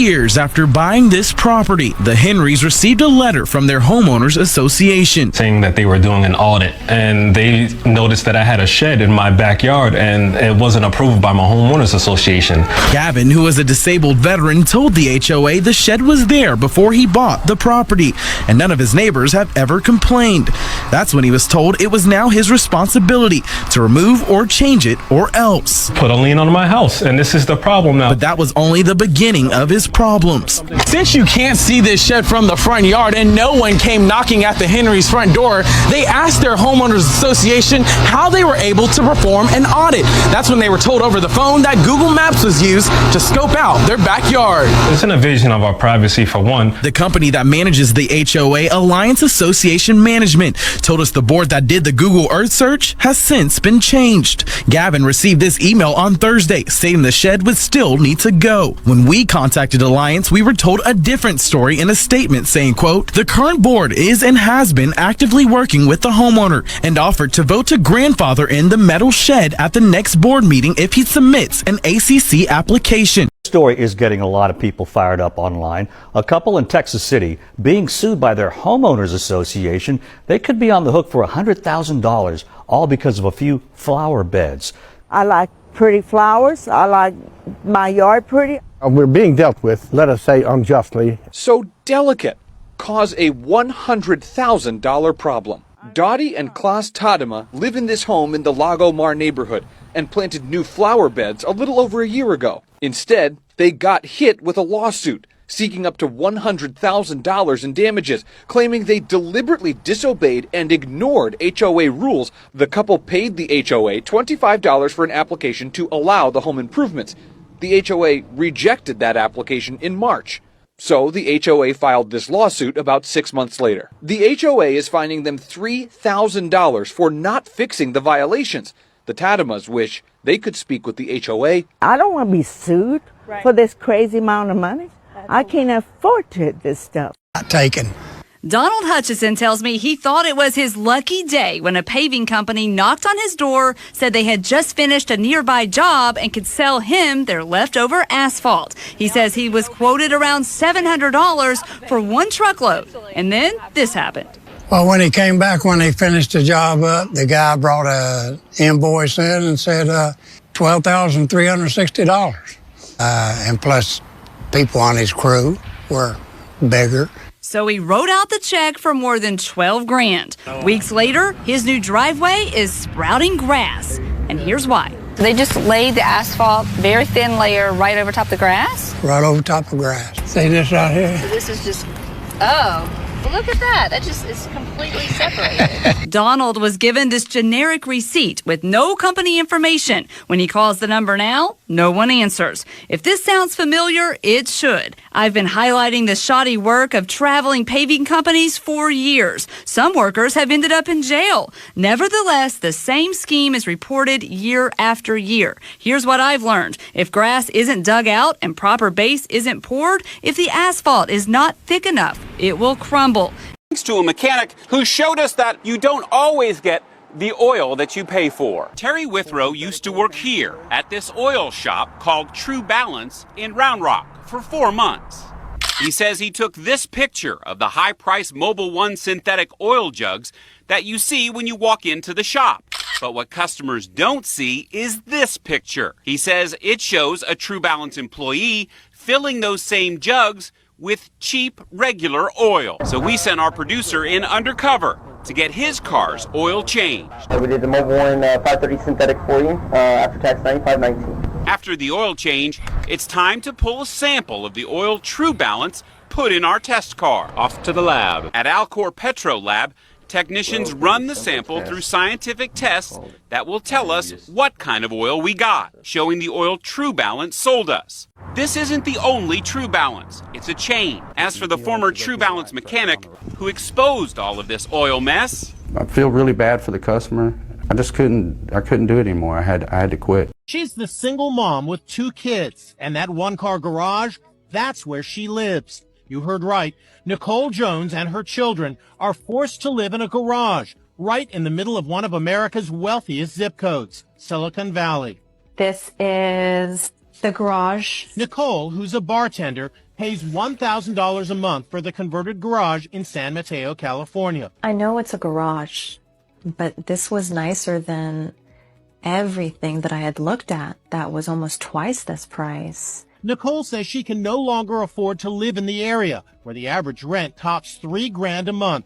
years after buying this property, the Henrys received a letter from their homeowners association saying that they were doing an audit, and they noticed that I had a shed in my backyard and it wasn't approved by my homeowners association. Gavin, who is a disabled veteran, told the HOA the shed was there before he bought the property, and none of his neighbors have ever complained. That's when he was told it was now his responsibility to remove or change it or else. Put a lien on my house, and this is the problem now. But that was only the beginning of his problems. Since you can't see this shed from the front yard and no one came knocking at the Henrys' front door, they asked their homeowners association how they were able to perform an audit. That's when they were told over the phone that Google Maps was used to scope out their backyard. It's an invasion of our privacy, for one. The company that manages the HOA, Alliance Association Management, told us the board that did the Google Earth search has since been changed. Gavin received this email on Thursday stating the shed would still need to go. When we contacted Alliance, we were told a different story in a statement saying, quote, the current board is and has been actively working with the homeowner and offered to vote to grandfather in the metal shed at the next board meeting if he submits an ACC application. Story is getting a lot of people fired up online. A couple in Texas City being sued by their homeowners association. They could be on the hook for $100,000, all because of a few flower beds. I like pretty flowers. I like my yard pretty. We're being dealt with, let us say, unjustly. So delicate, cause a $100,000 problem. Dottie and Klaas Tadema live in this home in the Lago Mar neighborhood and planted new flower beds a little over a year ago. Instead, they got hit with a lawsuit seeking up to $100,000 in damages, claiming they deliberately disobeyed and ignored HOA rules. The couple paid the HOA $25 for an application to allow the home improvements. The HOA rejected that application in March. So the HOA filed this lawsuit about 6 months later. The HOA is fining them $3,000 for not fixing the violations. The Tademas wish they could speak with the HOA. I don't want to be sued for this crazy amount of money. I can't afford to hit this stuff. Not taken. Donald Hutchison tells me he thought it was his lucky day when a paving company knocked on his door, said they had just finished a nearby job and could sell him their leftover asphalt. He says he was quoted around $700 for one truckload. And then this happened. Well, when he came back, when they finished the job up, the guy brought a invoice in and said $12,360. And plus, people on his crew were bigger. So he wrote out the check for more than $12 grand. Weeks later, his new driveway is sprouting grass. And here's why. They just laid the asphalt, very thin layer, right over top of the grass? Right over top of grass. See this right here? So this is just, oh. Well, look at that. That just is completely separated. Donald was given this generic receipt with no company information. When he calls the number now, no one answers. If this sounds familiar, it should. I've been highlighting the shoddy work of traveling paving companies for years. Some workers have ended up in jail. Nevertheless, the same scheme is reported year after year. Here's what I've learned. If grass isn't dug out and proper base isn't poured, if the asphalt is not thick enough, it will crumble. Thanks to a mechanic who showed us that you don't always get the oil that you pay for. Terry Withrow used to work here at this oil shop called True Balance in Round Rock for 4 months. He says he took this picture of the high-priced Mobil 1 synthetic oil jugs that you see when you walk into the shop. But what customers don't see is this picture. He says it shows a True Balance employee filling those same jugs with cheap, regular oil. So we sent our producer in undercover to get his car's oil changed. We did the Mobil 1 530 synthetic for you, after tax $95.19. After the oil change, it's time to pull a sample of the oil True Balance put in our test car. Off to the lab. At Alcor Petro Lab, technicians run the sample through scientific tests that will tell us what kind of oil we got, showing the oil True Balance sold us. This isn't the only True Balance. It's a chain. As for the former True Balance mechanic who exposed all of this oil mess, I feel really bad for the customer. I couldn't do it anymore. I had to quit. She's the single mom with 2 kids, and that one-car garage, that's where she lives. You heard right. Nicole Jones and her children are forced to live in a garage right in the middle of one of America's wealthiest zip codes, Silicon Valley. This is The garage. Nicole, who's a bartender, pays $1,000 a month for the converted garage in San Mateo, California. I know it's a garage, but this was nicer than everything that I had looked at. That was almost twice this price. Nicole says she can no longer afford to live in the area, where the average rent tops $3,000 a month.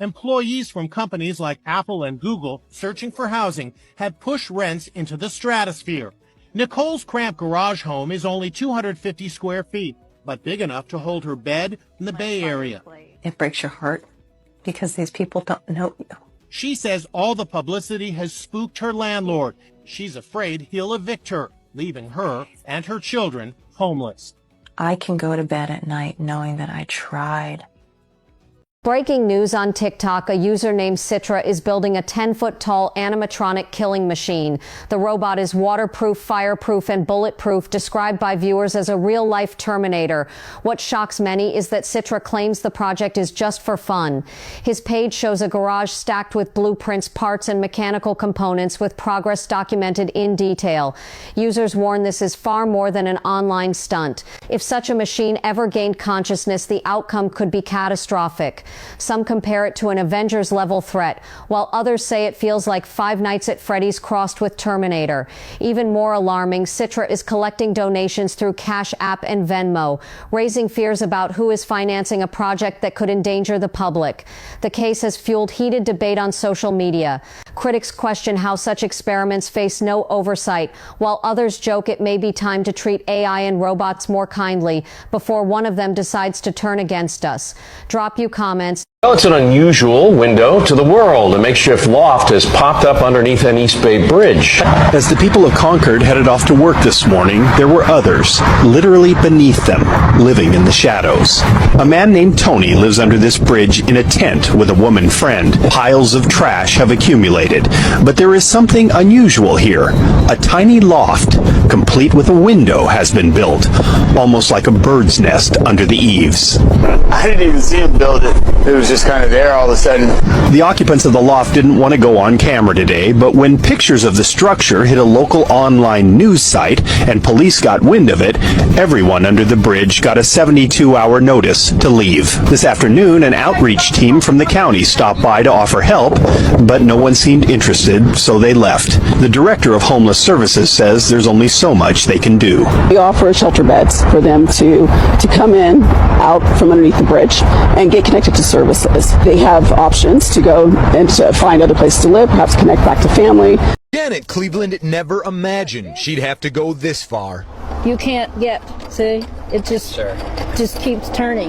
Employees from companies like Apple and Google searching for housing had pushed rents into the stratosphere. Nicole's cramped garage home is only 250 square feet, but big enough to hold her bed in the Bay Area. It breaks your heart because these people don't know you. She says all the publicity has spooked her landlord. She's afraid he'll evict her, leaving her and her children homeless. I can go to bed at night knowing that I tried. Breaking news on TikTok, a user named Citra is building a 10-foot-tall animatronic killing machine. The robot is waterproof, fireproof, and bulletproof, described by viewers as a real-life Terminator. What shocks many is that Citra claims the project is just for fun. His page shows a garage stacked with blueprints, parts, and mechanical components with progress documented in detail. Users warn this is far more than an online stunt. If such a machine ever gained consciousness, the outcome could be catastrophic. Some compare it to an Avengers-level threat, while others say it feels like Five Nights at Freddy's crossed with Terminator. Even more alarming, Citra is collecting donations through Cash App and Venmo, raising fears about who is financing a project that could endanger the public. The case has fueled heated debate on social media. Critics question how such experiments face no oversight, while others joke it may be time to treat AI and robots more kindly before one of them decides to turn against us. Drop you comments. Well, it's an unusual window to the world. A makeshift loft has popped up underneath an East Bay bridge. As the people of Concord headed off to work this morning, there were others, literally beneath them, living in the shadows. A man named Tony lives under this bridge in a tent with a woman friend. Piles of trash have accumulated, but there is something unusual here. A tiny loft, complete with a window, has been built, almost like a bird's nest under the eaves. I didn't even see him build it. It was just kind of there all of a sudden. The occupants of the loft didn't want to go on camera today, but when pictures of the structure hit a local online news site and police got wind of it, everyone under the bridge got a 72-hour notice to leave. This afternoon, an outreach team from the county stopped by to offer help, but no one seemed interested, so they left. The director of Homeless Services says there's only so much they can do. We offer shelter beds for them to come in, out from underneath the bridge, and get connected to services. They have options to go and to find other places to live, perhaps connect back to family. Janet Cleveland never imagined she'd have to go this far. You can't get, see, it just keeps turning.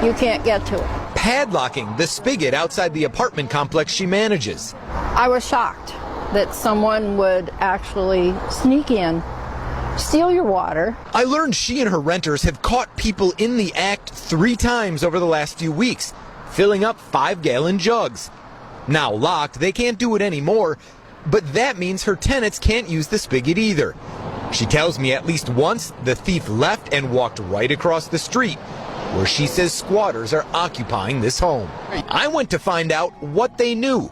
You can't get to it. Padlocking the spigot outside the apartment complex she manages. I was shocked that someone would actually sneak in, steal your water. I learned she and her renters have caught people in the act 3 times over the last few weeks, filling up 5-gallon jugs. Now locked, they can't do it anymore, but that means her tenants can't use the spigot either. She tells me at least once the thief left and walked right across the street, where she says squatters are occupying this home. I went to find out what they knew.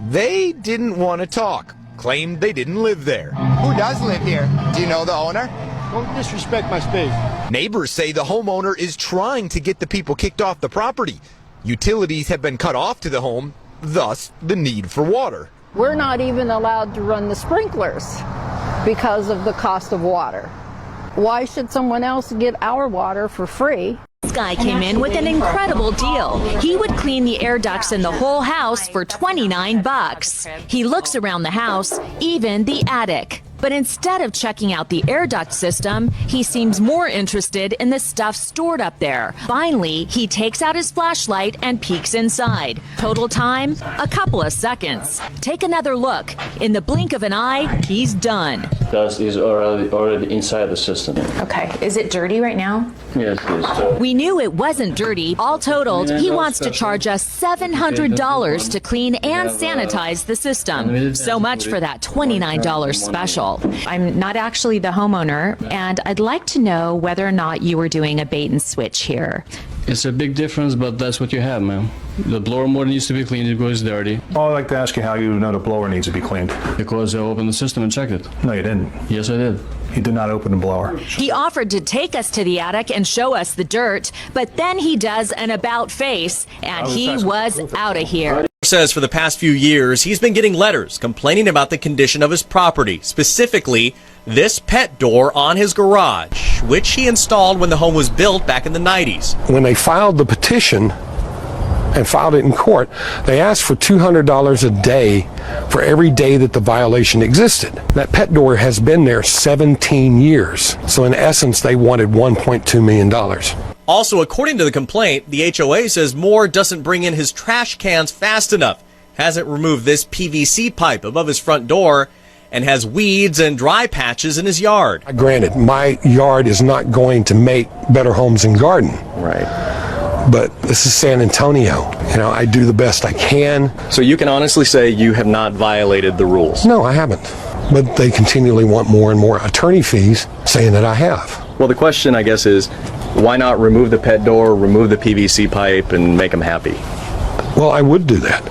They didn't want to talk, claimed they didn't live there. Who does live here? Do you know the owner? Don't disrespect my space. Neighbors say the homeowner is trying to get the people kicked off the property. Utilities have been cut off to the home, thus the need for water. We're not even allowed to run the sprinklers because of the cost of water. Why should someone else get our water for free? This guy came in with an incredible deal. He would clean the air ducts in the whole house for $29. He looks around the house, even the attic. But instead of checking out the air duct system, he seems more interested in the stuff stored up there. Finally, he takes out his flashlight and peeks inside. Total time, a couple of seconds. Take another look. In the blink of an eye, he's done. Dust is already inside the system. Okay, is it dirty right now? Yes, yes. We knew it wasn't dirty. All totaled, he wants to charge us $700 to clean and sanitize the system. So much for that $29 special. I'm not actually the homeowner, and I'd like to know whether or not you were doing a bait and switch here. It's a big difference, but that's what you have, ma'am. The blower motor needs to be cleaned because it's dirty. I'd like to ask you how you know the blower needs to be cleaned. Because I opened the system and checked it. No, you didn't. Yes, I did. He did not open the blower. He offered to take us to the attic and show us the dirt, but then he does an about face, and he was out of here. Says for the past few years, he's been getting letters complaining about the condition of his property, specifically this pet door on his garage, which he installed when the home was built back in the 90s. When they filed the petition and filed it in court, they asked for $200 a day for every day that the violation existed. That pet door has been there 17 years. So in essence, they wanted $1.2 million. Also, according to the complaint, the HOA says Moore doesn't bring in his trash cans fast enough, hasn't removed this PVC pipe above his front door, and has weeds and dry patches in his yard. Granted, my yard is not going to make Better Homes and Garden. Right. But this is San Antonio. You know, I do the best I can. So you can honestly say you have not violated the rules? No, I haven't. But they continually want more and more attorney fees saying that I have. Well, the question, I guess, is why not remove the pet door, remove the PVC pipe, and make them happy? Well, I would do that,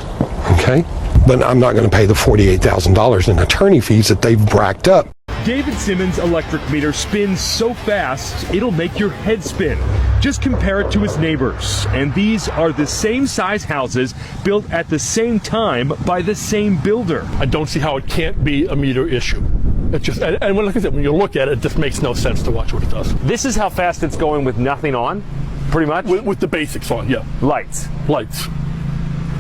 okay? But I'm not going to pay the $48,000 in attorney fees that they've racked up. David Simmons' electric meter spins so fast, it'll make your head spin. Just compare it to his neighbors. And these are the same size houses built at the same time by the same builder. I don't see how it can't be a meter issue. It just, and like I said, when you look at it, it just makes no sense to watch what it does. This is how fast it's going with nothing on, pretty much? With the basics on, yeah. Lights. Lights.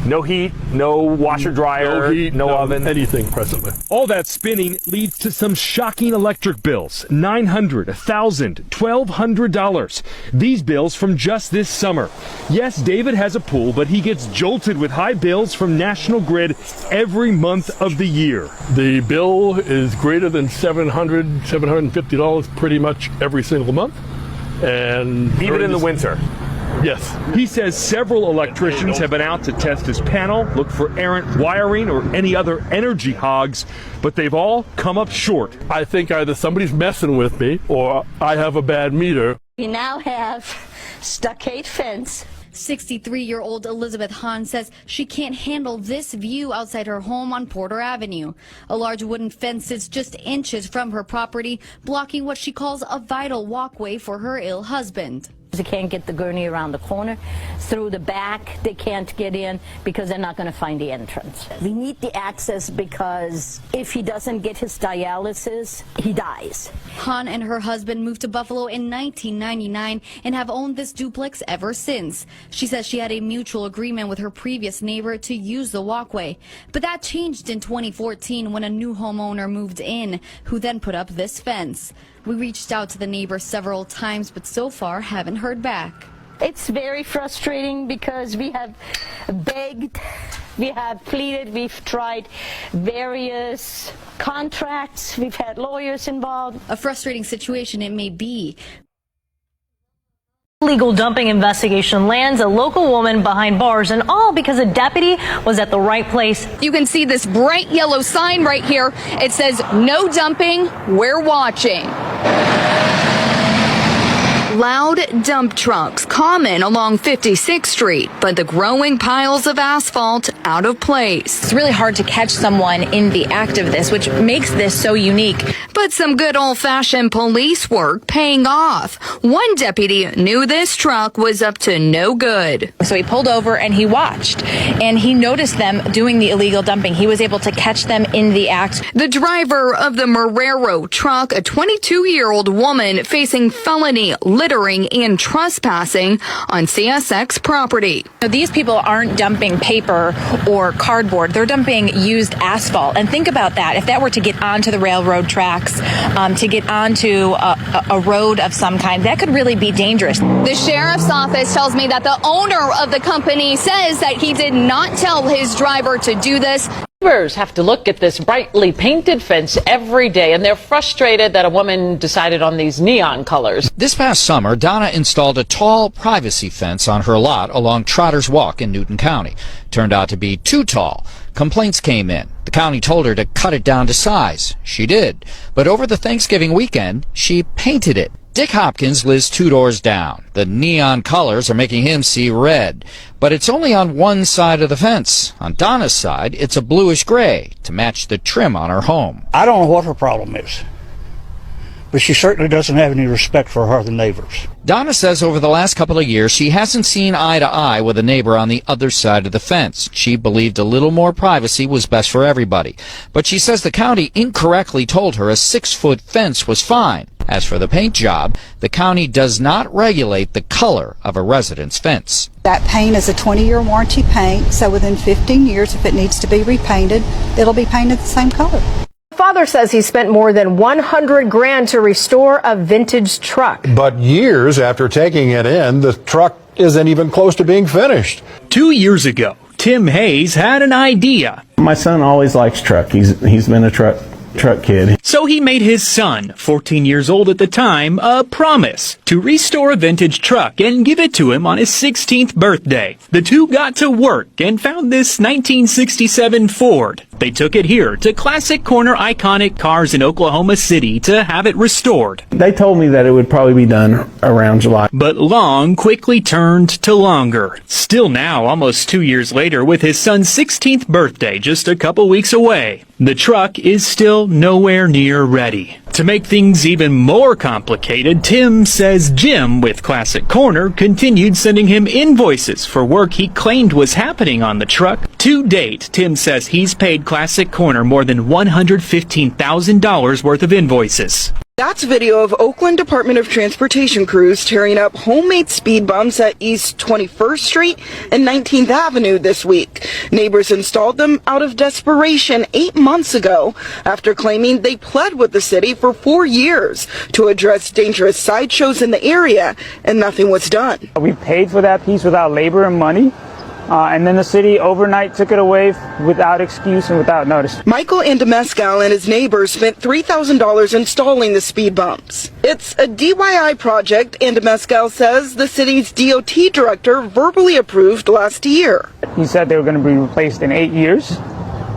No heat, no washer dryer, no oven. Anything presently. All that spinning leads to some shocking electric bills. $900, $1,000, $1,200. These bills from just this summer. Yes, David has a pool, but he gets jolted with high bills from National Grid every month of the year. The bill is greater than $700, $750 pretty much every single month. And even in the winter. Yes. He says several electricians have been out to test his panel, look for errant wiring or any other energy hogs, but they've all come up short. I think either somebody's messing with me or I have a bad meter. We now have stockade fence. 63-year-old Elizabeth Hahn says she can't handle this view outside her home on Porter Avenue. A large wooden fence sits just inches from her property, blocking what she calls a vital walkway for her ill husband. They can't get the gurney around the corner. Through the back, they can't get in because they're not going to find the entrance. We need the access because if he doesn't get his dialysis, he dies. Hahn and her husband moved to Buffalo in 1999 and have owned this duplex ever since. She says she had a mutual agreement with her previous neighbor to use the walkway. But that changed in 2014 when a new homeowner moved in, who then put up this fence. We reached out to the neighbor several times, but so far haven't heard back. It's very frustrating because we have begged, we have pleaded, we've tried various contracts, we've had lawyers involved. A frustrating situation it may be. Illegal dumping investigation lands a local woman behind bars, and all because a deputy was at the right place. You can see this bright yellow sign right here. It says, "No dumping, we're watching." Loud dump trucks common along 56th Street, but the growing piles of asphalt out of place. It's really hard to catch someone in the act of this, which makes this so unique. But some good old-fashioned police work paying off. One deputy knew this truck was up to no good. So he pulled over and he watched, and he noticed them doing the illegal dumping. He was able to catch them in the act. The driver of the Marrero truck, a 22-year-old woman facing felony littering and trespassing on CSX property. These people aren't dumping paper or cardboard. They're dumping used asphalt. And think about that. If that were to get onto the railroad tracks, to get onto a road of some kind, that could really be dangerous. The sheriff's office tells me that the owner of the company says that he did not tell his driver to do this. Neighbors have to look at this brightly painted fence every day, and they're frustrated that a woman decided on these neon colors. This past summer, Donna installed a tall privacy fence on her lot along Trotter's Walk in Newton County. Turned out to be too tall. Complaints came in. The county told her to cut it down to size. She did. But over the Thanksgiving weekend, she painted it. Dick Hopkins lives 2 doors down. The neon colors are making him see red. But it's only on one side of the fence. On Donna's side, it's a bluish gray to match the trim on her home. I don't know what her problem is. but she certainly doesn't have any respect for her other neighbors. Donna says over the last couple of years, she hasn't seen eye to eye with a neighbor on the other side of the fence. She believed a little more privacy was best for everybody. But she says the county incorrectly told her a 6-foot fence was fine. As for the paint job, the county does not regulate the color of a resident's fence. That paint is a 20-year warranty paint, so within 15 years, if it needs to be repainted, it'll be painted the same color. Father says he spent more than $100,000 to restore a vintage truck. But years after taking it in, the truck isn't even close to being finished. 2 years ago, Tim Hayes had an idea. My son always likes truck. He's been a truck kid. So he made his son, 14 years old at the time, a promise to restore a vintage truck and give it to him on his 16th birthday. The two got to work and found this 1967 Ford. They took it here to Classic Corner Iconic Cars in Oklahoma City to have it restored. They told me that it would probably be done around July. But long quickly turned to longer. Still now, almost 2 years later, with his son's 16th birthday just a couple weeks away, the truck is still nowhere near ready. To make things even more complicated, Tim says Jim with Classic Corner continued sending him invoices for work he claimed was happening on the truck. To date, Tim says he's paid Classic Corner more than $115,000 worth of invoices. That's video of Oakland Department of Transportation crews tearing up homemade speed bumps at East 21st Street and 19th Avenue this week. Neighbors installed them out of desperation 8 months ago after claiming they pled with the city for 4 years to address dangerous sideshows in the area, and nothing was done. We paid for that piece without labor and money. And then the city overnight took it away without excuse and without notice. Michael Andamescal and his neighbors spent $3,000 installing the speed bumps. It's a DIY project, Andamescal says the city's DOT director verbally approved last year. He said they were going to be replaced in 8 years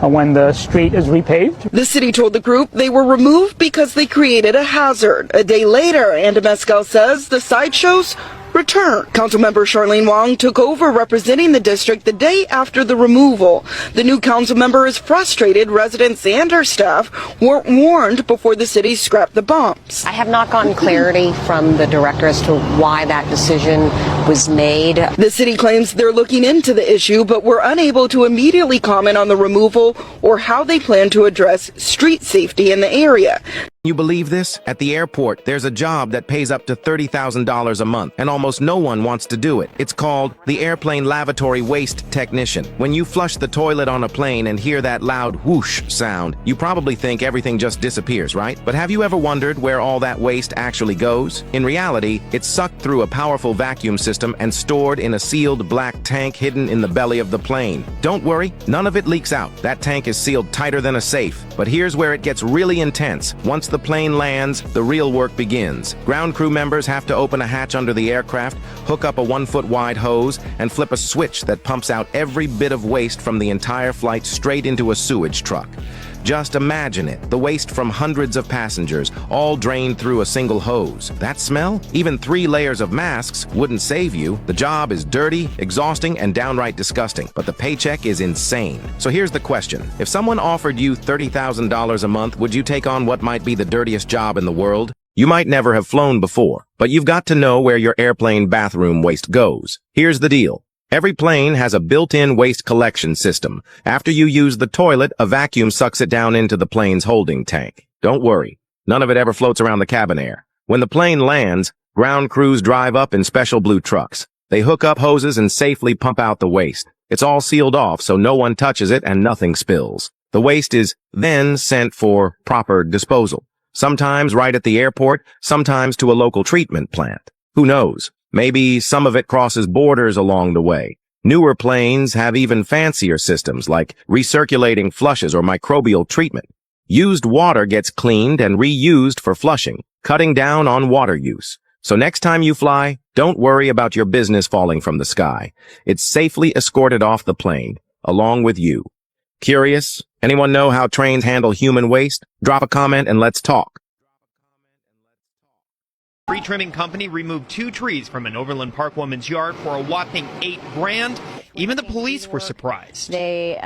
when the street is repaved. The city told the group they were removed because they created a hazard. A day later, Andamescal says the sideshows return. Councilmember Charlene Wong took over representing the district the day after the removal. The new council member is frustrated residents and her staff weren't warned before the city scrapped the bumps. I have not gotten clarity from the director as to why that decision was made. The city claims they're looking into the issue, but were unable to immediately comment on the removal or how they plan to address street safety in the area. You believe this? At the airport, there's a job that pays up to $30,000 a month, and almost no one wants to do it. It's called the Airplane Lavatory Waste Technician. When you flush the toilet on a plane and hear that loud whoosh sound, you probably think everything just disappears, right? But have you ever wondered where all that waste actually goes? In reality, it's sucked through a powerful vacuum system and stored in a sealed black tank hidden in the belly of the plane. Don't worry, none of it leaks out. That tank is sealed tighter than a safe. But here's where it gets really intense. Once the plane lands, the real work begins. Ground crew members have to open a hatch under the aircraft, hook up a 1-foot wide hose, and flip a switch that pumps out every bit of waste from the entire flight straight into a sewage truck. Just imagine it, the waste from hundreds of passengers, all drained through a single hose. That smell? Even 3 layers of masks wouldn't save you. The job is dirty, exhausting, and downright disgusting, but the paycheck is insane. So here's the question. If someone offered you $30,000 a month, would you take on what might be the dirtiest job in the world? You might never have flown before, but you've got to know where your airplane bathroom waste goes. Here's the deal. Every plane has a built-in waste collection system. After you use the toilet, a vacuum sucks it down into the plane's holding tank. Don't worry, none of it ever floats around the cabin air. When the plane lands, ground crews drive up in special blue trucks. They hook up hoses and safely pump out the waste. It's all sealed off so no one touches it and nothing spills. The waste is then sent for proper disposal. Sometimes right at the airport, sometimes to a local treatment plant. Who knows? Maybe some of it crosses borders along the way. Newer planes have even fancier systems like recirculating flushes or microbial treatment. Used water gets cleaned and reused for flushing, cutting down on water use. So next time you fly, don't worry about your business falling from the sky. It's safely escorted off the plane, along with you. Curious? Anyone know how trains handle human waste? Drop a comment and let's talk. Tree trimming company removed 2 trees from an Overland Park woman's yard for a whopping $8,000. Even the police were surprised. They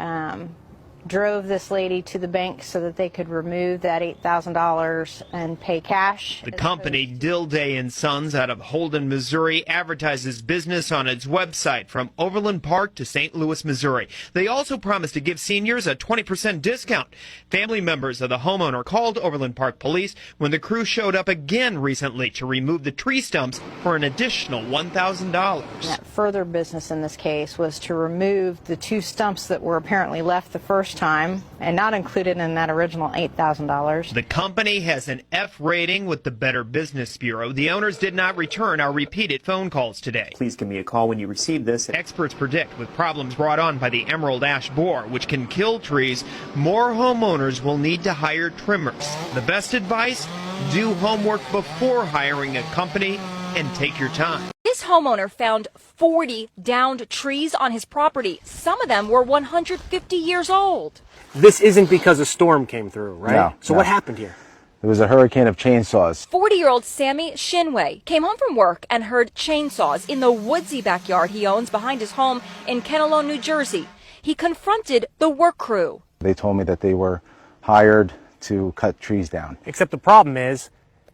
drove this lady to the bank so that they could remove that $8,000 and pay cash. The company, Dill Day & Sons out of Holden, Missouri, advertises business on its website from Overland Park to St. Louis, Missouri. They also promised to give seniors a 20% discount. Family members of the homeowner called Overland Park Police when the crew showed up again recently to remove the tree stumps for an additional $1,000. That further business in this case was to remove the 2 stumps that were apparently left the first time and not included in that original $8,000. The company has an F rating with the Better Business Bureau. The owners did not return our repeated phone calls today. Please give me a call when you receive this. Experts predict with problems brought on by the emerald ash borer, which can kill trees, more homeowners will need to hire trimmers. The best advice? Do homework before hiring a company and take your time. This homeowner found 40 downed trees on his property. Some of them were 150 years old. This isn't because a storm came through, right? No, so no. what happened here? It was a hurricane of chainsaws. 40-year-old Sammy Shinway came home from work and heard chainsaws in the woodsy backyard he owns behind his home in Kenilworth, New Jersey. He confronted the work crew. They told me that they were hired to cut trees down. Except the problem is,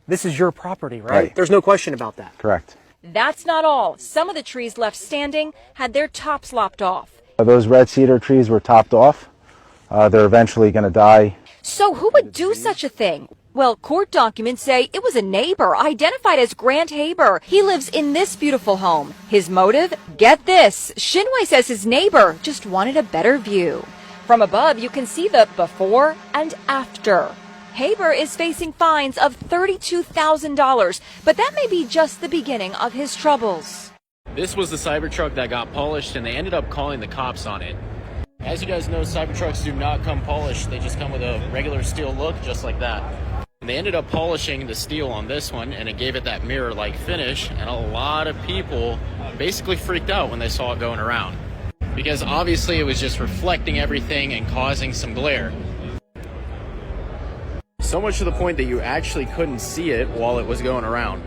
this is your property, right? There's no question about that. Correct. That's not all. Some of the trees left standing had their tops lopped off. Those red cedar trees were topped off. They're eventually going to die. So who would do such a thing? Well, court documents say it was a neighbor identified as Grant Haber. He lives in this beautiful home. His motive? Get this. Shinway says his neighbor just wanted a better view. From above, you can see the before and after. Haber is facing fines of $32,000, but that may be just the beginning of his troubles. This was the Cybertruck that got polished, and they ended up calling the cops on it. As you guys know, Cybertrucks do not come polished. They just come with a regular steel look, just like that. And they ended up polishing the steel on this one, and it gave it that mirror-like finish, and a lot of people basically freaked out when they saw it going around. Because obviously it was just reflecting everything and causing some glare. So much to the point that you actually couldn't see it while it was going around.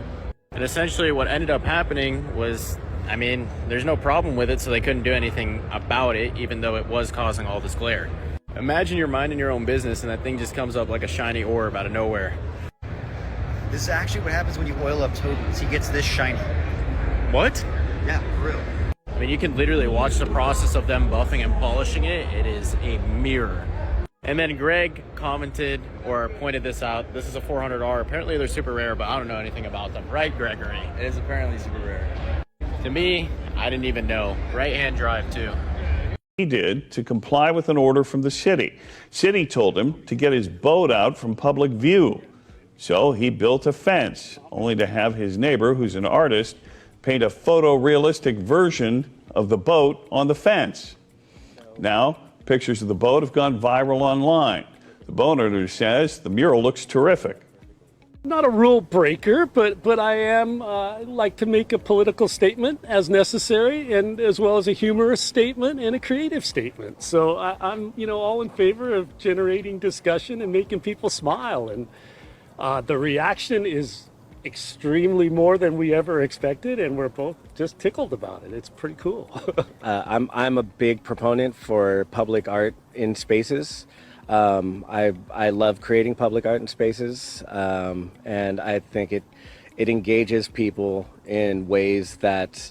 And essentially what ended up happening was, I mean, there's no problem with it, so they couldn't do anything about it, even though it was causing all this glare. Imagine you're minding your own business and that thing just comes up like a shiny orb out of nowhere. This is actually what happens when you oil up Tobin's. He gets this shiny. What? Yeah, for real. I mean, you can literally watch the process of them buffing and polishing it. It is a mirror. And then Greg commented or pointed this out. This is a 400R. Apparently they're super rare, but I don't know anything about them. Right, Gregory? It is apparently super rare. To me, I didn't even know. Right-hand drive, too. He did to comply with an order from the city. City told him to get his boat out from public view. So he built a fence, only to have his neighbor, who's an artist, paint a photorealistic version of the boat on the fence. Now, pictures of the boat have gone viral online. The boat owner says the mural looks terrific. Not a rule breaker, but I am like to make a political statement as necessary, and as well as a humorous statement and a creative statement. So I'm all in favor of generating discussion and making people smile. And the reaction is extremely more than we ever expected, and we're both just tickled about it. It's pretty cool. I'm a big proponent for public art in spaces. I love creating public art in spaces, and I think it engages people in ways that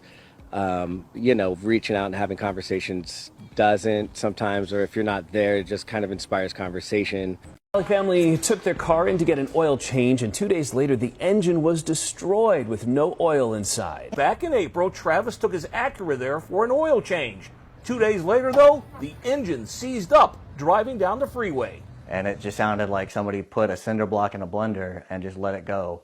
reaching out and having conversations doesn't sometimes, or if you're not there, it just kind of inspires conversation. The family took their car in to get an oil change, and 2 days later, the engine was destroyed with no oil inside. Back in April, Travis took his Acura there for an oil change. 2 days later, though, the engine seized up driving down the freeway. And it just sounded like somebody put a cinder block in a blender and just let it go.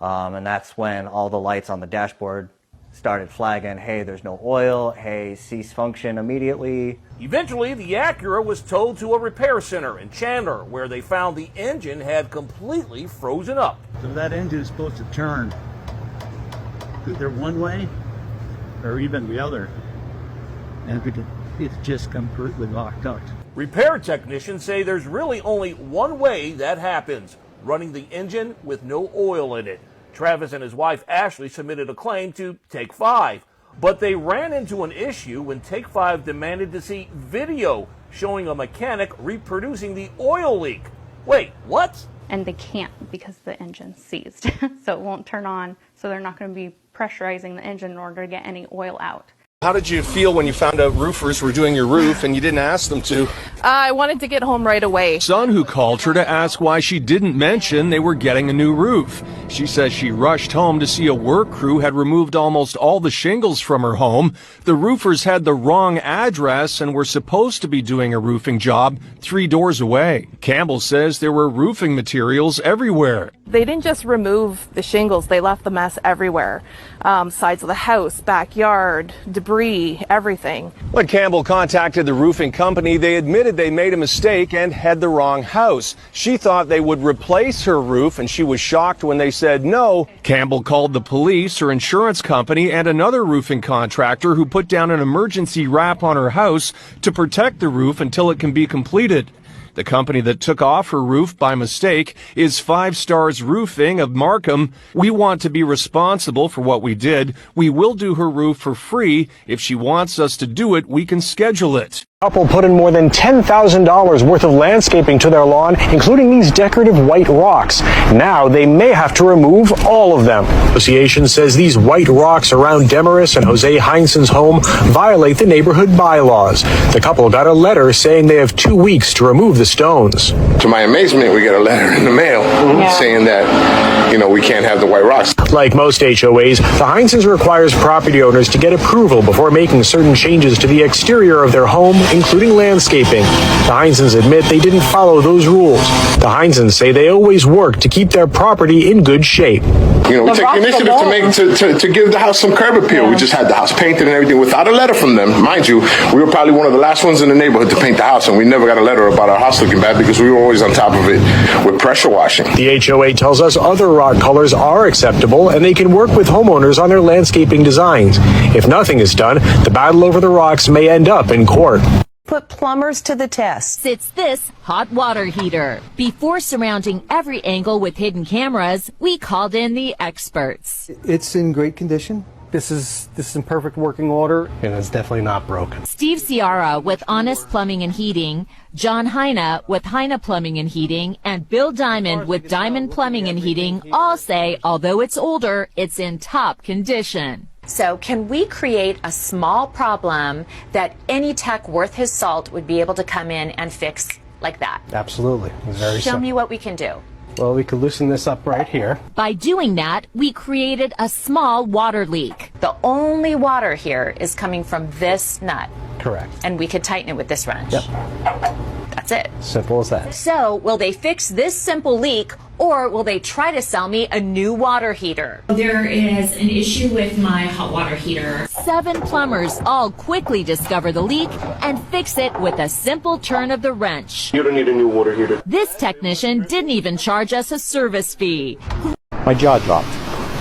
And that's when all the lights on the dashboard started flagging, hey, there's no oil, hey, cease function immediately. Eventually, the Acura was towed to a repair center in Chandler, where they found the engine had completely frozen up. So that engine is supposed to turn either one way or even the other, and it's just completely locked out. Repair technicians say there's really only one way that happens, running the engine with no oil in it. Travis and his wife Ashley submitted a claim to Take 5, but they ran into an issue when Take 5 demanded to see video showing a mechanic reproducing the oil leak. Wait, what? And they can't because the engine's seized. So it won't turn on, so they're not going to be pressurizing the engine in order to get any oil out. How did you feel when you found out roofers were doing your roof and you didn't ask them to? I wanted to get home right away. Son who called her to ask why she didn't mention they were getting a new roof. She says she rushed home to see a work crew had removed almost all the shingles from her home. The roofers had the wrong address and were supposed to be doing a roofing job 3 doors away. Campbell says there were roofing materials everywhere. They didn't just remove the shingles, they left the mess everywhere. Sides of the house, backyard, debris, everything. When Campbell contacted the roofing company, they admitted they made a mistake and had the wrong house. She thought they would replace her roof, and she was shocked when they said no. Campbell called the police, her insurance company, and another roofing contractor who put down an emergency wrap on her house to protect the roof until it can be completed. The company that took off her roof by mistake is 5 Stars Roofing of Markham. We want to be responsible for what we did. We will do her roof for free. If she wants us to do it, we can schedule it. Couple put in more than $10,000 worth of landscaping to their lawn, including these decorative white rocks. Now they may have to remove all of them. The association says these white rocks around Demarest and Jose Heinzen's home violate the neighborhood bylaws. The couple got a letter saying they have 2 weeks to remove the stones. To my amazement, we got a letter in the mail saying that, we can't have the white rocks. Like most HOAs, the Heinzens requires property owners to get approval before making certain changes to the exterior of their home, including landscaping. The Heinzens admit they didn't follow those rules. The Heinzens say they always work to keep their property in good shape. We take the initiative to give the house some curb appeal. We just had the house painted and everything without a letter from them. Mind you, we were probably one of the last ones in the neighborhood to paint the house, and we never got a letter about our house looking bad because we were always on top of it with pressure washing. The HOA tells us other rock colors are acceptable and they can work with homeowners on their landscaping designs. If nothing is done, the battle over the rocks may end up in court. Put plumbers to the test. It's this hot water heater. Before surrounding every angle with hidden cameras, we called in the experts. It's in great condition. This is in perfect working order, and it's definitely not broken. Steve Ciara with Honest Plumbing and Heating, John Heine with Heine Plumbing and Heating, and Bill Diamond with Diamond Plumbing and Heating all say, although it's older, it's in top condition. So can we create a small problem that any tech worth his salt would be able to come in and fix like that? Absolutely. It's very Show simple. me what we can do. Well, we could loosen this up right here. By doing that, we created a small water leak. The only water here is coming from this nut. Correct. And we could tighten it with this wrench. Yep. That's it. Simple as that. So, will they fix this simple leak, or will they try to sell me a new water heater? There is an issue with my hot water heater. 7 plumbers all quickly discover the leak and fix it with a simple turn of the wrench. You don't need a new water heater. This technician didn't even charge us a service fee. My jaw dropped.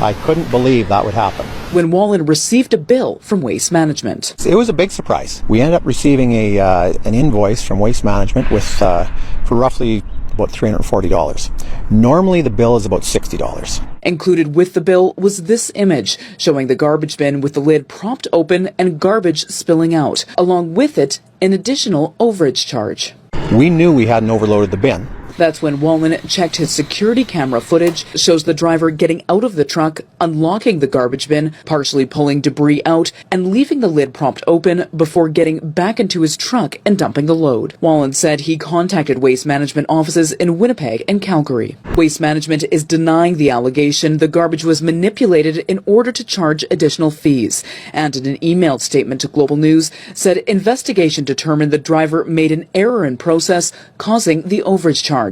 I couldn't believe that would happen. When Wallen received a bill from Waste Management. It was a big surprise. We ended up receiving an invoice from Waste Management with for roughly about $340. Normally the bill is about $60. Included with the bill was this image showing the garbage bin with the lid propped open and garbage spilling out. Along with it, an additional overage charge. We knew we hadn't overloaded the bin. That's when Wallen checked his security camera footage, shows the driver getting out of the truck, unlocking the garbage bin, partially pulling debris out, and leaving the lid propped open before getting back into his truck and dumping the load. Wallen said he contacted Waste Management offices in Winnipeg and Calgary. Waste Management is denying the allegation the garbage was manipulated in order to charge additional fees, and in an emailed statement to Global News said investigation determined the driver made an error in process, causing the overage charge.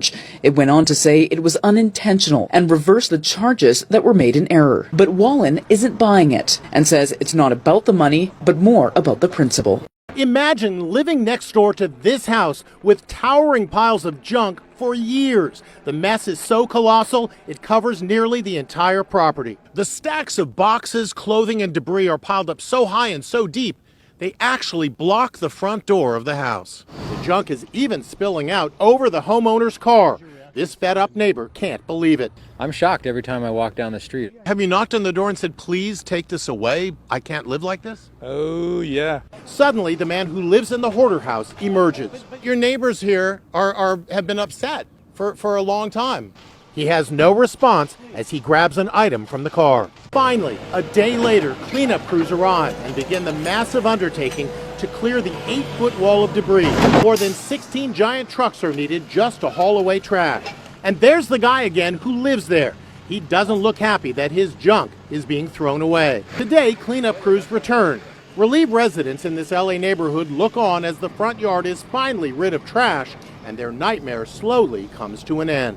It went on to say it was unintentional and reversed the charges that were made in error. But Wallen isn't buying it and says it's not about the money, but more about the principle. Imagine living next door to this house with towering piles of junk for years. The mess is so colossal, it covers nearly the entire property. The stacks of boxes, clothing, and debris are piled up so high and so deep, they actually block the front door of the house. The junk is even spilling out over the homeowner's car. This fed-up neighbor can't believe it. I'm shocked every time I walk down the street. Have you knocked on the door and said, please take this away? I can't live like this? Oh, yeah. Suddenly, the man who lives in the hoarder house emerges. Your neighbors here have been upset for a long time. He has no response as he grabs an item from the car. Finally, a day later, cleanup crews arrive and begin the massive undertaking to clear the 8-foot wall of debris. More than 16 giant trucks are needed just to haul away trash. And there's the guy again who lives there. He doesn't look happy that his junk is being thrown away. Today, cleanup crews return. Relieved residents in this LA neighborhood look on as the front yard is finally rid of trash and their nightmare slowly comes to an end.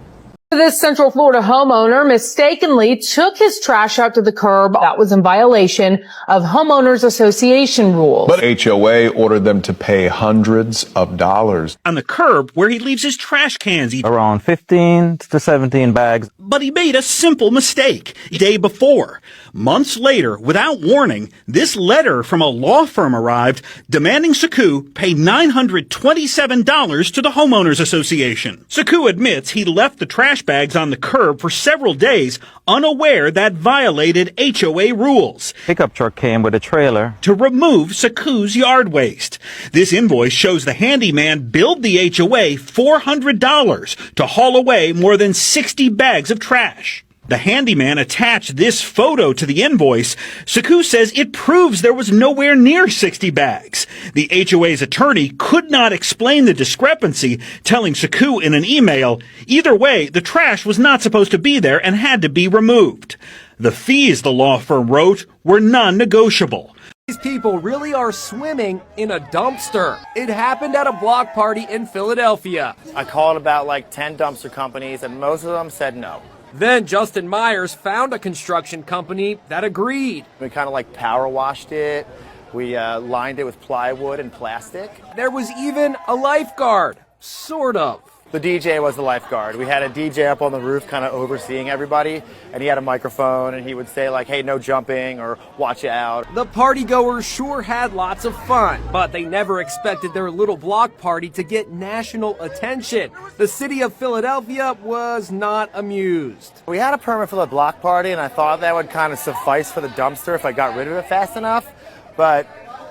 This Central Florida homeowner mistakenly took his trash out to the curb. That was in violation of Homeowners Association rules. But HOA ordered them to pay hundreds of dollars. On the curb where he leaves his trash cans. Around 15 to 17 bags. But he made a simple mistake the day before. Months later, without warning, this letter from a law firm arrived demanding Saku pay $927 to the Homeowners Association. Saku admits he left the trash bags on the curb for several days, unaware that violated HOA rules. Pickup truck came with a trailer to remove Saku's yard waste. This invoice shows the handyman billed the HOA $400 to haul away more than 60 bags of trash. The handyman attached this photo to the invoice. Saku says it proves there was nowhere near 60 bags. The HOA's attorney could not explain the discrepancy, telling Saku in an email, either way, the trash was not supposed to be there and had to be removed. The fees, the law firm wrote, were non-negotiable. These people really are swimming in a dumpster. It happened at a block party in Philadelphia. I called about like 10 dumpster companies and most of them said no. Then Justin Myers found a construction company that agreed. We kind of like power washed it. We lined it with plywood and plastic. There was even a lifeguard, sort of. The DJ was the lifeguard. We had a DJ up on the roof kind of overseeing everybody, and he had a microphone, and he would say like, hey, no jumping, or watch out. The partygoers sure had lots of fun, but they never expected their little block party to get national attention. The city of Philadelphia was not amused. We had a permit for the block party, and I thought that would kind of suffice for the dumpster if I got rid of it fast enough, but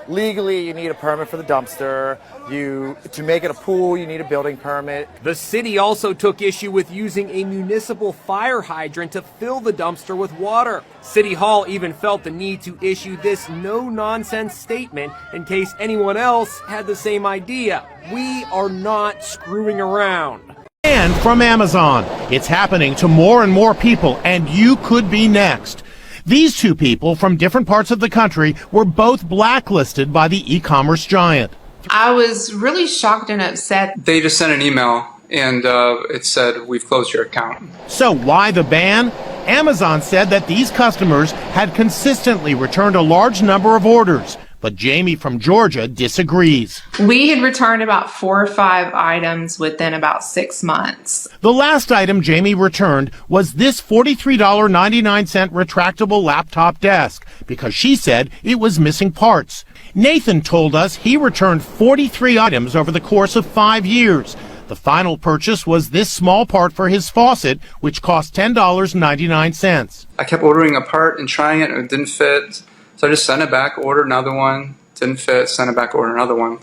legally, you need a permit for the dumpster. To make it a pool, you need a building permit. The city also took issue with using a municipal fire hydrant to fill the dumpster with water. City Hall even felt the need to issue this no-nonsense statement in case anyone else had the same idea. We are not screwing around. And from Amazon, it's happening to more and more people, and you could be next. These two people from different parts of the country were both blacklisted by the e-commerce giant. I was really shocked and upset. They just sent an email and it said, we've closed your account. So why the ban? Amazon said that these customers had consistently returned a large number of orders. But Jamie from Georgia disagrees. We had returned about 4 or 5 items within about 6 months. The last item Jamie returned was this $43.99 retractable laptop desk because she said it was missing parts. Nathan told us he returned 43 items over the course of 5 years. The final purchase was this small part for his faucet, which cost $10.99. I kept ordering a part and trying it and it didn't fit. So I just sent it back, ordered another one, didn't fit, sent it back, ordered another one.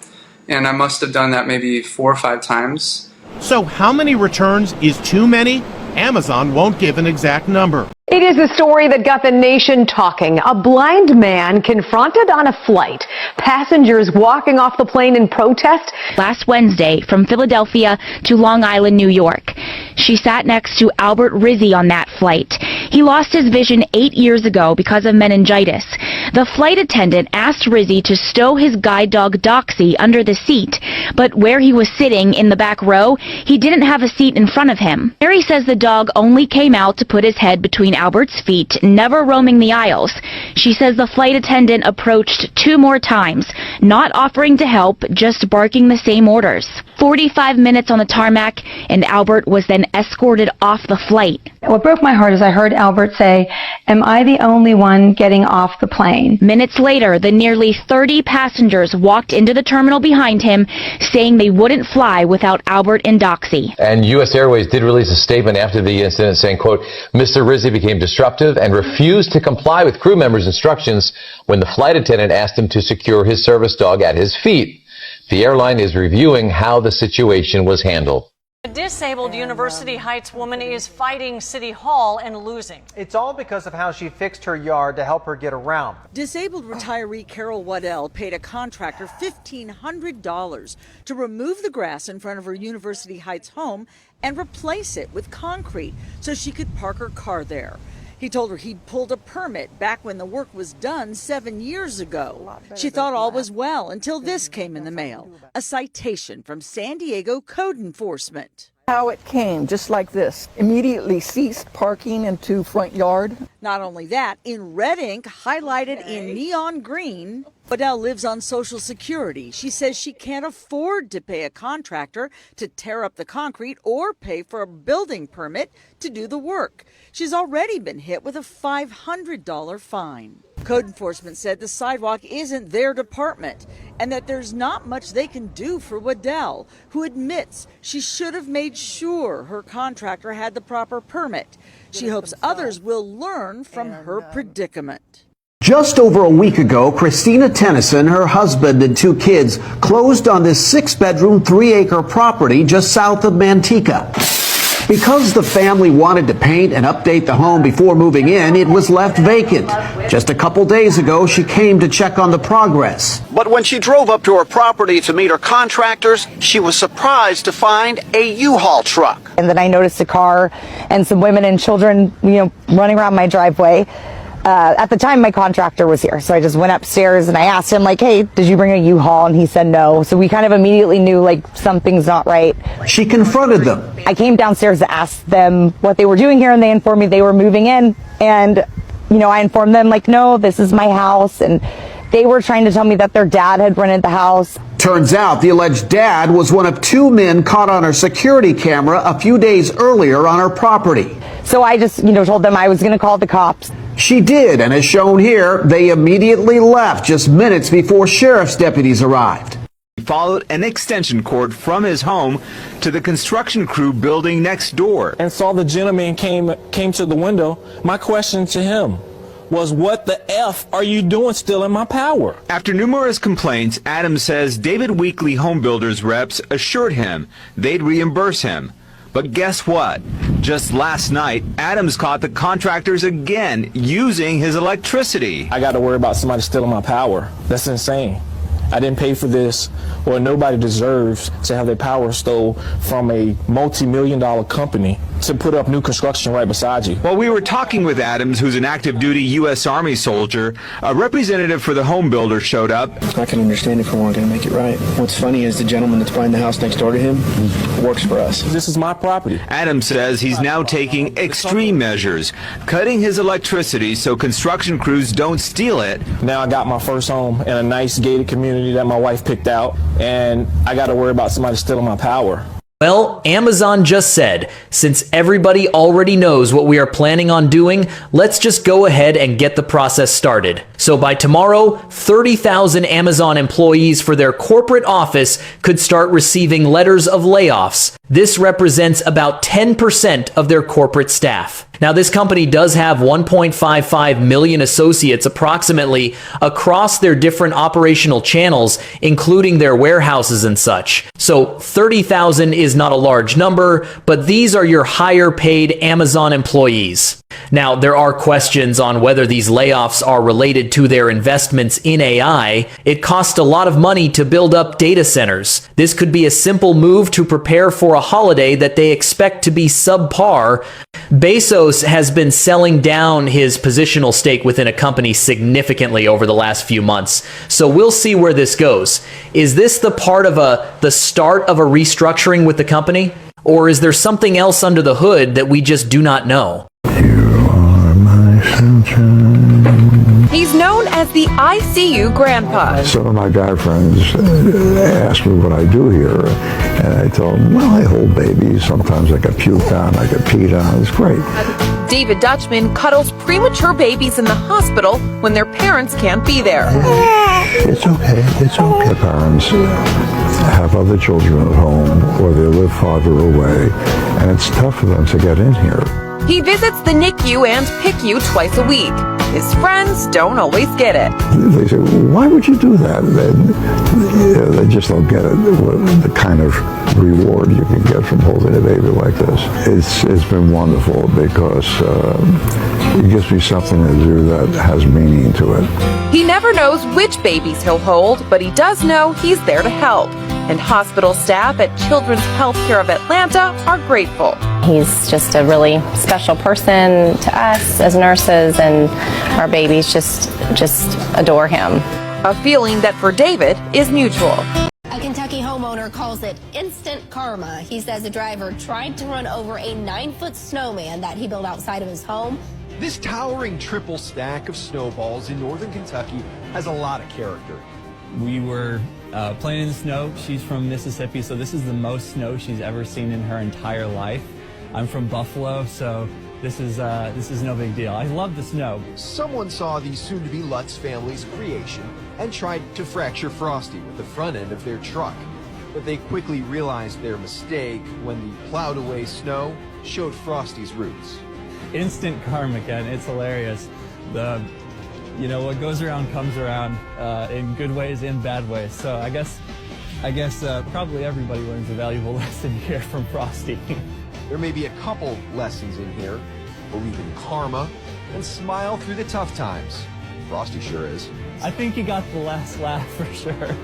And I must have done that maybe 4 or 5 times. So how many returns is too many? Amazon won't give an exact number. It is a story that got the nation talking. A blind man confronted on a flight. Passengers walking off the plane in protest. Last Wednesday from Philadelphia to Long Island, New York. She sat next to Albert Rizzi on that flight. He lost his vision 8 years ago because of meningitis. The flight attendant asked Rizzi to stow his guide dog Doxy under the seat, but where he was sitting in the back row, he didn't have a seat in front of him. Mary says the dog only came out to put his head between Albert's feet, never roaming the aisles. She says the flight attendant approached 2 more times, not offering to help, just barking the same orders. 45 minutes on the tarmac, and Albert was then escorted off the flight. What broke my heart is I heard Albert say, "Am I the only one getting off the plane?" Minutes later, the nearly 30 passengers walked into the terminal behind him, saying they wouldn't fly without Albert and Doxy. And U.S. Airways did release a statement after the incident saying, quote, Mr. Rizzi became disruptive and refused to comply with crew members' instructions when the flight attendant asked him to secure his service dog at his feet. The airline is reviewing how the situation was handled. A disabled University Heights woman is fighting City Hall and losing. It's all because of how she fixed her yard to help her get around. Disabled retiree Carol Waddell paid a contractor $1,500 to remove the grass in front of her University Heights home and replace it with concrete so she could park her car there. He told her he'd pulled a permit back when the work was done 7 years ago. She thought all was well until this came in the mail, a citation from San Diego Code Enforcement. How it came, just like this, immediately ceased parking into front yard. Not only that, in red ink, highlighted in neon green, Waddell lives on Social Security. She says she can't afford to pay a contractor to tear up the concrete or pay for a building permit to do the work. She's already been hit with a $500 fine. Code enforcement said the sidewalk isn't their department and that there's not much they can do for Waddell, who admits she should have made sure her contractor had the proper permit. She hopes others will learn from her predicament. Just over a week ago, Christina Tennyson, her husband, and 2 kids closed on this 6-bedroom, 3-acre property just south of Manteca. Because the family wanted to paint and update the home before moving in, it was left vacant. Just a couple days ago, she came to check on the progress. But when she drove up to her property to meet her contractors, she was surprised to find a U-Haul truck. And then I noticed a car and some women and children, running around my driveway. At the time, my contractor was here, so I just went upstairs and I asked him, hey, did you bring a U-Haul? And he said no. So we kind of immediately knew, something's not right. She confronted them. I came downstairs to ask them what they were doing here, and they informed me they were moving in. And, I informed them, no, this is my house. And they were trying to tell me that their dad had rented the house. Turns out the alleged dad was one of 2 men caught on her security camera a few days earlier on her property. So I just, told them I was going to call the cops. She did, and as shown here, they immediately left just minutes before sheriff's deputies arrived. He followed an extension cord from his home to the construction crew building next door. And saw the gentleman came to the window. My question to him was, what the F are you doing still in my power? After numerous complaints, Adams says David Weekley Home Builders reps assured him they'd reimburse him. But guess what? Just last night, Adams caught the contractors again using his electricity. I got to worry about somebody stealing my power. That's insane. I didn't pay for this. Well, nobody deserves to have their power stole from a multi-million-dollar company to put up new construction right beside you. While we were talking with Adams, who's an active duty U.S. Army soldier, a representative for the home builder showed up. I can understand if we weren't going to make it right. What's funny is the gentleman that's buying the house next door to him works for us. This is my property. Adams says he's now taking extreme measures, cutting his electricity so construction crews don't steal it. Now I got my first home in a nice gated community that my wife picked out, and I got to worry about somebody stealing my power. Well, Amazon just said, since everybody already knows what we are planning on doing, let's just go ahead and get the process started. So by tomorrow, 30,000 Amazon employees for their corporate office could start receiving letters of layoffs. This represents about 10% of their corporate staff. Now, this company does have 1.55 million associates approximately across their different operational channels, including their warehouses and such. So 30,000 is not a large number, but these are your higher paid Amazon employees. Now, there are questions on whether these layoffs are related to their investments in AI. It costs a lot of money to build up data centers. This could be a simple move to prepare for a holiday that they expect to be subpar. Bezos has been selling down his positional stake within a company significantly over the last few months. So we'll see where this goes. Is this the part of the start of a restructuring with the company? Or is there something else under the hood that we just do not know? You are my sunshine. He's known as the ICU grandpa. Some of my guy friends ask me what I do here, and I tell them, well, I hold babies. Sometimes I get puked on, I get peed on. It's great. David Dutchman cuddles premature babies in the hospital when their parents can't be there. It's okay. It's okay. Parents have other children at home, or they live farther away, and it's tough for them to get in here. He visits the NICU and PICU twice a week. His friends don't always get it. They say, why would you do that? They just don't get it, the kind of reward you can get from holding a baby like this. It's been wonderful because it gives me something to do that has meaning to it. He never knows which babies he'll hold, but he does know he's there to help. And hospital staff at Children's Healthcare of Atlanta are grateful. He's just a really special person to us as nurses, and our babies just adore him. A feeling that for David is mutual. A Kentucky homeowner calls it instant karma. He says a driver tried to run over a 9-foot snowman that he built outside of his home. This towering triple stack of snowballs in northern Kentucky has a lot of character. We were playing in the snow. She's from Mississippi, so this is the most snow she's ever seen in her entire life. I'm from Buffalo, so this is no big deal. I love the snow. Someone saw the soon-to-be Lutz family's creation and tried to fracture Frosty with the front end of their truck. But they quickly realized their mistake when the plowed-away snow showed Frosty's roots. Instant karma, Ken. It's hilarious. What goes around comes around in good ways and bad ways. So I guess probably everybody learns a valuable lesson here from Frosty. There may be a couple lessons in here. Believe in karma and smile through the tough times. Frosty sure is. I think he got the last laugh for sure.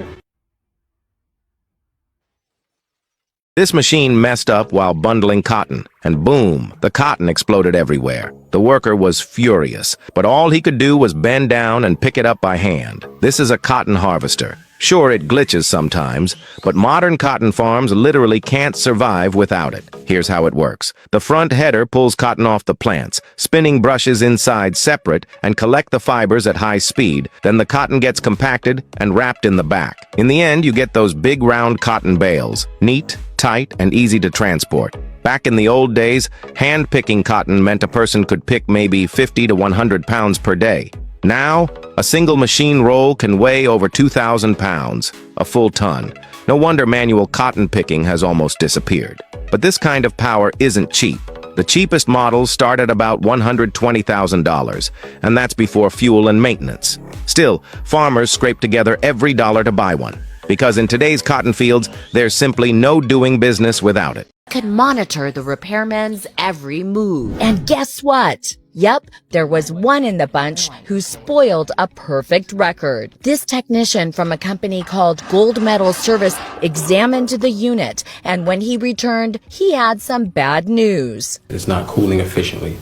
This machine messed up while bundling cotton, and boom, the cotton exploded everywhere. The worker was furious, but all he could do was bend down and pick it up by hand. This is a cotton harvester. Sure, it glitches sometimes, but modern cotton farms literally can't survive without it. Here's how it works. The front header pulls cotton off the plants, spinning brushes inside separate and collect the fibers at high speed. Then the cotton gets compacted and wrapped in the back. In the end, you get those big round cotton bales. Neat, tight, and easy to transport. Back in the old days, hand-picking cotton meant a person could pick maybe 50 to 100 pounds per day. Now, a single machine roll can weigh over 2,000 pounds, a full ton. No wonder manual cotton picking has almost disappeared. But this kind of power isn't cheap. The cheapest models start at about $120,000, and that's before fuel and maintenance. Still, farmers scrape together every dollar to buy one, because in today's cotton fields, there's simply no doing business without it. Could monitor the repairman's every move. And guess what? Yep, there was one in the bunch who spoiled a perfect record. This technician from a company called Gold Medal Service examined the unit, and when he returned, he had some bad news. It's not cooling efficiently,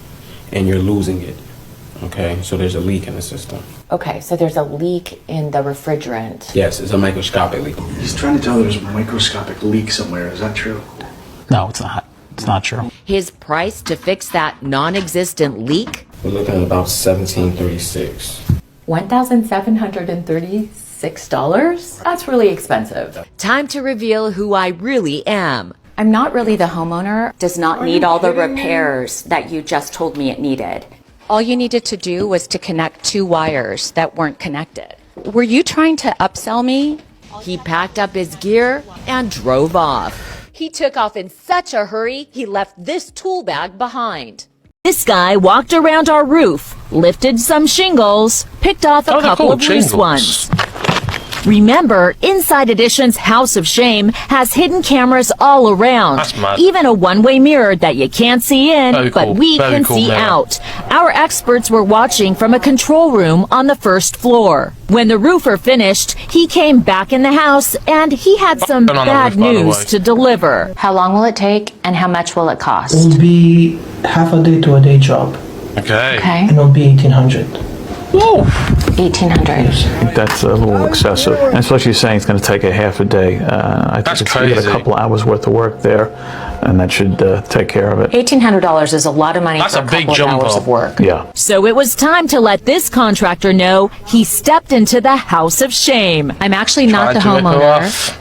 and you're losing it. Okay, so there's a leak in the system. Okay, so there's a leak in the refrigerant. Yes, it's a microscopic leak. He's trying to tell there's a microscopic leak somewhere. Is that true? No, it's not. It's not true. His price to fix that non-existent leak? We're looking at about $1,736. $1,736? That's really expensive. Time to reveal who I really am. I'm not really the homeowner. Does not need all the repairs that you just told me it needed. All you needed to do was to connect 2 wires that weren't connected. Were you trying to upsell me? He packed up his gear and drove off. He took off in such a hurry, he left this tool bag behind. This guy walked around our roof, lifted some shingles, picked off a couple of loose ones. Remember, Inside Edition's House of Shame has hidden cameras all around. That's mad. Even a one-way mirror that you can't see in, Very but cool. we Very can cool see mirror. out. Our experts were watching from a control room on the first floor. When the roofer finished, he came back in the house and he had some Turn on the bad roof, by the news way. to deliver. How long will it take and how much will it cost? It'll be half a day to a day job, Okay. Okay. and it'll be $1,800. Whoa! 1,800. That's a little excessive, and especially saying it's going to take a half a day. I think it's going to get a couple hours worth of work there, and that should take care of it. $1,800 is a lot of money for a couple of hours of work. Yeah. So it was time to let this contractor know he stepped into the house of shame. I'm actually not the homeowner.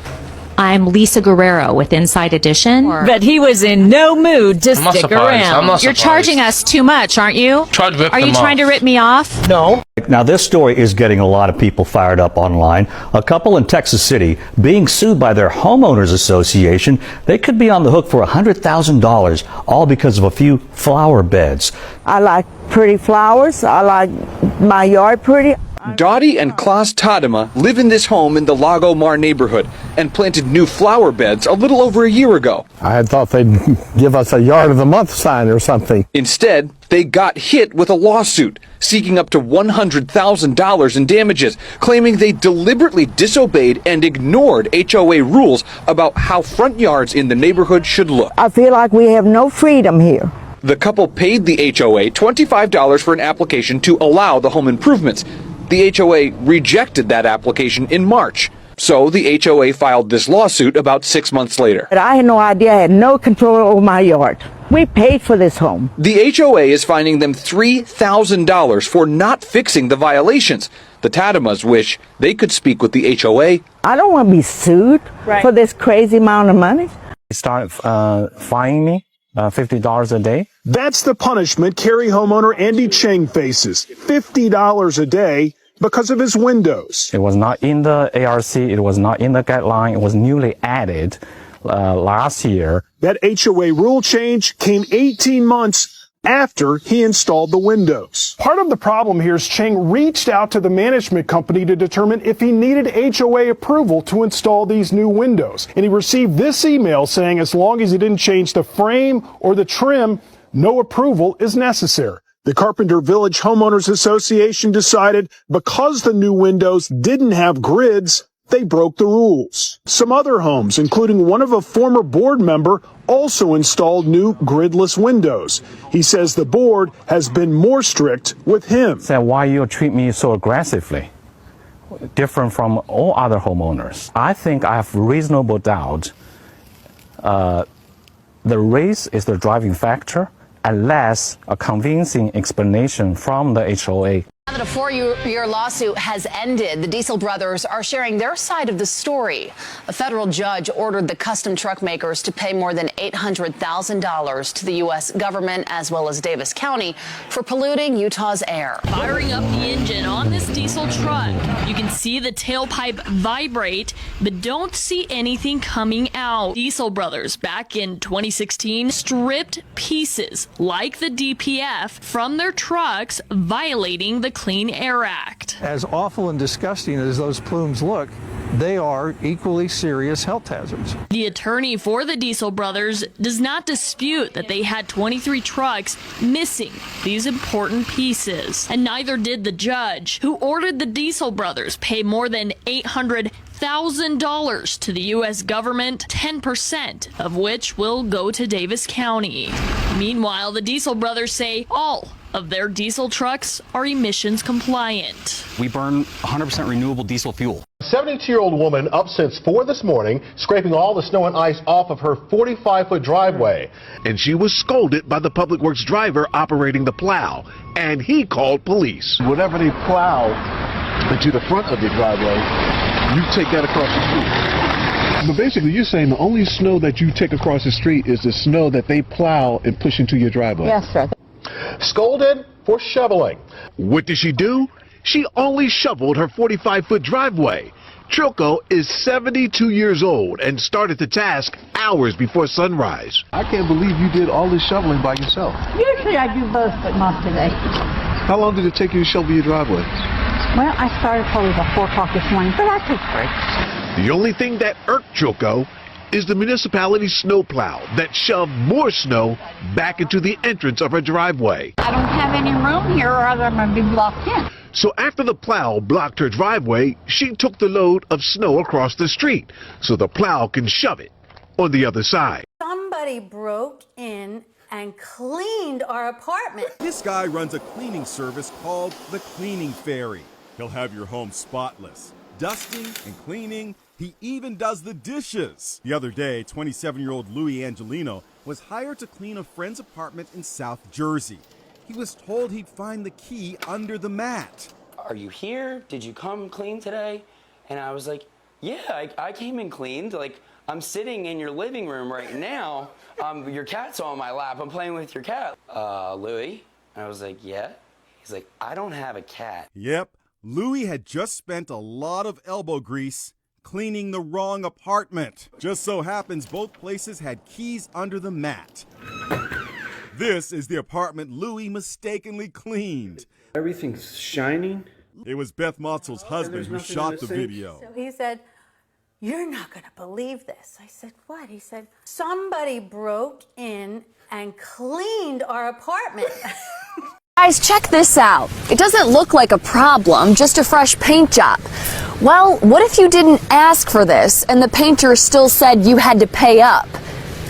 I'm Lisa Guerrero with Inside Edition. But he was in no mood to stick around. You're charging us too much, aren't you? Are you trying to rip me off? No. Now, this story is getting a lot of people fired up online. A couple in Texas City being sued by their homeowners association. They could be on the hook for $100,000, all because of a few flower beds. I like pretty flowers. I like my yard pretty. Dottie and Klaus Tadema live in this home in the Lago Mar neighborhood and planted new flower beds a little over a year ago. I had thought they'd give us a yard of the month sign or something. Instead, they got hit with a lawsuit seeking up to $100,000 in damages, claiming they deliberately disobeyed and ignored HOA rules about how front yards in the neighborhood should look. I feel like we have no freedom here. The couple paid the HOA $25 for an application to allow the home improvements. The HOA rejected that application in March. So the HOA filed this lawsuit about 6 months later. But I had no idea. I had no control over my yard. We paid for this home. The HOA is fining them $3,000 for not fixing the violations. The Tademas wish they could speak with the HOA. I don't want to be sued for this crazy amount of money. They started fining me $50 a day. That's the punishment Cary homeowner Andy Cheng faces, $50 a day because of his windows. It was not in the ARC, it was not in the guideline, it was newly added last year. That HOA rule change came 18 months after he installed the windows. Part of the problem here is Cheng reached out to the management company to determine if he needed HOA approval to install these new windows. And he received this email saying as long as he didn't change the frame or the trim, no approval is necessary. The Carpenter Village Homeowners Association decided because the new windows didn't have grids, they broke the rules. Some other homes, including one of a former board member, also installed new gridless windows. He says the board has been more strict with him. Said, why you treat me so aggressively? Different from all other homeowners. I think I have reasonable doubt. The race is the driving factor, unless a convincing explanation from the HOA. Now that a 4-year lawsuit has ended, the Diesel brothers are sharing their side of the story. A federal judge ordered the custom truck makers to pay more than $800,000 to the U.S. government as well as Davis County for polluting Utah's air. Firing up the engine on this diesel truck, you can see the tailpipe vibrate, but don't see anything coming out. Diesel brothers back in 2016 stripped pieces like the DPF from their trucks, violating the Clean Air Act. As awful and disgusting as those plumes look, they are equally serious health hazards. The attorney for the Diesel brothers does not dispute that they had 23 trucks missing these important pieces, and neither did the judge, who ordered the Diesel brothers pay more than $800,000 to the U.S. government, 10% of which will go to Davis County. Meanwhile, the Diesel brothers say all of their diesel trucks are emissions compliant. We burn 100% renewable diesel fuel. A 72-year-old woman up since 4 this morning, scraping all the snow and ice off of her 45-foot driveway. And she was scolded by the Public Works driver operating the plow, and he called police. Whatever they plow into the front of your driveway, you take that across the street. But basically, you're saying the only snow that you take across the street is the snow that they plow and push into your driveway? Yes, sir. Scolded for shoveling. What did she do? She only shoveled her 45-foot driveway. Trilco is 72 years old and started the task hours before sunrise. I can't believe you did all this shoveling by yourself. Usually I do both, but not today. How long did it take you to shovel your driveway? Well, I started probably about 4 o'clock this morning, but I took breaks. The only thing that irked Trilco is the municipality's snowplow that shoved more snow back into the entrance of her driveway. I don't have any room here or I'm going to be blocked in. So after the plow blocked her driveway, she took the load of snow across the street so the plow can shove it on the other side. Somebody broke in and cleaned our apartment. This guy runs a cleaning service called the Cleaning Fairy. He'll have your home spotless, dusting and cleaning. He even does the dishes. The other day, 27-year-old Louis Angelino was hired to clean a friend's apartment in South Jersey. He was told he'd find the key under the mat. Are you here? Did you come clean today? And I was like, yeah, I came and cleaned. Like, I'm sitting in your living room right now. Your cat's on my lap. I'm playing with your cat. Louis? I was like, yeah. He's like, I don't have a cat. Yep, Louis had just spent a lot of elbow grease cleaning the wrong apartment. Just so happens both places had keys under the mat. This is the apartment Louis mistakenly cleaned. Everything's shining. It was Beth Motzel's husband who shot the video. So he said, you're not going to believe this. I said, what? He said, somebody broke in and cleaned our apartment. Guys, check this out. It doesn't look like a problem, just a fresh paint job. Well, what if you didn't ask for this and the painter still said you had to pay up?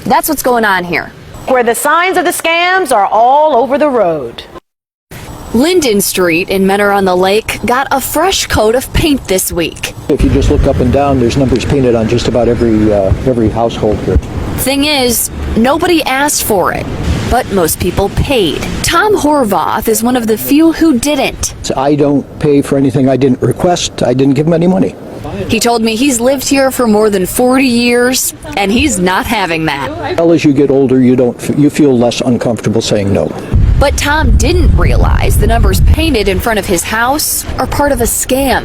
That's what's going on here. Where the signs of the scams are all over the road. Linden Street in Mentor-on-the-Lake got a fresh coat of paint this week. If you just look up and down, there's numbers painted on just about every household here. Thing is, nobody asked for it, but most people paid. Tom Horvath is one of the few who didn't. I don't pay for anything I didn't request. I didn't give him any money. He told me he's lived here for more than 40 years, and he's not having that. As you get older, you feel less uncomfortable saying no. But Tom didn't realize the numbers painted in front of his house are part of a scam.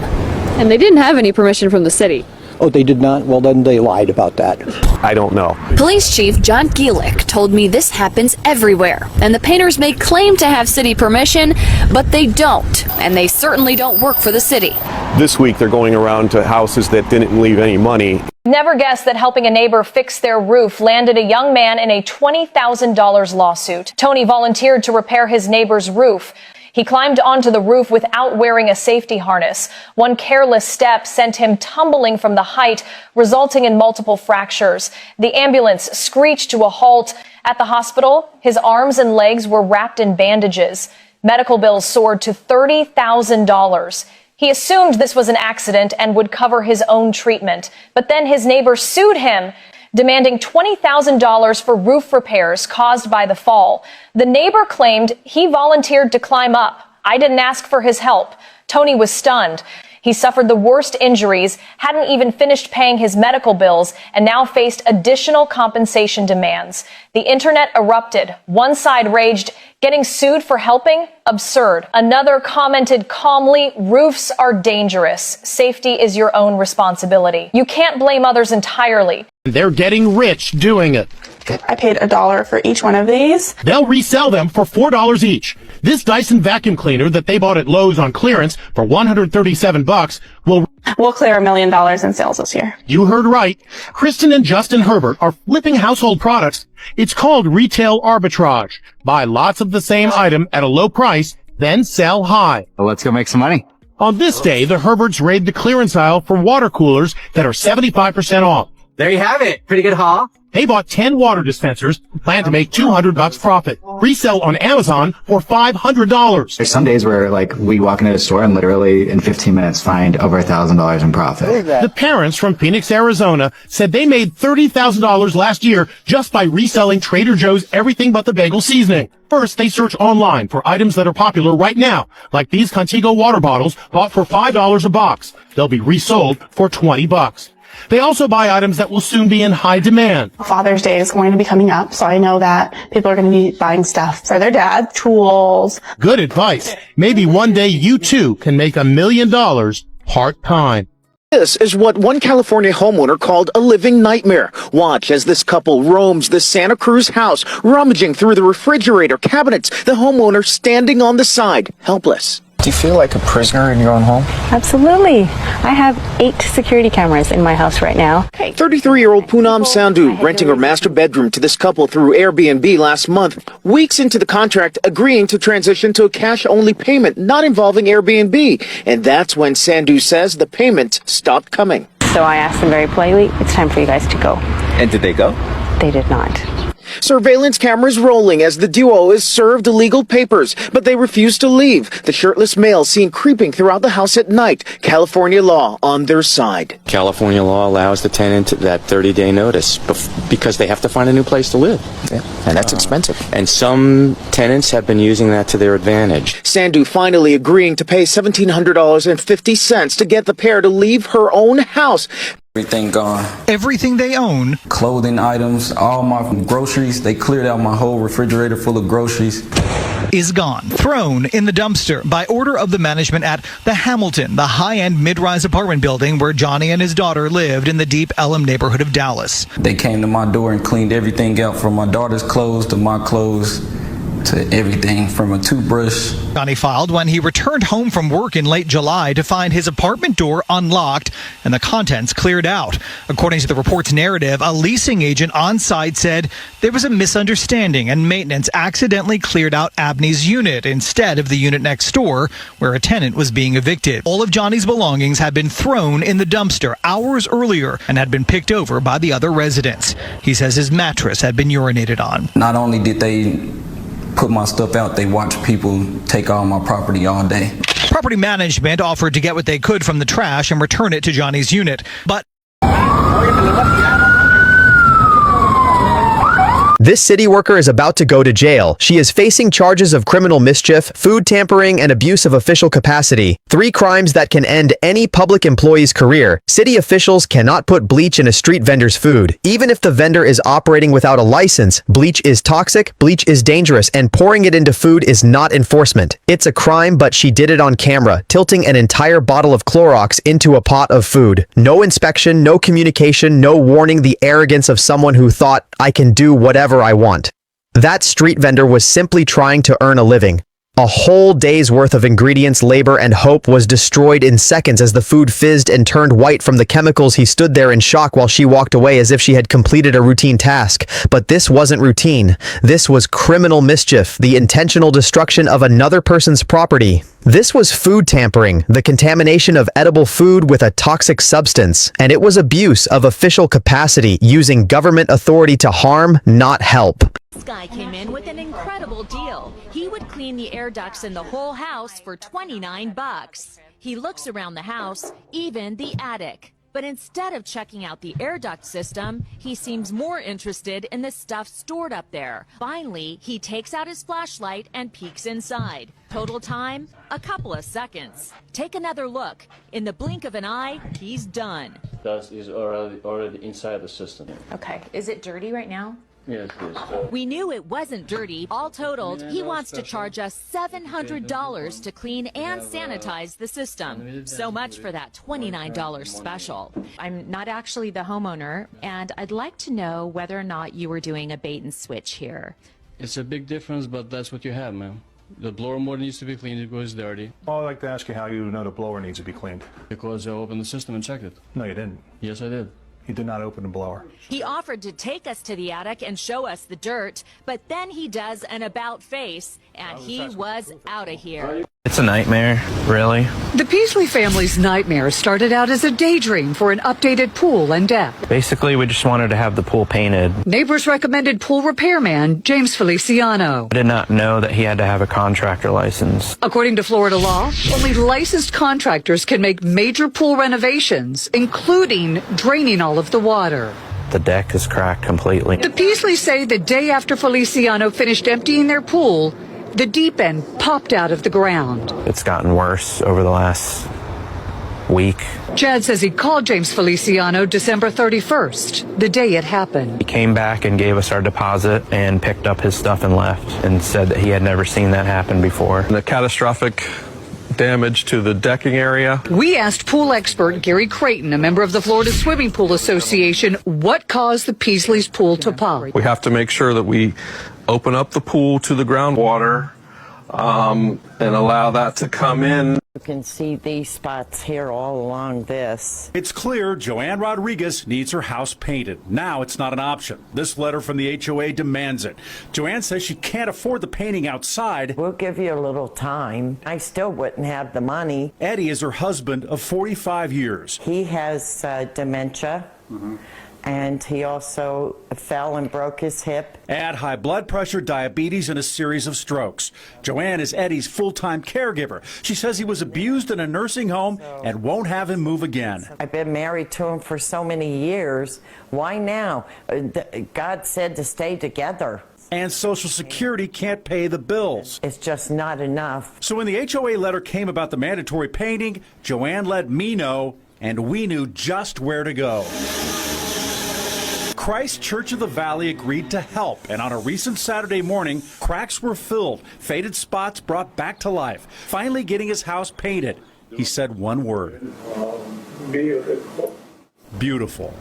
And they didn't have any permission from the city. Oh, they did not? Well, then they lied about that. I don't know. Police Chief John Gielick told me this happens everywhere, and the painters may claim to have city permission, but they don't, and they certainly don't work for the city. This week they're going around to houses that didn't leave any money. Never guessed that helping a neighbor fix their roof landed a young man in a $20,000 lawsuit. Tony volunteered to repair his neighbor's roof. He climbed onto the roof without wearing a safety harness. One careless step sent him tumbling from the height, resulting in multiple fractures. The ambulance screeched to a halt. At the hospital, his arms and legs were wrapped in bandages. Medical bills soared to $30,000. He assumed this was an accident and would cover his own treatment. But then his neighbor sued him, demanding $20,000 for roof repairs caused by the fall. The neighbor claimed he volunteered to climb up. I didn't ask for his help. Tony was stunned. He suffered the worst injuries, hadn't even finished paying his medical bills, and now faced additional compensation demands. The internet erupted. One side raged, getting sued for helping? Absurd. Another commented calmly, roofs are dangerous. Safety is your own responsibility. You can't blame others entirely. They're getting rich doing it. I paid $1 for each one of these. They'll resell them for $4 each. This Dyson vacuum cleaner that they bought at Lowe's on clearance for $137 We'll clear $1 million in sales this year. You heard right. Kristen and Justin Herbert are flipping household products. It's called retail arbitrage. Buy lots of the same item at a low price, then sell high. Well, let's go make some money. On this day, the Herberts raid the clearance aisle for water coolers that are 75% off. There you have it. Pretty good haul. They bought 10 water dispensers, plan to make $200 profit. Resell on Amazon for $500. There's some days where, we walk into a store and literally in 15 minutes find over $1,000 in profit. The parents from Phoenix, Arizona said they made $30,000 last year just by reselling Trader Joe's everything but the bagel seasoning. First, they search online for items that are popular right now, like these Contigo water bottles bought for $5 a box. They'll be resold for $20. They also buy items that will soon be in high demand. Father's Day is going to be coming up, so I know that people are going to be buying stuff for their dad, tools. Good advice. Maybe one day you too can make $1 million part-time. This is what one California homeowner called a living nightmare. Watch as this couple roams the Santa Cruz house, rummaging through the refrigerator cabinets, the homeowner standing on the side, helpless. Do you feel like a prisoner in your own home? Absolutely. I have 8 security cameras in my house right now. 33-year-old Poonam Sandhu renting her master bedroom to this couple through Airbnb last month. Weeks into the contract, agreeing to transition to a cash-only payment not involving Airbnb. And that's when Sandhu says the payments stopped coming. So I asked them very politely, it's time for you guys to go. And did they go? They did not. Surveillance cameras rolling as the duo is served illegal papers, but they refuse to leave. The shirtless male seen creeping throughout the house at night. California law on their side. California law allows the tenant that 30-day notice because they have to find a new place to live. Yeah, and that's expensive. And some tenants have been using that to their advantage. Sandhu finally agreeing to pay $1,700.50 to get the pair to leave her own house. Everything gone. Everything they own. Clothing items, all my groceries. They cleared out my whole refrigerator full of groceries. Is gone, thrown in the dumpster by order of the management at the Hamilton, the high-end mid-rise apartment building where Johnny and his daughter lived in the Deep Ellum neighborhood of Dallas. They came to my door and cleaned everything out, from my daughter's clothes to my clothes to everything, from a toothbrush. Johnny filed when he returned home from work in late July to find his apartment door unlocked and the contents cleared out. According to the report's narrative, a leasing agent on site said there was a misunderstanding and maintenance accidentally cleared out Abney's unit instead of the unit next door where a tenant was being evicted. All of Johnny's belongings had been thrown in the dumpster hours earlier and had been picked over by the other residents. He says his mattress had been urinated on. Not only did they put my stuff out, they watched people take all my property all day. Property management offered to get what they could from the trash and return it to Johnny's unit, but this city worker is about to go to jail. She is facing charges of criminal mischief, food tampering, and abuse of official capacity. 3 crimes that can end any public employee's career. City officials cannot put bleach in a street vendor's food. Even if the vendor is operating without a license, bleach is toxic, bleach is dangerous, and pouring it into food is not enforcement. It's a crime, but she did it on camera, tilting an entire bottle of Clorox into a pot of food. No inspection, no communication, no warning. The arrogance of someone who thought, I can do whatever I want. That street vendor was simply trying to earn a living. A whole day's worth of ingredients, labor, and hope was destroyed in seconds as the food fizzed and turned white from the chemicals. He stood there in shock while she walked away as if she had completed a routine task. But this wasn't routine. This was criminal mischief, the intentional destruction of another person's property. This was food tampering, the contamination of edible food with a toxic substance, and it was abuse of official capacity, using government authority to harm, not help. This guy came in with an incredible deal. He would clean the air ducts in the whole house for $29. He looks around the house, even the attic. But instead of checking out the air duct system, he seems more interested in the stuff stored up there. Finally, he takes out his flashlight and peeks inside. Total time, a couple of seconds. Take another look. In the blink of an eye, he's done. Dust is already inside the system. Okay. Is it dirty right now? Yes, it is. We knew it wasn't dirty. All totaled, he wants to charge us $700 to clean and sanitize the system. So much for that $29 special. I'm not actually the homeowner, and I'd like to know whether or not you were doing a bait and switch here. It's a big difference, but that's what you have, ma'am. The blower motor needs to be cleaned. It goes dirty. Well, I'd like to ask you how you know the blower needs to be cleaned. Because I opened the system and checked it. No, you didn't. Yes, I did. You did not open the blower. He offered to take us to the attic and show us the dirt, but then he does an about face, and he was out of here. It's a nightmare, really. The Peasley family's nightmare started out as a daydream for an updated pool and deck. Basically, we just wanted to have the pool painted. Neighbors recommended pool repairman James Feliciano. I did not know that he had to have a contractor license. According to Florida law, only licensed contractors can make major pool renovations, including draining all of the water. The deck is cracked completely. The Peasleys say the day after Feliciano finished emptying their pool, the deep end popped out of the ground. It's gotten worse over the last week. Chad says he called James Feliciano December 31st, the day it happened. He came back and gave us our deposit and picked up his stuff and left, and said that he had never seen that happen before. The catastrophic damage to the decking area. We asked pool expert Gary Creighton, a member of the Florida Swimming Pool Association, what caused the Peasleys' pool to pop. We have to make sure that we open up the pool to the groundwater and allow that to come in. You can see these spots here all along this. It's clear Joanne Rodriguez needs her house painted. Now it's not an option. This letter from the HOA demands it. Joanne says she can't afford the painting outside. We'll give you a little time. I still wouldn't have the money. Eddie is her husband of 45 years. He has dementia. and he also fell and broke his hip. Add high blood pressure, diabetes, and a series of strokes. Joanne is Eddie's full-time caregiver. She says he was abused in a nursing home and won't have him move again. I've been married to him for so many years. Why now? God said to stay together. And Social Security can't pay the bills. It's just not enough. So when the HOA letter came about the mandatory painting, Joanne let me know, and we knew just where to go. Christ Church of the Valley agreed to help, and on a recent Saturday morning, cracks were filled, faded spots brought back to life, finally getting his house painted. He said one word. Beautiful.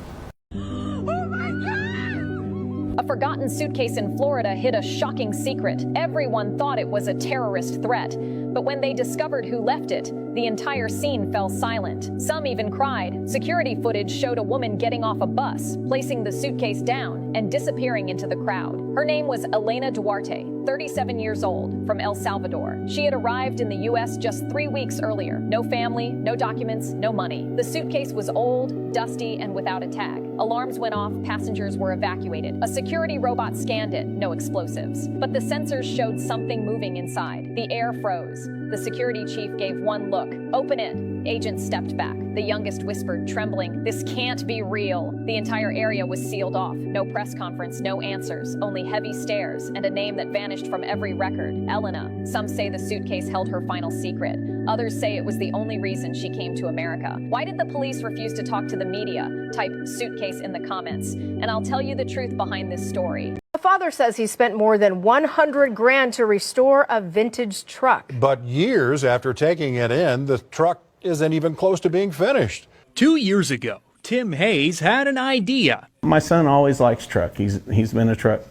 A forgotten suitcase in Florida hid a shocking secret. Everyone thought it was a terrorist threat. But when they discovered who left it, the entire scene fell silent. Some even cried. Security footage showed a woman getting off a bus, placing the suitcase down, and disappearing into the crowd. Her name was Elena Duarte, 37 years old, from El Salvador. She had arrived in the U.S. just 3 weeks earlier. No family, no documents, no money. The suitcase was old, dusty, and without a tag. Alarms went off, passengers were evacuated. A security robot scanned it, no explosives. But the sensors showed something moving inside. The air froze. The security chief gave one look. Open it. Agents stepped back. The youngest whispered, trembling, "This can't be real." The entire area was sealed off. No press conference, no answers, only heavy stares and a name that vanished from every record, Elena. Some say the suitcase held her final secret. Others say it was the only reason she came to America. Why did the police refuse to talk to the media? Type suitcase in the comments, and I'll tell you the truth behind this story. The father says he spent more than $100 grand to restore a vintage truck. But years after taking it in, the truck isn't even close to being finished. 2 years ago, Tim Hayes had an idea. My son always likes truck. He's been a truck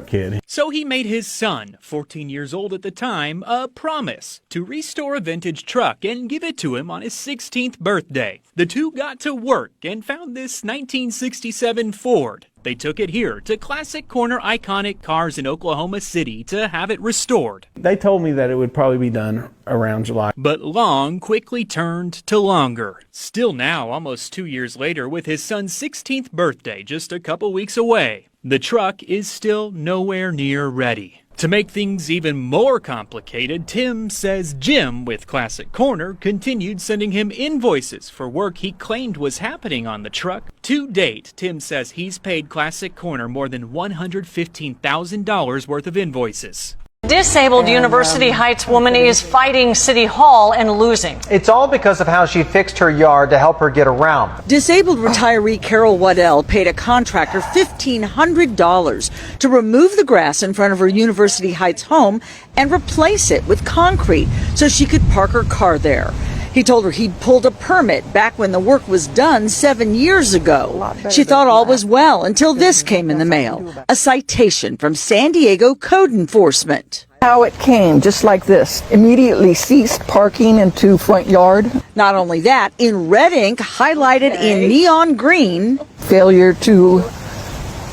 kid. So he made his son, 14 years old at the time, a promise to restore a vintage truck and give it to him on his 16th birthday. The two got to work and found this 1967 Ford. They took it here to Classic Corner Iconic Cars in Oklahoma City to have it restored. They told me that it would probably be done around July. But long quickly turned to longer. Still now, almost 2 years later, with his son's 16th birthday just a couple weeks away, the truck is still nowhere near ready. To make things even more complicated, Tim says Jim with Classic Corner continued sending him invoices for work he claimed was happening on the truck. To date, Tim says he's paid Classic Corner more than $115,000 worth of invoices. Disabled University Heights woman is fighting City Hall and losing. It's all because of how she fixed her yard to help her get around. Disabled retiree Carol Waddell paid a contractor $1,500 to remove the grass in front of her University Heights home and replace it with concrete so she could park her car there. He told her he'd pulled a permit back when the work was done 7 years ago. She thought all was well until this came in the mail, a citation from San Diego Code Enforcement. How it came, just like this, immediately ceased parking into front yard. Not only that, in red ink, highlighted in neon green, failure to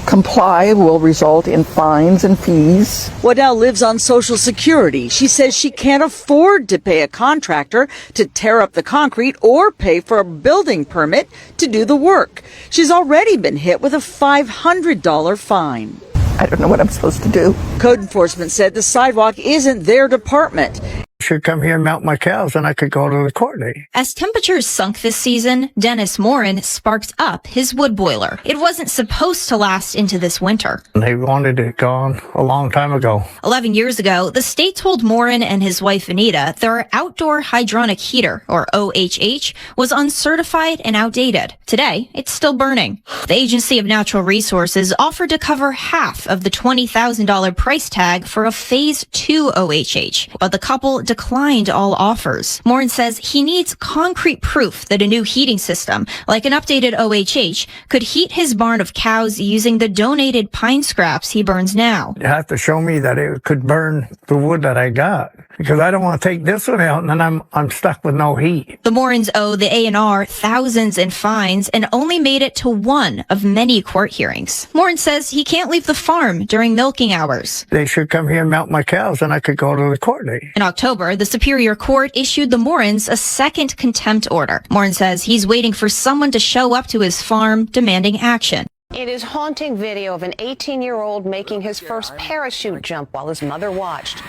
comply will result in fines and fees. Waddell lives on Social Security. She says she can't afford to pay a contractor to tear up the concrete or pay for a building permit to do the work. She's already been hit with a $500 fine. I don't know what I'm supposed to do. Code enforcement said the sidewalk isn't their department. Should come here and mount my cows and I could go to the court date. As temperatures sunk this season, Dennis Morin sparked up his wood boiler. It wasn't supposed to last into this winter. They wanted it gone a long time ago. 11 years ago, the state told Morin and his wife Anita their outdoor hydronic heater, or OHH, was uncertified and outdated. Today, it's still burning. The Agency of Natural Resources offered to cover half of the $20,000 price tag for a Phase 2 OHH, but the couple declined all offers. Morin says he needs concrete proof that a new heating system, like an updated OHH, could heat his barn of cows using the donated pine scraps he burns now. You have to show me that it could burn the wood that I got, because I don't want to take this one out and then I'm stuck with no heat. The Morins owe the A&R thousands in fines and only made it to one of many court hearings. Morin says he can't leave the farm during milking hours. They should come here and mount my cows and I could go to the court date. In October, the Superior Court issued the Morins a second contempt order. Morin says he's waiting for someone to show up to his farm demanding action. It is haunting video of an 18-year-old making his first parachute jump while his mother watched.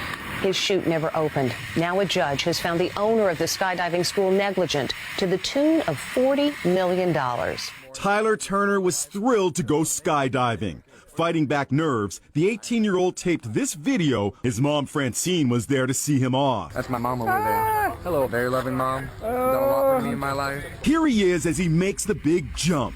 His chute never opened. Now a judge has found the owner of the skydiving school negligent to the tune of $40 million. Tyler Turner was thrilled to go skydiving. Fighting back nerves, the 18-year-old taped this video. His mom, Francine, was there to see him off. That's my mom over there. Hello, very loving mom. Done a lot for me in my life. Here he is as he makes the big jump.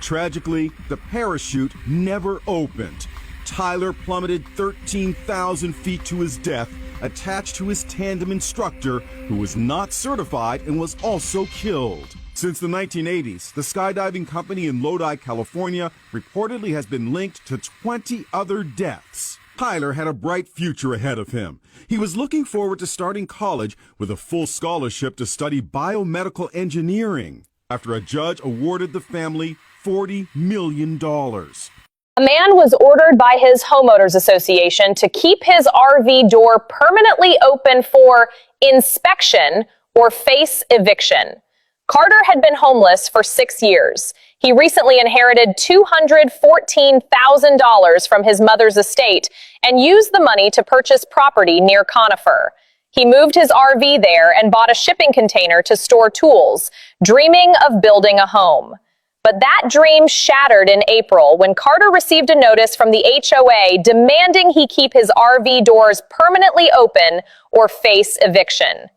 Tragically, the parachute never opened. Tyler plummeted 13,000 feet to his death, attached to his tandem instructor, who was not certified and was also killed. Since the 1980s, the skydiving company in Lodi, California, reportedly has been linked to 20 other deaths. Tyler had a bright future ahead of him. He was looking forward to starting college with a full scholarship to study biomedical engineering, after a judge awarded the family $40 million. A man was ordered by his homeowners association to keep his RV door permanently open for inspection or face eviction. Carter had been homeless for 6 years. He recently inherited $214,000 from his mother's estate and used the money to purchase property near Conifer. He moved his RV there and bought a shipping container to store tools, dreaming of building a home. But that dream shattered in April when Carter received a notice from the HOA demanding he keep his RV doors permanently open or face eviction.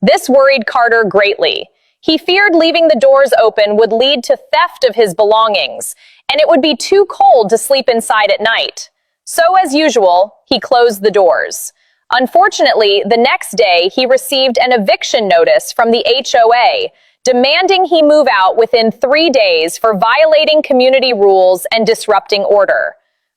This worried Carter greatly. He feared leaving the doors open would lead to theft of his belongings, and it would be too cold to sleep inside at night. So, as usual, he closed the doors. Unfortunately, the next day, he received an eviction notice from the HOA, demanding he move out within 3 days for violating community rules and disrupting order.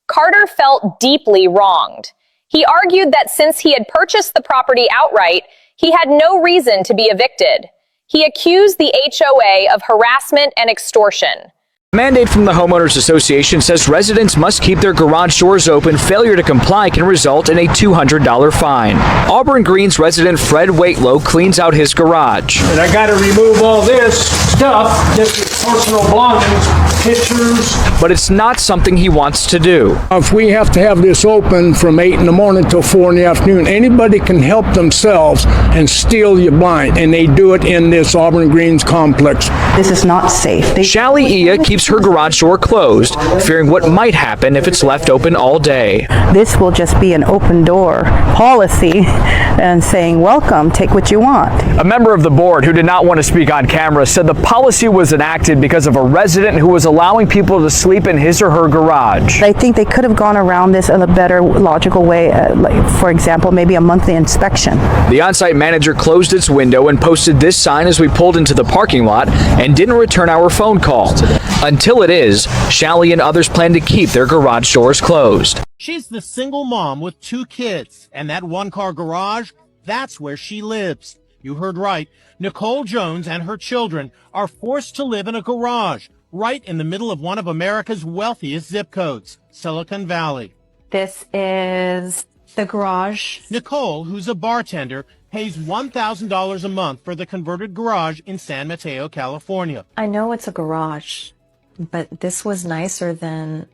Carter felt deeply wronged. He argued that since he had purchased the property outright, he had no reason to be evicted. He accused the HOA of harassment and extortion. A mandate from the Homeowners Association says residents must keep their garage doors open. Failure to comply can result in a $200 fine. Auburn Green's resident Fred Waitlow cleans out his garage. And I got to remove all this stuff, just personal belongings, pictures. But it's not something he wants to do. If we have to have this open from 8 in the morning till 4 in the afternoon, anybody can help themselves and steal your blind, and they do it in this Auburn Greens complex. This is not safe. Shally Ia keeps her garage door closed, fearing what might happen if it's left open all day. This will just be an open door policy and saying, welcome, take what you want. A member of the board who did not want to speak on camera said the policy was enacted because of a resident who was allowing people to sleep in his or her garage. I think they could have gone around this in a better, logical way, like, for example, maybe a monthly inspection. The on-site manager closed its window and posted this sign as we pulled into the parking lot and didn't return our phone call. Until it is, Shally and others plan to keep their garage doors closed. She's the single mom with 2 kids, and that one-car garage, that's where she lives. You heard right. Nicole Jones and her children are forced to live in a garage right in the middle of one of America's wealthiest zip codes, Silicon Valley. This is the garage. Nicole, who's a bartender, pays $1,000 a month for the converted garage in San Mateo, California. I know it's a garage, but this was nicer than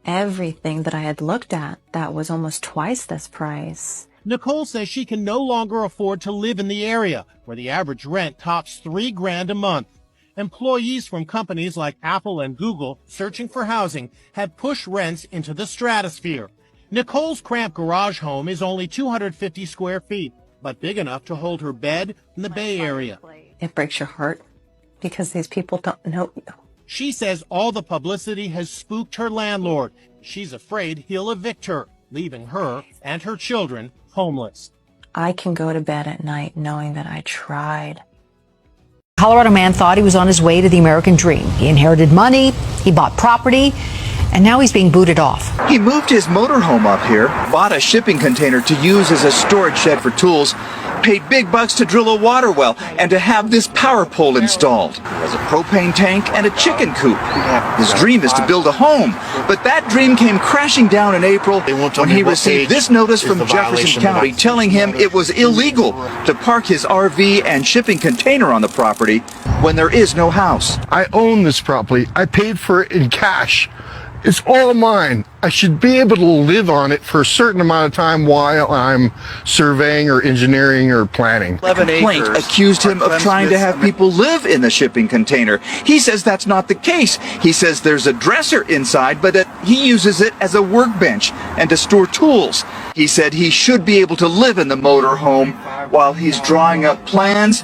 everything that I had looked at. That was almost twice this price. Nicole says she can no longer afford to live in the area, where the average rent tops $3,000 a month. Employees from companies like Apple and Google searching for housing have pushed rents into the stratosphere. Nicole's cramped garage home is only 250 square feet, but big enough to hold her bed in the Bay Area. It breaks your heart because these people don't know you. She says all the publicity has spooked her landlord. She's afraid he'll evict her, leaving her and her children homeless. I can go to bed at night knowing that I tried. Colorado man thought he was on his way to the American dream. He inherited money, he bought property, and now he's being booted off. He moved his motorhome up here, bought a shipping container to use as a storage shed for tools, paid big bucks to drill a water well and to have this power pole installed. He has a propane tank and a chicken coop. His dream is to build a home, but that dream came crashing down in April when he received this notice from Jefferson County telling him it was illegal to park his RV and shipping container on the property when there is no house. I own this property. I paid for it in cash. It's all mine. I should be able to live on it for a certain amount of time while I'm surveying or engineering or planning. The complaint accused him of trying to have people live in the shipping container. He says that's not the case. He says there's a dresser inside, but that he uses it as a workbench and to store tools. He said he should be able to live in the motorhome while he's drawing up plans,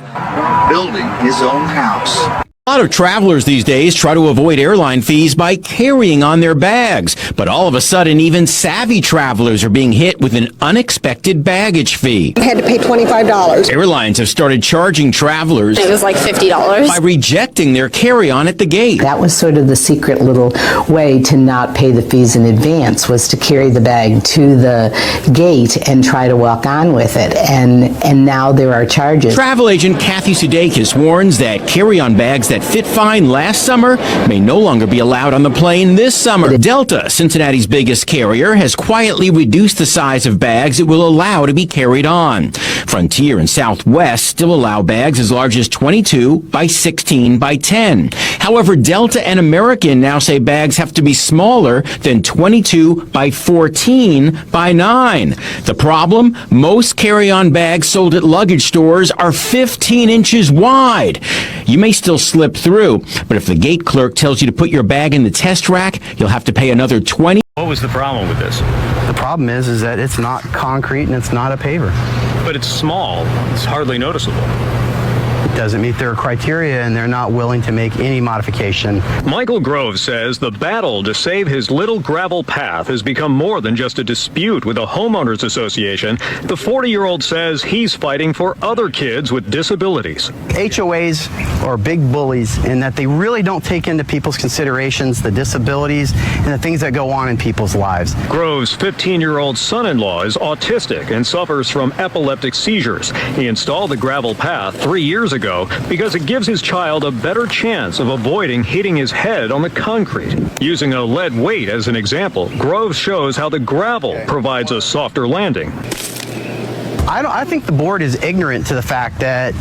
building his own house. A lot of travelers these days try to avoid airline fees by carrying on their bags. But all of a sudden, even savvy travelers are being hit with an unexpected baggage fee. I had to pay $25. Airlines have started charging travelers. It was like $50. By rejecting their carry-on at the gate. That was sort of the secret little way to not pay the fees in advance, was to carry the bag to the gate and try to walk on with it. And now there are charges. Travel agent Kathy Sudeikis warns that carry-on bags that fit fine last summer may no longer be allowed on the plane this summer. Delta, Cincinnati's biggest carrier, has quietly reduced the size of bags it will allow to be carried on. Frontier and Southwest still allow bags as large as 22 by 16 by 10. However, Delta and American now say bags have to be smaller than 22 by 14 by 9. The problem? Most carry-on bags sold at luggage stores are 15 inches wide. You may still slip through, but if the gate clerk tells you to put your bag in the test rack, you'll have to pay another $20. What was the problem with this? The problem is that it's not concrete and it's not a paver. But it's small. It's hardly noticeable. It doesn't meet their criteria, and they're not willing to make any modification. Michael Grove says the battle to save his little gravel path has become more than just a dispute with a homeowners association. The 40-year-old says he's fighting for other kids with disabilities. HOAs are big bullies in that they really don't take into people's considerations the disabilities and the things that go on in people's lives. Grove's 15-year-old son-in-law is autistic and suffers from epileptic seizures. He installed the gravel path 3 years ago because it gives his child a better chance of avoiding hitting his head on the concrete. Using a lead weight as an example, Grove shows how the gravel provides a softer landing. I think the board is ignorant to the fact that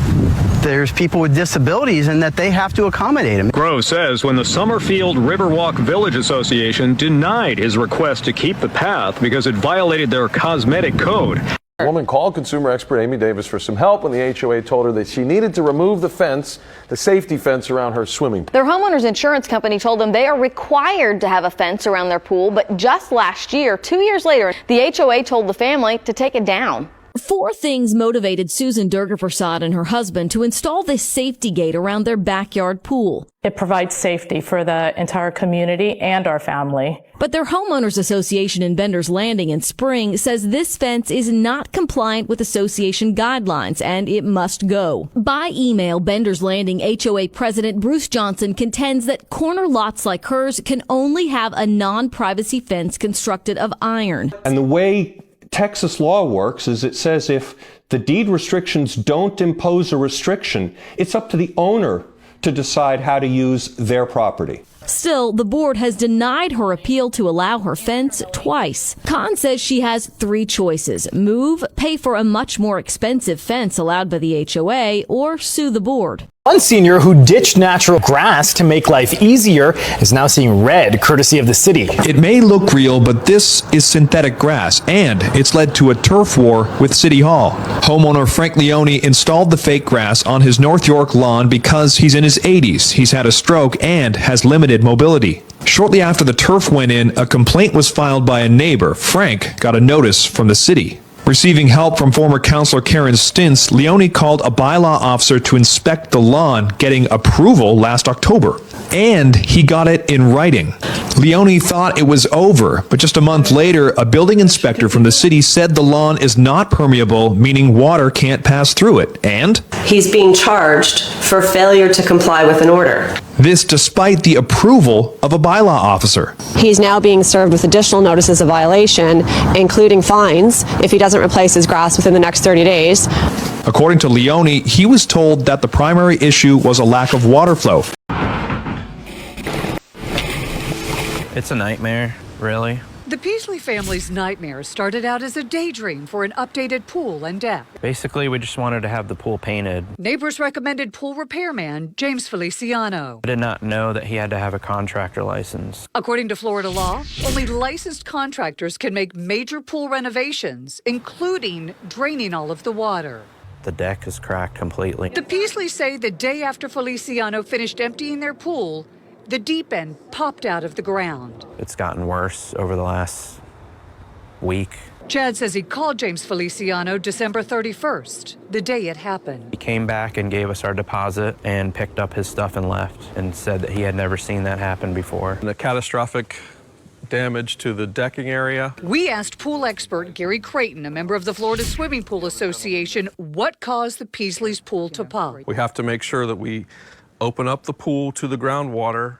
there's people with disabilities and that they have to accommodate them. Grove says when the Summerfield Riverwalk Village Association denied his request to keep the path because it violated their cosmetic code. A woman called consumer expert Amy Davis for some help when the HOA told her that she needed to remove the fence, the safety fence around her swimming pool. Their homeowner's insurance company told them they are required to have a fence around their pool, but just last year, 2 years later, the HOA told the family to take it down. 4 things motivated Susan Durgaprasad and her husband to install this safety gate around their backyard pool. It provides safety for the entire community and our family. But their homeowners association in Bender's Landing in Spring says this fence is not compliant with association guidelines and it must go. By email, Bender's Landing HOA president Bruce Johnson contends that corner lots like hers can only have a non-privacy fence constructed of iron. And the way Texas law works is it says if the deed restrictions don't impose a restriction, it's up to the owner to decide how to use their property. Still, the board has denied her appeal to allow her fence twice. Khan says she has 3 choices: move, pay for a much more expensive fence allowed by the HOA, or sue the board. One senior who ditched natural grass to make life easier is now seeing red, courtesy of the city. It may look real, but this is synthetic grass, and it's led to a turf war with City Hall. Homeowner Frank Leone installed the fake grass on his North York lawn because he's in his 80s. He's had a stroke and has limited mobility. Shortly after the turf went in, a complaint was filed by a neighbor. Frank got a notice from the city. Receiving help from former councilor Karen Stintz, Leone called a bylaw officer to inspect the lawn, getting approval last October. And he got it in writing. Leone thought it was over, but just a month later, a building inspector from the city said the lawn is not permeable, meaning water can't pass through it. And he's being charged for failure to comply with an order. This despite the approval of a bylaw officer. He's now being served with additional notices of violation, including fines, if he doesn't replace his grass within the next 30 days. According to Leone, he was told that the primary issue was a lack of water flow. It's a nightmare, really. The Peasley family's nightmare started out as a daydream for an updated pool and deck. Basically, we just wanted to have the pool painted. Neighbors recommended pool repairman James Feliciano. I did not know that he had to have a contractor license. According to Florida law, only licensed contractors can make major pool renovations, including draining all of the water. The deck is cracked completely. The Peasleys say the day after Feliciano finished emptying their pool, the deep end popped out of the ground. It's gotten worse over the last week. Chad says he called James Feliciano December 31st, the day it happened. He came back and gave us our deposit and picked up his stuff and left and said that he had never seen that happen before. And the catastrophic damage to the decking area. We asked pool expert Gary Creighton, a member of the Florida Swimming Pool Association, what caused the Peasleys' pool to pop. We have to make sure that we open up the pool to the groundwater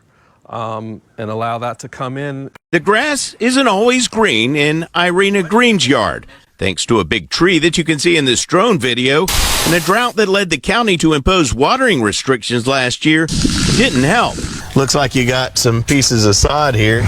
and allow that to come in. The grass isn't always green in Irina Green's yard, thanks to a big tree that you can see in this drone video, and a drought that led the county to impose watering restrictions last year didn't help. Looks like you got some pieces of sod here.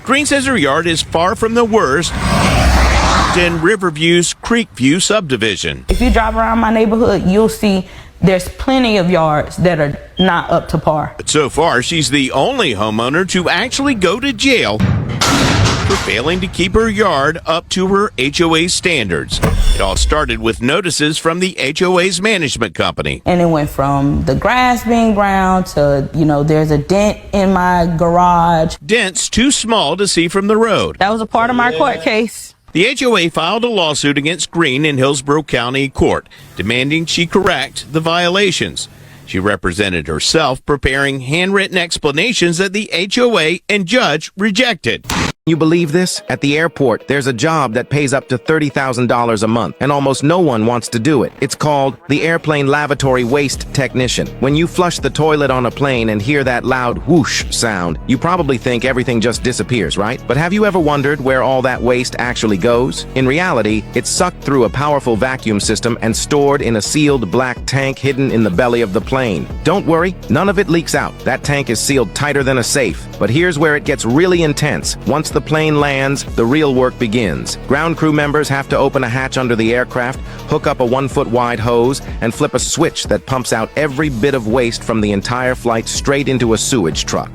Green says her yard is far from the worst in Riverview's Creekview subdivision. If you drive around my neighborhood, you'll see there's plenty of yards that are not up to par. But so far, she's the only homeowner to actually go to jail for failing to keep her yard up to her HOA standards. It all started with notices from the HOA's management company. And it went from the grass being brown to, there's a dent in my garage. Dents too small to see from the road. That was a part of my court case. The HOA filed a lawsuit against Green in Hillsborough County Court, demanding she correct the violations. She represented herself, preparing handwritten explanations that the HOA and judge rejected. You believe this? At the airport, there's a job that pays up to $30,000 a month, and almost no one wants to do it. It's called the Airplane Lavatory Waste Technician. When you flush the toilet on a plane and hear that loud whoosh sound, you probably think everything just disappears, right? But have you ever wondered where all that waste actually goes? In reality, it's sucked through a powerful vacuum system and stored in a sealed black tank hidden in the belly of the plane. Don't worry, none of it leaks out. That tank is sealed tighter than a safe. But here's where it gets really intense. Once the plane lands, the real work begins. Ground crew members have to open a hatch under the aircraft, hook up a 1-foot wide hose, and flip a switch that pumps out every bit of waste from the entire flight straight into a sewage truck.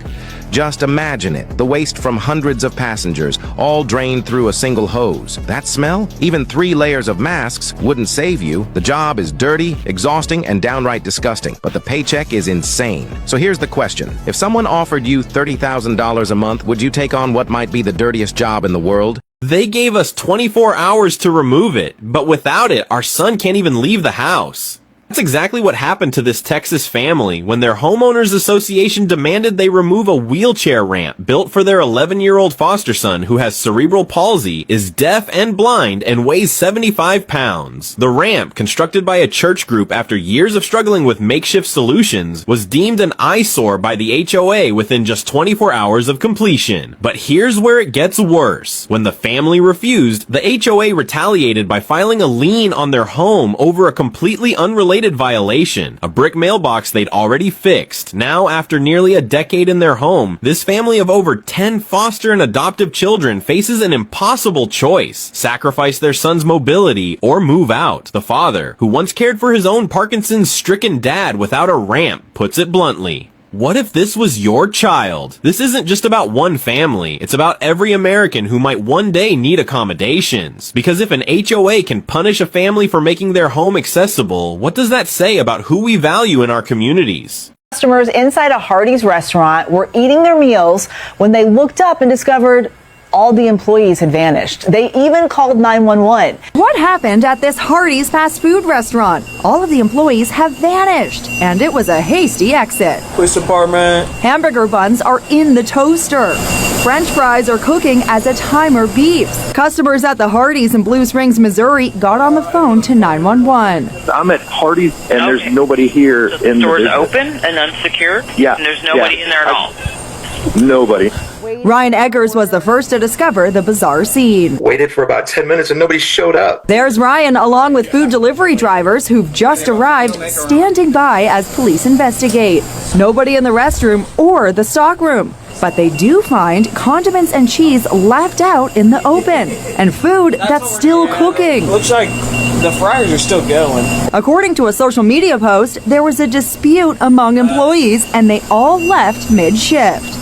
Just imagine it, the waste from hundreds of passengers, all drained through a single hose. That smell? Even 3 layers of masks wouldn't save you. The job is dirty, exhausting, and downright disgusting, but the paycheck is insane. So here's the question. If someone offered you $30,000 a month, would you take on what might be the dirtiest job in the world? They gave us 24 hours to remove it, but without it, our son can't even leave the house. That's exactly what happened to this Texas family when their homeowners association demanded they remove a wheelchair ramp built for their 11-year-old foster son who has cerebral palsy, is deaf and blind, and weighs 75 pounds. The ramp, constructed by a church group after years of struggling with makeshift solutions, was deemed an eyesore by the HOA within just 24 hours of completion. But here's where it gets worse. When the family refused, the HOA retaliated by filing a lien on their home over a completely unrelated violation, a brick mailbox they'd already fixed. Now, after nearly a decade in their home, this family of over 10 foster and adoptive children faces an impossible choice: sacrifice their son's mobility or move out. The father, who once cared for his own Parkinson's-stricken dad without a ramp, puts it bluntly: what if this was your child? This isn't just about one family. It's about every American who might one day need accommodations. Because if an HOA can punish a family for making their home accessible, what does that say about who we value in our communities? Customers inside a Hardee's restaurant were eating their meals when they looked up and discovered all the employees had vanished. They even called 911. What happened at this Hardee's fast food restaurant? All of the employees have vanished, and it was a hasty exit. Police department. Hamburger buns are in the toaster. French fries are cooking as a timer beeps. Customers at the Hardee's in Blue Springs, Missouri got on the phone to 911. I'm at Hardee's and there's nobody here in the Doors business. open and unsecured? Yeah. And there's nobody in there at all? Nobody. Ryan Eggers was the first to discover the bizarre scene. Waited for about 10 minutes and nobody showed up. There's Ryan along with food delivery drivers who've just arrived, standing by as police investigate. Nobody in the restroom or the stockroom. But they do find condiments and cheese left out in the open and food that's still cooking. Looks like the fryers are still going. According to a social media post, there was a dispute among employees and they all left mid-shift.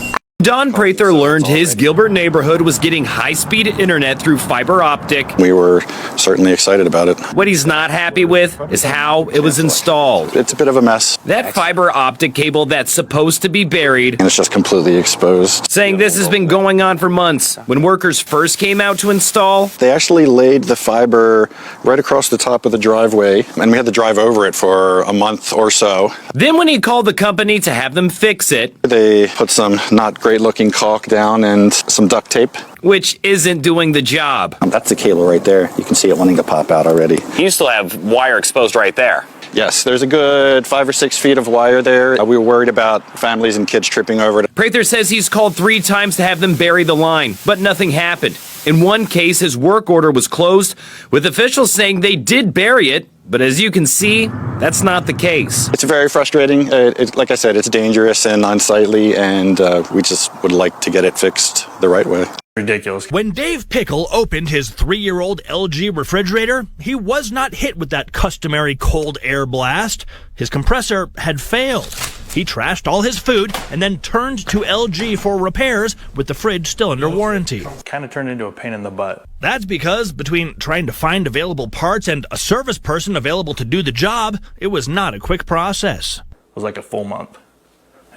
Don Prather learned his Gilbert neighborhood was getting high-speed internet through fiber optic. We were certainly excited about it. What he's not happy with is how it was installed. It's a bit of a mess. That fiber optic cable that's supposed to be buried. And it's just completely exposed. Saying this has been going on for months. When workers first came out to install, they actually laid the fiber right across the top of the driveway, and we had to drive over it for a month or so. Then when he called the company to have them fix it, they put some not great looking caulk down and some duct tape. Which isn't doing the job. That's the cable right there. You can see it wanting to pop out already. You still have wire exposed right there. Yes, there's a good 5 or 6 feet of wire there. We were worried about families and kids tripping over it. Prather says he's called 3 times to have them bury the line, but nothing happened. In one case, his work order was closed, with officials saying they did bury it, but as you can see, that's not the case. It's very frustrating. Like I said, it's dangerous and unsightly, and we just would like to get it fixed the right way. Ridiculous. When Dave Pickle opened his 3-year-old LG refrigerator, he was not hit with that customary cold air blast. His compressor had failed. He trashed all his food and then turned to LG for repairs with the fridge still under warranty. Kind of turned into a pain in the butt. That's because between trying to find available parts and a service person available to do the job, it was not a quick process. It was like a full month.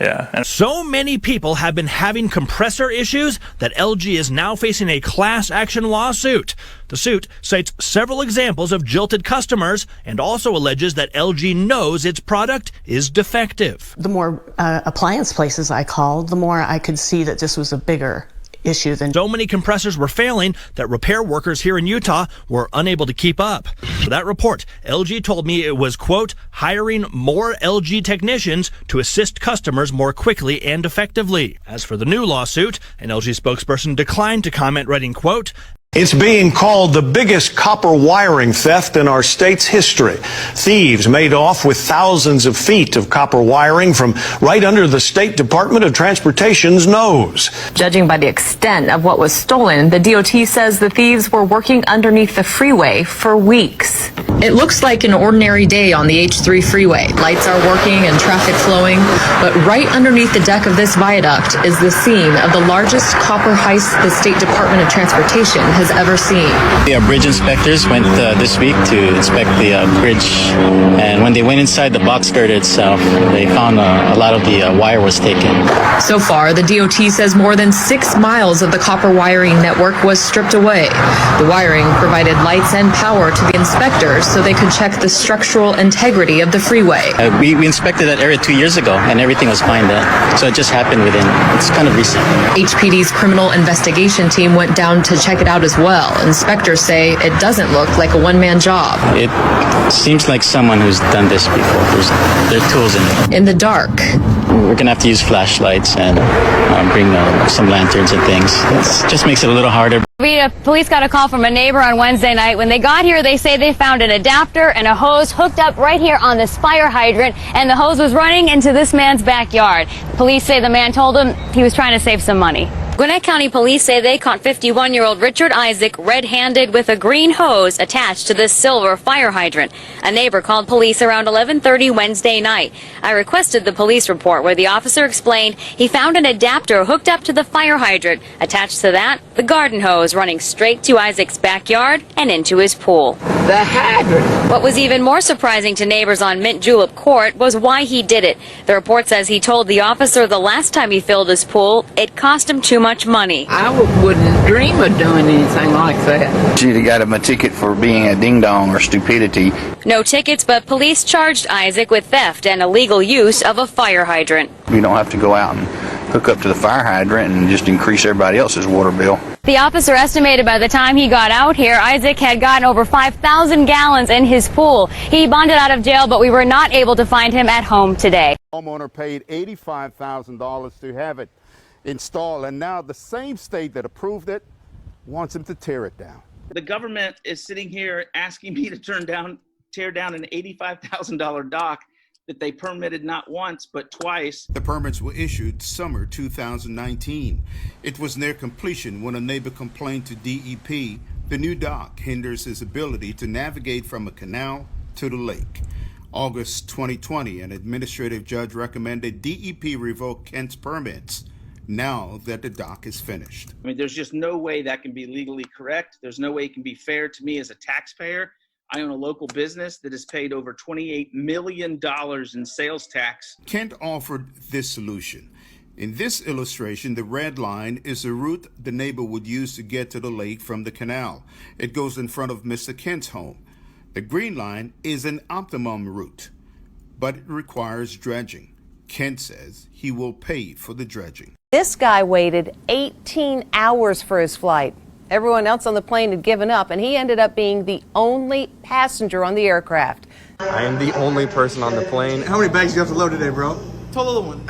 Yeah. And so many people have been having compressor issues that LG is now facing a class action lawsuit. The suit cites several examples of jilted customers and also alleges that LG knows its product is defective. The more appliance places I called, the more I could see that this was a bigger issue than. So many compressors were failing that repair workers here in Utah were unable to keep up. For that report, LG told me it was, quote, hiring more LG technicians to assist customers more quickly and effectively. As for the new lawsuit, an LG spokesperson declined to comment, writing, quote, It's being called the biggest copper wiring theft in our state's history. Thieves made off with thousands of feet of copper wiring from right under the State Department of Transportation's nose. Judging by the extent of what was stolen, the DOT says the thieves were working underneath the freeway for weeks. It looks like an ordinary day on the H3 freeway. Lights are working and traffic flowing, but right underneath the deck of this viaduct is the scene of the largest copper heist the State Department of Transportation has ever seen. The bridge inspectors went this week to inspect the bridge, and when they went inside the box girder itself, they found a lot of the wire was taken. So far, the DOT says more than 6 miles of the copper wiring network was stripped away. The wiring provided lights and power to the inspectors so they could check the structural integrity of the freeway. We inspected that area 2 years ago, and everything was fine then. So it just happened it's kind of recent. HPD's criminal investigation team went down to check it out as well. Inspectors say it doesn't look like a one-man job. It seems like someone who's done this before. There are tools in it. In the dark. We're going to have to use flashlights and bring some lanterns and things. It just makes it a little harder. Police got a call from a neighbor on Wednesday night. When they got here, they say they found an adapter and a hose hooked up right here on this fire hydrant, and the hose was running into this man's backyard. Police say the man told him he was trying to save some money. Gwinnett County Police say they caught 51-year-old Richard Isaac red-handed with a green hose attached to this silver fire hydrant. A neighbor called police around 11:30 Wednesday night. I requested the police report where the officer explained he found an adapter hooked up to the fire hydrant. Attached to that, the garden hose running straight to Isaac's backyard and into his pool. The hydrant! What was even more surprising to neighbors on Mint Julep Court was why he did it. The report says he told the officer the last time he filled his pool, it cost him too much much money. I wouldn't dream of doing anything like that. She'd have got him a ticket for being a ding-dong or stupidity. No tickets, but police charged Isaac with theft and illegal use of a fire hydrant. We don't have to go out and hook up to the fire hydrant and just increase everybody else's water bill. The officer estimated by the time he got out here, Isaac had gotten over 5,000 gallons in his pool. He bonded out of jail, but we were not able to find him at home today. Homeowner paid $85,000 to have it installed, and now the same state that approved it wants him to tear it down. The government is sitting here asking me to tear down an $85,000 dock that they permitted not once but twice. The permits were issued summer 2019. It was near completion when a neighbor complained to DEP the new dock hinders his ability to navigate from a canal to the lake. August 2020, an administrative judge recommended DEP revoke Kent's permits now that the dock is finished. I mean, there's just no way that can be legally correct. There's no way it can be fair to me as a taxpayer. I own a local business that has paid over $28 million in sales tax. Kent offered this solution. In this illustration, the red line is the route the neighbor would use to get to the lake from the canal. It goes in front of Mr. Kent's home. The green line is an optimum route, but it requires dredging. Kent says he will pay for the dredging. This guy waited 18 hours for his flight. Everyone else on the plane had given up, and he ended up being the only passenger on the aircraft. I am the only person on the plane. How many bags you have to load today, bro? Total one.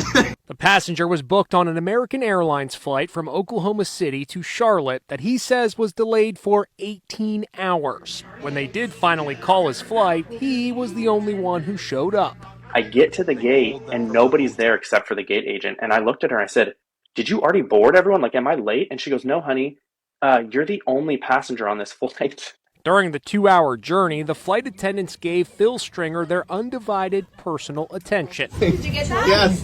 The passenger was booked on an American Airlines flight from Oklahoma City to Charlotte that he says was delayed for 18 hours. When they did finally call his flight, he was the only one who showed up. I get to the gate and nobody's there except for the gate agent. And I looked at her and I said, "Did you already board everyone? Like, am I late?" And she goes, "No, honey, you're the only passenger on this flight." During the 2-hour journey, the flight attendants gave Phil Stringer their undivided personal attention. Did you get that? Yes.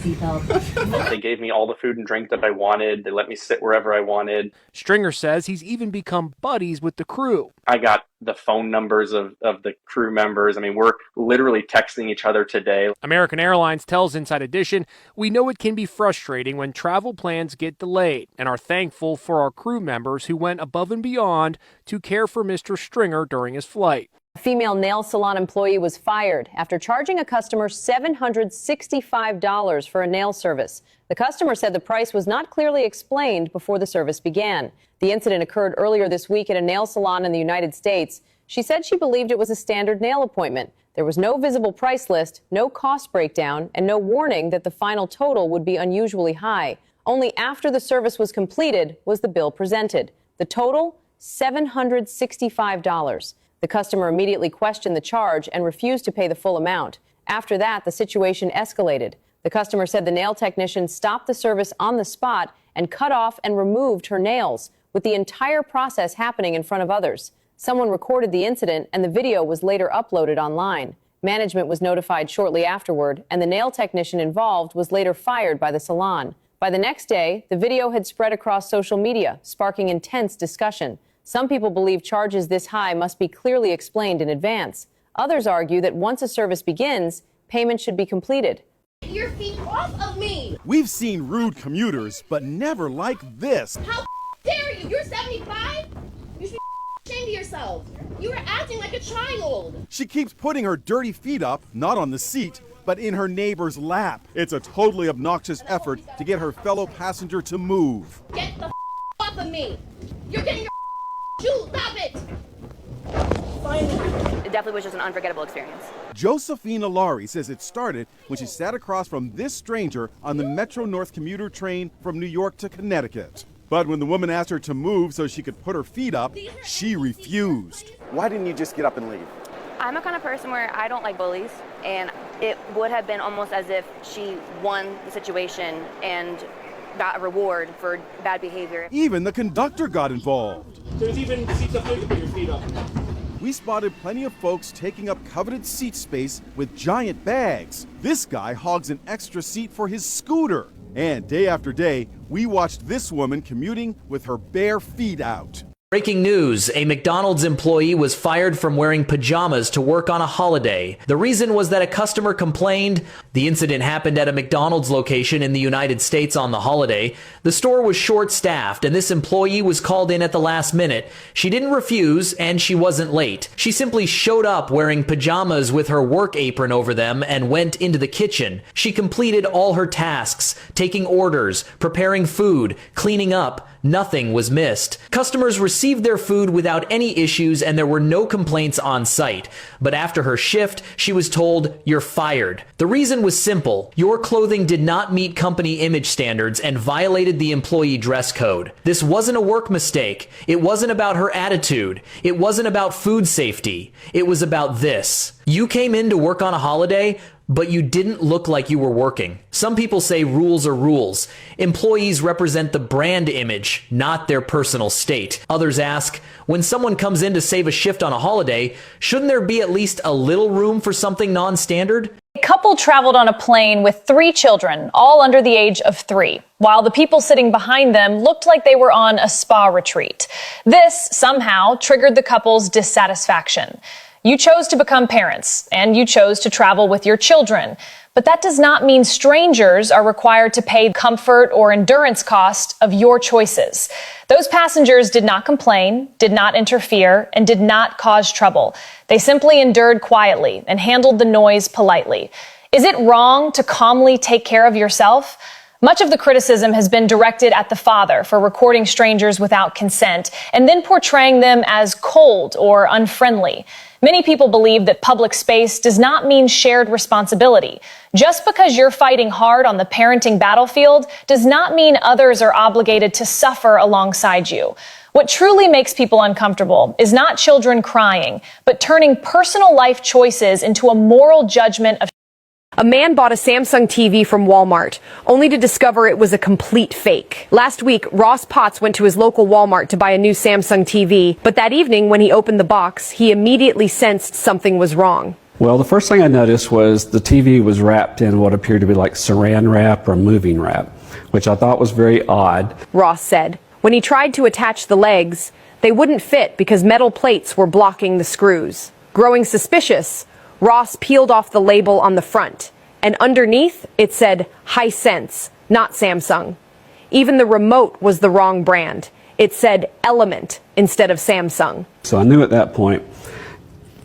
They gave me all the food and drink that I wanted. They let me sit wherever I wanted. Stringer says he's even become buddies with the crew. I got the phone numbers of the crew members. I mean, we're literally texting each other today. American Airlines tells Inside Edition, "We know it can be frustrating when travel plans get delayed and are thankful for our crew members who went above and beyond to care for Mr. Stringer during his flight." A female nail salon employee was fired after charging a customer $765 for a nail service. The customer said the price was not clearly explained before the service began. The incident occurred earlier this week at a nail salon in the United States. She said she believed it was a standard nail appointment. There was no visible price list, no cost breakdown, and no warning that the final total would be unusually high. Only after the service was completed was the bill presented. The total, $765. The customer immediately questioned the charge and refused to pay the full amount. After that, the situation escalated. The customer said the nail technician stopped the service on the spot and cut off and removed her nails, with the entire process happening in front of others. Someone recorded the incident, and the video was later uploaded online. Management was notified shortly afterward, and the nail technician involved was later fired by the salon. By the next day, the video had spread across social media, sparking intense discussion. Some people believe charges this high must be clearly explained in advance. Others argue that once a service begins, payment should be completed. Your feet off of me! We've seen rude commuters, but never like this. How dare you? You're 75? You should be ashamed of yourself. You were acting like a child. She keeps putting her dirty feet up, not on the seat, but in her neighbor's lap. It's a totally obnoxious effort to get her fellow passenger to move. Get the off of me! You're getting your shoes. Stop it! It definitely was just an unforgettable experience. Josephina Laurie says it started when she sat across from this stranger on the Metro North commuter train from New York to Connecticut. But when the woman asked her to move so she could put her feet up, she refused. Why didn't you just get up and leave? I'm a kind of person where I don't like bullies, and it would have been almost as if she won the situation and got a reward for bad behavior. Even the conductor got involved. There's even seats up there to put your feet up. We spotted plenty of folks taking up coveted seat space with giant bags. This guy hogs an extra seat for his scooter. And day after day, we watched this woman commuting with her bare feet out. Breaking news, a McDonald's employee was fired from wearing pajamas to work on a holiday. The reason was that a customer complained. The incident happened at a McDonald's location in the United States on the holiday. The store was short-staffed, and this employee was called in at the last minute. She didn't refuse, and she wasn't late. She simply showed up wearing pajamas with her work apron over them and went into the kitchen. She completed all her tasks, taking orders, preparing food, cleaning up. Nothing was missed. Customers received their food without any issues and there were no complaints on site. But after her shift, she was told, "You're fired." The reason was simple. Your clothing did not meet company image standards and violated the employee dress code. This wasn't a work mistake. It wasn't about her attitude. It wasn't about food safety. It was about this. You came in to work on a holiday, but you didn't look like you were working. Some people say rules are rules. Employees represent the brand image, not their personal state. Others ask, when someone comes in to save a shift on a holiday, shouldn't there be at least a little room for something non-standard? A couple traveled on a plane with 3 children, all under the age of 3, while the people sitting behind them looked like they were on a spa retreat. This somehow triggered the couple's dissatisfaction. You chose to become parents, and you chose to travel with your children. But that does not mean strangers are required to pay comfort or endurance cost of your choices. Those passengers did not complain, did not interfere, and did not cause trouble. They simply endured quietly and handled the noise politely. Is it wrong to calmly take care of yourself? Much of the criticism has been directed at the father for recording strangers without consent and then portraying them as cold or unfriendly. Many people believe that public space does not mean shared responsibility. Just because you're fighting hard on the parenting battlefield does not mean others are obligated to suffer alongside you. What truly makes people uncomfortable is not children crying, but turning personal life choices into a moral judgment of. A man bought a Samsung TV from Walmart, only to discover it was a complete fake. Last week, Ross Potts went to his local Walmart to buy a new Samsung TV, but that evening when he opened the box, he immediately sensed something was wrong. Well, the first thing I noticed was the TV was wrapped in what appeared to be like saran wrap or moving wrap, which I thought was very odd. Ross said. When he tried to attach the legs, they wouldn't fit because metal plates were blocking the screws. Growing suspicious, Ross peeled off the label on the front, and underneath it said Hisense, not Samsung. Even the remote was the wrong brand. It said Element instead of Samsung. So I knew at that point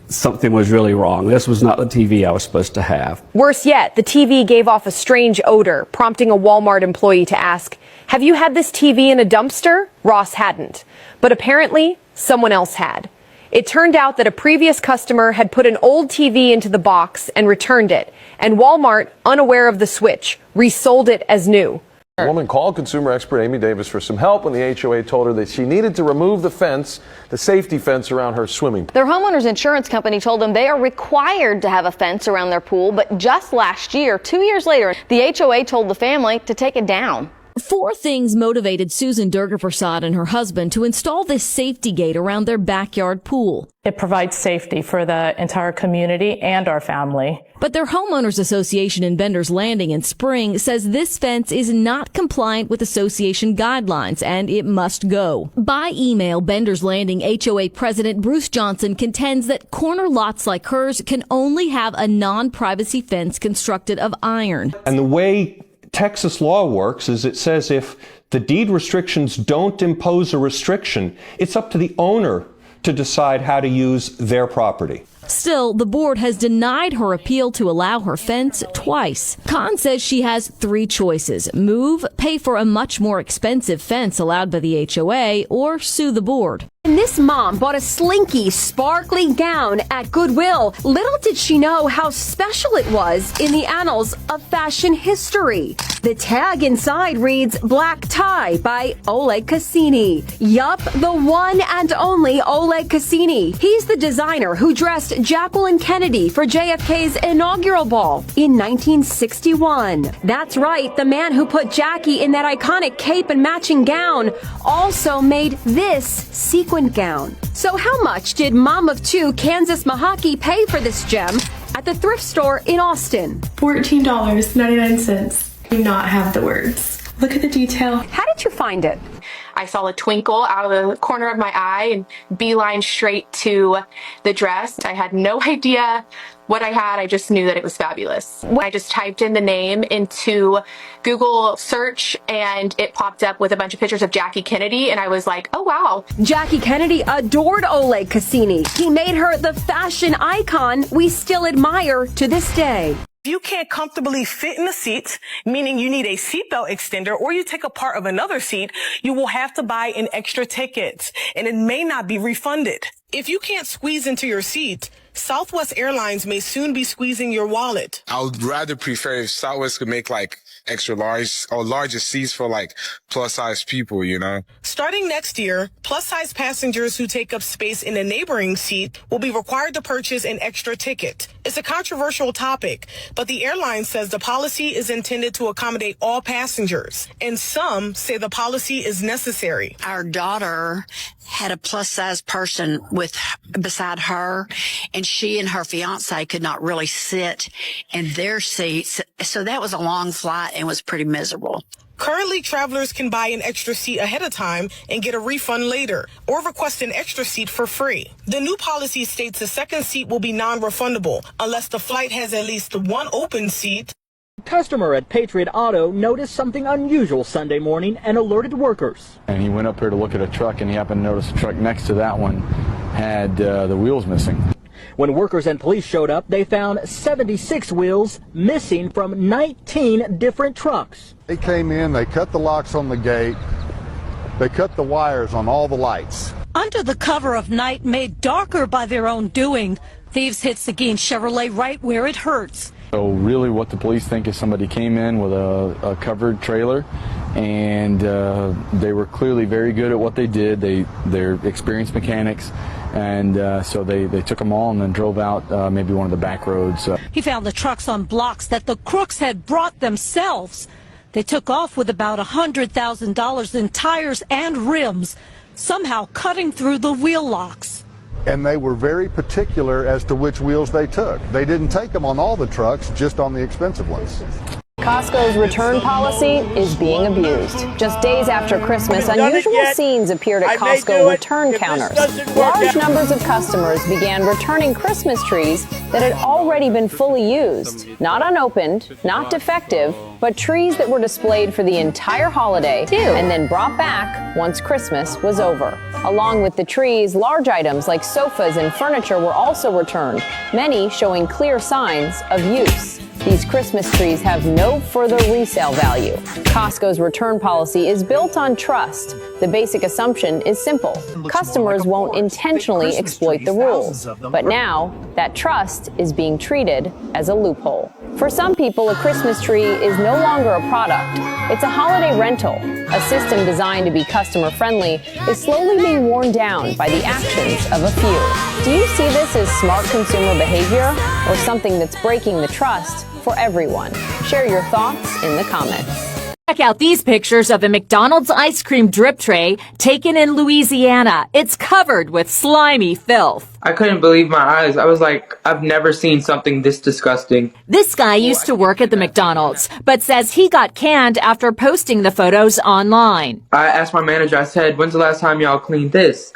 something was really wrong. This was not the TV I was supposed to have. Worse yet, the TV gave off a strange odor, prompting a Walmart employee to ask, "Have you had this TV in a dumpster?" Ross hadn't, but apparently someone else had. It turned out that a previous customer had put an old TV into the box and returned it, and Walmart, unaware of the switch, resold it as new. A woman called consumer expert Amy Davis for some help when the HOA told her that she needed to remove the fence, the safety fence around her swimming pool. Their homeowner's insurance company told them they are required to have a fence around their pool, but just last year, 2 years later, the HOA told the family to take it down. 4 things motivated Susan Durgaprasad and her husband to install this safety gate around their backyard pool. It provides safety for the entire community and our family. But their homeowners association in Bender's Landing in Spring says this fence is not compliant with association guidelines and it must go. By email, Bender's Landing HOA President Bruce Johnson contends that corner lots like hers can only have a non-privacy fence constructed of iron. And the way Texas law works is it says if the deed restrictions don't impose a restriction, it's up to the owner to decide how to use their property. Still, the board has denied her appeal to allow her fence twice. Khan says she has 3 choices: move, pay for a much more expensive fence allowed by the HOA, or sue the board. And this mom bought a slinky, sparkly gown at Goodwill. Little did she know how special it was in the annals of fashion history. The tag inside reads Black Tie by Oleg Cassini. Yup, the one and only Oleg Cassini. He's the designer who dressed Jacqueline Kennedy for JFK's inaugural ball in 1961. That's right, the man who put Jackie in that iconic cape and matching gown also made this sequin gown. So how much did Mom of 2 Kansas Mahaki pay for this gem at the thrift store in Austin? $14.99. Do not have the words. Look at the detail. How did you find it? I saw a twinkle out of the corner of my eye and beeline straight to the dress. I had no idea what I had. I just knew that it was fabulous. I just typed in the name into Google search and it popped up with a bunch of pictures of Jackie Kennedy, and I was like, oh wow. Jackie Kennedy adored Oleg Cassini. He made her the fashion icon we still admire to this day. If you can't comfortably fit in the seat, meaning you need a seatbelt extender, or you take a part of another seat, you will have to buy an extra ticket, and it may not be refunded. If you can't squeeze into your seat, Southwest Airlines may soon be squeezing your wallet. I would rather prefer if Southwest could make like extra large or larger seats for like plus size people, you know? Starting next year, plus size passengers who take up space in a neighboring seat will be required to purchase an extra ticket. It's a controversial topic, but the airline says the policy is intended to accommodate all passengers, and some say the policy is necessary. Our daughter had a plus size person beside her, and she and her fiance could not really sit in their seats. So that was a long flight and was pretty miserable. Currently, travelers can buy an extra seat ahead of time and get a refund later, or request an extra seat for free. The new policy states the second seat will be non-refundable unless the flight has at least one open seat. A customer at Patriot Auto noticed something unusual Sunday morning and alerted workers. And he went up here to look at a truck, and he happened to notice a truck next to that one had the wheels missing. When workers and police showed up, they found 76 wheels missing from 19 different trucks. They came in, they cut the locks on the gate, they cut the wires on all the lights. Under the cover of night, made darker by their own doing, thieves hit Seguin Chevrolet right where it hurts. So really what the police think is somebody came in with a covered trailer, and they were clearly very good at what they did. They're experienced mechanics, and so they took them all and then drove out maybe one of the back roads. He found the trucks on blocks that the crooks had brought themselves. They took off with about $100,000 in tires and rims, somehow cutting through the wheel locks. And they were very particular as to which wheels they took. They didn't take them on all the trucks, just on the expensive ones. Costco's return policy is being abused. Just days after Christmas, unusual scenes appeared at Costco return counters. Large numbers of customers began returning Christmas trees that had already been fully used. Not unopened, not defective, but trees that were displayed for the entire holiday and then brought back once Christmas was over. Along with the trees, large items like sofas and furniture were also returned, many showing clear signs of use. These Christmas trees have no further resale value. Costco's return policy is built on trust. The basic assumption is simple. Customers won't intentionally exploit the rules. But now, that trust is being treated as a loophole. For some people, a Christmas tree is no longer a product. It's a holiday rental. A system designed to be customer friendly is slowly being worn down by the actions of a few. Do you see this as smart consumer behavior or something that's breaking the trust for everyone? Share your thoughts in the comments. Check out these pictures of a McDonald's ice cream drip tray taken in Louisiana. It's covered with slimy filth. I couldn't believe my eyes. I was like, I've never seen something this disgusting. This guy used to work at the McDonald's, but says he got canned after posting the photos online. I asked my manager, I said, when's the last time y'all cleaned this?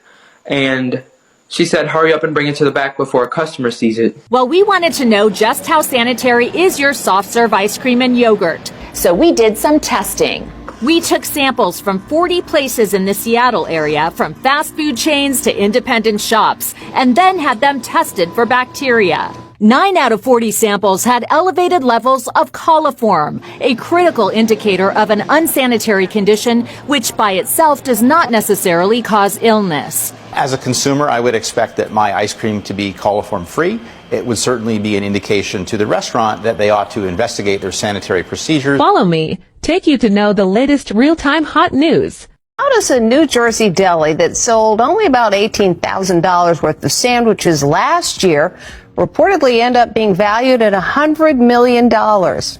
And she said, hurry up and bring it to the back before a customer sees it. Well, we wanted to know just how sanitary is your soft serve ice cream and yogurt. So we did some testing. We took samples from 40 places in the Seattle area, from fast food chains to independent shops, and then had them tested for bacteria. 9 out of 40 samples had elevated levels of coliform, a critical indicator of an unsanitary condition, which by itself does not necessarily cause illness. As a consumer, I would expect that my ice cream to be coliform free. It would certainly be an indication to the restaurant that they ought to investigate their sanitary procedures. Follow me, take you to know the latest real-time hot news. How does a New Jersey deli that sold only about $18,000 worth of sandwiches last year reportedly end up being valued at $100 million?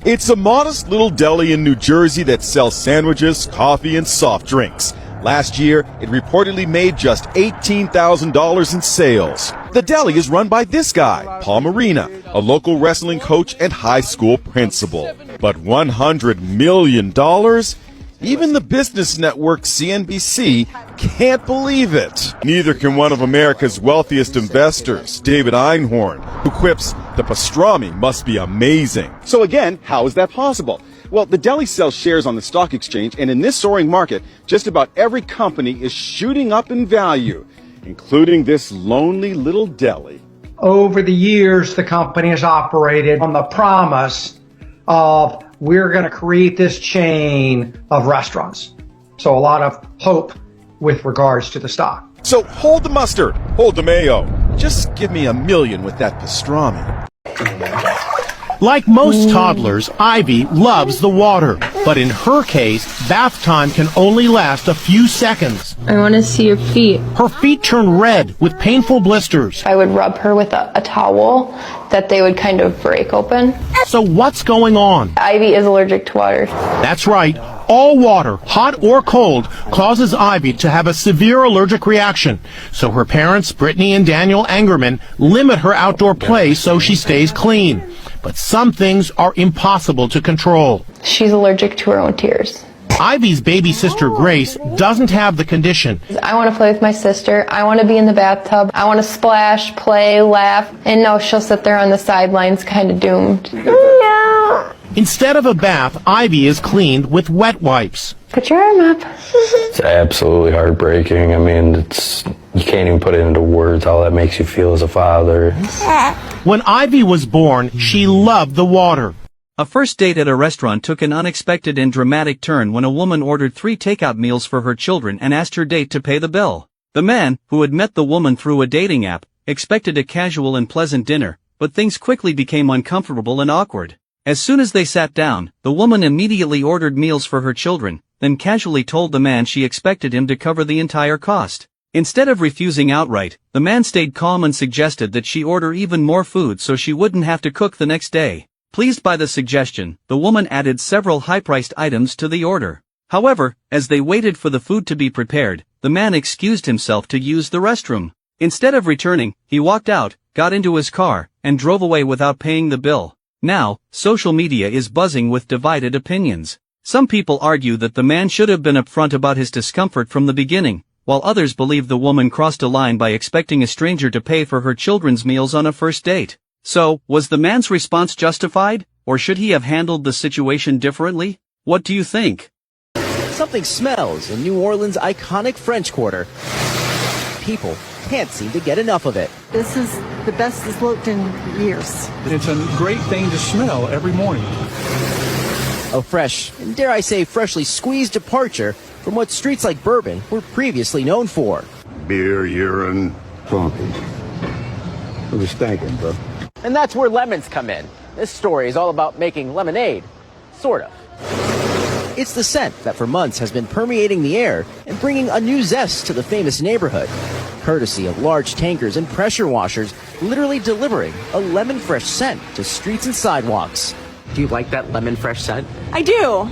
It's a modest little deli in New Jersey that sells sandwiches, coffee, and soft drinks. Last year, it reportedly made just $18,000 in sales. The deli is run by this guy, Paul Marina, a local wrestling coach and high school principal. But $100 million? Even the business network CNBC can't believe it. Neither can one of America's wealthiest investors, David Einhorn, who quips the pastrami must be amazing. So again, how is that possible? Well, the deli sells shares on the stock exchange, and in this soaring market, just about every company is shooting up in value, including this lonely little deli. Over the years, the company has operated on the promise of we're going to create this chain of restaurants. So a lot of hope with regards to the stock. So hold the mustard, hold the mayo. Just give me $1 million with that pastrami. Like most toddlers, Ivy loves the water. But in her case, bath time can only last a few seconds. I want to see your feet. Her feet turn red with painful blisters. I would rub her with a towel that they would kind of break open. So what's going on? Ivy is allergic to water. That's right. All water, hot or cold, causes Ivy to have a severe allergic reaction. So her parents, Brittany and Daniel Angerman, limit her outdoor play so she stays clean. But some things are impossible to control. She's allergic to her own tears. Ivy's baby sister Grace doesn't have the condition. I want to play with my sister. I want to be in the bathtub. I want to splash, play, laugh. And no, she'll sit there on the sidelines kind of doomed. Instead of a bath, Ivy is cleaned with wet wipes. Put your arm up. It's absolutely heartbreaking. I mean, you can't even put it into words how that makes you feel as a father. When Ivy was born, she loved the water. A first date at a restaurant took an unexpected and dramatic turn when a woman ordered 3 takeout meals for her children and asked her date to pay the bill. The man, who had met the woman through a dating app, expected a casual and pleasant dinner, but things quickly became uncomfortable and awkward. As soon as they sat down, the woman immediately ordered meals for her children, then casually told the man she expected him to cover the entire cost. Instead of refusing outright, the man stayed calm and suggested that she order even more food so she wouldn't have to cook the next day. Pleased by the suggestion, the woman added several high-priced items to the order. However, as they waited for the food to be prepared, the man excused himself to use the restroom. Instead of returning, he walked out, got into his car, and drove away without paying the bill. Now, social media is buzzing with divided opinions. Some people argue that the man should have been upfront about his discomfort from the beginning, while others believe the woman crossed a line by expecting a stranger to pay for her children's meals on a first date. So, was the man's response justified, or should he have handled the situation differently? What do you think? Something smells in New Orleans' iconic French Quarter. People can't seem to get enough of it. This is the best it's looked in years. It's a great thing to smell every morning. A fresh, and dare I say freshly squeezed departure from what streets like Bourbon were previously known for. Beer, urine, funky. It was stinking, bro. And that's where lemons come in. This story is all about making lemonade. Sort of. It's the scent that for months has been permeating the air and bringing a new zest to the famous neighborhood. Courtesy of large tankers and pressure washers literally delivering a lemon fresh scent to streets and sidewalks. Do you like that lemon fresh scent? I do.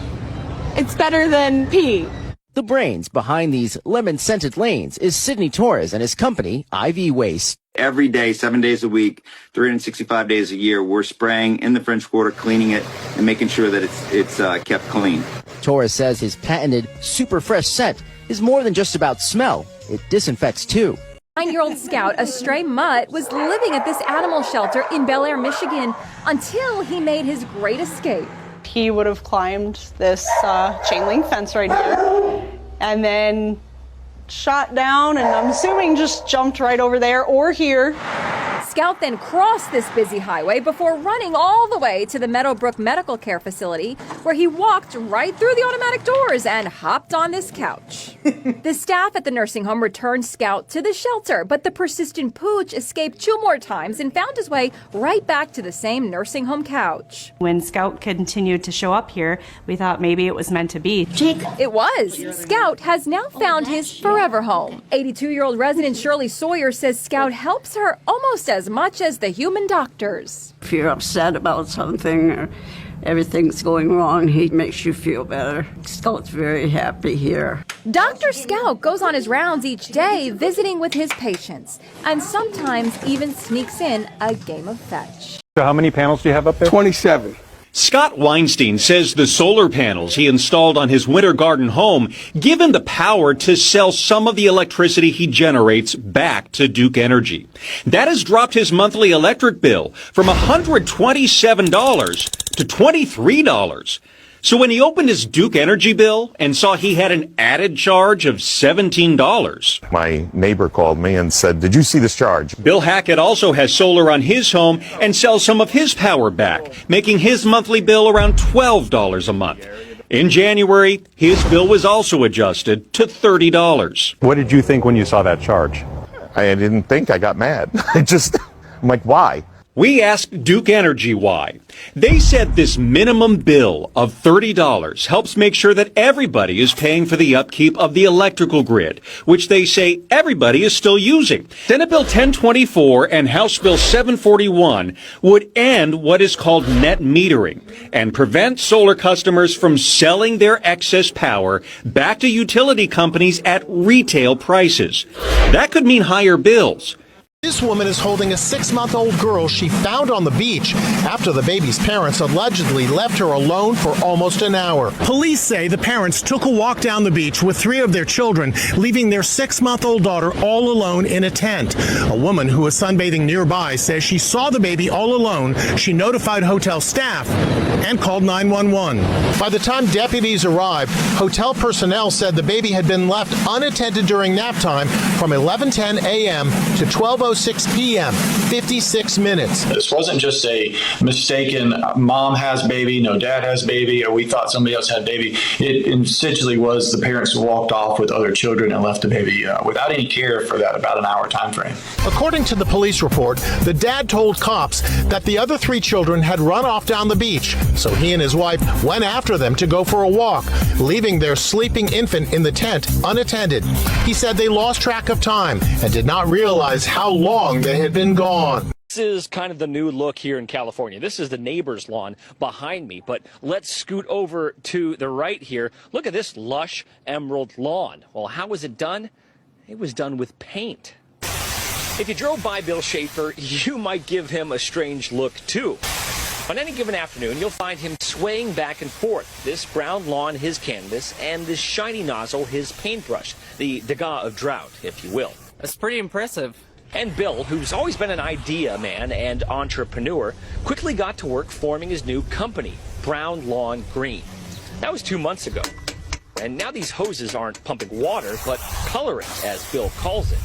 It's better than pee. The brains behind these lemon-scented lanes is Sidney Torres and his company, IV Waste. Every day, 7 days a week, 365 days a year, we're spraying in the French Quarter, cleaning it, and making sure that it's kept clean. Torres says his patented super fresh scent is more than just about smell. It disinfects too. 9-year-old Scout, a stray mutt, was living at this animal shelter in Bel Air, Michigan, until he made his great escape. He would have climbed this chain link fence right here and then shot down, and I'm assuming just jumped right over there or here. Scout then crossed this busy highway before running all the way to the Meadowbrook Medical Care Facility, where he walked right through the automatic doors and hopped on this couch. The staff at the nursing home returned Scout to the shelter, but the persistent pooch escaped 2 more times and found his way right back to the same nursing home couch. When Scout continued to show up here, we thought maybe it was meant to be. It was. Scout has now found his forever home. 82-year-old resident Shirley Sawyer says Scout helps her almost as much as the human doctors. If you're upset about something or everything's going wrong, he makes you feel better. Scout's very happy here. Dr. Scout goes on his rounds each day visiting with his patients and sometimes even sneaks in a game of fetch. So how many panels do you have up there? 27. Scott Weinstein says the solar panels he installed on his Winter Garden home give him the power to sell some of the electricity he generates back to Duke Energy. That has dropped his monthly electric bill from $127 to $23. So when he opened his Duke Energy bill and saw he had an added charge of $17. My neighbor called me and said, "Did you see this charge?" Bill Hackett also has solar on his home and sells some of his power back, making his monthly bill around $12 a month. In January, his bill was also adjusted to $30. What did you think when you saw that charge? I didn't think. I got mad. I'm like, why? We asked Duke Energy why. They said this minimum bill of $30 helps make sure that everybody is paying for the upkeep of the electrical grid, which they say everybody is still using. Senate Bill 1024 and House Bill 741 would end what is called net metering and prevent solar customers from selling their excess power back to utility companies at retail prices. That could mean higher bills. This woman is holding a 6-month-old girl she found on the beach after the baby's parents allegedly left her alone for almost an hour. Police say the parents took a walk down the beach with 3 of their children, leaving their 6-month-old daughter all alone in a tent. A woman who was sunbathing nearby says she saw the baby all alone. She notified hotel staff and called 911. By the time deputies arrived, hotel personnel said the baby had been left unattended during nap time from 11:10 a.m. to 12:06 p.m., 56 minutes. This wasn't just a mistaken mom has baby, no dad has baby, or we thought somebody else had baby. It essentially was the parents walked off with other children and left the baby without any care for that about an hour time frame. According to the police report, the dad told cops that the other 3 children had run off down the beach, so he and his wife went after them to go for a walk, leaving their sleeping infant in the tent unattended. He said they lost track of time and did not realize how long they had been gone. This is kind of the new look here in California. This is the neighbor's lawn behind me, but let's scoot over to the right here. Look at this lush emerald lawn. Well, how was it done? It was done with paint. If you drove by Bill Schaefer, you might give him a strange look too. On any given afternoon, you'll find him swaying back and forth. This brown lawn, his canvas, and this shiny nozzle, his paintbrush. The Degas of drought, if you will. That's pretty impressive. And Bill, who's always been an idea man and entrepreneur, quickly got to work forming his new company, Brown Lawn Green. That was 2 months ago. And now these hoses aren't pumping water, but coloring, as Bill calls it.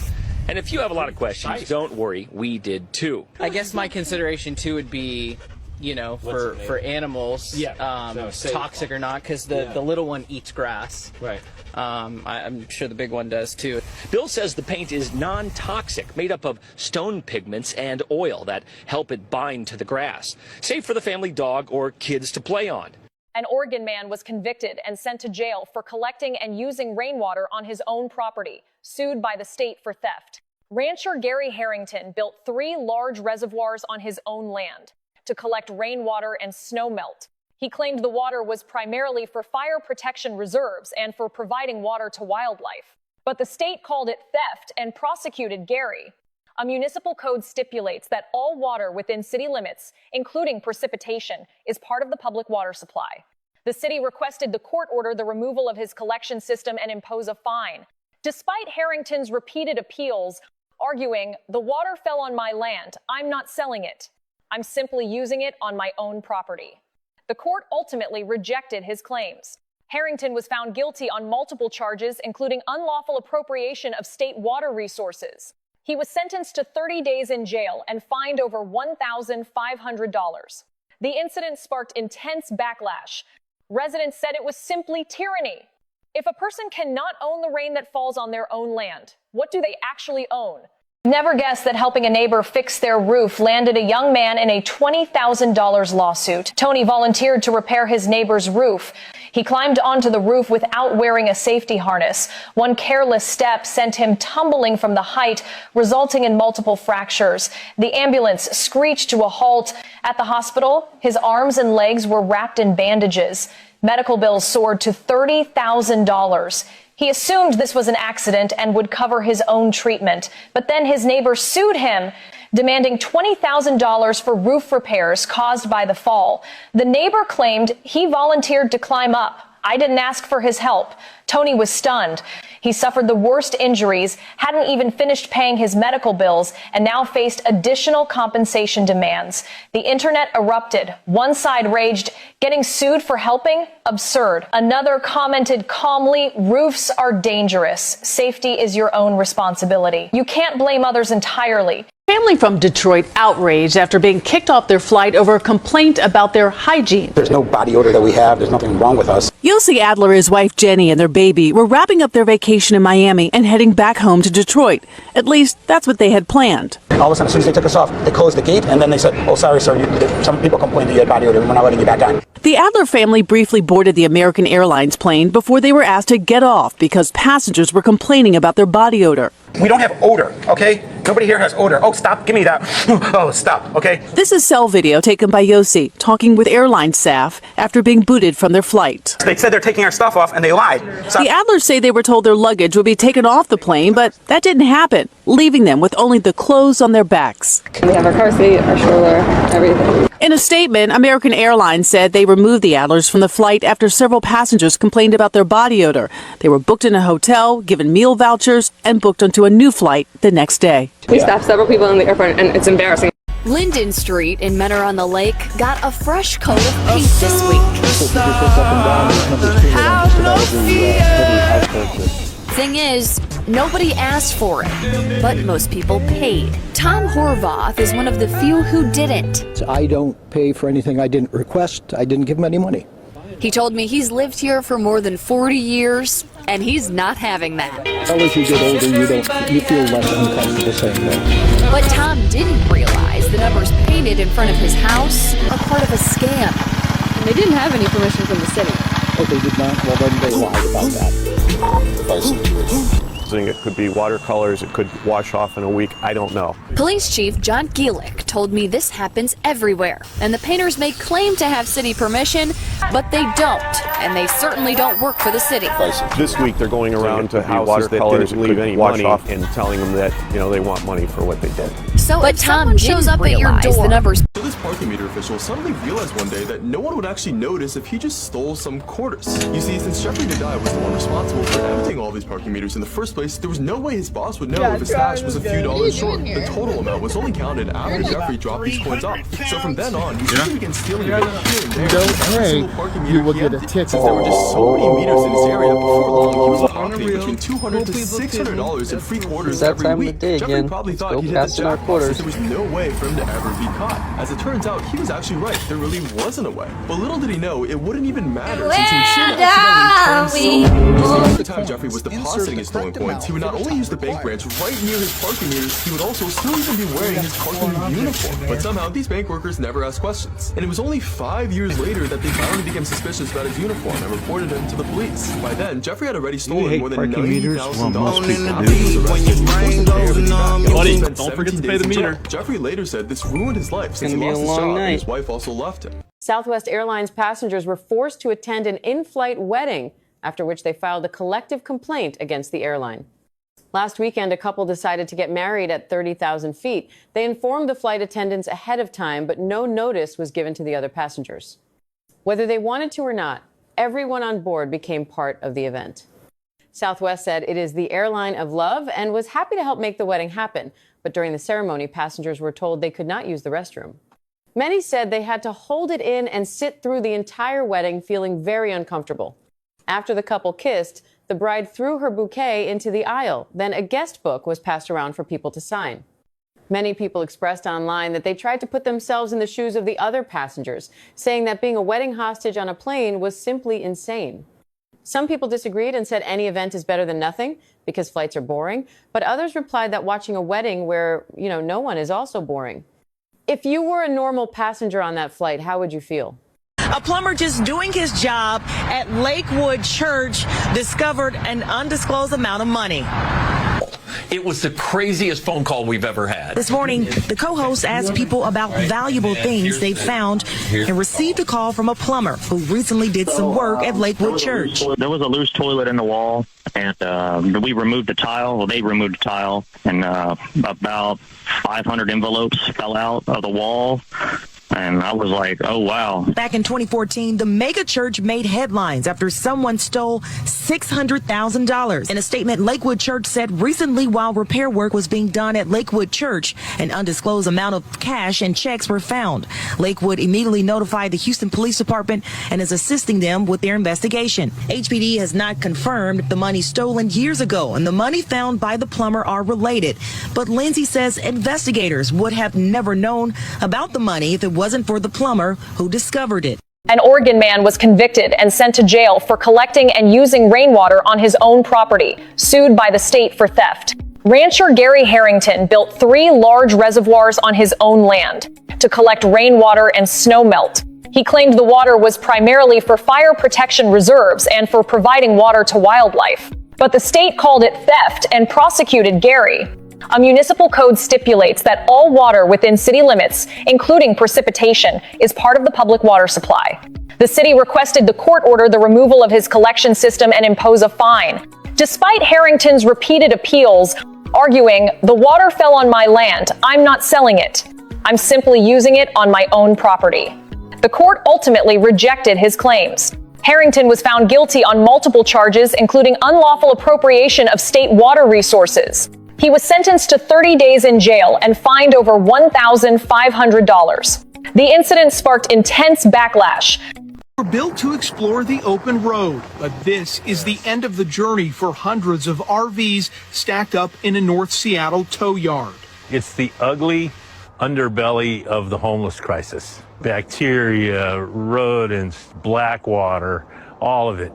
And if you have a lot of questions, don't worry, we did too. I guess my consideration too would be, you know, for animals, toxic or not, because the little one eats grass. Right. I'm sure the big one does too. Bill says the paint is non-toxic, made up of stone pigments and oil that help it bind to the grass, safe for the family dog or kids to play on. An Oregon man was convicted and sent to jail for collecting and using rainwater on his own property, sued by the state for theft. Rancher Gary Harrington built 3 large reservoirs on his own land to collect rainwater and snow melt. He claimed the water was primarily for fire protection reserves and for providing water to wildlife. But the state called it theft and prosecuted Gary. A municipal code stipulates that all water within city limits, including precipitation, is part of the public water supply. The city requested the court order the removal of his collection system and impose a fine. Despite Harrington's repeated appeals, arguing, "The water fell on my land. I'm not selling it. I'm simply using it on my own property." The court ultimately rejected his claims. Harrington was found guilty on multiple charges, including unlawful appropriation of state water resources. He was sentenced to 30 days in jail and fined over $1,500. The incident sparked intense backlash. Residents said it was simply tyranny. If a person cannot own the rain that falls on their own land, what do they actually own? Never guessed that helping a neighbor fix their roof landed a young man in a $20,000 lawsuit. Tony volunteered to repair his neighbor's roof. He climbed onto the roof without wearing a safety harness. One careless step sent him tumbling from the height, resulting in multiple fractures. The ambulance screeched to a halt. At the hospital, his arms and legs were wrapped in bandages. Medical bills soared to $30,000. He assumed this was an accident and would cover his own treatment. But then his neighbor sued him. demanding $20,000 for roof repairs caused by the fall. The neighbor claimed he volunteered to climb up. I didn't ask for his help. Tony was stunned. He suffered the worst injuries, hadn't even finished paying his medical bills, and now faced additional compensation demands. The internet erupted. One side raged, getting sued for helping? Absurd. Another commented calmly, roofs are dangerous. Safety is your own responsibility. You can't blame others entirely. Family from Detroit outraged after being kicked off their flight over a complaint about their hygiene. There's no body odor that we have. There's nothing wrong with us. Yossi Adler, his wife Jenny, and their baby were wrapping up their vacation in Miami and heading back home to Detroit. At least that's what they had planned. All of a sudden, as soon as they took us off, they closed the gate, and then they said, "Oh, sorry, sir. Some people complained that you had body odor. We're not letting you back on." The Adler family briefly boarded the American Airlines plane before they were asked to get off because passengers were complaining about their body odor. We don't have odor, okay? Nobody here has odor. Oh, stop. Give me that. Oh, stop, okay? This is cell video taken by Yossi talking with airline staff after being booted from their flight. They said they're taking our stuff off, and they lied. The Adlers say they were told their luggage would be taken off the plane, but that didn't happen, leaving them with only the clothes on their backs. We have our car seat, our stroller, everything. In a statement, American Airlines said they removed the Adlers from the flight after several passengers complained about their body odor. They were booked in a hotel, given meal vouchers, and booked onto a new flight the next day. We stopped several people in the airport, and it's embarrassing. Linden Street in Mentor-on-the-Lake got a fresh coat of paint this week. Thing is, nobody asked for it, but most people paid. Tom Horvath is one of the few who didn't. I don't pay for anything I didn't request. I didn't give him any money. He told me he's lived here for more than 40 years, and he's not having that. As you get older, you feel less uncomfortable saying that. But Tom didn't realize the numbers painted in front of his house are part of a scam. They didn't have any permission from the city. Oh, they did not? Well, then they lied about that. It could be watercolors. It could wash off in a week. I don't know. Police Chief John Gielick told me this happens everywhere, and the painters may claim to have city permission, but they don't, and they certainly don't work for the city. This week they're going around to houses that didn't leave any money off and telling them that they want money for what they did. So but Tom shows up at your door. The numbers. So this parking meter official suddenly realized one day that no one would actually notice if he just stole some quarters. You see, since Jeffrey Nadai was the one responsible for emptying all these parking meters in the first place, there was no way his boss would know if his stash was a few dollars short. The total amount was only counted after Jeffrey dropped these coins off. So from then on, he simply began stealing a bit here and there. Don't pay, you will get a ticket. Since there were just so many meters in his area, before long he was pocketing between $200 to $600 in free quarters every week. Jeffrey probably thought he hit the jackpot since there was no way for him to ever be caught. As it turns out, he was actually right. There really wasn't a way. But little did he know, it wouldn't even matter since he would soon accidentally turn so. Every time Jeffrey was depositing his stolen coins, he would not only use the bank branch right near his parking meters, he would also still even be wearing his parking uniform. But somehow, these bank workers never asked questions. And it was only 5 years later that they finally became suspicious about his uniform and reported him to the police. By then, Jeffrey had already stolen more than $90,000. Buddy, don't forget to pay the meter. Jeffrey later said this ruined his life since he lost his job and his wife also left him. Southwest Airlines passengers were forced to attend an in-flight wedding, after which they filed a collective complaint against the airline. Last weekend, a couple decided to get married at 30,000 feet. They informed the flight attendants ahead of time, but no notice was given to the other passengers. Whether they wanted to or not, everyone on board became part of the event. Southwest said it is the airline of love and was happy to help make the wedding happen. But during the ceremony, passengers were told they could not use the restroom. Many said they had to hold it in and sit through the entire wedding, feeling very uncomfortable. After the couple kissed, the bride threw her bouquet into the aisle. Then a guest book was passed around for people to sign. Many people expressed online that they tried to put themselves in the shoes of the other passengers, saying that being a wedding hostage on a plane was simply insane. Some people disagreed and said any event is better than nothing because flights are boring, but others replied that watching a wedding where, no one is also boring. If you were a normal passenger on that flight, how would you feel? A plumber just doing his job at Lakewood Church discovered an undisclosed amount of money. It was the craziest phone call we've ever had. This morning, the co-host asked people about valuable things they found and received a call from a plumber who recently did some work at Lakewood Church. There was a loose toilet in the wall, and we removed the tile. Well, they removed the tile, and about 500 envelopes fell out of the wall. And I was like, oh, wow. Back in 2014, the mega church made headlines after someone stole $600,000. In a statement, Lakewood Church said recently while repair work was being done at Lakewood Church, an undisclosed amount of cash and checks were found. Lakewood immediately notified the Houston Police Department and is assisting them with their investigation. HPD has not confirmed the money stolen years ago and the money found by the plumber are related. But Lindsay says investigators would have never known about the money if it wasn't for the plumber who discovered it. An Oregon man was convicted and sent to jail for collecting and using rainwater on his own property, sued by the state for theft. Rancher Gary Harrington built 3 large reservoirs on his own land to collect rainwater and snow melt. He claimed the water was primarily for fire protection reserves and for providing water to wildlife. But the state called it theft and prosecuted Gary. A municipal code stipulates that all water within city limits, including precipitation, is part of the public water supply. The city requested the court order the removal of his collection system and impose a fine. Despite Harrington's repeated appeals, arguing, "The water fell on my land, I'm not selling it. I'm simply using it on my own property." The court ultimately rejected his claims. Harrington was found guilty on multiple charges, including unlawful appropriation of state water resources. He was sentenced to 30 days in jail and fined over $1,500. The incident sparked intense backlash. We're built to explore the open road, but this is the end of the journey for hundreds of RVs stacked up in a North Seattle tow yard. It's the ugly underbelly of the homeless crisis. Bacteria, rodents, black water, all of it.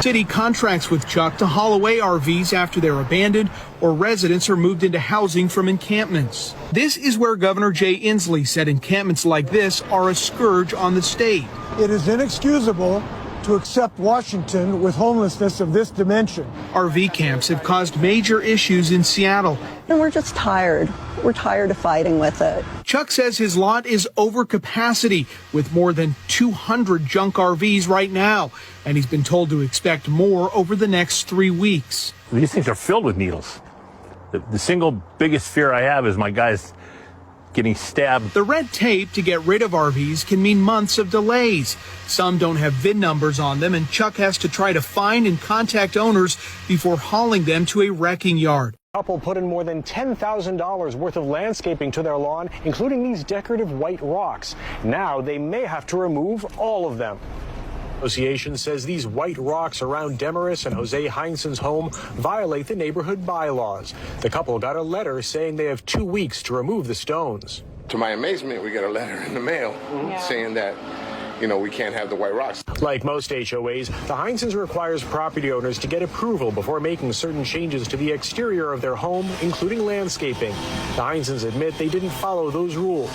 City contracts with Chuck to haul away RVs after they're abandoned or residents are moved into housing from encampments. This is where Governor Jay Inslee said encampments like this are a scourge on the state. It is inexcusable to accept Washington with homelessness of this dimension. RV camps have caused major issues in Seattle. And we're just tired. We're tired of fighting with it. Chuck says his lot is over capacity with more than 200 junk RVs right now, and he's been told to expect more over the next 3 weeks. These things are filled with needles. The single biggest fear I have is my guys getting stabbed. The red tape to get rid of RVs can mean months of delays. Some don't have VIN numbers on them, and Chuck has to try to find and contact owners before hauling them to a wrecking yard. Couple put in more than $10,000 worth of landscaping to their lawn, including these decorative white rocks. Now they may have to remove all of them. Association says these white rocks around Demarest and Jose Heinzen's home violate the neighborhood bylaws. The couple got a letter saying they have 2 weeks to remove the stones. To my amazement, we got a letter in the mail saying that, we can't have the white rocks. Like most HOAs, the Heinzens requires property owners to get approval before making certain changes to the exterior of their home, including landscaping. The Heinzens admit they didn't follow those rules.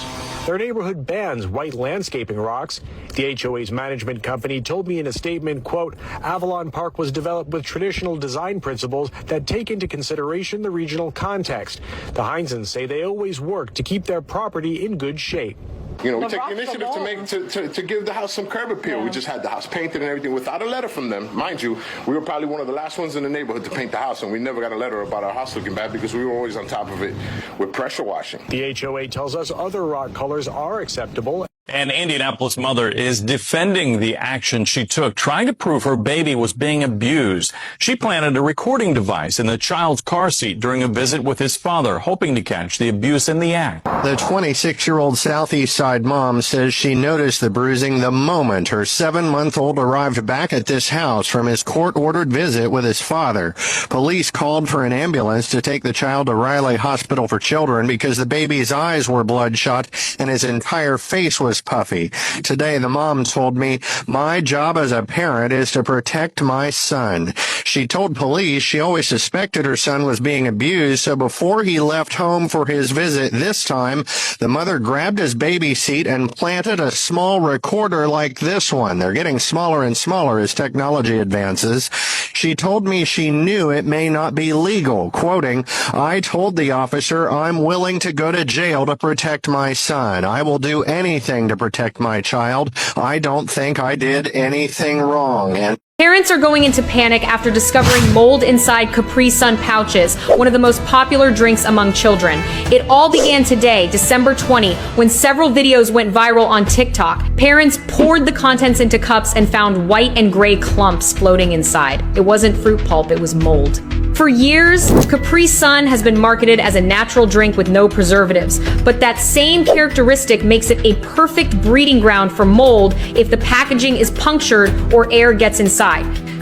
Their neighborhood bans white landscaping rocks. The HOA's management company told me in a statement, quote, Avalon Park was developed with traditional design principles that take into consideration the regional context. The Heinzens say they always work to keep their property in good shape. We take the initiative to give the house some curb appeal. We just had the house painted and everything without a letter from them. Mind you, we were probably one of the last ones in the neighborhood to paint the house, and we never got a letter about our house looking bad because we were always on top of it with pressure washing. The HOA tells us other rock colors are acceptable. An Indianapolis mother is defending the action she took, trying to prove her baby was being abused. She planted a recording device in the child's car seat during a visit with his father, hoping to catch the abuse in the act. The 26-year-old Southeast Side mom says she noticed the bruising the moment her 7-month-old arrived back at this house from his court-ordered visit with his father. Police called for an ambulance to take the child to Riley Hospital for Children because the baby's eyes were bloodshot and his entire face was was puffy. Today, the mom told me, my job as a parent is to protect my son. She told police she always suspected her son was being abused, so before he left home for his visit this time, the mother grabbed his baby seat and planted a small recorder like this one. They're getting smaller and smaller as technology advances. She told me she knew it may not be legal, quoting, I told the officer I'm willing to go to jail to protect my son. I will do anything to protect my child. I don't think I did anything wrong. And Parents are going into panic after discovering mold inside Capri Sun pouches, one of the most popular drinks among children. It all began today, December 20, when several videos went viral on TikTok. Parents poured the contents into cups and found white and gray clumps floating inside. It wasn't fruit pulp, it was mold. For years, Capri Sun has been marketed as a natural drink with no preservatives, but that same characteristic makes it a perfect breeding ground for mold if the packaging is punctured or air gets inside.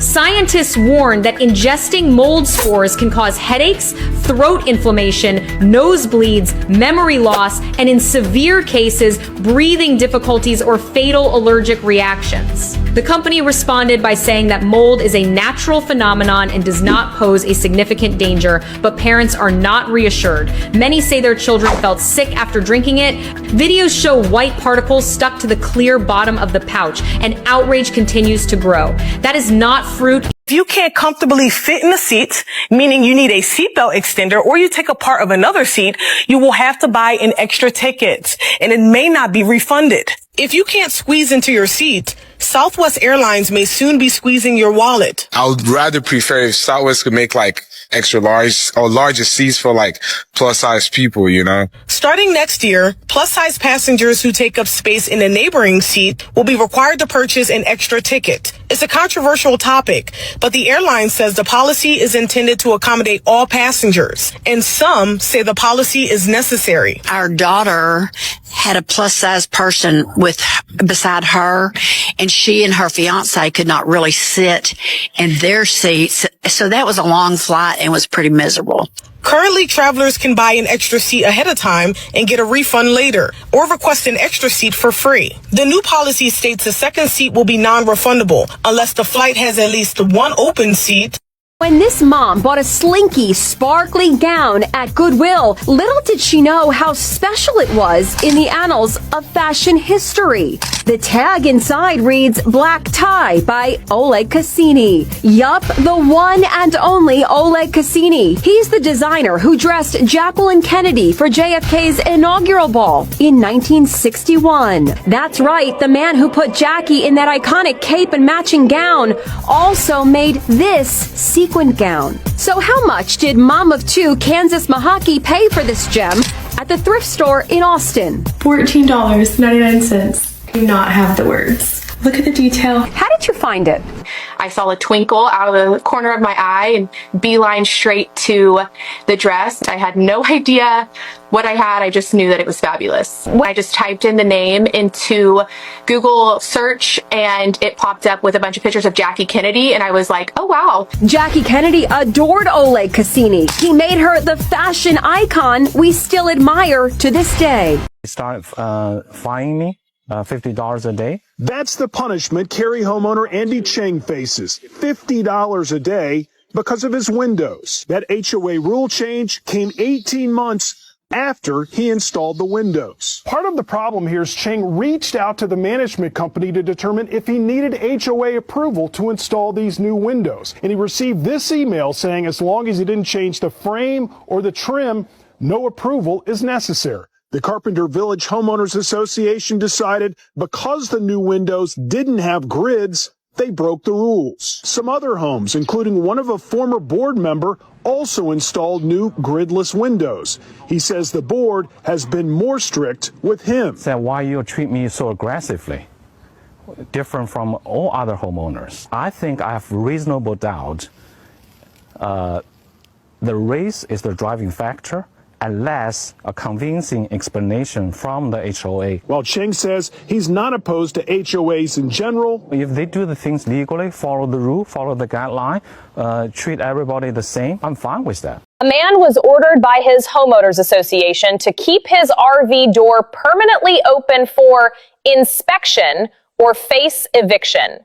Scientists warn that ingesting mold spores can cause headaches, throat inflammation, nosebleeds, memory loss, and in severe cases, breathing difficulties or fatal allergic reactions. The company responded by saying that mold is a natural phenomenon and does not pose a significant danger, but parents are not reassured. Many say their children felt sick after drinking it. Videos show white particles stuck to the clear bottom of the pouch, and outrage continues to grow. That is not fruit. If you can't comfortably fit in the seat, meaning you need a seatbelt extender, or you take a part of another seat, you will have to buy an extra ticket, and it may not be refunded. If you can't squeeze into your seat, Southwest Airlines may soon be squeezing your wallet. I would rather prefer if Southwest could make like extra large or larger seats for like plus size people, you know? Starting next year, plus size passengers who take up space in a neighboring seat will be required to purchase an extra ticket. It's a controversial topic, but the airline says the policy is intended to accommodate all passengers, and some say the policy is necessary. Our daughter had a plus size person beside her, and she and her fiance could not really sit in their seats. So that was a long flight and was pretty miserable. Currently, travelers can buy an extra seat ahead of time and get a refund later, or request an extra seat for free. The new policy states the second seat will be non-refundable unless the flight has at least one open seat. When this mom bought a slinky, sparkly gown at Goodwill, little did she know how special it was in the annals of fashion history. The tag inside reads, Black Tie by Oleg Cassini. Yup, the one and only Oleg Cassini. He's the designer who dressed Jacqueline Kennedy for JFK's inaugural ball in 1961. That's right, the man who put Jackie in that iconic cape and matching gown also made this sequin gown. So how much did mom of two Kansas Mahaki pay for this gem at the thrift store in Austin? $14.99. Do not have the words. Look at the detail. How did you find it? I saw a twinkle out of the corner of my eye and beeline straight to the dress. I had no idea what I had. I just knew that it was fabulous. I just typed in the name into Google search and it popped up with a bunch of pictures of Jackie Kennedy, and I was like, oh wow. Jackie Kennedy adored Oleg Cassini. He made her the fashion icon we still admire to this day. They started fining me $50 a day. That's the punishment Cary homeowner Andy Cheng faces, $50 a day because of his windows. That HOA rule change came 18 months after he installed the windows. Part of the problem here is Cheng reached out to the management company to determine if he needed HOA approval to install these new windows. And he received this email saying as long as he didn't change the frame or the trim, no approval is necessary. The Carpenter Village Homeowners Association decided because the new windows didn't have grids, they broke the rules. Some other homes, including one of a former board member, also installed new gridless windows. He says the board has been more strict with him. Said, why you treat me so aggressively? Different from all other homeowners. I think I have reasonable doubt. The race is the driving factor, unless a convincing explanation from the HOA. While Cheng says he's not opposed to HOAs in general. If they do the things legally, follow the rule, follow the guideline, treat everybody the same, I'm fine with that. A man was ordered by his homeowners association to keep his RV door permanently open for inspection or face eviction.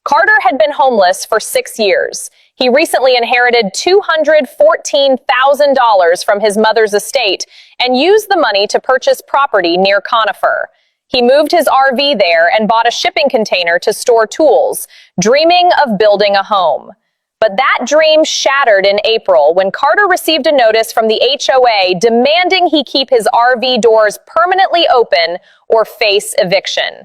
Carter had been homeless for 6 years. He recently inherited $214,000 from his mother's estate and used the money to purchase property near Conifer. He moved his RV there and bought a shipping container to store tools, dreaming of building a home. But that dream shattered in April when Carter received a notice from the HOA demanding he keep his RV doors permanently open or face eviction.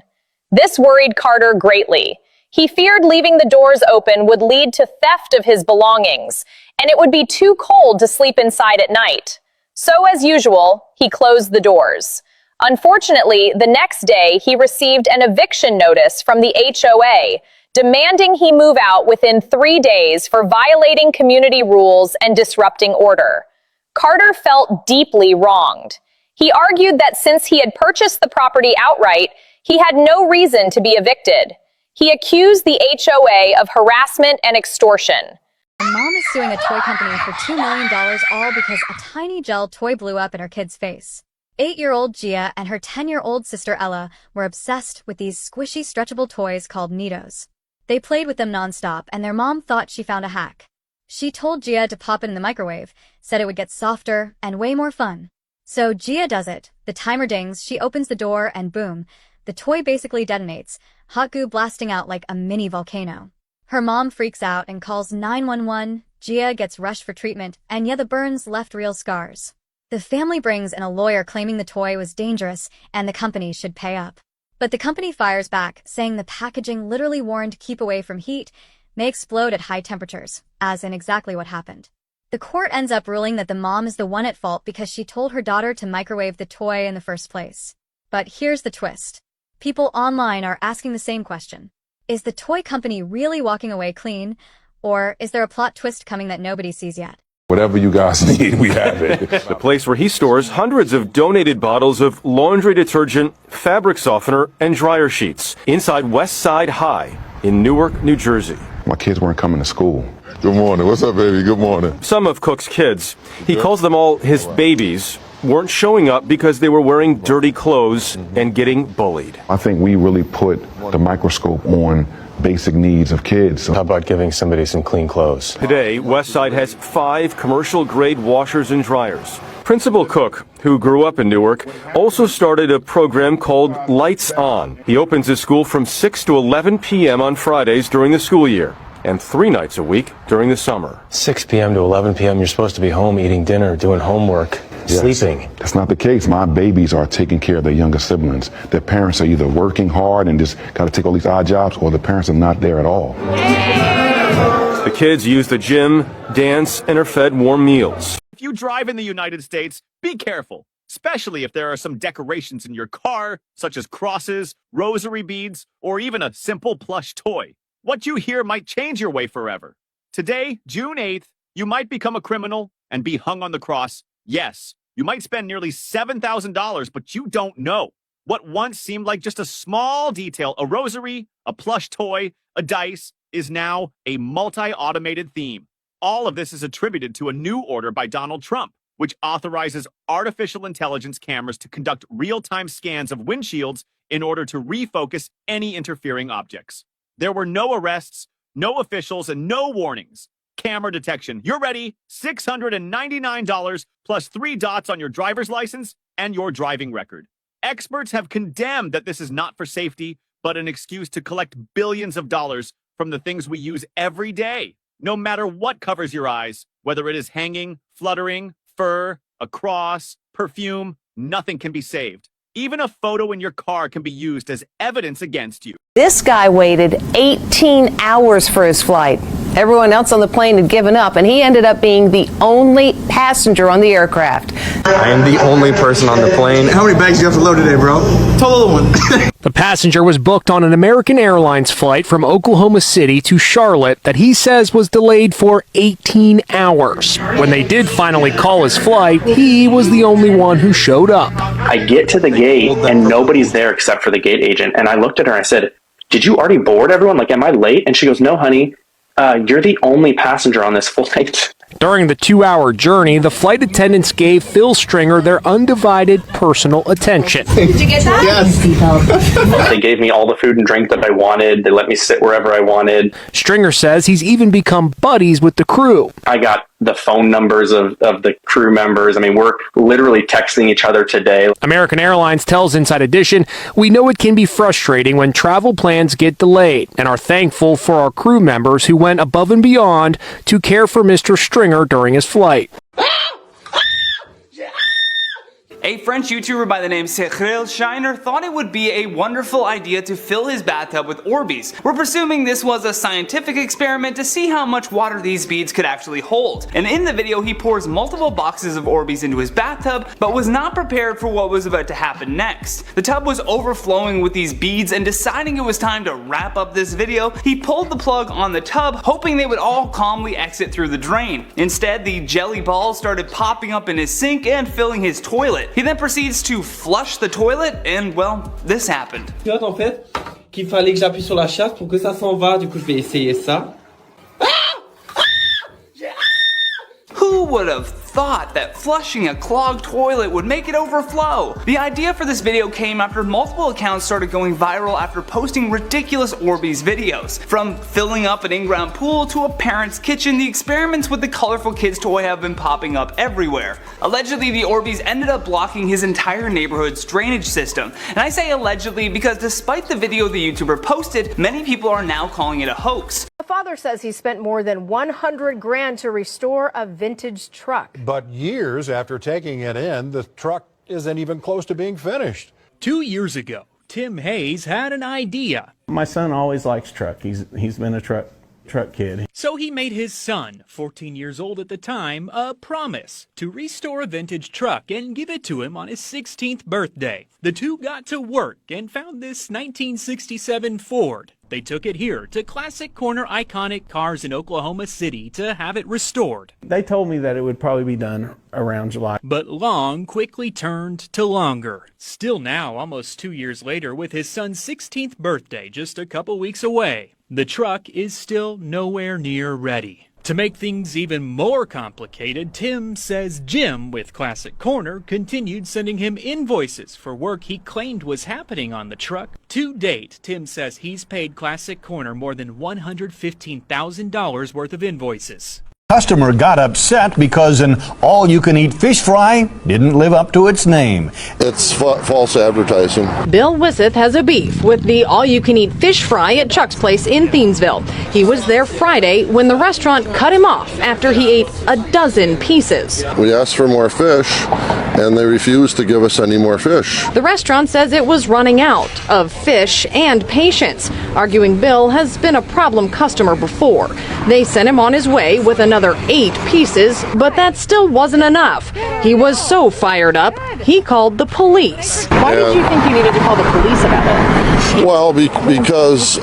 This worried Carter greatly. He feared leaving the doors open would lead to theft of his belongings, and it would be too cold to sleep inside at night. So, as usual, he closed the doors. Unfortunately, the next day, he received an eviction notice from the HOA, demanding he move out within 3 days for violating community rules and disrupting order. Carter felt deeply wronged. He argued that since he had purchased the property outright, he had no reason to be evicted. He accused the HOA of harassment and extortion. A mom is suing a toy company for $2 million all because a tiny gel toy blew up in her kid's face. 8-year-old Gia and her 10-year-old sister Ella were obsessed with these squishy, stretchable toys called Neatos. They played with them nonstop, and their mom thought she found a hack. She told Gia to pop it in the microwave, said it would get softer and way more fun. So Gia does it. The timer dings, she opens the door, and boom, the toy basically detonates, hot goo blasting out like a mini volcano. Her mom freaks out and calls 911, Gia gets rushed for treatment, and the burns left real scars. The family brings in a lawyer claiming the toy was dangerous and the company should pay up. But the company fires back, saying the packaging literally warned keep away from heat, may explode at high temperatures, as in exactly what happened. The court ends up ruling that the mom is the one at fault because she told her daughter to microwave the toy in the first place. But here's the twist. People online are asking the same question. Is the toy company really walking away clean? Or is there a plot twist coming that nobody sees yet? Whatever you guys need, we have it. The place where he stores hundreds of donated bottles of laundry detergent, fabric softener, and dryer sheets inside West Side High in Newark, New Jersey. My kids weren't coming to school. Good morning. What's up, baby? Good morning. Some of Cook's kids, he calls them all his babies, weren't showing up because they were wearing dirty clothes and getting bullied. I think we really put the microscope on basic needs of kids. How about giving somebody some clean clothes? Today, Westside has 5 commercial-grade washers and dryers. Principal Cook, who grew up in Newark, also started a program called Lights On. He opens his school from 6 to 11 p.m. on Fridays during the school year, and 3 nights a week during the summer. 6 p.m. to 11 p.m., you're supposed to be home eating dinner, doing homework, sleeping. That's not the case. My babies are taking care of their younger siblings. Their parents are either working hard and just got to take all these odd jobs, or the parents are not there at all. The kids use the gym, dance, and are fed warm meals. If you drive in the United States, be careful, especially if there are some decorations in your car, such as crosses, rosary beads, or even a simple plush toy. What you hear might change your way forever. Today, June 8th, you might become a criminal and be hung on the cross. Yes, you might spend nearly $7,000, but you don't know. What once seemed like just a small detail, a rosary, a plush toy, a dice, is now a multi-automated theme. All of this is attributed to a new order by Donald Trump, which authorizes artificial intelligence cameras to conduct real-time scans of windshields in order to refocus any interfering objects. There were no arrests, no officials, and no warnings. Camera detection. You're ready. $699 plus 3 dots on your driver's license and your driving record. Experts have condemned that this is not for safety, but an excuse to collect billions of dollars from the things we use every day. No matter what covers your eyes, whether it is hanging, fluttering, fur, a cross, perfume, nothing can be saved. Even a photo in your car can be used as evidence against you. This guy waited 18 hours for his flight. Everyone else on the plane had given up, and he ended up being the only passenger on the aircraft. I am the only person on the plane. How many bags do you have to load today, bro? Tell the little one. The passenger was booked on an American Airlines flight from Oklahoma City to Charlotte that he says was delayed for 18 hours. When they did finally call his flight, he was the only one who showed up. I get to the gate, and nobody's there except for the gate agent. And I looked at her and I said, "Did you already board everyone? Like, am I late?" And she goes, "No, honey. You're the only passenger on this flight." During the 2-hour journey, the flight attendants gave Phil Stringer their undivided personal attention. Did you get that? Yes. They gave me all the food and drink that I wanted. They let me sit wherever I wanted. Stringer says he's even become buddies with the crew. I got the phone numbers of the crew members. I mean, we're literally texting each other today. American Airlines tells Inside Edition, we know it can be frustrating when travel plans get delayed and are thankful for our crew members who went above and beyond to care for Mr. Stringer during his flight. A French YouTuber by the name Cyril Shiner thought it would be a wonderful idea to fill his bathtub with Orbeez. We're presuming this was a scientific experiment to see how much water these beads could actually hold. And in the video, he pours multiple boxes of Orbeez into his bathtub, but was not prepared for what was about to happen next. The tub was overflowing with these beads, and deciding it was time to wrap up this video, he pulled the plug on the tub, hoping they would all calmly exit through the drain. Instead, the jelly balls started popping up in his sink and filling his toilet. He then proceeds to flush the toilet, and well, this happened. En fait, qu'il fallait que j'appuie sur la chasse pour que ça s'en va. Du coup, je vais essayer ça. Who would have thought that flushing a clogged toilet would make it overflow? The idea for this video came after multiple accounts started going viral after posting ridiculous Orbeez videos. From filling up an in-ground pool to a parent's kitchen, the experiments with the colorful kids toy have been popping up everywhere. Allegedly, the Orbeez ended up blocking his entire neighborhood's drainage system. And I say allegedly because despite the video the YouTuber posted, many people are now calling it a hoax. The father says he spent more than $100 grand to restore a vintage truck. But years after taking it in, the truck isn't even close to being finished. 2 years ago, Tim Hayes had an idea. My son always likes truck. He's been a truck kid. So he made his son, 14 years old at the time, a promise to restore a vintage truck and give it to him on his 16th birthday. The two got to work and found this 1967 Ford. They took it here to Classic Corner Iconic Cars in Oklahoma City to have it restored. They told me that it would probably be done around July. But long quickly turned to longer. Still now, almost 2 years later, with his son's 16th birthday just a couple weeks away, the truck is still nowhere near ready. To make things even more complicated, Tim says Jim with Classic Corner continued sending him invoices for work he claimed was happening on the truck. To date, Tim says he's paid Classic Corner more than $115,000 worth of invoices. Customer got upset because an all-you-can-eat fish fry didn't live up to its name. It's false advertising. Bill Wisseth has a beef with the all-you-can-eat fish fry at Chuck's Place in Thiensville. He was there Friday when the restaurant cut him off after he ate a dozen pieces. We asked for more fish, and they refused to give us any more fish. The restaurant says it was running out of fish and patience, arguing Bill has been a problem customer before. They sent him on his way with another 8 pieces, but that still wasn't enough. He was so fired up, he called the police. Why did you think you needed to call the police about it? Well, because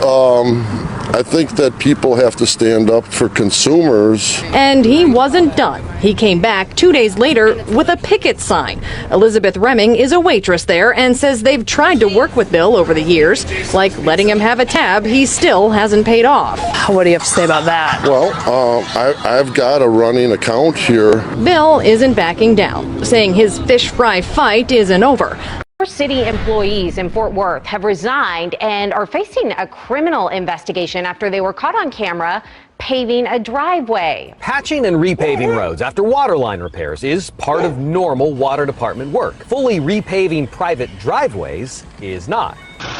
I think that people have to stand up for consumers. And he wasn't done. He came back 2 days later with a picket sign. Elizabeth Remming is a waitress there and says they've tried to work with Bill over the years, like letting him have a tab he still hasn't paid off. What do you have to say about that? Well, I've got a running account here. Bill isn't backing down, saying his fish fry fight isn't over. 4 city employees in Fort Worth have resigned and are facing a criminal investigation after they were caught on camera paving a driveway. Patching and repaving roads after water line repairs is part of normal water department work. Fully repaving private driveways is not.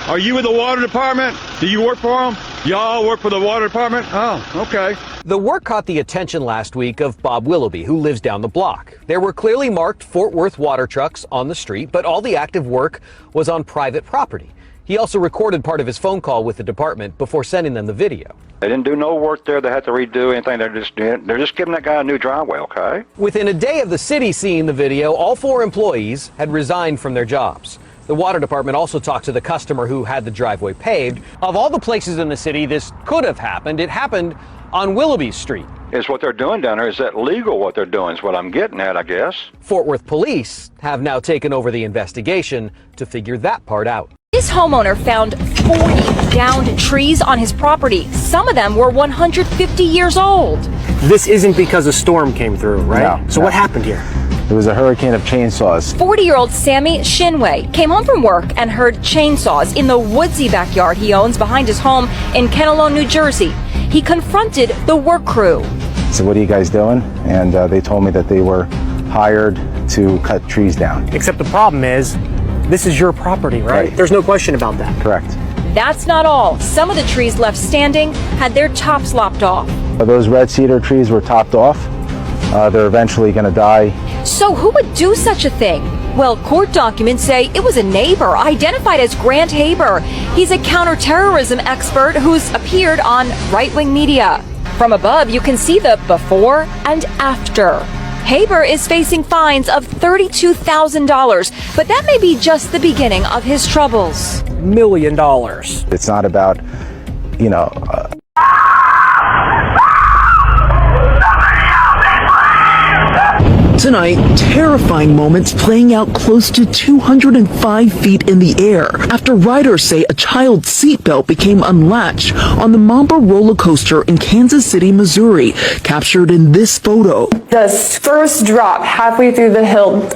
Are you with the water department? Do you work for them? Y'all work for the water department? Oh, okay. The work caught the attention last week of Bob Willoughby, who lives down the block. There were clearly marked Fort Worth water trucks on the street, but all the active work was on private property. He also recorded part of his phone call with the department before sending them the video. They didn't do no work there. They had to redo anything. They're just giving that guy a new driveway, okay? Within a day of the city seeing the video, all 4 employees had resigned from their jobs. The water department also talked to the customer who had the driveway paved. Of all the places in the city this could have happened, it happened on Willoughby Street. Is what they're doing down there, is that legal what they're doing is what I'm getting at, I guess. Fort Worth police have now taken over the investigation to figure that part out. This homeowner found 40 downed trees on his property. Some of them were 150 years old. This isn't because a storm came through, right? No, so no. what happened here? It was a hurricane of chainsaws. 40-year-old Sammy Shinway came home from work and heard chainsaws in the woodsy backyard he owns behind his home in Kenilworth, New Jersey. He confronted the work crew. So what are you guys doing? And they told me that they were hired to cut trees down. Except the problem is, this is your property, right? There's no question about that. Correct. That's not all. Some of the trees left standing had their tops lopped off. Those red cedar trees were topped off. They're eventually going to die. So who would do such a thing? Well, court documents say it was a neighbor identified as Grant Haber. He's a counterterrorism expert who's appeared on right-wing media. From above, you can see the before and after. Haber is facing fines of $32,000, but that may be just the beginning of his troubles. $1 million. It's not about, you know... Tonight, terrifying moments playing out close to 205 feet in the air after riders say a child's seatbelt became unlatched on the Mamba roller coaster in Kansas City, Missouri, captured in this photo. The first drop halfway through the hill,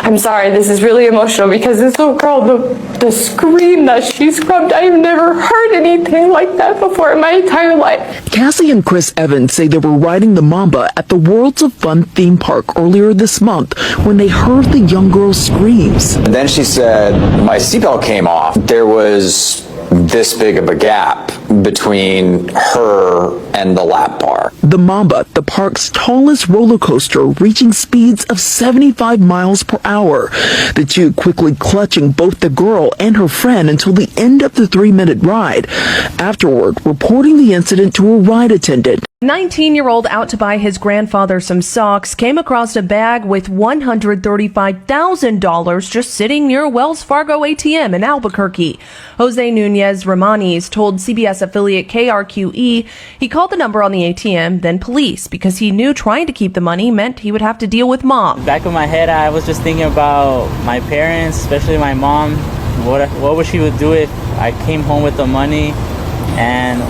I'm sorry, this is really emotional because this little girl, the scream that she scrubbed, I've never heard anything like that before in my entire life. Cassie and Chris Evans say they were riding the Mamba at the Worlds of Fun theme park earlier this month when they heard the young girl's screams. And then she said, my seatbelt came off. There was this big of a gap between her and the lap bar. The Mamba, the park's tallest roller coaster, reaching speeds of 75 miles per hour. The two quickly clutching both the girl and her friend until the end of the 3-minute ride. Afterward, reporting the incident to a ride attendant. 19-year-old out to buy his grandfather some socks came across a bag with $135,000 just sitting near a Wells Fargo ATM in Albuquerque. Jose Nunez Romanes told CBS affiliate KRQE he called the number on the ATM, then police, because he knew trying to keep the money meant he would have to deal with mom. Back of my head, I was just thinking about my parents, especially my mom. What would she would do if I came home with the money, and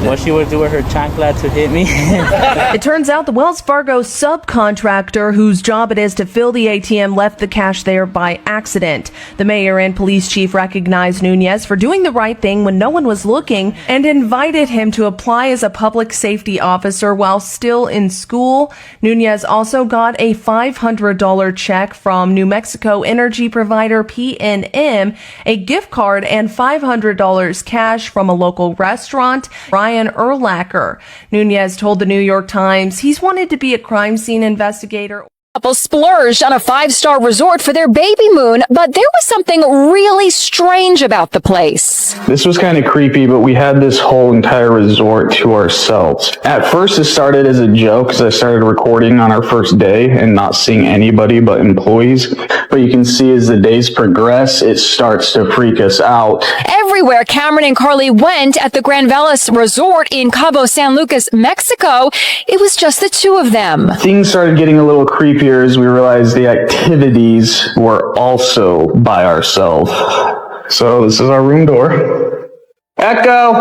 what she would do with her chancla to hit me. It turns out the Wells Fargo subcontractor whose job it is to fill the ATM left the cash there by accident. The mayor and police chief recognized Nunez for doing the right thing when no one was looking and invited him to apply as a public safety officer while still in school. Nunez also got a $500 check from New Mexico energy provider PNM, a gift card, and $500 cash from a local restaurant. Ryan Urlacher. Nunez told the New York Times he's wanted to be a crime scene investigator. Couple splurged on a 5-star resort for their baby moon, but there was something really strange about the place. This was kind of creepy, but we had this whole entire resort to ourselves. At first, it started as a joke because I started recording on our first day and not seeing anybody but employees. But you can see as the days progress, it starts to freak us out. Everywhere Cameron and Carly went at the Gran Velas Resort in Cabo San Lucas, Mexico, it was just the two of them. Things started getting a little creepier as we realized the activities were also by ourselves. So this is our room door. Echo!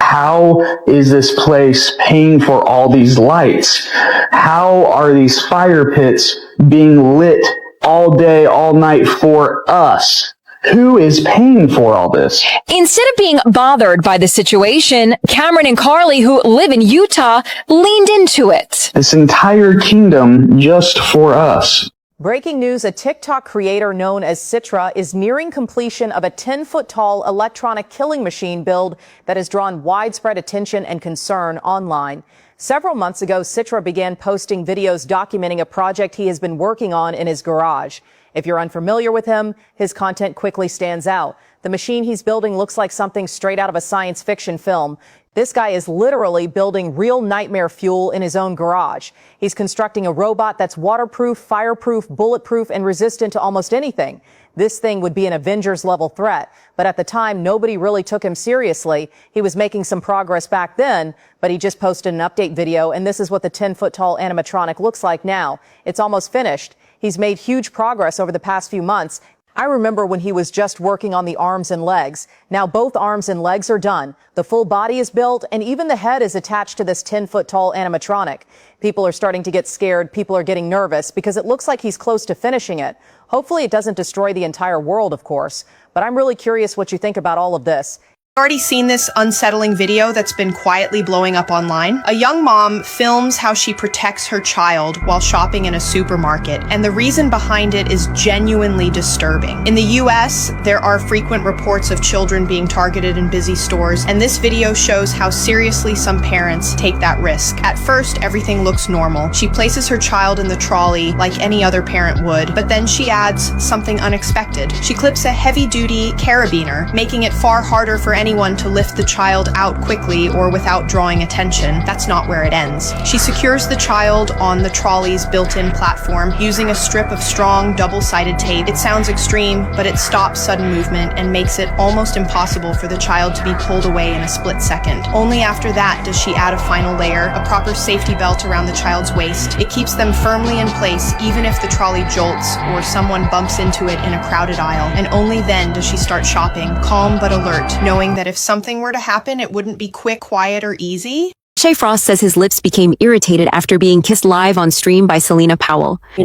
How is this place paying for all these lights? How are these fire pits being lit all day, all night for us? Who is paying for all this? Instead of being bothered by the situation, Cameron and Carly, who live in Utah, leaned into it. This entire kingdom just for us. Breaking news, a TikTok creator known as Citra is nearing completion of a 10-foot-tall electronic killing machine build that has drawn widespread attention and concern online. Several months ago, Citra began posting videos documenting a project he has been working on in his garage. If you're unfamiliar with him, his content quickly stands out. The machine he's building looks like something straight out of a science fiction film. This guy is literally building real nightmare fuel in his own garage. He's constructing a robot that's waterproof, fireproof, bulletproof, and resistant to almost anything. This thing would be an Avengers-level threat, but at the time, nobody really took him seriously. He was making some progress back then, but he just posted an update video, and this is what the 10-foot-tall animatronic looks like now. It's almost finished. He's made huge progress over the past few months. I remember when he was just working on the arms and legs. Now both arms and legs are done. The full body is built and even the head is attached to this 10-foot tall animatronic. People are starting to get scared. People are getting nervous because it looks like he's close to finishing it. Hopefully it doesn't destroy the entire world, of course. But I'm really curious what you think about all of this. Already seen this unsettling video that's been quietly blowing up online. A young mom films how she protects her child while shopping in a supermarket, and the reason behind it is genuinely disturbing. In the US, there are frequent reports of children being targeted in busy stores, and this video shows how seriously some parents take that risk. At first, everything looks normal. She places her child in the trolley like any other parent would, but then she adds something unexpected. She clips a heavy-duty carabiner, making it far harder for anyone to lift the child out quickly or without drawing attention. That's not where it ends. She secures the child on the trolley's built-in platform using a strip of strong double-sided tape. It sounds extreme, but it stops sudden movement and makes it almost impossible for the child to be pulled away in a split second. Only after that does she add a final layer, a proper safety belt around the child's waist. It keeps them firmly in place even if the trolley jolts or someone bumps into it in a crowded aisle. And only then does she start shopping, calm but alert, knowing that if something were to happen, it wouldn't be quick, quiet, or easy. Shay Frost says his lips became irritated after being kissed live on stream by Selena Powell. Do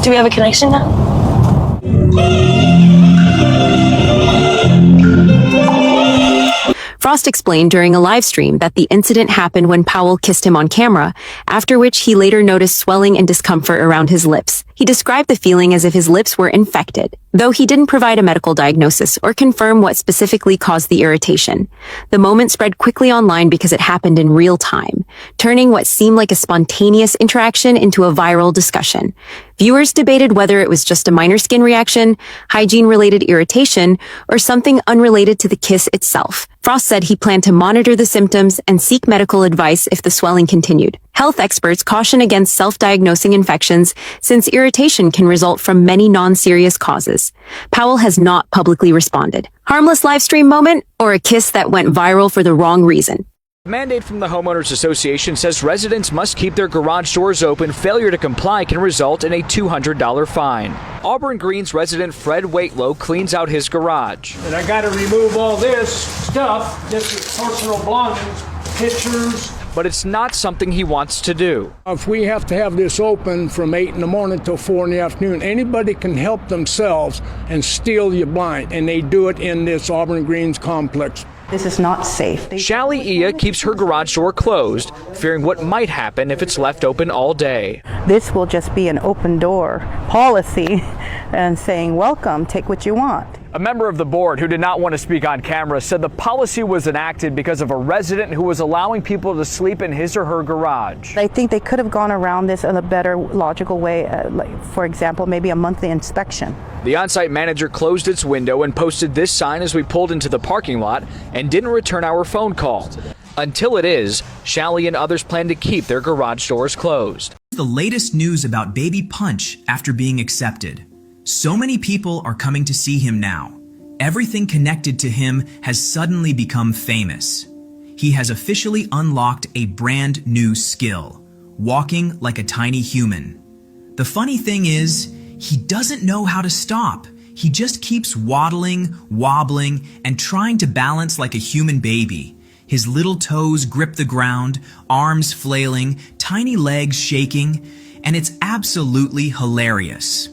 we have a connection now? Frost explained during a live stream that the incident happened when Powell kissed him on camera, after which he later noticed swelling and discomfort around his lips. He described the feeling as if his lips were infected, though he didn't provide a medical diagnosis or confirm what specifically caused the irritation. The moment spread quickly online because it happened in real time, turning what seemed like a spontaneous interaction into a viral discussion. Viewers debated whether it was just a minor skin reaction, hygiene-related irritation, or something unrelated to the kiss itself. Frost said he planned to monitor the symptoms and seek medical advice if the swelling continued. Health experts caution against self-diagnosing infections since irritation can result from many non-serious causes. Powell has not publicly responded. Harmless live stream moment or a kiss that went viral for the wrong reason? A mandate from the Homeowners Association says residents must keep their garage doors open. Failure to comply can result in a $200 fine. Auburn Green's resident Fred Waitlow cleans out his garage. And I got to remove all this stuff, this personal belongings, pictures. But it's not something he wants to do. If we have to have this open from 8 in the morning till 4 in the afternoon, anybody can help themselves and steal your blind. And they do it in this Auburn Greens complex. This is not safe. Shally Ia keeps her garage door closed, fearing what might happen if it's left open all day. This will just be an open door policy and saying, welcome, take what you want. A member of the board who did not want to speak on camera said the policy was enacted because of a resident who was allowing people to sleep in his or her garage. I think they could have gone around this in a better, logical way, like, for example, maybe a monthly inspection. The on-site manager closed its window and posted this sign as we pulled into the parking lot and didn't return our phone call. Until it is, Shally and others plan to keep their garage doors closed. The latest news about Baby Punch after being accepted. So many people are coming to see him now. Everything connected to him has suddenly become famous. He has officially unlocked a brand new skill, walking like a tiny human. The funny thing is, he doesn't know how to stop. He just keeps waddling, wobbling, and trying to balance like a human baby. His little toes grip the ground, arms flailing, tiny legs shaking, and it's absolutely hilarious.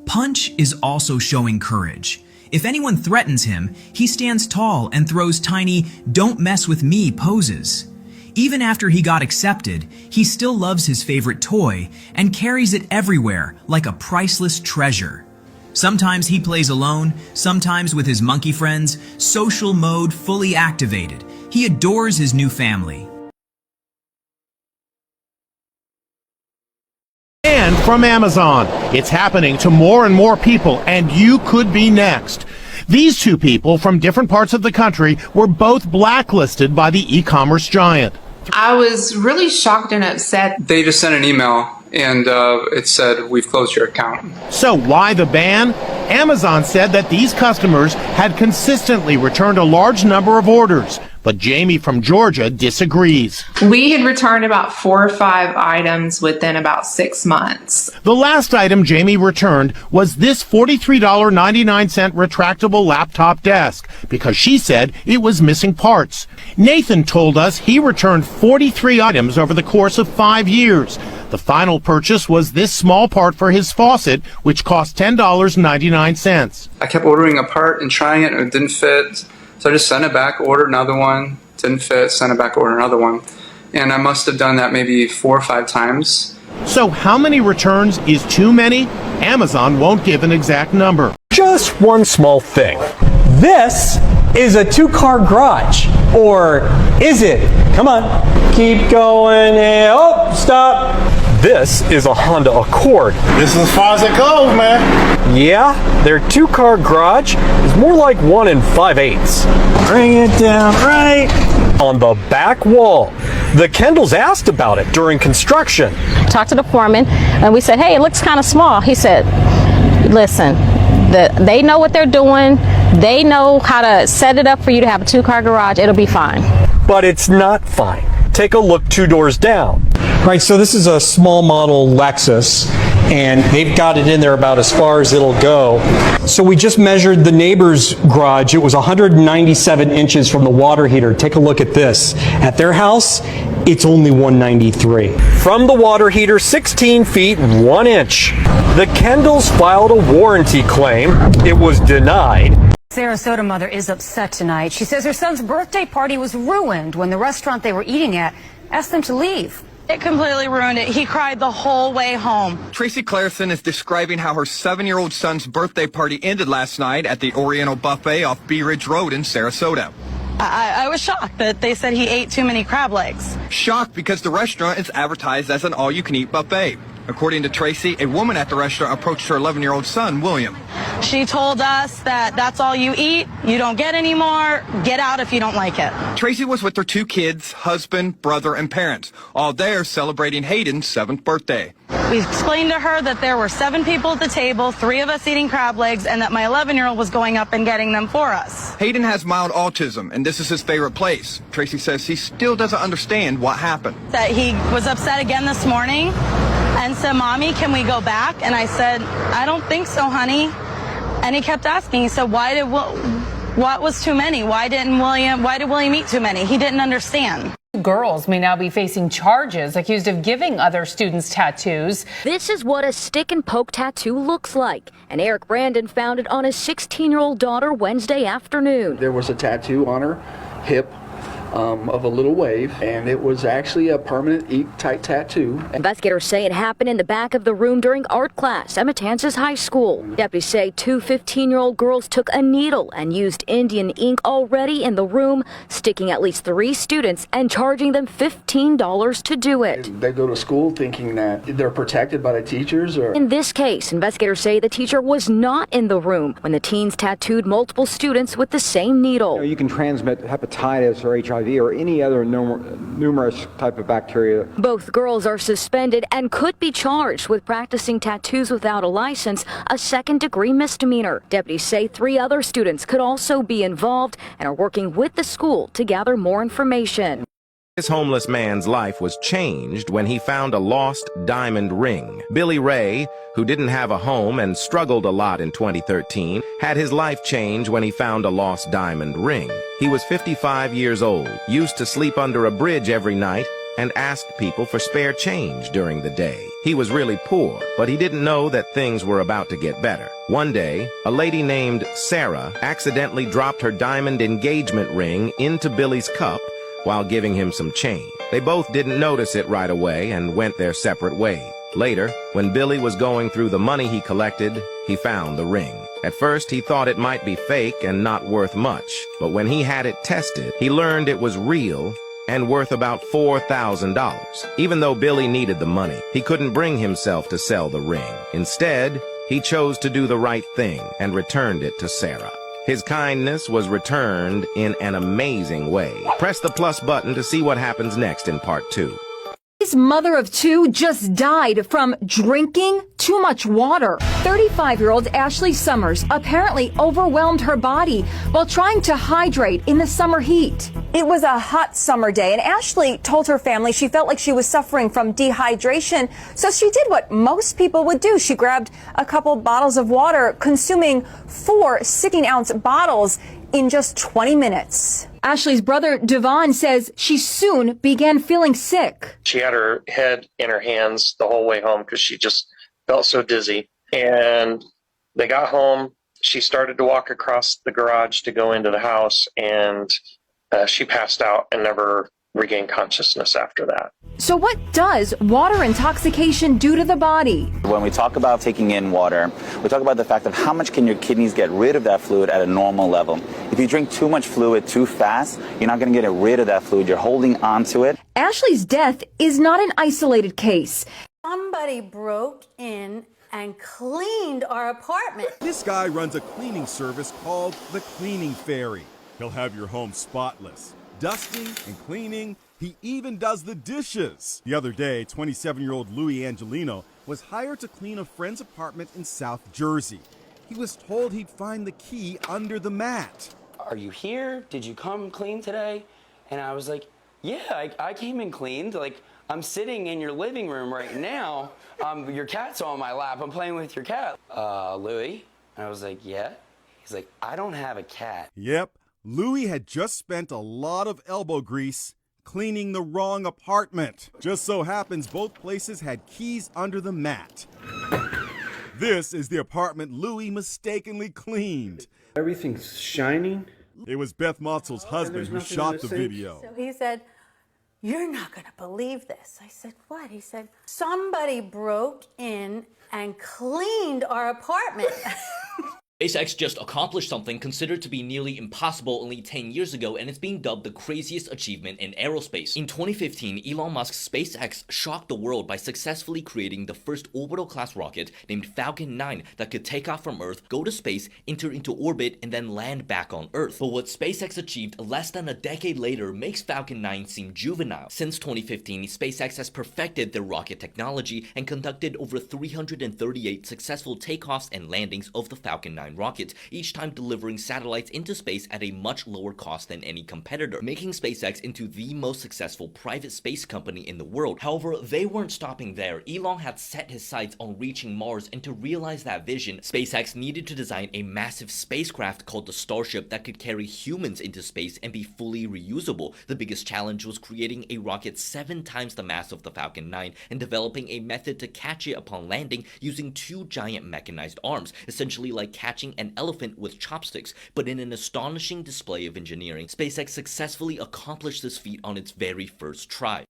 Punch is also showing courage. If anyone threatens him, he stands tall and throws tiny "don't mess with me" poses. Even after he got accepted, he still loves his favorite toy and carries it everywhere like a priceless treasure. Sometimes he plays alone, sometimes with his monkey friends, social mode fully activated. He adores his new family. And from Amazon, it's happening to more and more people, and you could be next. These two people from different parts of the country were both blacklisted by the e-commerce giant. I was really shocked and upset. They just sent an email and it said, "We've closed your account." So why the ban? Amazon said that these customers had consistently returned a large number of orders, but Jamie from Georgia disagrees. We had returned about 4 or 5 items within about 6 months. The last item Jamie returned was this $43.99 retractable laptop desk because she said it was missing parts. Nathan told us he returned 43 items over the course of 5 years. The final purchase was this small part for his faucet, which cost $10.99. I kept ordering a part and trying it, and it didn't fit. So I just sent it back, ordered another one, didn't fit, sent it back, ordered another one. And I must have done that maybe 4 or 5 times. So how many returns is too many? Amazon won't give an exact number. Just one small thing. This is a 2-car garage. Or is it? Come on. Keep going. Oh, stop. This is a Honda Accord. This is as far as it goes, man. Yeah, their 2-car garage is more like 1 5/8. Bring it down right on the back wall. The Kendalls asked about it during construction. Talked to the foreman, and we said, hey, it looks kind of small. He said, listen, they know what they're doing. They know how to set it up for you to have a 2-car garage. It'll be fine. But it's not fine. Take a look 2 doors down. Right, so this is a small model Lexus, and they've got it in there about as far as it'll go. So we just measured the neighbor's garage. It was 197 inches from the water heater. Take a look at this. At their house, it's only 193. From the water heater, 16 feet 1 inch. The Kendalls filed a warranty claim. It was denied. Sarasota mother is upset tonight. She says her son's birthday party was ruined when the restaurant they were eating at asked them to leave. It completely ruined it. He cried the whole way home. Tracy Clareson is describing how her 7-year-old son's birthday party ended last night at the Oriental Buffet off Bee Ridge Road in Sarasota. I was shocked that they said he ate too many crab legs. Shocked because the restaurant is advertised as an all-you-can-eat buffet. According to Tracy, a woman at the restaurant approached her 11-year-old son, William. She told us that that's all you eat, you don't get any more, get out if you don't like it. Tracy was with her 2 kids, husband, brother, and parents, all there celebrating Hayden's 7th birthday. We explained to her that there were 7 people at the table, 3 of us eating crab legs, and that my 11-year-old was going up and getting them for us. Hayden has mild autism, and this is his favorite place. Tracy says he still doesn't understand what happened. That he was upset again this morning and said, Mommy, can we go back? And I said, I don't think so, honey. And he kept asking, he said, what was too many? Why did William eat too many? He didn't understand. Girls may now be facing charges accused of giving other students tattoos. This is what a stick and poke tattoo looks like, and Eric Brandon found it on his 16-year-old daughter Wednesday afternoon. There was a tattoo on her hip of a little wave, and it was actually a permanent ink-type tattoo. Investigators say it happened in the back of the room during art class at Matanzas High School. Deputies say 2 15-year-old girls took a needle and used Indian ink already in the room, sticking at least 3 students and charging them $15 to do it. They go to school thinking that they're protected by the teachers. Or in this case, investigators say the teacher was not in the room when the teens tattooed multiple students with the same needle. You can transmit hepatitis or HIV or any other numerous type of bacteria. Both girls are suspended and could be charged with practicing tattoos without a license, a second-degree misdemeanor. Deputies say 3 other students could also be involved and are working with the school to gather more information. This homeless man's life was changed when he found a lost diamond ring. Billy Ray, who didn't have a home and struggled a lot in 2013, had his life change when he found a lost diamond ring. He was 55 years old, used to sleep under a bridge every night, and asked people for spare change during the day. He was really poor, but he didn't know that things were about to get better. One day, a lady named Sarah accidentally dropped her diamond engagement ring into Billy's cup while giving him some change. They both didn't notice it right away and went their separate ways. Later, when Billy was going through the money he collected, he found the ring. At first, he thought it might be fake and not worth much, but when he had it tested, he learned it was real and worth about $4,000. Even though Billy needed the money, he couldn't bring himself to sell the ring. Instead, he chose to do the right thing and returned it to Sarah. His kindness was returned in an amazing way. Press the plus button to see what happens next in part 2. His mother of two just died from drinking too much water. 35-year-old Ashley Summers apparently overwhelmed her body while trying to hydrate in the summer heat. It was a hot summer day, and Ashley told her family she felt like she was suffering from dehydration, so she did what most people would do. She grabbed a couple bottles of water, consuming 4 16-ounce bottles in just 20 minutes. Ashley's brother, Devon, says she soon began feeling sick. She had her head in her hands the whole way home because she just felt so dizzy. And they got home. She started to walk across the garage to go into the house, and she passed out and never regained consciousness after that. So what does water intoxication do to the body? When we talk about taking in water, we talk about the fact of how much can your kidneys get rid of that fluid at a normal level. If you drink too much fluid too fast, you're not going to get rid of that fluid. You're holding on to it. Ashley's death is not an isolated case. Somebody broke in and cleaned our apartment. This guy runs a cleaning service called the Cleaning Fairy. He'll have your home spotless, dusting and cleaning. He even does the dishes. The other day, 27-year-old Louis Angelino was hired to clean a friend's apartment in South Jersey. He was told he'd find the key under the mat. Are you here? Did you come clean today? And I was like, yeah, I came and cleaned. Like, I'm sitting in your living room right now. Your cat's on my lap. I'm playing with your cat. Louis? And I was like, yeah. He's like, I don't have a cat. Yep. Louis had just spent a lot of elbow grease cleaning the wrong apartment. Just so happens both places had keys under the mat. This is the apartment Louis mistakenly cleaned. Everything's shining. It was Beth Motzel's husband who shot the video. So he said, "You're not going to believe this." I said, "What?" He said, "Somebody broke in and cleaned our apartment." SpaceX just accomplished something considered to be nearly impossible only 10 years ago, and it's being dubbed the craziest achievement in aerospace. In 2015, Elon Musk's SpaceX shocked the world by successfully creating the first orbital-class rocket named Falcon 9 that could take off from Earth, go to space, enter into orbit, and then land back on Earth. But what SpaceX achieved less than a decade later makes Falcon 9 seem juvenile. Since 2015, SpaceX has perfected their rocket technology and conducted over 338 successful takeoffs and landings of the Falcon 9 rockets, each time delivering satellites into space at a much lower cost than any competitor, making SpaceX into the most successful private space company in the world. However, they weren't stopping there. Elon had set his sights on reaching Mars, and to realize that vision, SpaceX needed to design a massive spacecraft called the Starship that could carry humans into space and be fully reusable. The biggest challenge was creating a rocket 7 times the mass of the Falcon 9 and developing a method to catch it upon landing using 2 giant mechanized arms, essentially like catching an elephant with chopsticks. But in an astonishing display of engineering, SpaceX successfully accomplished this feat on its very first try.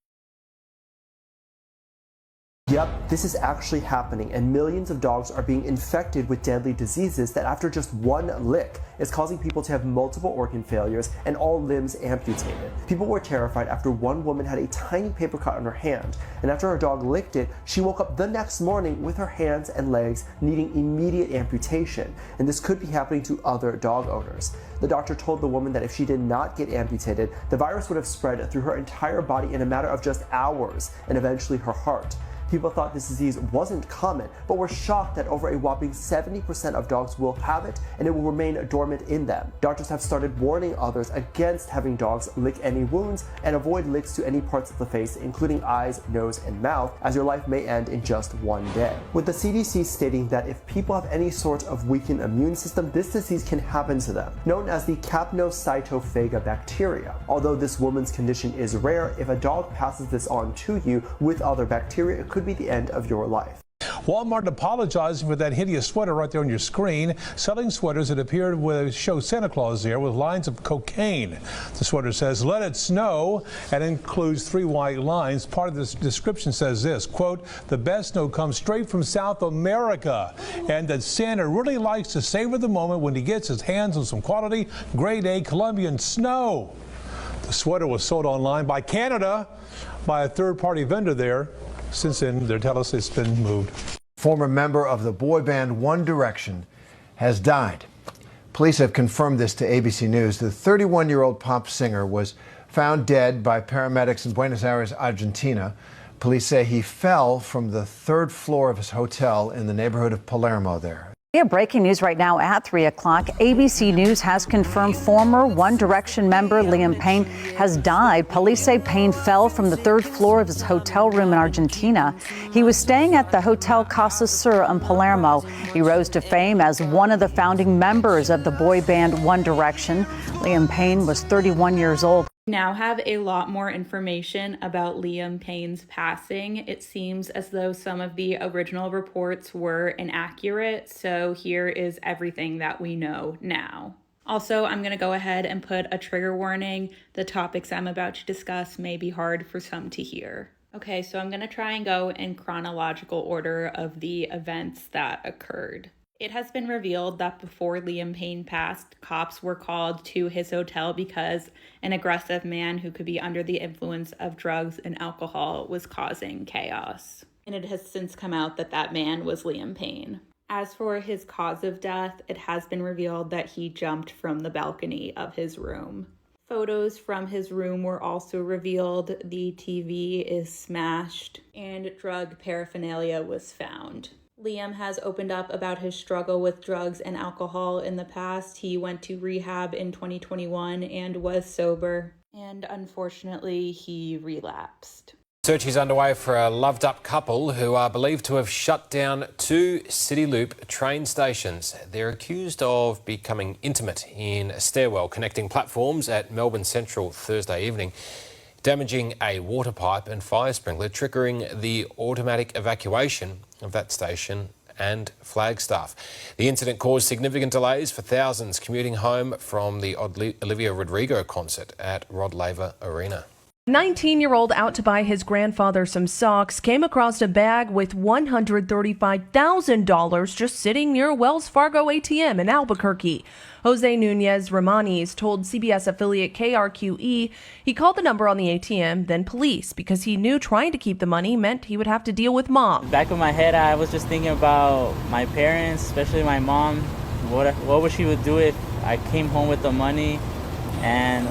Yep, this is actually happening, and millions of dogs are being infected with deadly diseases that after just one lick is causing people to have multiple organ failures and all limbs amputated. People were terrified after one woman had a tiny paper cut on her hand, and after her dog licked it, she woke up the next morning with her hands and legs needing immediate amputation, and this could be happening to other dog owners. The doctor told the woman that if she did not get amputated, the virus would have spread through her entire body in a matter of just hours, and eventually her heart. People thought this disease wasn't common, but were shocked that over a whopping 70% of dogs will have it, and it will remain dormant in them. Doctors have started warning others against having dogs lick any wounds and avoid licks to any parts of the face, including eyes, nose, and mouth, as your life may end in just one day. With the CDC stating that if people have any sort of weakened immune system, this disease can happen to them, known as the Capnocytophaga bacteria. Although this woman's condition is rare, if a dog passes this on to you with other bacteria, it could be the end of your life. Walmart apologizing for that hideous sweater right there on your screen, selling sweaters that appear to show Santa Claus there with lines of cocaine. The sweater says, "Let it snow," and includes 3 white lines. Part of this description says this, quote, "The best snow comes straight from South America," and that Santa really likes to savor the moment when he gets his hands on some quality grade A Colombian snow. The sweater was sold online by Canada by a third-party vendor there. Since then, they tell us it's been moved. Former member of the boy band One Direction has died. Police have confirmed this to ABC News. The 31-year-old pop singer was found dead by paramedics in Buenos Aires, Argentina. Police say he fell from the 3rd floor of his hotel in the neighborhood of Palermo there. We have breaking news right now at 3 o'clock. ABC News has confirmed former One Direction member Liam Payne has died. Police say Payne fell from the 3rd floor of his hotel room in Argentina. He was staying at the Hotel Casa Sur in Palermo. He rose to fame as one of the founding members of the boy band One Direction. Liam Payne was 31 years old. Now have a lot more information about Liam Payne's passing. It seems as though some of the original reports were inaccurate, so here is everything that we know now. Also, I'm going to go ahead and put a trigger warning. The topics I'm about to discuss may be hard for some to hear. Okay, so I'm going to try and go in chronological order of the events that occurred. It has been revealed that before Liam Payne passed, cops were called to his hotel because an aggressive man who could be under the influence of drugs and alcohol was causing chaos. And it has since come out that that man was Liam Payne. As for his cause of death, it has been revealed that he jumped from the balcony of his room. Photos from his room were also revealed. The TV is smashed and drug paraphernalia was found. Liam has opened up about his struggle with drugs and alcohol in the past. He went to rehab in 2021 and was sober, and unfortunately, he relapsed. Search is underway for a loved-up couple who are believed to have shut down 2 City Loop train stations. They're accused of becoming intimate in a stairwell connecting platforms at Melbourne Central Thursday evening, damaging a water pipe and fire sprinkler, triggering the automatic evacuation of that station and Flagstaff. The incident caused significant delays for thousands commuting home from the Olivia Rodrigo concert at Rod Laver Arena. 19-year-old out to buy his grandfather some socks came across a bag with $135,000 just sitting near a Wells Fargo ATM in Albuquerque. Jose Nunez Romanes told CBS affiliate KRQE he called the number on the ATM, then police, because he knew trying to keep the money meant he would have to deal with mom. Back of my head, I was just thinking about my parents, especially my mom. What would she would do if I came home with the money, and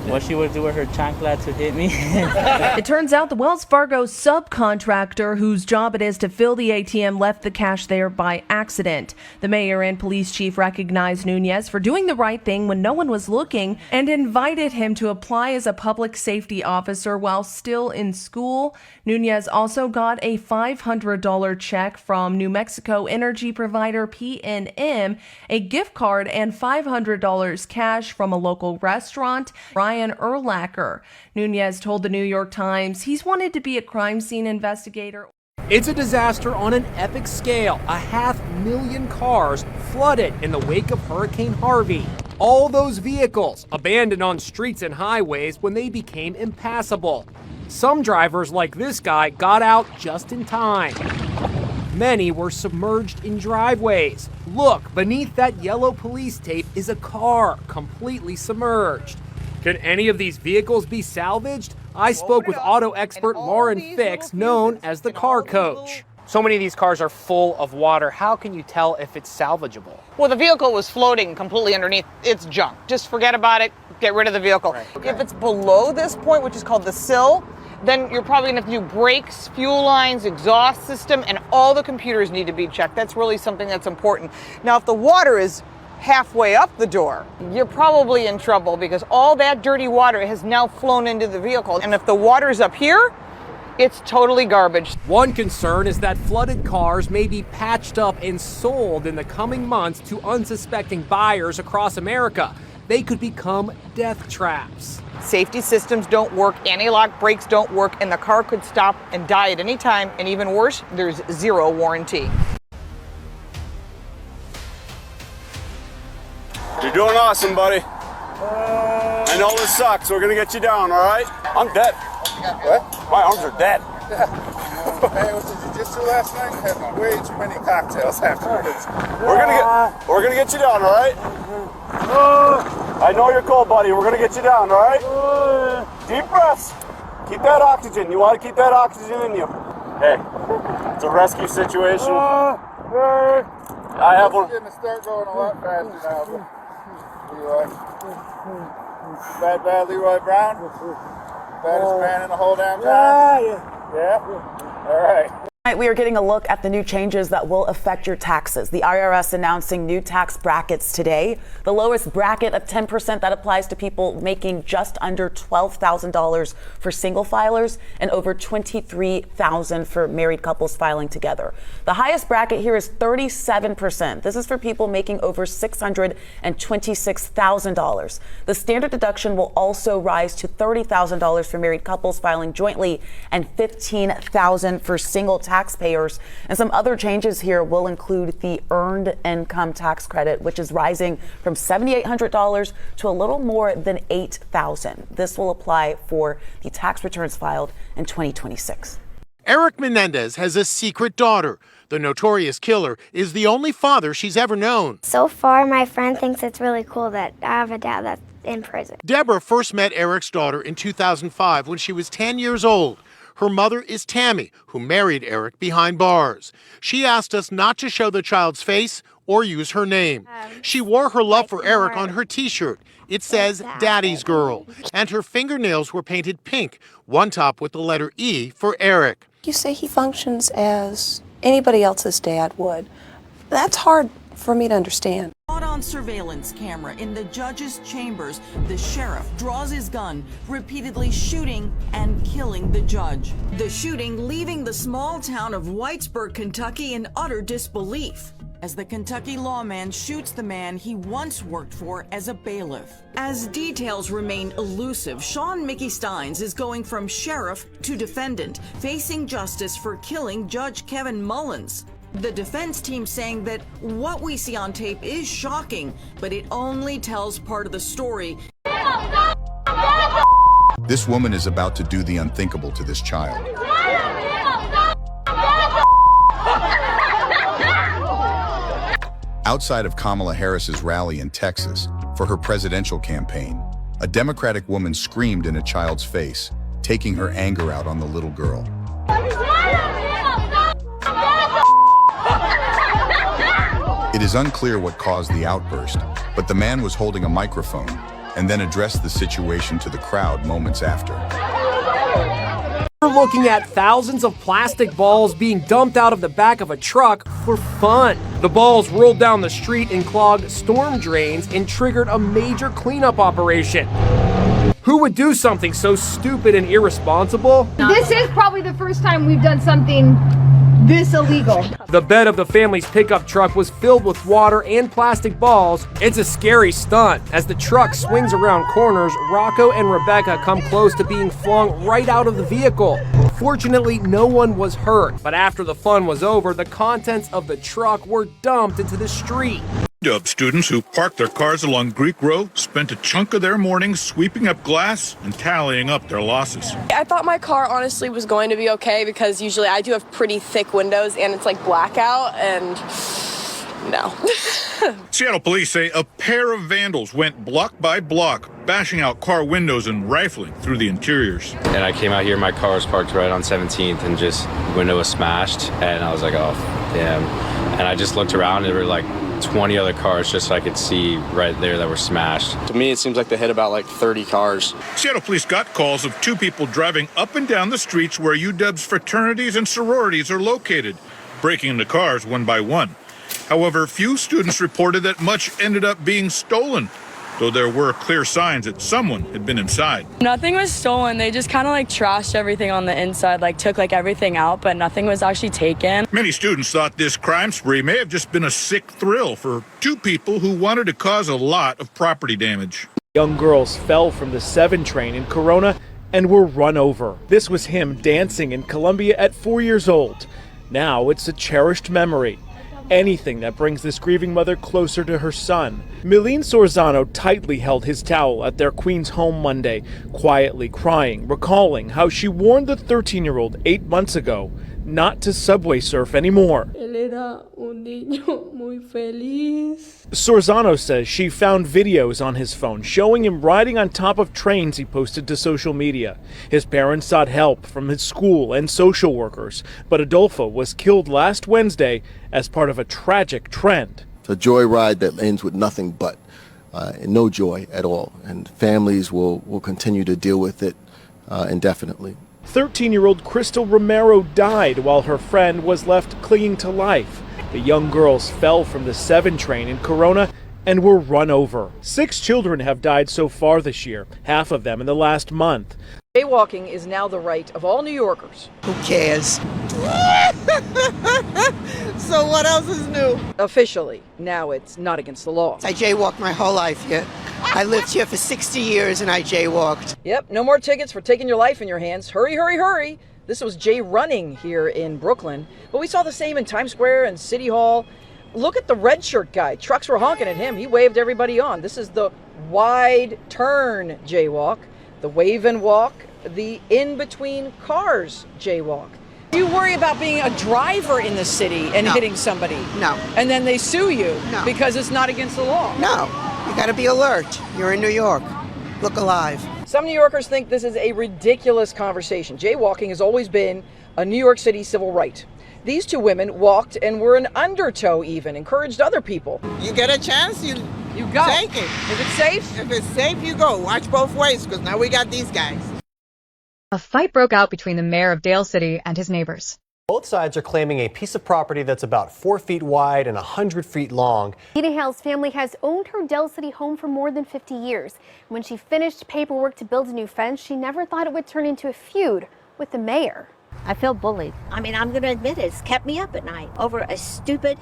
what she would do with her chancla to hit me. It turns out the Wells Fargo subcontractor whose job it is to fill the ATM left the cash there by accident. The mayor and police chief recognized Nunez for doing the right thing when no one was looking and invited him to apply as a public safety officer while still in school. Nunez also got a $500 check from New Mexico energy provider PNM, a gift card, and $500 cash from a local restaurant. Ryan Erlacher. Nunez told the New York Times he's wanted to be a crime scene investigator. It's a disaster on an epic scale. 500,000 cars flooded in the wake of Hurricane Harvey. All those vehicles abandoned on streets and highways when they became impassable. Some drivers, like this guy, got out just in time. Many were submerged in driveways. Look, beneath that yellow police tape is a car completely submerged. Can any of these vehicles be salvaged? I spoke with auto expert Lauren Fix, known as the car coach. So many of these cars are full of water. How can you tell if it's salvageable? Well, the vehicle was floating completely underneath. It's junk. Just forget about it. Get rid of the vehicle. Right. Okay. If it's below this point, which is called the sill, then you're probably going to have to do brakes, fuel lines, exhaust system, and all the computers need to be checked. That's really something that's important. Now, if the water is halfway up the door, you're probably in trouble because all that dirty water has now flown into the vehicle. And if the water's up here, it's totally garbage. One concern is that flooded cars may be patched up and sold in the coming months to unsuspecting buyers across America. They could become death traps. Safety systems don't work, anti-lock brakes don't work, and the car could stop and die at any time. And even worse, there's zero warranty. You're doing awesome, buddy. I know this sucks. We're gonna get you down, all right? I'm dead. What? My arms are dead. Hey, what did you just do last night? Had way too many cocktails afterwards. We're gonna get you down, all right? I know you're cold, buddy. We're gonna get you down, all right? Deep breaths. Keep that oxygen. You want to keep that oxygen in you. Hey, it's a rescue situation. I have one. It's gonna start going a lot faster now. Leroy. Bad Leroy Brown. Baddest man in the whole damn town. Yeah? All right. We are getting a look at the new changes that will affect your taxes. The IRS announcing new tax brackets today. The lowest bracket of 10% that applies to people making just under $12,000 for single filers and over $23,000 for married couples filing together. The highest bracket here is 37%. This is for people making over $626,000. The standard deduction will also rise to $30,000 for married couples filing jointly and $15,000 for single taxpayers. And some other changes here will include the earned income tax credit, which is rising from $7,800 to a little more than $8,000. This will apply for the tax returns filed in 2026. Eric Menendez has a secret daughter. The notorious killer is the only father she's ever known. So far, my friend thinks it's really cool that I have a dad that's in prison. Deborah first met Eric's daughter in 2005 when she was 10 years old. Her mother is Tammy, who married Eric behind bars. She asked us not to show the child's face or use her name. She wore her love for Eric on her T-shirt. It says Daddy's Girl. And her fingernails were painted pink, one top with the letter E for Eric. You say he functions as anybody else's dad would. That's hard for me to understand. Caught on surveillance camera in the judge's chambers, the sheriff draws his gun, repeatedly shooting and killing the judge. The shooting leaving the small town of Whitesburg, Kentucky in utter disbelief, as the Kentucky lawman shoots the man he once worked for as a bailiff. As details remain elusive, Sean Mickey Steins is going from sheriff to defendant, facing justice for killing Judge Kevin Mullins. The defense team saying that what we see on tape is shocking, but it only tells part of the story. This woman is about to do the unthinkable to this child. Outside of Kamala Harris's rally in Texas for her presidential campaign, a Democratic woman screamed in a child's face, taking her anger out on the little girl. It is unclear what caused the outburst, but the man was holding a microphone and then addressed the situation to the crowd moments after. We're looking at thousands of plastic balls being dumped out of the back of a truck for fun. The balls rolled down the street and clogged storm drains and triggered a major cleanup operation. Who would do something so stupid and irresponsible? This is probably the first time we've done something this illegal. The bed of the family's pickup truck was filled with water and plastic balls. It's a scary stunt. As the truck swings around corners, Rocco and Rebecca come close to being flung right out of the vehicle. Fortunately, no one was hurt, but after the fun was over, the contents of the truck were dumped into the street. UW students who parked their cars along Greek Road spent a chunk of their mornings sweeping up glass and tallying up their losses. I thought my car honestly was going to be okay because usually I do have pretty thick windows and it's like blackout, and no. Seattle police say a pair of vandals went block by block, bashing out car windows and rifling through the interiors. And I came out here, my car was parked right on 17th and just window was smashed, and I was like, oh, damn. And I just looked around and there were like 20 other cars just so I could see right there that were smashed. To me, it seems like they hit about like 30 cars. Seattle police got calls of two people driving up and down the streets where UW's fraternities and sororities are located, breaking into cars one by one. However, few students reported that much ended up being stolen, though there were clear signs that someone had been inside. Nothing was stolen. They just kind of like trashed everything on the inside, like took like everything out, but nothing was actually taken. Many students thought this crime spree may have just been a sick thrill for two people who wanted to cause a lot of property damage. Young girls fell from the 7 train in Corona and were run over. This was him dancing in Columbia at 4 years old. Now it's a cherished memory. Anything that brings this grieving mother closer to her son. Milene Sorzano tightly held his towel at their Queens home Monday, quietly crying, recalling how she warned the 13-year-old 8 months ago not to subway surf anymore. Sorzano says she found videos on his phone showing him riding on top of trains he posted to social media. His parents sought help from his school and social workers, but Adolfo was killed last Wednesday as part of a tragic trend. It's a joyride that ends with nothing but no joy at all, and families will continue to deal with it indefinitely. 13-year-old Crystal Romero died while her friend was left clinging to life. The young girls fell from the 7 train in Corona and were run over. 6 children have died so far this year, half of them in the last month. Jaywalking is now the right of all New Yorkers. Who cares? So what else is new? Officially, now it's not against the law. I jaywalked my whole life here. I lived here for 60 years and I jaywalked. Yep, no more tickets for taking your life in your hands. Hurry, hurry, hurry. This was Jay running here in Brooklyn, but we saw the same in Times Square and City Hall. Look at the red shirt guy. Trucks were honking at him. He waved everybody on. This is the wide turn jaywalk, the wave and walk, the in-between cars jaywalk. You worry about being a driver in the city and hitting somebody. No. And then they sue you No. because it's not against the law. No, you gotta be alert. You're in New York. Look alive. Some New Yorkers think this is a ridiculous conversation. Jaywalking has always been a New York City civil right. These 2 women walked and were an undertow even, encouraged other people. You get a chance, you go. Take it. If it's safe? If it's safe, you go. Watch both ways, because now we got these guys. A fight broke out between the mayor of Dale City and his neighbors. Both sides are claiming a piece of property that's about 4 feet wide and 100 feet long. Dina Hale's family has owned her Dell City home for more than 50 years. When she finished paperwork to build a new fence, she never thought it would turn into a feud with the mayor. I feel bullied. I mean, I'm going to admit it. It's kept me up at night over a stupid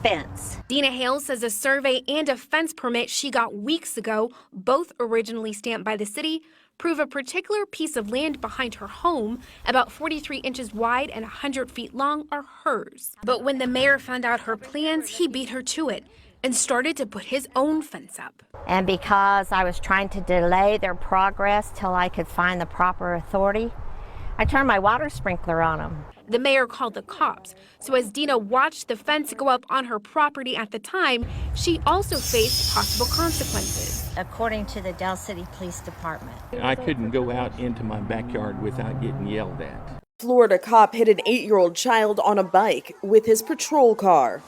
fence. Dina Hale says a survey and a fence permit she got weeks ago, both originally stamped by the city, prove a particular piece of land behind her home, about 43 inches wide and 100 feet long, are hers. But when the mayor found out her plans, he beat her to it and started to put his own fence up. And because I was trying to delay their progress till I could find the proper authority, I turned my water sprinkler on them. The mayor called the cops. So as Dina watched the fence go up on her property at the time, she also faced possible consequences. According to the Dell City Police Department. I couldn't go out into my backyard without getting yelled at. Florida cop hit an 8-year-old child on a bike with his patrol car.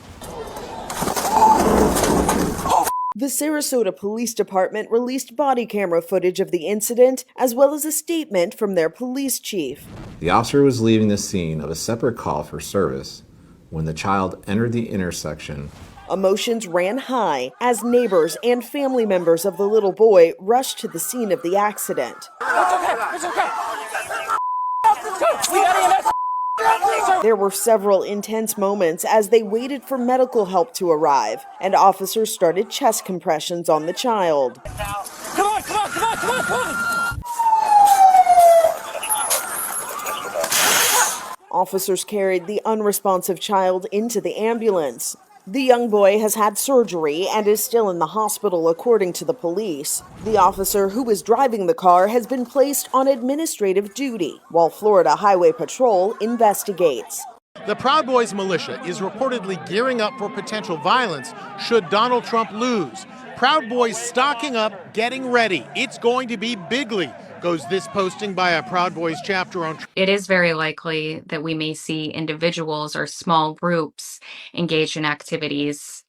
The Sarasota Police Department released body camera footage of the incident, as well as a statement from their police chief. The officer was leaving the scene of a separate call for service when the child entered the intersection. Emotions ran high as neighbors and family members of the little boy rushed to the scene of the accident. It's okay. There were several intense moments as they waited for medical help to arrive, and officers started chest compressions on the child. Come on. Officers carried the unresponsive child into the ambulance. The young boy has had surgery and is still in the hospital, according to the police. The officer who was driving the car has been placed on administrative duty, while Florida Highway Patrol investigates. The Proud Boys militia is reportedly gearing up for potential violence should Donald Trump lose. Proud Boys stocking up, getting ready. It's going to be bigly, goes this posting by a Proud Boys chapter on. It is very likely that we may see individuals or small groups engaged in activities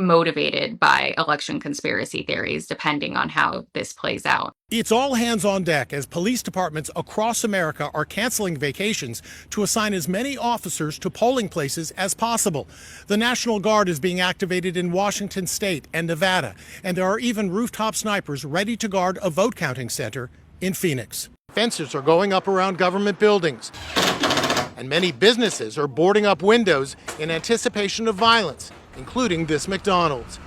motivated by election conspiracy theories, depending on how this plays out. It's all hands on deck as police departments across America are canceling vacations to assign as many officers to polling places as possible. The National Guard is being activated in Washington State and Nevada, and there are even rooftop snipers ready to guard a vote counting center in Phoenix. Fences are going up around government buildings, and many businesses are boarding up windows in anticipation of violence, including this McDonald's.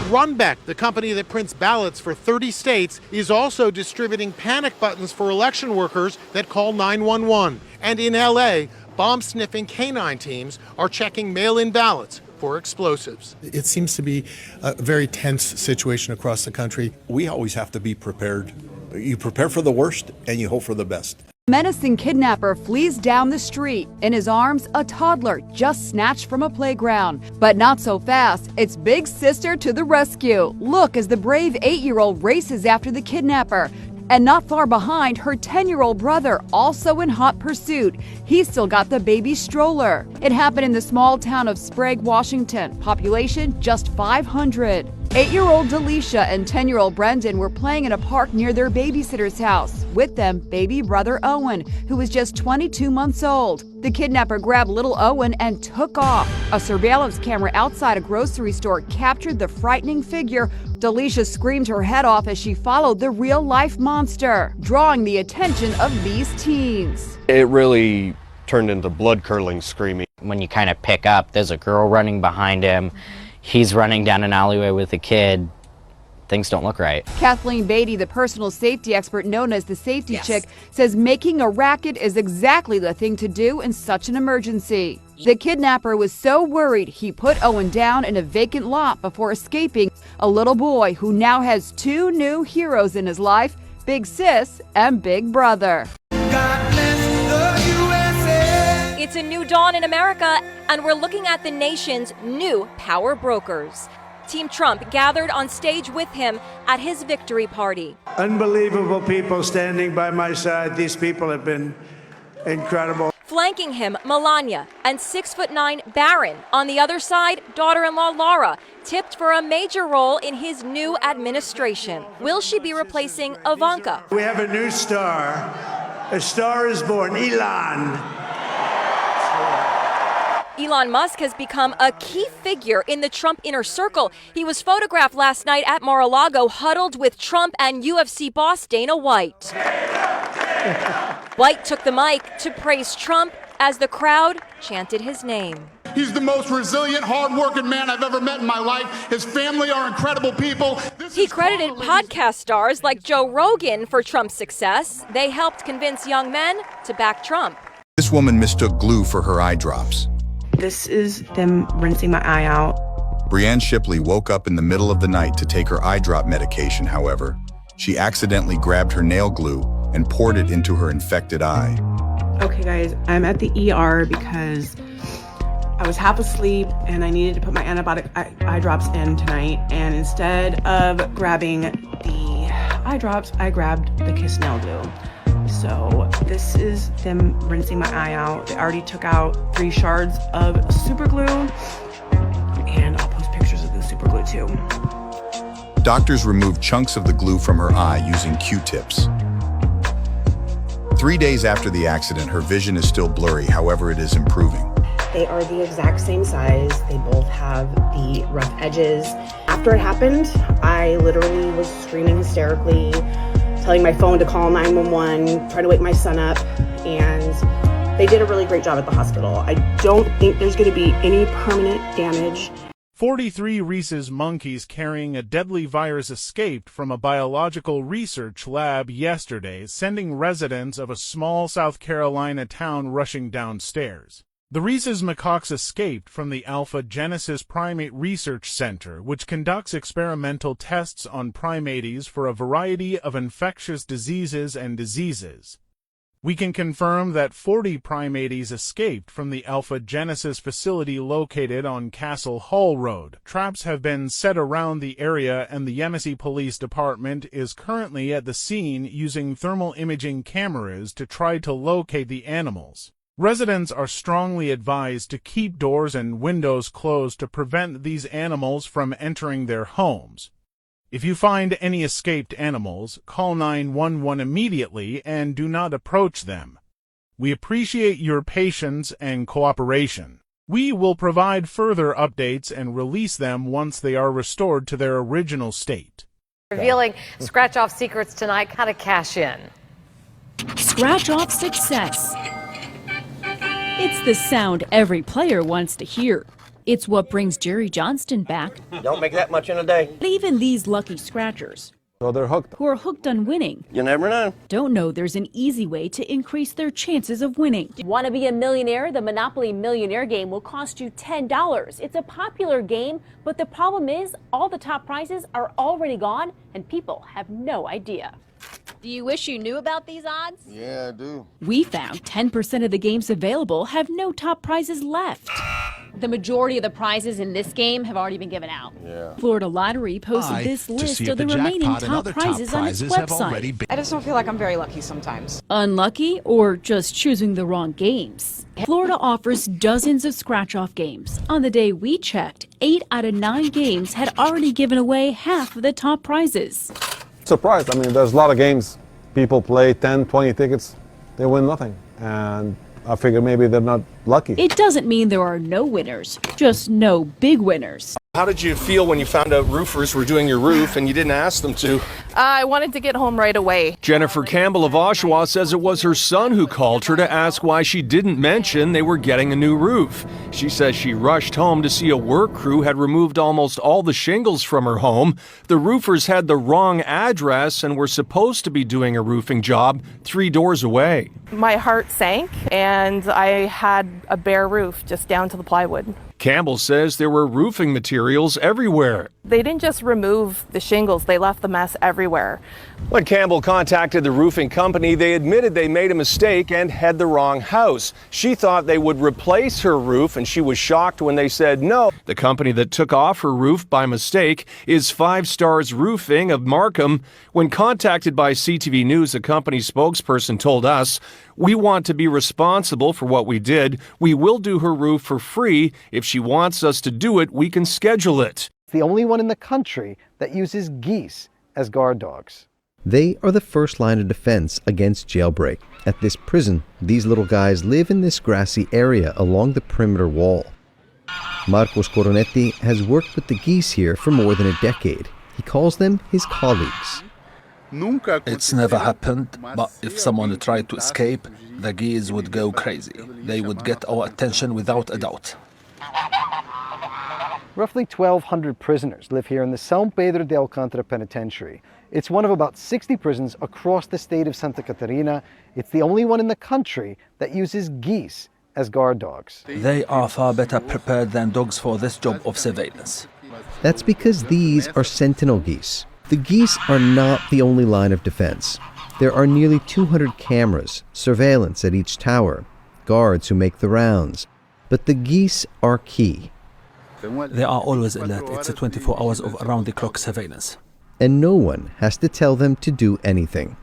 Runback, the company that prints ballots for 30 states, is also distributing panic buttons for election workers that call 911. And in LA, bomb-sniffing canine teams are checking mail-in ballots for explosives. It seems to be a very tense situation across the country. We always have to be prepared. You prepare for the worst and you hope for the best. Menacing kidnapper flees down the street. In his arms, a toddler just snatched from a playground. But not so fast. It's big sister to the rescue. Look as the brave 8-year-old races after the kidnapper. And not far behind, her 10-year-old brother, also in hot pursuit. He's still got the baby stroller. It happened in the small town of Sprague, Washington. Population just 500. 8-year-old Delisha and 10-year-old Brendan were playing in a park near their babysitter's house With them, baby brother Owen, who was just 22 months old. The kidnapper grabbed little Owen and took off. A surveillance camera outside a grocery store captured the frightening figure. Delisha screamed her head off as she followed the real-life monster, drawing the attention of these teens. It really turned into blood-curdling screaming. When you kind of pick up, there's a girl running behind him. He's running down an alleyway with a kid. Things don't look right. Kathleen Beatty, the personal safety expert known as the Safety Chick, says making a racket is exactly the thing to do in such an emergency. The kidnapper was so worried he put Owen down in a vacant lot before escaping. A little boy who now has two new heroes in his life, Big Sis and Big Brother. It's a new dawn in America, and we're looking at the nation's new power brokers. Team Trump gathered on stage with him at his victory party. Unbelievable people standing by my side. These people have been incredible. Flanking him, Melania, and 6'9" Barron. On the other side, daughter-in-law Laura, tipped for a major role in his new administration. Will she be replacing Ivanka? We have a new star. A star is born, Elon. Elon Musk has become a key figure in the Trump inner circle. He was photographed last night at Mar-a-Lago huddled with Trump and UFC boss Dana White. White took the mic to praise Trump as the crowd chanted his name. He's the most resilient, hard-working man I've ever met in my life. His family are incredible people. He credited podcast stars like Joe Rogan for Trump's success. They helped convince young men to back Trump. This woman mistook glue for her eye drops. This is them rinsing my eye out. Brianne Shipley woke up in the middle of the night to take her eye drop medication, however. She accidentally grabbed her nail glue and poured it into her infected eye. Okay guys, I'm at the ER because I was half asleep and I needed to put my antibiotic eye drops in tonight. And instead of grabbing the eye drops, I grabbed the Kiss nail glue. So this is them rinsing my eye out. They already took out 3 shards of super glue, and I'll post pictures of the super glue too. Doctors removed chunks of the glue from her eye using Q-tips. 3 days after the accident, her vision is still blurry, however, it is improving. They are the exact same size. They both have the rough edges. After it happened, I literally was screaming hysterically, telling my phone to call 911, trying to wake my son up, and they did a really great job at the hospital. I don't think there's going to be any permanent damage. 43 rhesus monkeys carrying a deadly virus escaped from a biological research lab yesterday, sending residents of a small South Carolina town rushing downstairs. The rhesus macaques escaped from the Alpha Genesis Primate Research Center, which conducts experimental tests on primates for a variety of infectious diseases and diseases. We can confirm that 40 primates escaped from the Alpha Genesis facility located on Castle Hall Road. Traps have been set around the area, and the Yemassee Police Department is currently at the scene using thermal imaging cameras to try to locate the animals. Residents are strongly advised to keep doors and windows closed to prevent these animals from entering their homes. If you find any escaped animals, call 911 immediately and do not approach them. We appreciate your patience and cooperation. We will provide further updates and release them once they are restored to their original state. Revealing scratch-off secrets tonight, how to cash in. Scratch-off success. It's the sound every player wants to hear. It's what brings Jerry Johnston back. Don't make that much in a day. But even these lucky scratchers, So they're hooked. who are hooked on winning, You never know. don't know there's an easy way to increase their chances of winning. Want to be a millionaire? The Monopoly Millionaire game will cost you $10. It's a popular game, but the problem is all the top prizes are already gone and people have no idea. Do you wish you knew about these odds? Yeah, I do. We found 10% of the games available have no top prizes left. The majority of the prizes in this game have already been given out. Yeah. Florida Lottery posted this list of the remaining top prizes on its website. I just don't feel like I'm very lucky sometimes. Unlucky or just choosing the wrong games? Florida offers dozens of scratch-off games. On the day we checked, 8 out of 9 games had already given away half of the top prizes. Surprised. I mean, there's a lot of games People play 10, 20 tickets, they win nothing. And I figure maybe they're not lucky. It doesn't mean there are no winners, just no big winners. How did you feel when you found out roofers were doing your roof and you didn't ask them to? I wanted to get home right away. Jennifer Campbell of Oshawa says it was her son who called her to ask why she didn't mention they were getting a new roof. She says she rushed home to see a work crew had removed almost all the shingles from her home. The roofers had the wrong address and were supposed to be doing a roofing job 3 doors away. My heart sank, and I had a bare roof just down to the plywood. Campbell says there were roofing materials everywhere. They didn't just remove the shingles, they left the mess everywhere. When Campbell contacted the roofing company, they admitted they made a mistake and had the wrong house. She thought they would replace her roof, and she was shocked when they said no. The company that took off her roof by mistake is 5 Stars Roofing of Markham. When contacted by CTV News, the company spokesperson told us, "We want to be responsible for what we did. We will do her roof for free. If she wants us to do it, we can schedule it." The only one in the country that uses geese as guard dogs. They are the first line of defense against jailbreak. At this prison, these little guys live in this grassy area along the perimeter wall. Marcos Coronetti has worked with the geese here for more than a decade. He calls them his colleagues. It's never happened, but if someone tried to escape, the geese would go crazy. They would get our attention without a doubt. Roughly 1,200 prisoners live here in the São Pedro de Alcântara Penitentiary. It's one of about 60 prisons across the state of Santa Catarina. It's the only one in the country that uses geese as guard dogs. They are far better prepared than dogs for this job of surveillance. That's because these are sentinel geese. The geese are not the only line of defense. There are nearly 200 cameras, surveillance at each tower, guards who make the rounds. But the geese are key. They are always alert. It's a 24 hours of around-the-clock surveillance. And no one has to tell them to do anything.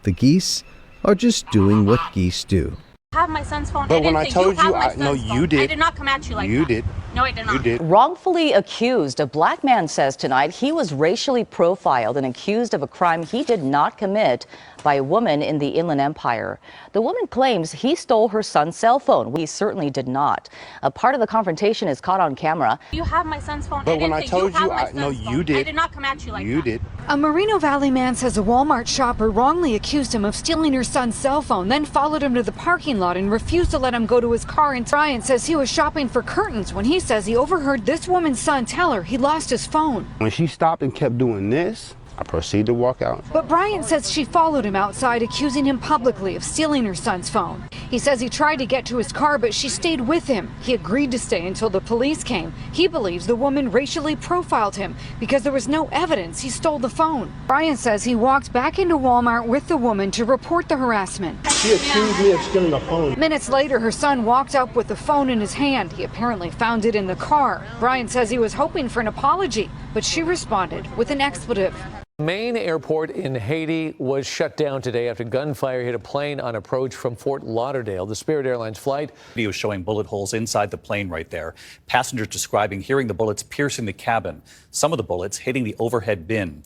The geese are just doing what geese do. Have my son's phone. But when I told you, no, you did. I did not come at you like that. You did. No, I did not. You did. Wrongfully accused, a black man says tonight he was racially profiled and accused of a crime he did not commit by a woman in the Inland Empire. The woman claims he stole her son's cell phone. He certainly did not. A part of the confrontation is caught on camera. You have my son's phone. But when I told you, no, you did. I did not come at you like that. You did. A Moreno Valley man says a Walmart shopper wrongly accused him of stealing her son's cell phone, then followed him to the parking lot and refused to let him go to his car. And Brian says he was shopping for curtains when he says he overheard this woman's son tell her he lost his phone. When she stopped and kept doing this, I proceeded to walk out. But Brian says she followed him outside, accusing him publicly of stealing her son's phone. He says he tried to get to his car, but she stayed with him. He agreed to stay until the police came. He believes the woman racially profiled him because there was no evidence he stole the phone. Brian says he walked back into Walmart with the woman to report the harassment. She accused me of stealing a phone. Minutes later, her son walked up with the phone in his hand. He apparently found it in the car. Brian says he was hoping for an apology, but she responded with an expletive. Main airport in Haiti was shut down today after gunfire hit a plane on approach from Fort Lauderdale. The Spirit Airlines flight. Video showing bullet holes inside the plane right there. Passengers describing hearing the bullets piercing the cabin. Some of the bullets hitting the overhead bin.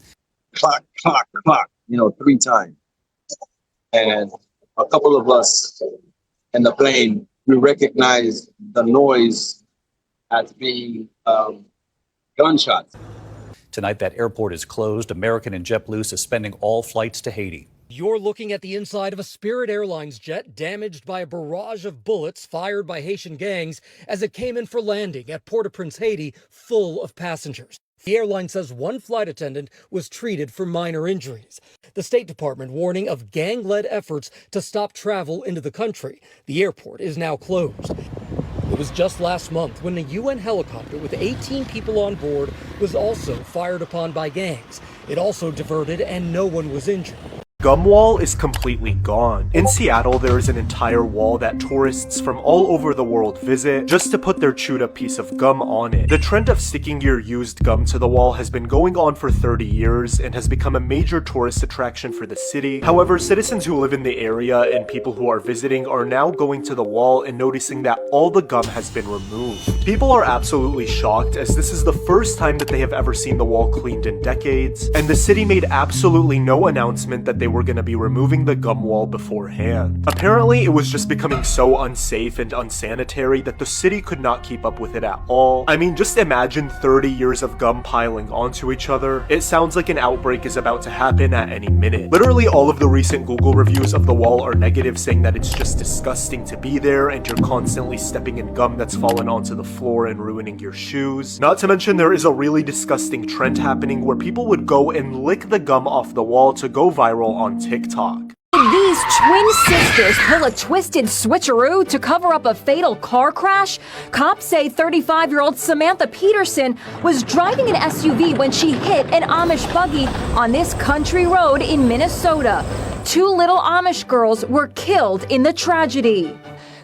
Clock, clock, clock, 3 times. And a couple of us in the plane, we recognized the noise as being gunshots. Tonight, that airport is closed. American and JetBlue suspending all flights to Haiti. You're looking at the inside of a Spirit Airlines jet damaged by a barrage of bullets fired by Haitian gangs as it came in for landing at Port-au-Prince, Haiti, full of passengers. The airline says one flight attendant was treated for minor injuries. The State Department warning of gang-led efforts to stop travel into the country. The airport is now closed. It was just last month when a UN helicopter with 18 people on board was also fired upon by gangs. It also diverted and no one was injured. Gum Wall is completely gone. In Seattle, there is an entire wall that tourists from all over the world visit just to put their chewed up piece of gum on it. The trend of sticking your used gum to the wall has been going on for 30 years and has become a major tourist attraction for the city. However, citizens who live in the area and people who are visiting are now going to the wall and noticing that all the gum has been removed. People are absolutely shocked as this is the first time that they have ever seen the wall cleaned in decades, and the city made absolutely no announcement that they were were going to be removing the gum wall beforehand. Apparently, it was just becoming so unsafe and unsanitary that the city could not keep up with it at all. I mean, just imagine 30 years of gum piling onto each other. It sounds like an outbreak is about to happen at any minute. Literally all of the recent Google reviews of the wall are negative, saying that it's just disgusting to be there and you're constantly stepping in gum that's fallen onto the floor and ruining your shoes. Not to mention there is a really disgusting trend happening where people would go and lick the gum off the wall to go viral on TikTok. These twin sisters pull a twisted switcheroo to cover up a fatal car crash. Cops say 35-year-old Samantha Peterson was driving an SUV when she hit an Amish buggy on this country road in Minnesota. 2 little Amish girls were killed in the tragedy.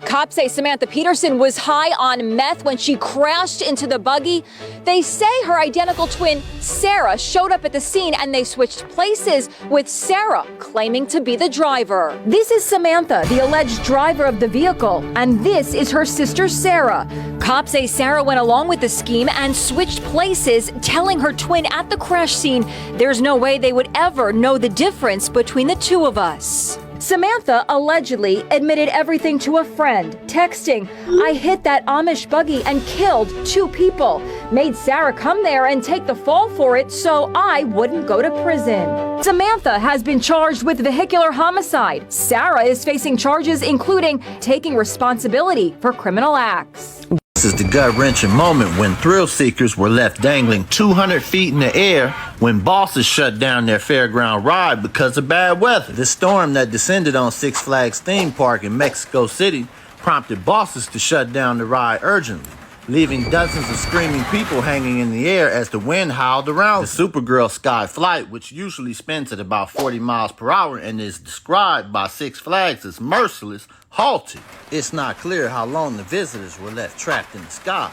Cops say Samantha Peterson was high on meth when she crashed into the buggy. They say her identical twin, Sarah, showed up at the scene and they switched places, with Sarah claiming to be the driver. This is Samantha, the alleged driver of the vehicle, and this is her sister, Sarah. Cops say Sarah went along with the scheme and switched places, telling her twin at the crash scene, "There's no way they would ever know the difference between the two of us." Samantha allegedly admitted everything to a friend, texting, "I hit that Amish buggy and killed 2 people. Made Sarah come there and take the fall for it so I wouldn't go to prison." Samantha has been charged with vehicular homicide. Sarah is facing charges including taking responsibility for criminal acts. This is the gut-wrenching moment when thrill seekers were left dangling 200 feet in the air when bosses shut down their fairground ride because of bad weather. The storm that descended on Six Flags theme park in Mexico City prompted bosses to shut down the ride urgently, leaving dozens of screaming people hanging in the air as the wind howled around. The Supergirl Sky Flight, which usually spins at about 40 miles per hour and is described by Six Flags as merciless, halted. It's not clear how long the visitors were left trapped in the sky.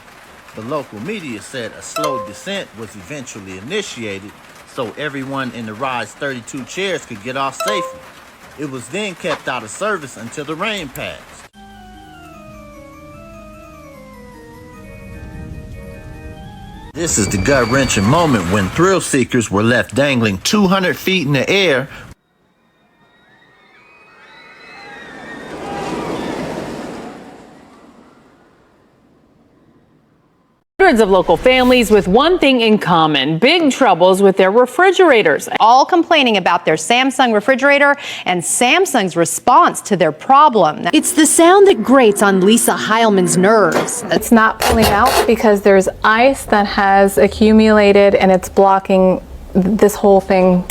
The local media said a slow descent was eventually initiated so everyone in the ride's 32 chairs could get off safely. It was then kept out of service until the rain passed. This is the gut-wrenching moment when thrill seekers were left dangling 200 feet in the air. Hundreds of local families with one thing in common: big troubles with their refrigerators. All complaining about their Samsung refrigerator and Samsung's response to their problem. It's the sound that grates on Lisa Heilman's nerves. It's not pulling out because there's ice that has accumulated and it's blocking this whole thing.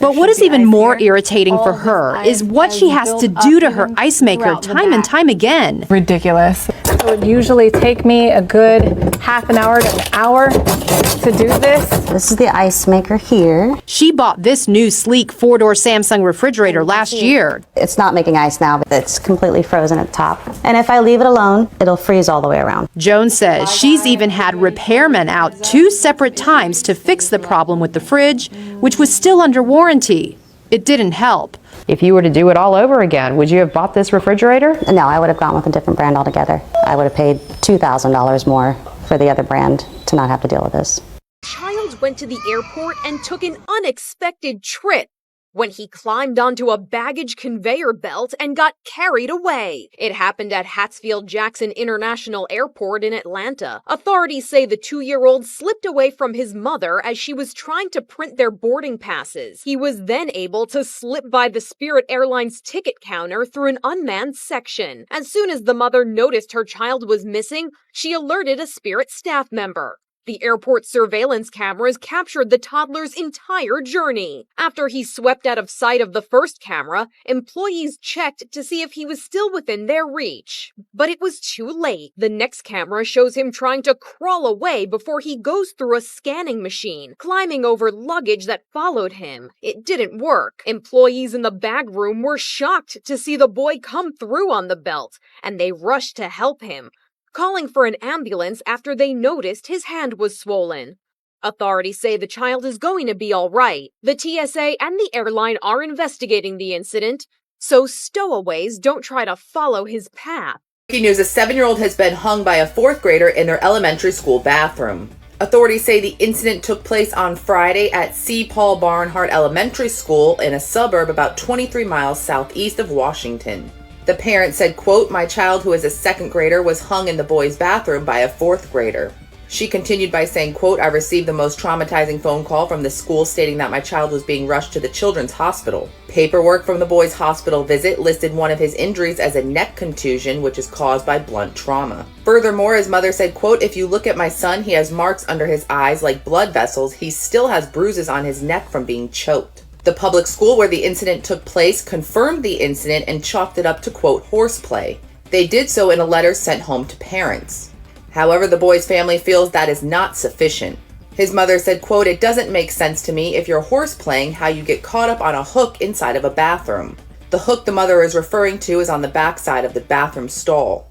But what is even more irritating for her is what she has to do to her ice maker time and time again. Ridiculous. It would usually take me a good half an hour to an hour to do this. This is the ice maker here. She bought this new sleek 4-door Samsung refrigerator last year. It's not making ice now, but it's completely frozen at the top. And if I leave it alone, it'll freeze all the way around. Joan says she's even had repairmen out 2 separate times to fix the problem with the fridge, which was still under warranty. It didn't help. If you were to do it all over again, would you have bought this refrigerator? No, I would have gone with a different brand altogether. I would have paid $2,000 more for the other brand to not have to deal with this. Child went to the airport and took an unexpected trip when he climbed onto a baggage conveyor belt and got carried away. It happened at Hartsfield-Jackson International Airport in Atlanta. Authorities say the 2-year-old slipped away from his mother as she was trying to print their boarding passes. He was then able to slip by the Spirit Airlines ticket counter through an unmanned section. As soon as the mother noticed her child was missing, she alerted a Spirit staff member. The airport surveillance cameras captured the toddler's entire journey. After he swept out of sight of the first camera, employees checked to see if he was still within their reach. But it was too late. The next camera shows him trying to crawl away before he goes through a scanning machine, climbing over luggage that followed him. It didn't work. Employees in the bag room were shocked to see the boy come through on the belt, and they rushed to help him, calling for an ambulance after they noticed his hand was swollen. Authorities say the child is going to be all right. The TSA and the airline are investigating the incident, so stowaways don't try to follow his path. Breaking news: a 7-year-old has been hung by a 4th grader in their elementary school bathroom. Authorities say the incident took place on Friday at C. Paul Barnhart Elementary School in a suburb about 23 miles southeast of Washington. The parent said, quote, "My child, who is a second grader, was hung in the boys' bathroom by a fourth grader." She continued by saying, quote, "I received the most traumatizing phone call from the school stating that my child was being rushed to the children's hospital. Paperwork from the boy's hospital visit listed one of his injuries as a neck contusion, which is caused by blunt trauma. Furthermore, his mother said, quote, "If you look at my son, he has marks under his eyes like blood vessels. He still has bruises on his neck from being choked." The public school where the incident took place confirmed the incident and chalked it up to, quote, "horseplay." They did so in a letter sent home to parents. However, the boy's family feels that is not sufficient. His mother said, quote, "It doesn't make sense to me if you're horseplaying how you get caught up on a hook inside of a bathroom." The hook the mother is referring to is on the backside of the bathroom stall.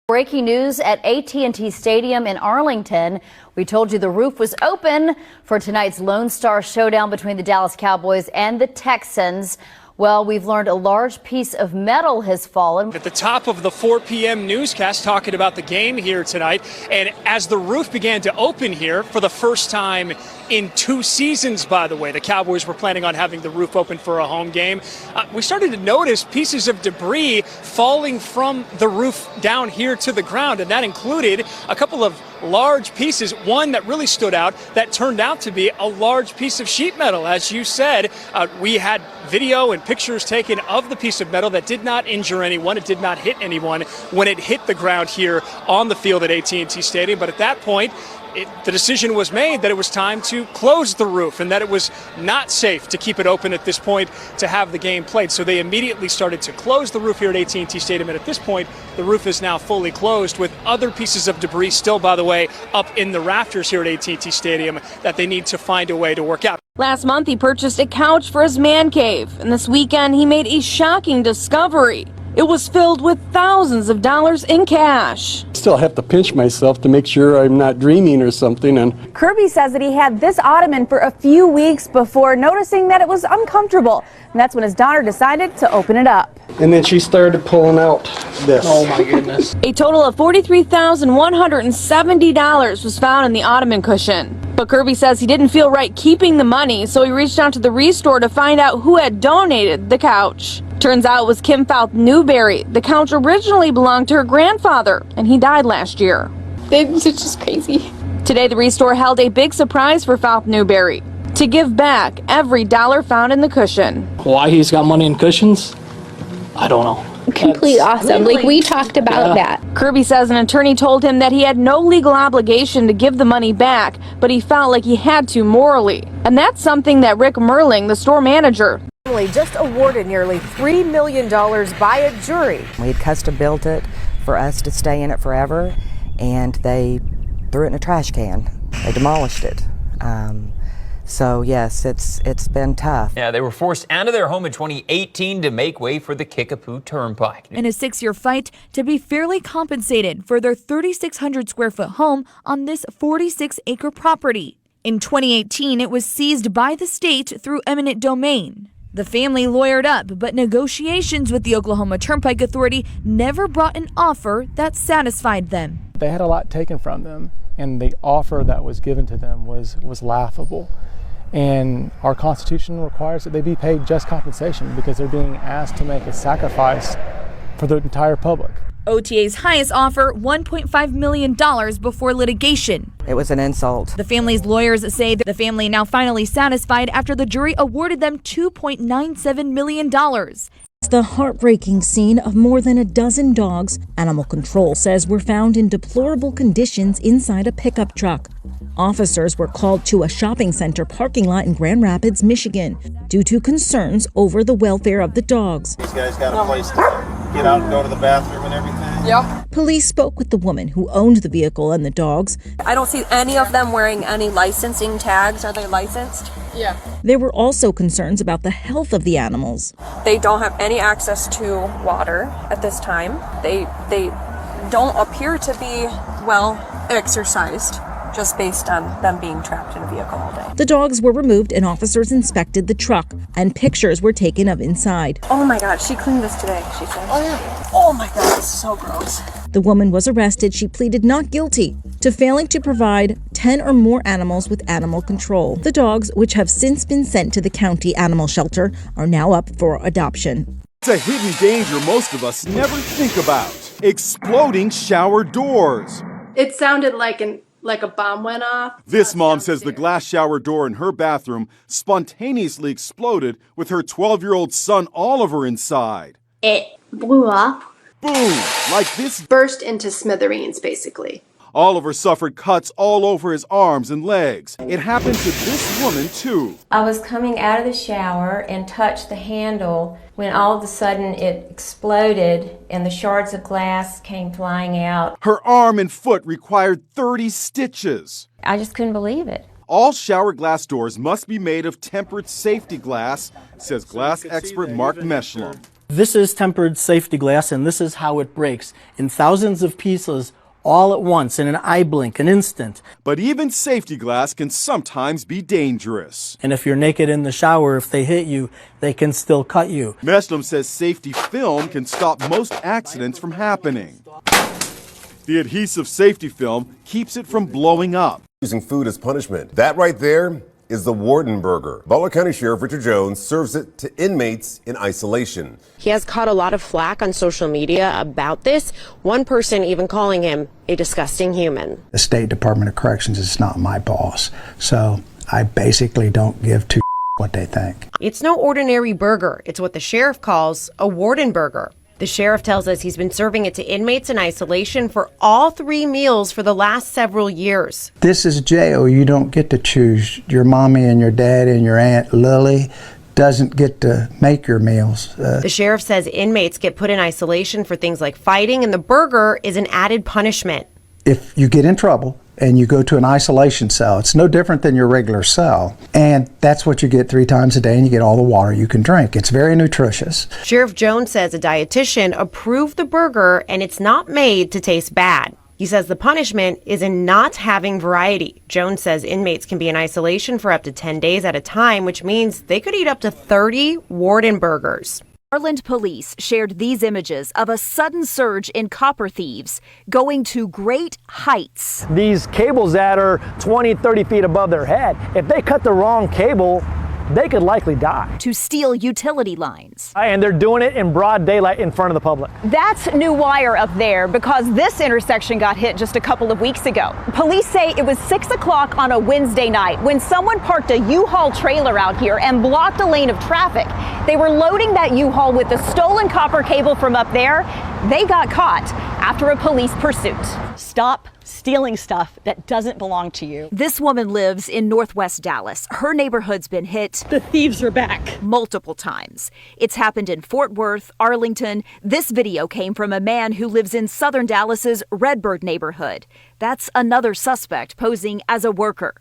Breaking news at AT&T Stadium in Arlington. We told you the roof was open for tonight's Lone Star showdown between the Dallas Cowboys and the Texans. Well, we've learned a large piece of metal has fallen. At the top of the 4 p.m. newscast talking about the game here tonight, and as the roof began to open here for the first time in 2 seasons, by the way, the Cowboys were planning on having the roof open for a home game. We started to notice pieces of debris falling from the roof down here to the ground, and that included a couple of large pieces. One that really stood out that turned out to be a large piece of sheet metal. As you said, we had video and pictures taken of the piece of metal that did not injure anyone. It did not hit anyone when it hit the ground here on the field at AT&T Stadium. But at that point, the decision was made that it was time to close the roof and that it was not safe to keep it open at this point to have the game played. So they immediately started to close the roof here at AT&T Stadium. And at this point, the roof is now fully closed with other pieces of debris still, by the way, up in the rafters here at AT&T Stadium that they need to find a way to work out. Last month, he purchased a couch for his man cave. And this weekend, he made a shocking discovery. It was filled with thousands of dollars in cash. Still have to pinch myself to make sure I'm not dreaming or something. And Kirby says that he had this ottoman for a few weeks before noticing that it was uncomfortable. And that's when his daughter decided to open it up. And then she started pulling out this. Oh my goodness. A total of $43,170 was found in the ottoman cushion. But Kirby says he didn't feel right keeping the money, so he reached out to the Restore to find out who had donated the couch. Turns out it was Kim Fouth Newberry. The couch originally belonged to her grandfather, and he died last year. It's just crazy. Today, the Restore held a big surprise for Fouth Newberry to give back every dollar found in the cushion. Why he's got money in cushions? I don't know. Complete awesome. Like, we talked about that. Kirby says an attorney told him that he had no legal obligation to give the money back, but he felt like he had to morally. And that's something that Rick Merling, the store manager, just awarded nearly $3 million by a jury. We had custom built it for us to stay in it forever, and they threw it in a trash can. They demolished it. So yes, it's been tough. Yeah, they were forced out of their home in 2018 to make way for the Kickapoo Turnpike. In a 6-year fight to be fairly compensated for their 3,600 square foot home on this 46-acre property. In 2018, it was seized by the state through eminent domain. The family lawyered up, but negotiations with the Oklahoma Turnpike Authority never brought an offer that satisfied them. They had a lot taken from them, and the offer that was given to them was laughable. And our Constitution requires that they be paid just compensation because they're being asked to make a sacrifice for the entire public. OTA's highest offer, $1.5 million before litigation. It was an insult. The family's lawyers say that the family now finally satisfied after the jury awarded them $2.97 million. The heartbreaking scene of more than a dozen dogs, Animal Control says, were found in deplorable conditions inside a pickup truck. Officers were called to a shopping center parking lot in Grand Rapids, Michigan, due to concerns over the welfare of the dogs. These guys got a place to get out and go to the bathroom and everything? Yeah. Police spoke with the woman who owned the vehicle and the dogs. I don't see any of them wearing any licensing tags. Are they licensed? Yeah. There were also concerns about the health of the animals. They don't have any access to water at this time. They don't appear to be well exercised, just based on them being trapped in a vehicle all day. The dogs were removed and officers inspected the truck, and pictures were taken of inside. Oh my God, she cleaned this today, she said. Oh yeah. Oh my God, it's so gross. The woman was arrested. She pleaded not guilty to failing to provide 10 or more animals with animal control. The dogs, which have since been sent to the county animal shelter, are now up for adoption. It's a hidden danger most of us never think about. Exploding shower doors. It sounded like a bomb went off. This mom says the glass shower door in her bathroom spontaneously exploded with her 12-year-old son Oliver inside. It blew up. Boom! Like this. Burst into smithereens, basically. Oliver suffered cuts all over his arms and legs. It happened to this woman, too. I was coming out of the shower and touched the handle when all of a sudden it exploded and the shards of glass came flying out. Her arm and foot required 30 stitches. I just couldn't believe it. All shower glass doors must be made of tempered safety glass, says glass expert Mark Meshlam. This is tempered safety glass, and this is how it breaks in thousands of pieces all at once, in an eye blink, an instant. But even safety glass can sometimes be dangerous. And if you're naked in the shower, if they hit you, they can still cut you. Meshlam says safety film can stop most accidents from happening. The adhesive safety film keeps it from blowing up. Using food as punishment. That right there is the Warden Burger. Butler County Sheriff Richard Jones serves it to inmates in isolation. He has caught a lot of flack on social media about this, one person even calling him a disgusting human. The State Department of Corrections is not my boss, so I basically don't give two what they think. It's no ordinary burger. It's what the sheriff calls a Warden Burger. The sheriff tells us he's been serving it to inmates in isolation for all 3 meals for the last several years. This is jail. You don't get to choose. Your mommy and your dad and your Aunt Lily doesn't get to make your meals. The sheriff says inmates get put in isolation for things like fighting, and the burger is an added punishment. If you get in trouble and you go to an isolation cell, it's no different than your regular cell. And that's what you get 3 times a day, and you get all the water you can drink. It's very nutritious. Sheriff Jones says a dietitian approved the burger, and it's not made to taste bad. He says the punishment is in not having variety. Jones says inmates can be in isolation for up to 10 days at a time, which means they could eat up to 30 Warden Burgers. Garland police shared these images of a sudden surge in copper thieves going to great heights. These cables that are 20, 30 feet above their head, if they cut the wrong cable, they could likely die. To steal utility lines. And they're doing it in broad daylight in front of the public. That's New Wire up there because this intersection got hit just a couple of weeks ago. Police say it was 6 o'clock on a Wednesday night when someone parked a U-Haul trailer out here and blocked a lane of traffic. They were loading that U-Haul with the stolen copper cable from up there. They got caught after a police pursuit. Stop stealing stuff that doesn't belong to you. This woman lives in Northwest Dallas. Her neighborhood's been hit. The thieves are back. Multiple times. It's happened in Fort Worth, Arlington. This video came from a man who lives in southern Dallas's Redbird neighborhood. That's another suspect posing as a worker.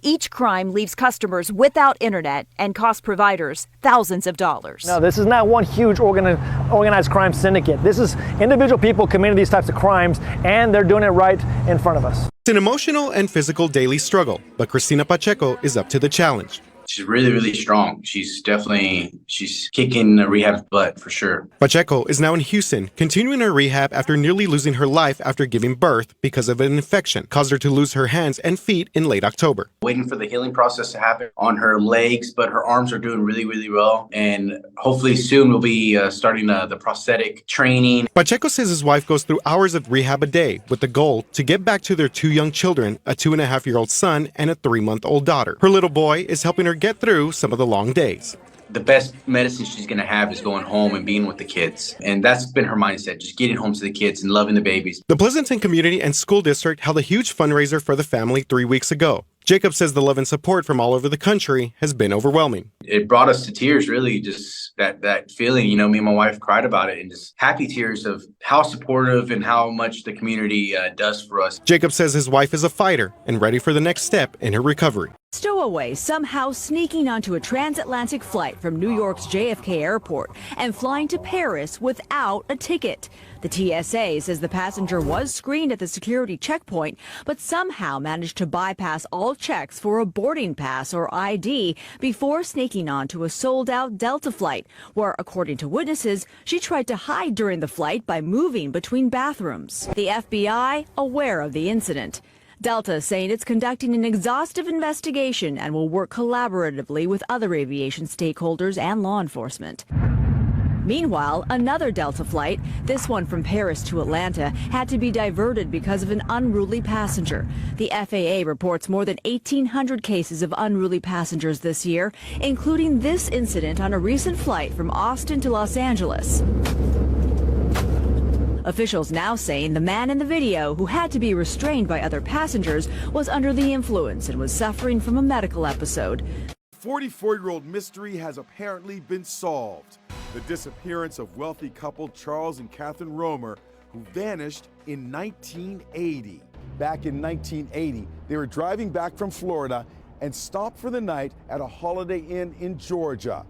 Each crime leaves customers without internet and costs providers thousands of dollars. No, this is not one huge organized crime syndicate. This is individual people committing these types of crimes, and they're doing it right in front of us. It's an emotional and physical daily struggle, but Cristina Pacheco is up to the challenge. She's really, really strong. She's kicking the rehab butt for sure. Pacheco is now in Houston, continuing her rehab after nearly losing her life after giving birth because of an infection caused her to lose her hands and feet in late October. Waiting for the healing process to happen on her legs, but her arms are doing really, really well. And hopefully soon we'll be starting the prosthetic training. Pacheco says his wife goes through hours of rehab a day with the goal to get back to their 2 young children, a 2.5-year-old son and a 3-month-old daughter. Her little boy is helping her get through some of the long days. The best medicine she's going to have is going home and being with the kids. And that's been her mindset, just getting home to the kids and loving the babies. The Pleasanton Community and School District held a huge fundraiser for the family 3 weeks ago. Jacob says the love and support from all over the country has been overwhelming. It brought us to tears, really, just that feeling. You know, me and my wife cried about it, and just happy tears of how supportive and how much the community does for us. Jacob says his wife is a fighter and ready for the next step in her recovery. Stowaway somehow sneaking onto a transatlantic flight from New York's JFK airport and flying to Paris without a ticket. The TSA says the passenger was screened at the security checkpoint, but somehow managed to bypass all checks for a boarding pass or ID before sneaking onto a sold-out Delta flight, where, according to witnesses, she tried to hide during the flight by moving between bathrooms. The FBI aware of the incident. Delta saying it's conducting an exhaustive investigation and will work collaboratively with other aviation stakeholders and law enforcement. Meanwhile, another Delta flight, this one from Paris to Atlanta, had to be diverted because of an unruly passenger. The FAA reports more than 1,800 cases of unruly passengers this year, including this incident on a recent flight from Austin to Los Angeles. Officials now saying the man in the video, who had to be restrained by other passengers, was under the influence and was suffering from a medical episode. 44-year-old mystery has apparently been solved. The disappearance of wealthy couple Charles and Catherine Romer, who vanished in 1980. Back in 1980, they were driving back from Florida and stopped for the night at a Holiday Inn in Georgia.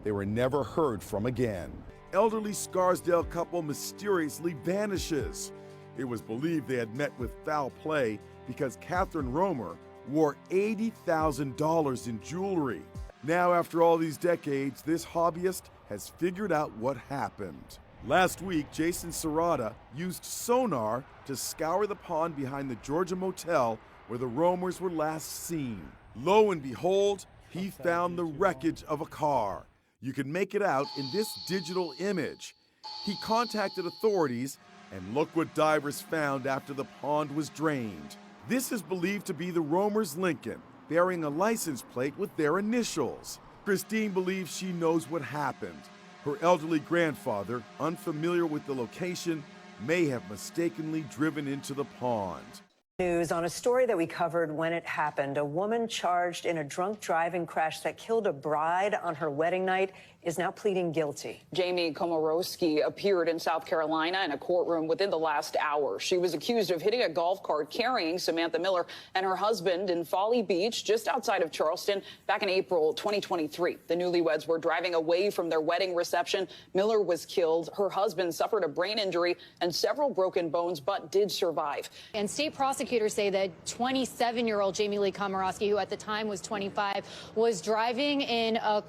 They were never heard from again. Elderly Scarsdale couple mysteriously vanishes. It was believed they had met with foul play because Catherine Romer wore $80,000 in jewelry. Now, after all these decades, this hobbyist has figured out what happened. Last week, Jason Serrata used sonar to scour the pond behind the Georgia motel where the Romers were last seen. Lo and behold, he found the wreckage of a car. You can make it out in this digital image. He contacted authorities, and look what divers found after the pond was drained. This is believed to be the Romer's Lincoln, bearing a license plate with their initials. Christine believes she knows what happened. Her elderly grandfather, unfamiliar with the location, may have mistakenly driven into the pond. News on a story that we covered when it happened. A woman charged in a drunk driving crash that killed a bride on her wedding night is now pleading guilty. Jamie Komorowski appeared in South Carolina in a courtroom within the last hour. She was accused of hitting a golf cart carrying Samantha Miller and her husband in Folly Beach, just outside of Charleston, back in April 2023. The newlyweds were driving away from their wedding reception. Miller was killed. Her husband suffered a brain injury and several broken bones, but did survive. And state prosecutors say that 27-year-old Jamie Lee Komorowski, who at the time was 25, was driving in a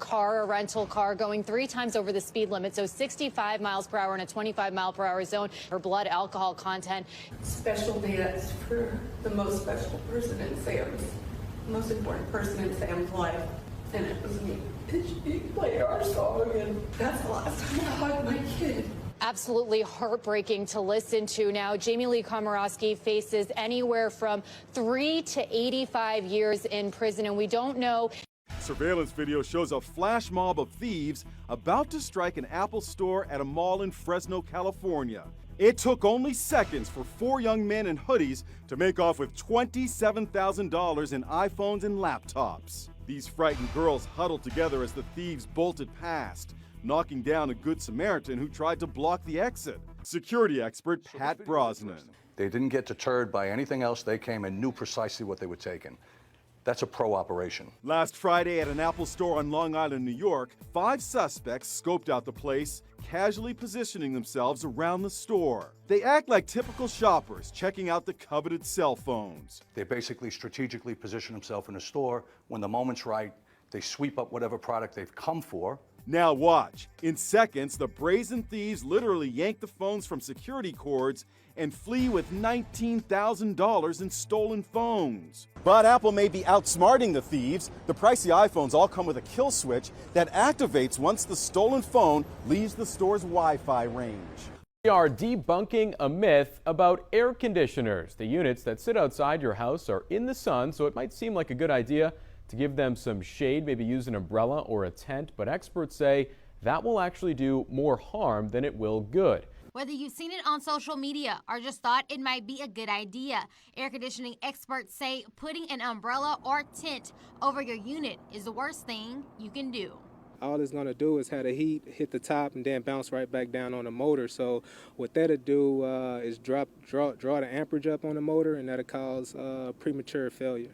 rental car, going 3 times over the speed limit, so 65 miles per hour in a 25 mile per hour zone. Her blood alcohol content. Special dance for the most special person in Sam's, most important person in Sam's life, and it was me. She played our song, and that's the last time I hugged my kid. Absolutely heartbreaking to listen to. Now, Jamie Lee Komorowski faces anywhere from 3 to 85 years in prison, and we don't know. Surveillance video shows a flash mob of thieves about to strike an Apple store at a mall in Fresno, California. It took only seconds for 4 young men in hoodies to make off with $27,000 in iPhones and laptops. These frightened girls huddled together as the thieves bolted past, knocking down a Good Samaritan who tried to block the exit. Security expert Pat Brosnan. They didn't get deterred by anything else. They came and knew precisely what they were taking. That's a pro operation. Last Friday at an Apple store on Long Island, New York, 5 suspects scoped out the place, casually positioning themselves around the store. They act like typical shoppers, checking out the coveted cell phones. They basically strategically position themselves in a store. When the moment's right, they sweep up whatever product they've come for. Now watch. In seconds, the brazen thieves literally yank the phones from security cords and flee with $19,000 in stolen phones. But Apple may be outsmarting the thieves. The pricey iPhones all come with a kill switch that activates once the stolen phone leaves the store's Wi-Fi range. We are debunking a myth about air conditioners. The units that sit outside your house are in the sun, so it might seem like a good idea to give them some shade, maybe use an umbrella or a tent, but experts say that will actually do more harm than it will good. Whether you've seen it on social media or just thought it might be a good idea, air conditioning experts say putting an umbrella or tent over your unit is the worst thing you can do. All it's going to do is have the heat hit the top and then bounce right back down on the motor. So what that'll do is draw the amperage up on the motor, and that'll cause premature failure.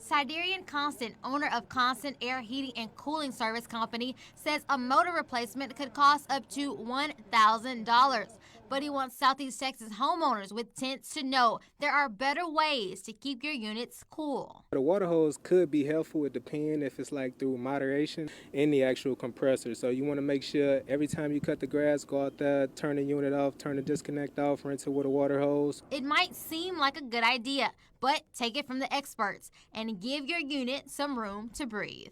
Siderian Constant, owner of Constant Air Heating and Cooling Service Company, says a motor replacement could cost up to $1,000. But he wants Southeast Texas homeowners with tents to know there are better ways to keep your units cool. The water hose could be helpful. It depends if it's like through moderation in the actual compressor. So you want to make sure every time you cut the grass, go out there, turn the unit off, turn the disconnect off, rinse it with a water hose. It might seem like a good idea, but take it from the experts and give your unit some room to breathe.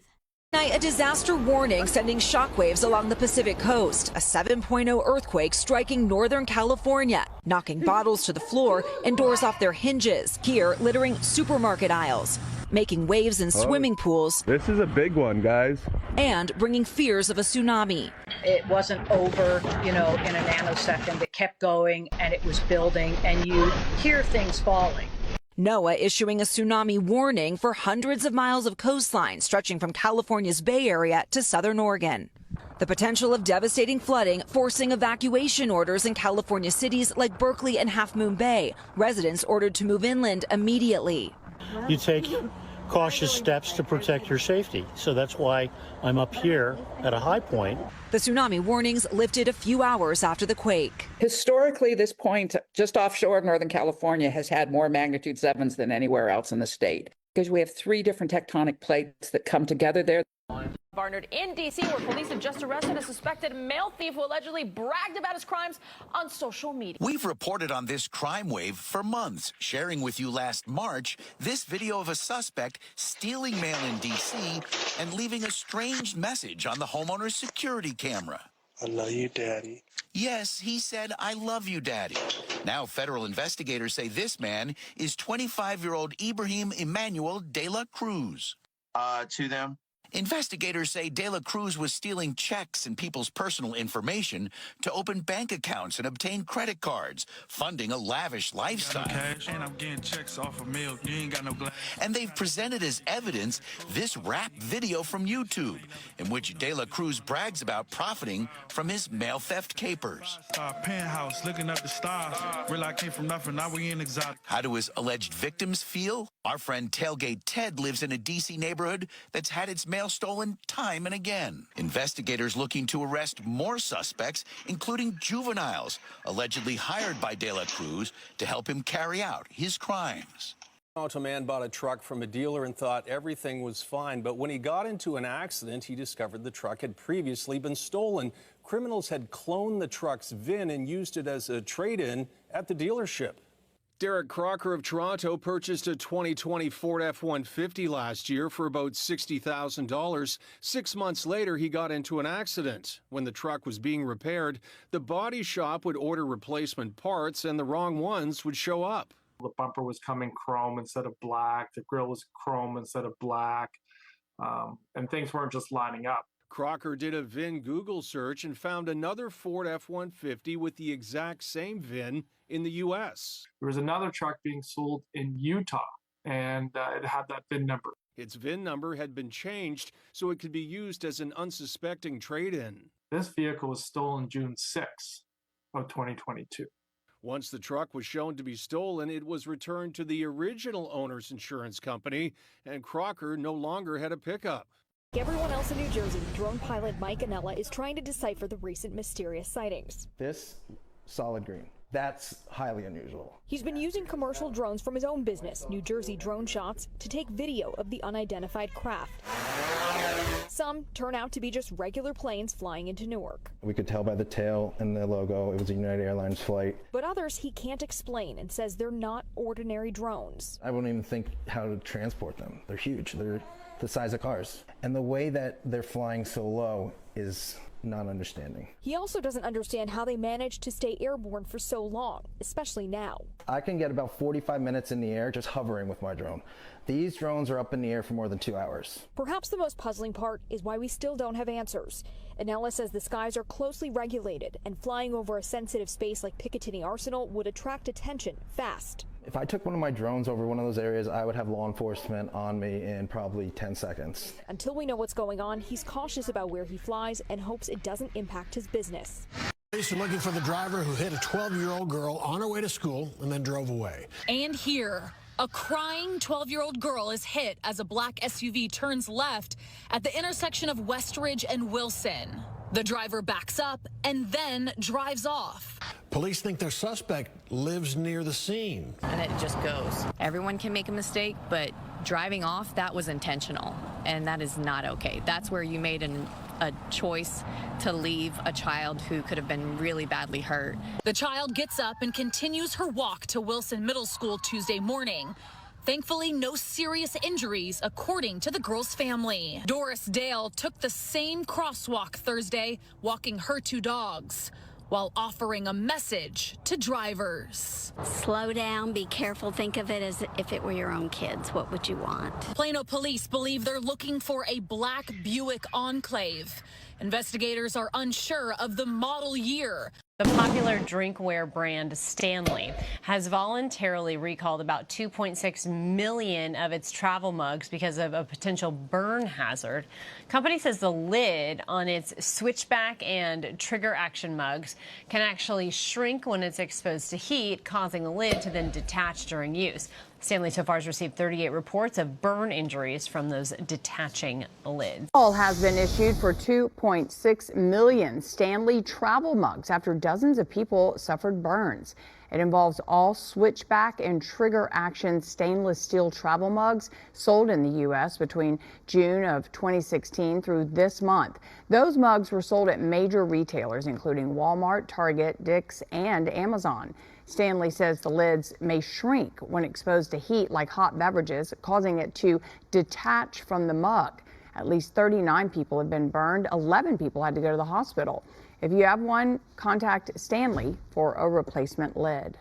A disaster warning sending shockwaves along the Pacific coast. A 7.0 earthquake striking Northern California, knocking bottles to the floor and doors off their hinges. Here, littering supermarket aisles, making waves in swimming pools. This is a big one, guys. And bringing fears of a tsunami. It wasn't over, in a nanosecond. It kept going and it was building, and you hear things falling. NOAA issuing a tsunami warning for hundreds of miles of coastline stretching from California's Bay Area to southern Oregon. The potential of devastating flooding forcing evacuation orders in California cities like Berkeley and Half Moon Bay. Residents ordered to move inland immediately. You take cautious steps to protect your safety. So that's why I'm up here at a high point. The tsunami warnings lifted a few hours after the quake. Historically, this point just offshore of Northern California has had more magnitude 7s than anywhere else in the state because we have 3 different tectonic plates that come together there. Barnard in D.C., where police have just arrested a suspected male thief who allegedly bragged about his crimes on social media. We've reported on this crime wave for months, sharing with you last March this video of a suspect stealing mail in D.C. and leaving a strange message on the homeowner's security camera. I love you, Daddy. Yes, he said, I love you, Daddy. Now, federal investigators say this man is 25-year-old Ibrahim Emmanuel de la Cruz. To them. Investigators say De La Cruz was stealing checks and people's personal information to open bank accounts and obtain credit cards, funding a lavish lifestyle. And I'm getting checks off of milk. You ain't got no glass. And they've presented as evidence this rap video from YouTube, in which De La Cruz brags about profiting from his mail theft capers. Penthouse, looking up the stars. Real I came from nothing, now we in exotic. How do his alleged victims feel? Our friend Tailgate Ted lives in a D.C. neighborhood that's had its mail stolen time and again. Investigators looking to arrest more suspects, including juveniles, allegedly hired by De La Cruz to help him carry out his crimes. A man bought a truck from a dealer and thought everything was fine, but when he got into an accident, he discovered the truck had previously been stolen. Criminals had cloned the truck's VIN and used it as a trade-in at the dealership. Derek Crocker of Toronto purchased a 2020 Ford F-150 last year for about $60,000. 6 months later, he got into an accident. When the truck was being repaired, the body shop would order replacement parts and the wrong ones would show up. The bumper was coming chrome instead of black. The grille was chrome instead of black. And things weren't just lining up. Crocker did a VIN Google search and found another Ford F-150 with the exact same VIN in the U.S. There was another truck being sold in Utah, and it had that VIN number. Its VIN number had been changed so it could be used as an unsuspecting trade-in. This vehicle was stolen June 6 of 2022. Once the truck was shown to be stolen, it was returned to the original owner's insurance company, and Crocker no longer had a pickup. Everyone else in New Jersey, drone pilot Mike Anella is trying to decipher the recent mysterious sightings. This, solid green. That's highly unusual. He's been using commercial drones from his own business, New Jersey Drone Shots, to take video of the unidentified craft. Some turn out to be just regular planes flying into Newark. We could tell by the tail and the logo it was a United Airlines flight. But others he can't explain and says they're not ordinary drones. I wouldn't even think how to transport them. They're huge. They're the size of cars. And the way that they're flying so low is not understanding. He also doesn't understand how they managed to stay airborne for so long, especially now. I can get about 45 minutes in the air just hovering with my drone. These drones are up in the air for more than 2 hours. Perhaps the most puzzling part is why we still don't have answers. Anella says the skies are closely regulated and flying over a sensitive space like Picatinny Arsenal would attract attention fast. If I took one of my drones over one of those areas, I would have law enforcement on me in probably 10 seconds. Until we know what's going on, he's cautious about where he flies and hopes it doesn't impact his business. Police are looking for the driver who hit a 12-year-old girl on her way to school and then drove away. And here, A crying 12-year-old girl is hit as a black SUV turns left at the intersection of Westridge and Wilson. The driver backs up and then drives off. Police think their suspect lives near the scene. And it just goes. Everyone can make a mistake, but driving off, that was intentional, and that is not okay. That's where you made a choice to leave a child who could have been really badly hurt. The child gets up and continues her walk to Wilson Middle School Tuesday morning. Thankfully, no serious injuries, according to the girl's family. Doris Dale took the same crosswalk Thursday, walking her 2 dogs, while offering a message to drivers. Slow down, be careful, think of it as if it were your own kids. What would you want? Plano police believe they're looking for a black Buick Enclave. Investigators are unsure of the model year. The popular drinkware brand Stanley has voluntarily recalled about 2.6 million of its travel mugs because of a potential burn hazard. Company says the lid on its switchback and trigger action mugs can actually shrink when it's exposed to heat, causing the lid to then detach during use. Stanley so far has received 38 reports of burn injuries from those detaching lids. All has been issued for 2.6 million Stanley travel mugs after dozens of people suffered burns. It involves all switchback and trigger action stainless steel travel mugs sold in the U.S. between June of 2016 through this month. Those mugs were sold at major retailers, including Walmart, Target, Dick's, and Amazon. Stanley says the lids may shrink when exposed to heat like hot beverages, causing it to detach from the mug. At least 39 people have been burned. 11 people had to go to the hospital. If you have one, contact Stanley for a replacement lid.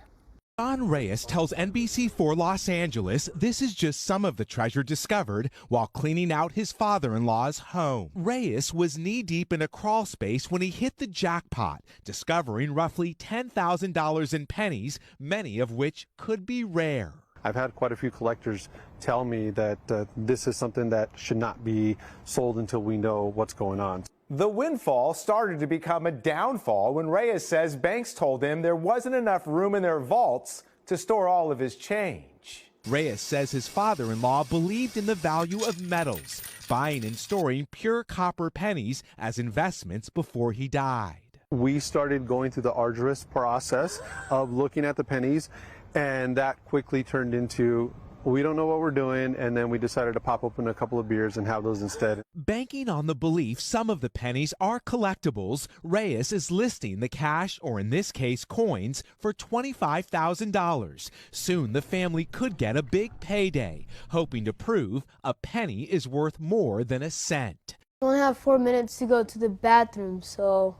John Reyes tells NBC4 Los Angeles this is just some of the treasure discovered while cleaning out his father-in-law's home. Reyes was knee-deep in a crawl space when he hit the jackpot, discovering roughly $10,000 in pennies, many of which could be rare. I've had quite a few collectors tell me that this is something that should not be sold until we know what's going on. The windfall started to become a downfall when Reyes says banks told him there wasn't enough room in their vaults to store all of his change. Reyes says his father-in-law believed in the value of metals, buying and storing pure copper pennies as investments before he died. We started going through the arduous process of looking at the pennies, and that quickly turned into, we don't know what we're doing, and then we decided to pop open a couple of beers and have those instead. Banking on the belief some of the pennies are collectibles, Reyes is listing the cash, or in this case coins, for $25,000. Soon the family could get a big payday, hoping to prove a penny is worth more than a cent. I only have 4 minutes to go to the bathroom, so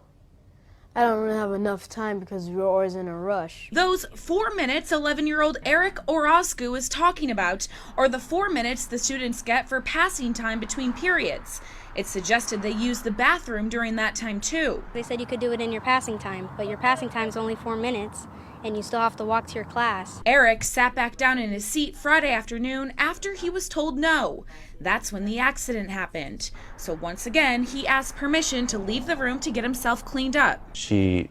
I don't really have enough time because we're always in a rush. Those 4 minutes 11-year-old Eric Orozco is talking about are the 4 minutes the students get for passing time between periods. It's suggested they use the bathroom during that time too. They said you could do it in your passing time, but your passing time is only 4 minutes, and you still have to walk to your class. Eric sat back down in his seat Friday afternoon after he was told no. That's when the accident happened. So once again, he asked permission to leave the room to get himself cleaned up. She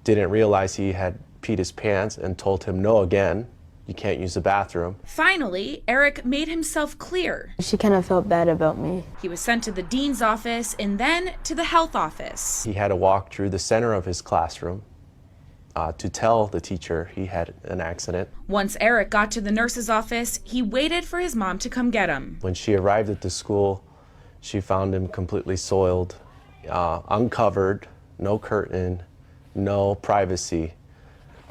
didn't realize he had peed his pants and told him no again. You can't use the bathroom. Finally, Eric made himself clear. She kind of felt bad about me. He was sent to the dean's office and then to the health office. He had to walk through the center of his classroom to tell the teacher he had an accident. Once Eric got to the nurse's office, he waited for his mom to come get him. When she arrived at the school, she found him completely soiled, uncovered, no curtain, no privacy.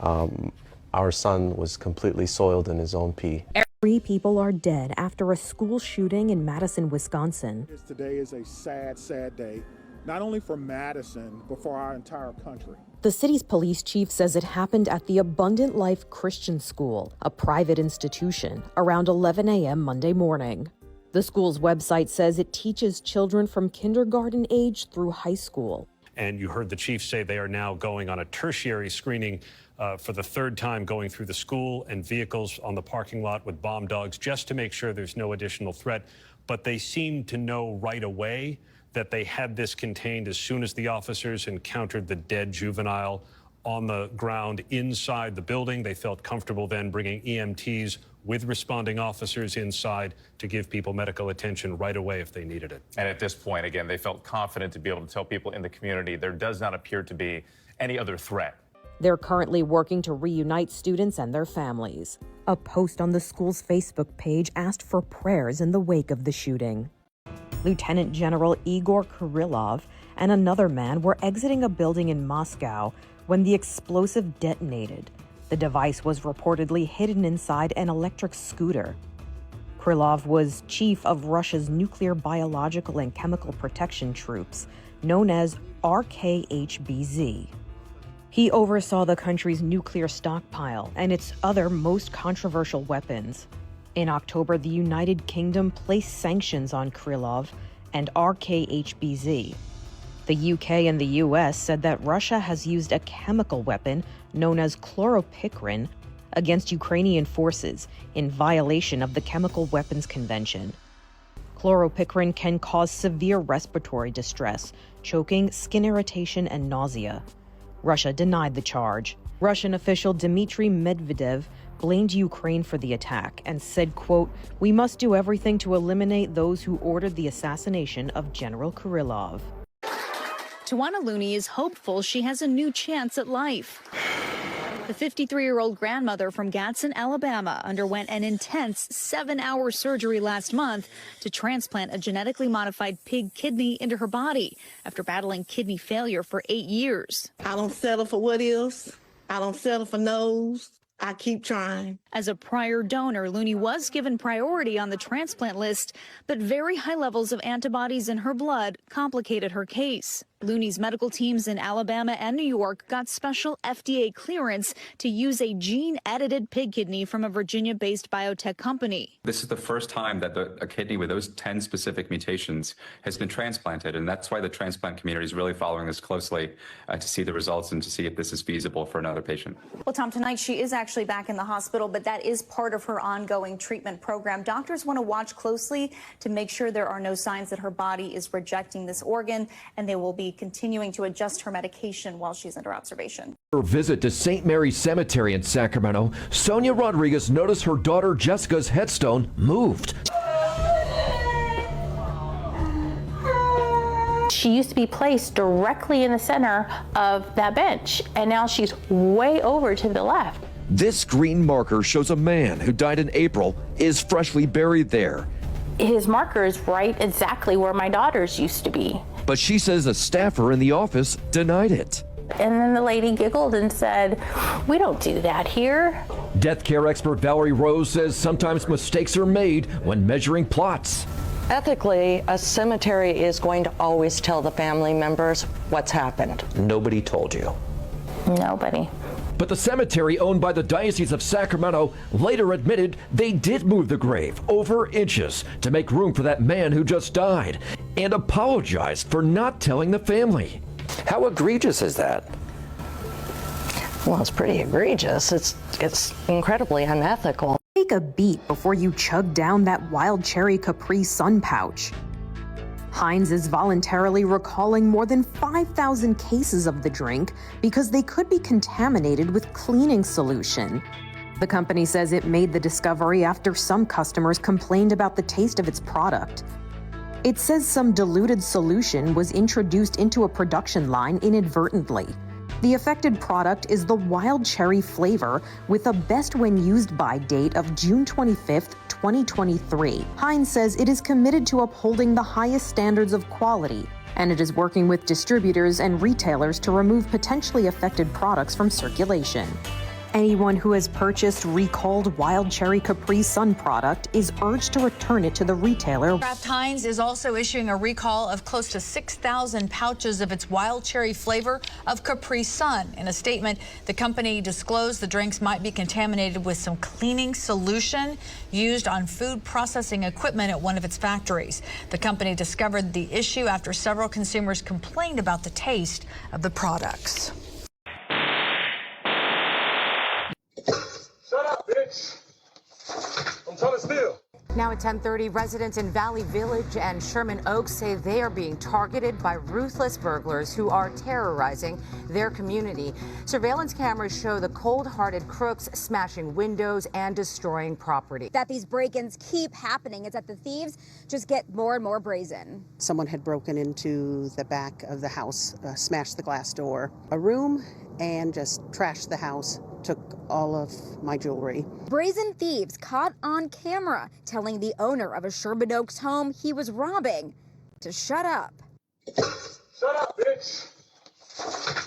Our son was completely soiled in his own pee. 3 people are dead after a school shooting in Madison, Wisconsin. Today is a sad, sad day, not only for Madison, but for our entire country. The city's police chief says it happened at the Abundant Life Christian School, a private institution, around 11 a.m. Monday morning. The school's website says it teaches children from kindergarten age through high school. And you heard the chief say they are now going on a tertiary screening for the 3rd time, going through the school and vehicles on the parking lot with bomb dogs just to make sure there's no additional threat. But they seem to know right away that they had this contained as soon as the officers encountered the dead juvenile on the ground inside the building. They felt comfortable then bringing EMTs with responding officers inside to give people medical attention right away if they needed it. And at this point, again, they felt confident to be able to tell people in the community there does not appear to be any other threat. They're currently working to reunite students and their families. A post on the school's Facebook page asked for prayers in the wake of the shooting. Lieutenant General Igor Kirillov and another man were exiting a building in Moscow when the explosive detonated. The device was reportedly hidden inside an electric scooter. Krylov was chief of Russia's Nuclear, Biological, and Chemical Protection Troops, known as RKHBZ. He oversaw the country's nuclear stockpile and its other most controversial weapons. In October, the United Kingdom placed sanctions on Krylov and RKHBZ. The UK and the US said that Russia has used a chemical weapon known as chloropicrin against Ukrainian forces in violation of the Chemical Weapons Convention. Chloropicrin can cause severe respiratory distress, choking, skin irritation, and nausea. Russia denied the charge. Russian official Dmitry Medvedev blamed Ukraine for the attack and said, quote, "We must do everything to eliminate those who ordered the assassination of General Kirillov." Tawana Looney is hopeful she has a new chance at life. The 53-year-old grandmother from Gadsden, Alabama, underwent an intense 7-hour surgery last month to transplant a genetically modified pig kidney into her body after battling kidney failure for 8 years. I don't settle for what is. I don't settle for no's. I keep trying. As a prior donor, Looney was given priority on the transplant list, but very high levels of antibodies in her blood complicated her case. Looney's medical teams in Alabama and New York got special FDA clearance to use a gene-edited pig kidney from a Virginia-based biotech company. This is the first time that a kidney with those 10 specific mutations has been transplanted, and that's why the transplant community is really following this closely to see the results and to see if this is feasible for another patient. Well, Tom, tonight she is actually back in the hospital, but that is part of her ongoing treatment program. Doctors want to watch closely to make sure there are no signs that her body is rejecting this organ, and they will be continuing to adjust her medication while she's under observation. Her visit to St. Mary's Cemetery in Sacramento, Sonia Rodriguez noticed her daughter Jessica's headstone moved. She used to be placed directly in the center of that bench, and now she's way over to the left. This green marker shows a man who died in April is freshly buried there. His marker is right exactly where my daughter's used to be. But she says a staffer in the office denied it. And then the lady giggled and said, "We don't do that here." Death care expert Valerie Rose says sometimes mistakes are made when measuring plots. Ethically, a cemetery is going to always tell the family members what's happened. Nobody told you. Nobody. But the cemetery owned by the Diocese of Sacramento later admitted they did move the grave over inches to make room for that man who just died and apologized for not telling the family. How egregious is that? Well, it's pretty egregious. It's incredibly unethical. Take a beat before you chug down that Wild Cherry Capri Sun pouch. Heinz is voluntarily recalling more than 5,000 cases of the drink because they could be contaminated with cleaning solution. The company says it made the discovery after some customers complained about the taste of its product. It says some diluted solution was introduced into a production line inadvertently. The affected product is the Wild Cherry flavor with a best when used by date of June 25th, 2023. Heinz says it is committed to upholding the highest standards of quality, and it is working with distributors and retailers to remove potentially affected products from circulation. Anyone who has purchased recalled Wild Cherry Capri Sun product is urged to return it to the retailer. Kraft Heinz is also issuing a recall of close to 6,000 pouches of its Wild Cherry flavor of Capri Sun. In a statement, the company disclosed the drinks might be contaminated with some cleaning solution used on food processing equipment at one of its factories. The company discovered the issue after several consumers complained about the taste of the products. Shut up, bitch. I'm trying to steal. Now at 10:30, residents in Valley Village and Sherman Oaks say they are being targeted by ruthless burglars who are terrorizing their community. Surveillance cameras show the cold-hearted crooks smashing windows and destroying property. That these break-ins keep happening is that the thieves just get more and more brazen. Someone had broken into the back of the house, smashed the glass door, a room, and just trashed the house. Took all of my jewelry. Brazen thieves caught on camera telling the owner of a Sherman Oaks home he was robbing to shut up. Shut up, bitch.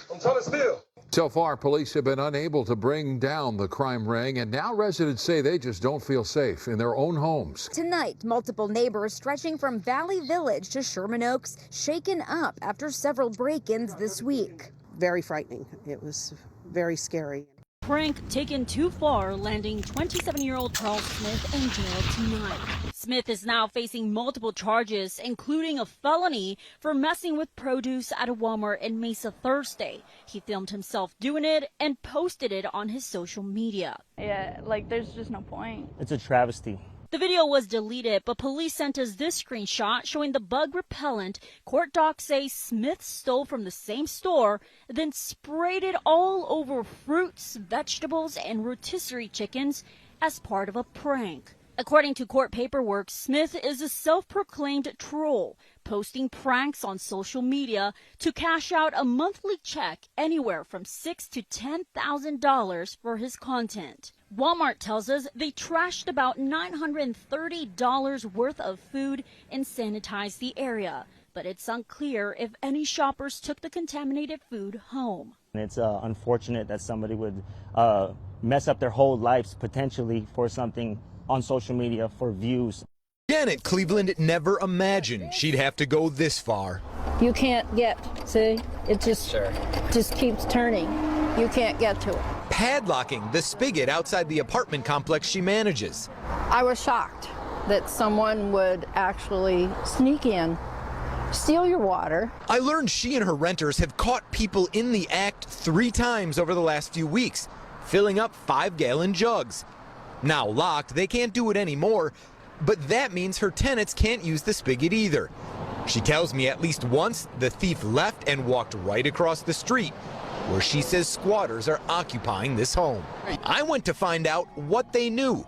I'm trying to steal. So far, police have been unable to bring down the crime ring, and now residents say they just don't feel safe in their own homes. Tonight, multiple neighbors stretching from Valley Village to Sherman Oaks shaken up after several break-ins this week. Very frightening. It was very scary. Prank taken too far, landing 27-year-old Charles Smith in jail tonight. Smith is now facing multiple charges, including a felony for messing with produce at a Walmart in Mesa Thursday. He filmed himself doing it and posted it on his social media. Yeah, there's just no point. It's a travesty. The video was deleted, but police sent us this screenshot showing the bug repellent court docs say Smith stole from the same store, then sprayed it all over fruits, vegetables, and rotisserie chickens as part of a prank. According to court paperwork, Smith is a self-proclaimed troll, posting pranks on social media to cash out a monthly check anywhere from $6,000 to $10,000 for his content. Walmart tells us they trashed about $930 worth of food and sanitized the area, but it's unclear if any shoppers took the contaminated food home. It's unfortunate that somebody would mess up their whole lives potentially for something on social media for views. Janet Cleveland never imagined she'd have to go this far. You can't see, it just keeps turning. You can't get to it. Padlocking the spigot outside the apartment complex she manages. I was shocked that someone would actually sneak in, steal your water. I learned she and her renters have caught people in the act 3 times over the last few weeks, filling up 5-gallon jugs. Now locked, they can't do it anymore, but that means her tenants can't use the spigot either. She tells me at least once the thief left and walked right across the street, where she says squatters are occupying this home. I went to find out what they knew.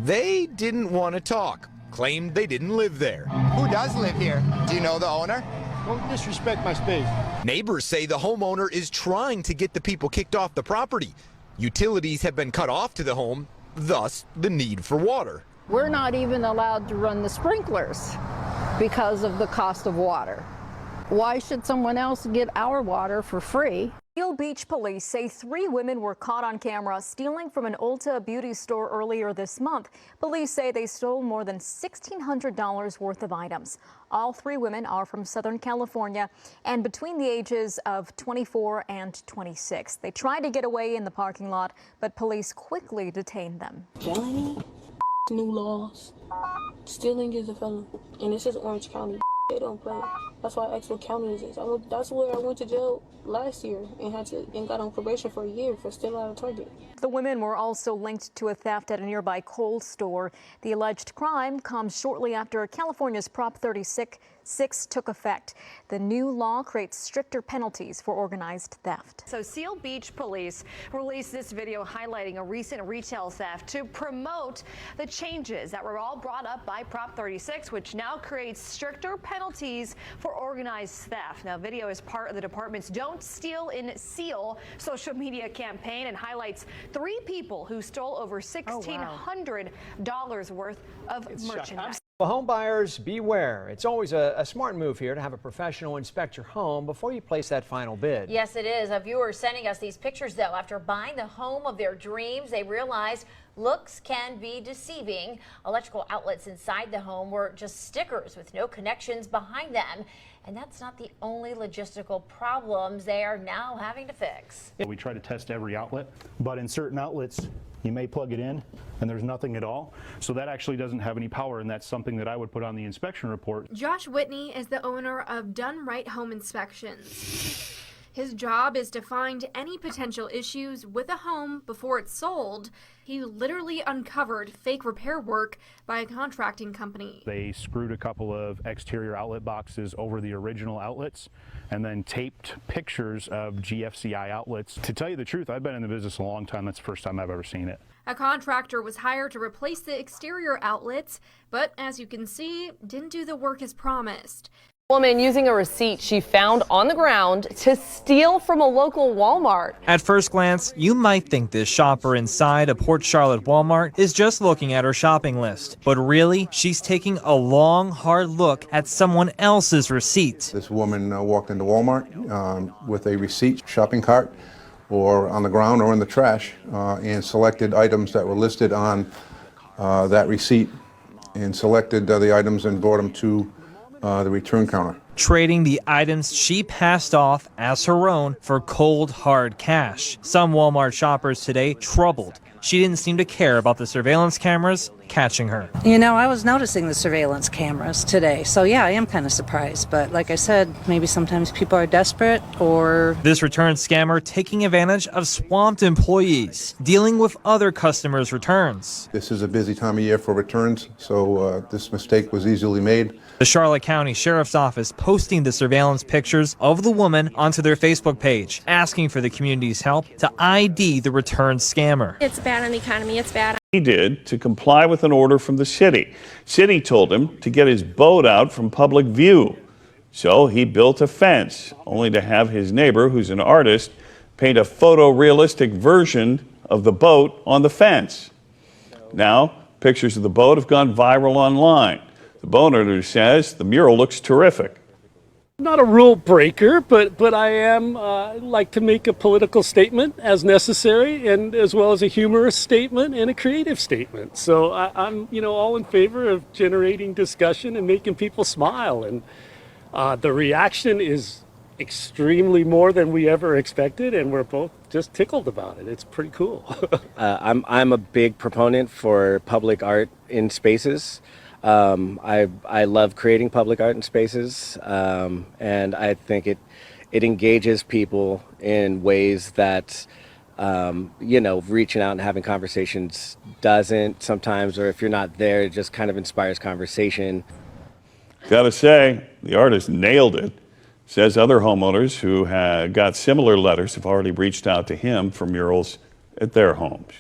They didn't want to talk, claimed they didn't live there. Who does live here? Do you know the owner? Don't disrespect my space. Neighbors say the homeowner is trying to get the people kicked off the property. Utilities have been cut off to the home, thus the need for water. We're not even allowed to run the sprinklers because of the cost of water. Why should someone else get our water for free? Seal Beach police say 3 women were caught on camera stealing from an Ulta beauty store earlier this month. Police say they stole more than $1,600 worth of items. All 3 women are from Southern California and between the ages of 24 and 26. They tried to get away in the parking lot, but police quickly detained them. Felony, new laws. Stealing is a felony, and this is Orange County. They don't play. That's why I asked what county is this. That's where I went to jail last year and got on probation for a year for stealing out of Target. The women were also linked to a theft at a nearby Kohl's store. The alleged crime comes shortly after California's Prop 36 took effect. The new law creates stricter penalties for organized theft. So Seal Beach police released this video highlighting a recent retail theft to promote the changes that were all brought up by Prop 36, which now creates stricter penalties for organized theft. Now, video is part of the department's Don't Steal in Seal social media campaign and highlights 3 people who stole over $1,600 worth of merchandise. Well, home buyers, beware. It's always a smart move here to have a professional inspect your home before you place that final bid. Yes, it is. A viewer sending us these pictures, though. After buying the home of their dreams, they realized looks can be deceiving. Electrical outlets inside the home were just stickers with no connections behind them. And that's not the only logistical problems they are now having to fix. We try to test every outlet, but in certain outlets, you may plug it in and there's nothing at all. So that actually doesn't have any power, and that's something that I would put on the inspection report. Josh Whitney is the owner of Done Right Home Inspections. His job is to find any potential issues with a home before it's sold. He literally uncovered fake repair work by a contracting company. They screwed a couple of exterior outlet boxes over the original outlets and then taped pictures of GFCI outlets. To tell you the truth, I've been in the business a long time. That's the first time I've ever seen it. A contractor was hired to replace the exterior outlets, but as you can see, didn't do the work as promised. Woman using a receipt she found on the ground to steal from a local Walmart. At first glance, you might think this shopper inside a Port Charlotte Walmart is just looking at her shopping list. But really, she's taking a long, hard look at someone else's receipt. This woman walked into Walmart with a receipt, shopping cart, or on the ground or in the trash, and selected items that were listed on that receipt, and selected the items and brought them to the return counter. Trading the items she passed off as her own for cold, hard cash. Some Walmart shoppers today troubled. She didn't seem to care about the surveillance cameras catching her. You know, I was noticing the surveillance cameras today, so yeah, I am kind of surprised. But like I said, maybe sometimes people are desperate or... This return scammer taking advantage of swamped employees, dealing with other customers' returns. This is a busy time of year for returns, so this mistake was easily made. The Charlotte County Sheriff's Office posting the surveillance pictures of the woman onto their Facebook page, asking for the community's help to ID the return scammer. It's bad on the economy, it's bad. He did to comply with an order from the city. City told him to get his boat out from public view. So he built a fence, only to have his neighbor, who's an artist, paint a photorealistic version of the boat on the fence. Now, pictures of the boat have gone viral online. The boat owner says the mural looks terrific. Not a rule breaker, but I am like to make a political statement as necessary, and as well as a humorous statement and a creative statement. So I'm all in favor of generating discussion and making people smile. And the reaction is extremely more than we ever expected, and we're both just tickled about it. It's pretty cool. I'm a big proponent for public art in spaces. I love creating public art in spaces, and I think it engages people in ways that, reaching out and having conversations doesn't sometimes, or if you're not there, it just kind of inspires conversation. Gotta say, the artist nailed it. Says other homeowners who got similar letters have already reached out to him for murals at their homes.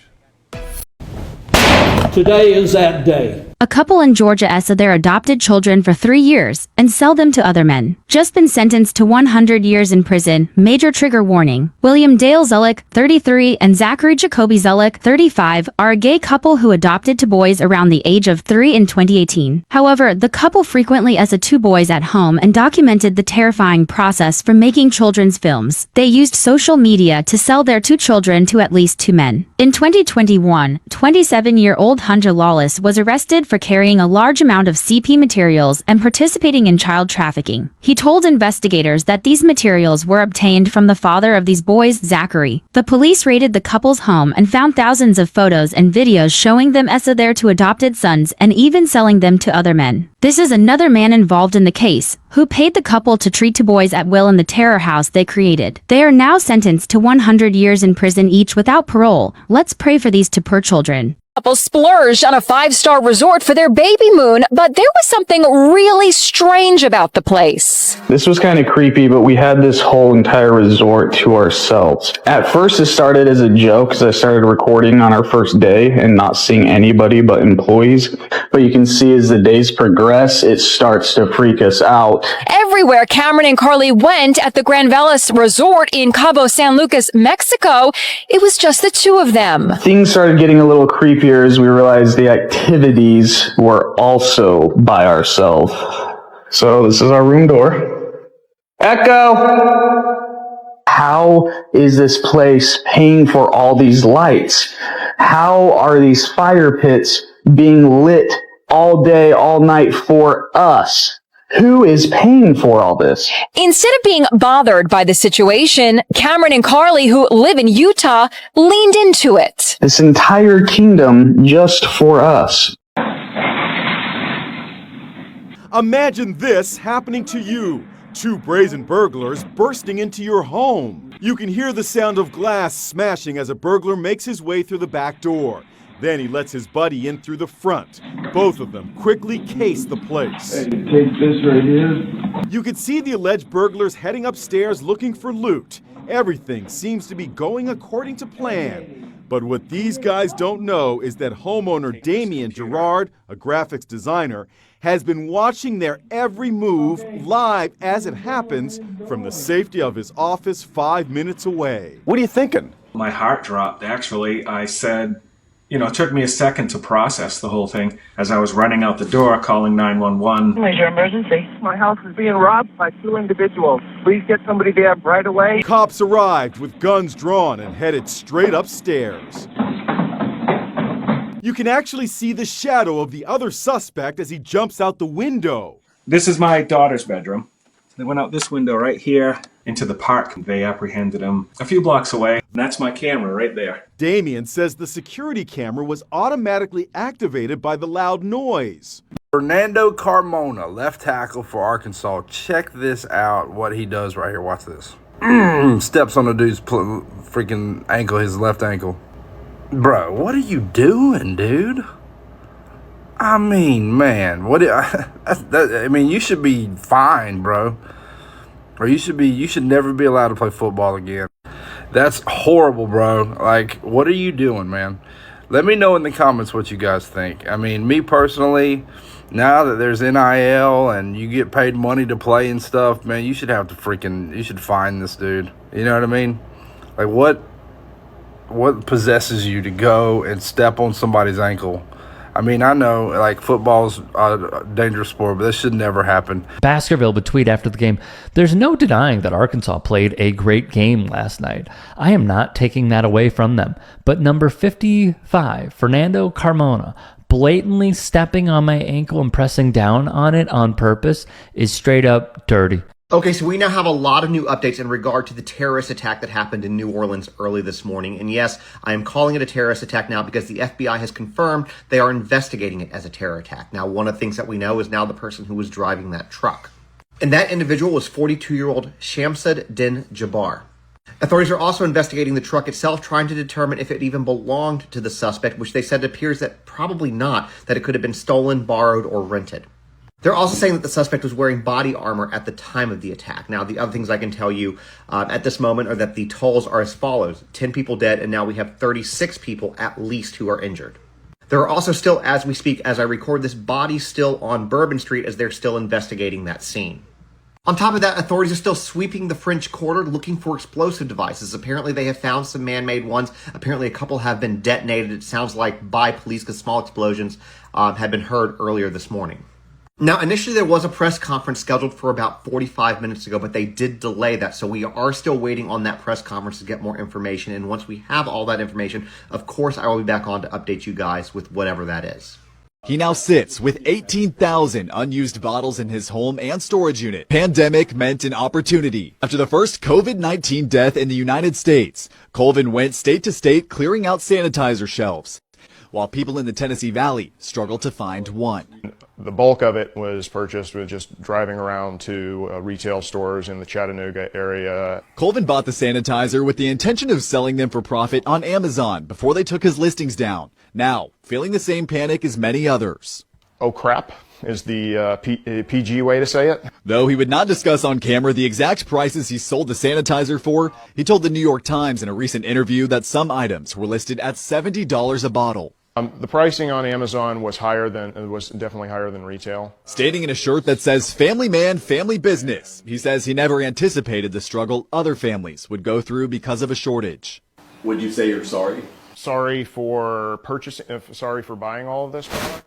Today is that day. A couple in Georgia said their adopted children for 3 years and sell them to other men. Just been sentenced to 100 years in prison. Major trigger warning. William Dale Zulick, 33, and Zachary Jacoby Zulick, 35, are a gay couple who adopted two boys around the age of 3 in 2018. However, the couple frequently as the two boys at home and documented the terrifying process for making children's films. They used social media to sell their two children to at least two men. In 2021, 27-year-old Hunter Lawless was arrested for carrying a large amount of CP materials and participating in child trafficking. He told investigators that these materials were obtained from the father of these boys, Zachary. The police raided the couple's home and found thousands of photos and videos showing them as their two adopted sons and even selling them to other men. This is another man involved in the case, who paid the couple to treat two boys at will in the terror house they created. They are now sentenced to 100 years in prison each without parole. Let's pray for these two poor children. Couple splurged on a 5-star resort for their baby moon, but there was something really strange about the place. This was kind of creepy, but we had this whole entire resort to ourselves. At first, it started as a joke because I started recording on our first day and not seeing anybody but employees. But you can see as the days progress, it starts to freak us out. Everywhere Cameron and Carly went at the Gran Velas Resort in Cabo San Lucas, Mexico, it was just the two of them. Things started getting a little creepier as we realized the activities were also by ourselves. So this is our room door. Echo! How is this place paying for all these lights? How are these fire pits being lit all day, all night for us? Who is paying for all this? Instead of being bothered by the situation, Cameron and Carly, who live in Utah, leaned into it. This entire kingdom just for us. Imagine this happening to you. 2 brazen burglars bursting into your home. You can hear the sound of glass smashing as a burglar makes his way through the back door. Then he lets his buddy in through the front. Both of them quickly case the place. Hey, take this right here. You can see the alleged burglars heading upstairs looking for loot. Everything seems to be going according to plan. But what these guys don't know is that homeowner Damien Gerard, a graphics designer, has been watching their every move live as it happens from the safety of his office 5 minutes away. What are you thinking? My heart dropped, actually. I said, it took me a second to process the whole thing as I was running out the door calling 911. Major emergency. My house is being robbed by 2 individuals. Please get somebody there right away. Cops arrived with guns drawn and headed straight upstairs. You can actually see the shadow of the other suspect as he jumps out the window. This is my daughter's bedroom. They went out this window right here into the park. They apprehended him a few blocks away. And that's my camera right there. Damien says the security camera was automatically activated by the loud noise. Fernando Carmona, left tackle for Arkansas. Check this out, what he does right here. Watch this. Steps on the dude's freaking ankle, his left ankle. Bro, what are you doing, dude? I mean, man, you should be fine, bro. Or you should never be allowed to play football again. That's horrible, bro. Like, what are you doing, man? Let me know in the comments what you guys think. I mean, me personally, now that there's NIL and you get paid money to play and stuff, man, you should find this dude. You know what I mean? Like, what possesses you to go and step on somebody's ankle? I mean, I know, like, football's a dangerous sport, but this should never happen. Baskerville would tweet after the game, "There's no denying that Arkansas played a great game last night. I am not taking that away from them. But number 55, Fernando Carmona, blatantly stepping on my ankle and pressing down on it on purpose is straight up dirty." Okay, so we now have a lot of new updates in regard to the terrorist attack that happened in New Orleans early this morning. And yes, I am calling it a terrorist attack now because the FBI has confirmed they are investigating it as a terror attack. Now, one of the things that we know is now the person who was driving that truck. And that individual was 42-year-old Shamsud Din Jabbar. Authorities are also investigating the truck itself, trying to determine if it even belonged to the suspect, which they said appears that probably not, that it could have been stolen, borrowed, or rented. They're also saying that the suspect was wearing body armor at the time of the attack. Now, the other things I can tell you at this moment are that the totals are as follows. 10 people dead, and now we have 36 people at least who are injured. There are also still, as we speak, as I record this, bodies still on Bourbon Street as they're still investigating that scene. On top of that, authorities are still sweeping the French Quarter looking for explosive devices. Apparently, they have found some man-made ones. Apparently, a couple have been detonated, it sounds like, by police because small explosions had been heard earlier this morning. Now, initially, there was a press conference scheduled for about 45 minutes ago, but they did delay that. So we are still waiting on that press conference to get more information. And once we have all that information, of course, I will be back on to update you guys with whatever that is. He now sits with 18,000 unused bottles in his home and storage unit. Pandemic meant an opportunity. After the first COVID-19 death in the United States, Colvin went state to state clearing out sanitizer shelves, while people in the Tennessee Valley struggled to find one. The bulk of it was purchased with just driving around to retail stores in the Chattanooga area. Colvin bought the sanitizer with the intention of selling them for profit on Amazon before they took his listings down. Now, feeling the same panic as many others. Oh crap is the PG way to say it. Though he would not discuss on camera the exact prices he sold the sanitizer for, he told the New York Times in a recent interview that some items were listed at $70 a bottle. The pricing on Amazon was definitely higher than retail. Stating in a shirt that says "Family Man, Family Business," he says he never anticipated the struggle other families would go through because of a shortage. Would you say you're sorry? Sorry for buying all of this product.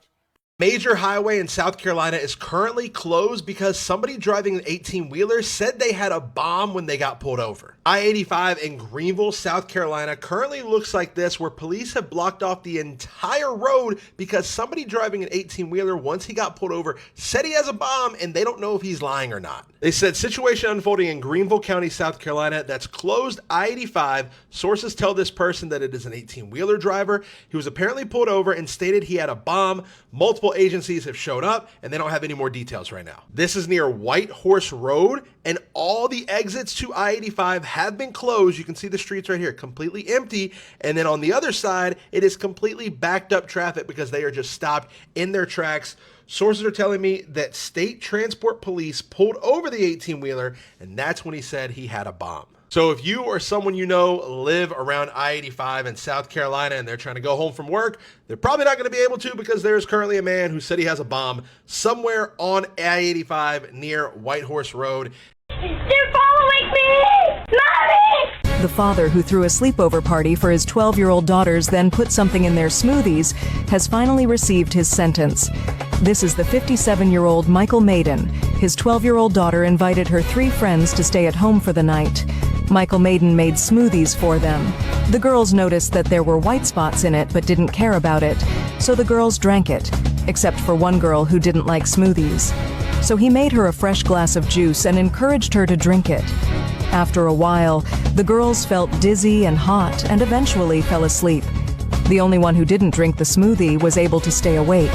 Major highway in South Carolina is currently closed because somebody driving an 18-wheeler said they had a bomb when they got pulled over. I-85 in Greenville, South Carolina currently looks like this, where police have blocked off the entire road because somebody driving an 18-wheeler, once he got pulled over, said he has a bomb and they don't know if he's lying or not. They said situation unfolding in Greenville County, South Carolina, that's closed I-85. Sources tell this person that it is an 18-wheeler driver. He was apparently pulled over and stated he had a bomb. Multiple Multiple agencies have showed up and they don't have any more details right now. This is near White Horse Road, and all the exits to I-85 have been closed. You can see the streets right here completely empty, and then on the other side it is completely backed up traffic because they are just stopped in their tracks. Sources are telling me that state transport police pulled over the 18-wheeler, and that's when he said he had a bomb. So if you or someone you know live around I-85 in South Carolina and they're trying to go home from work, they're probably not going to be able to because there's currently a man who said he has a bomb somewhere on I-85 near White Horse Road. They're following me! Mommy! The father who threw a sleepover party for his 12-year-old daughters, then put something in their smoothies, has finally received his sentence. This is the 57-year-old Michael Maiden. His 12-year-old daughter invited her 3 friends to stay at home for the night. Michael Maiden made smoothies for them. The girls noticed that there were white spots in it but didn't care about it, so the girls drank it, except for one girl who didn't like smoothies. So he made her a fresh glass of juice and encouraged her to drink it. After a while, the girls felt dizzy and hot and eventually fell asleep. The only one who didn't drink the smoothie was able to stay awake.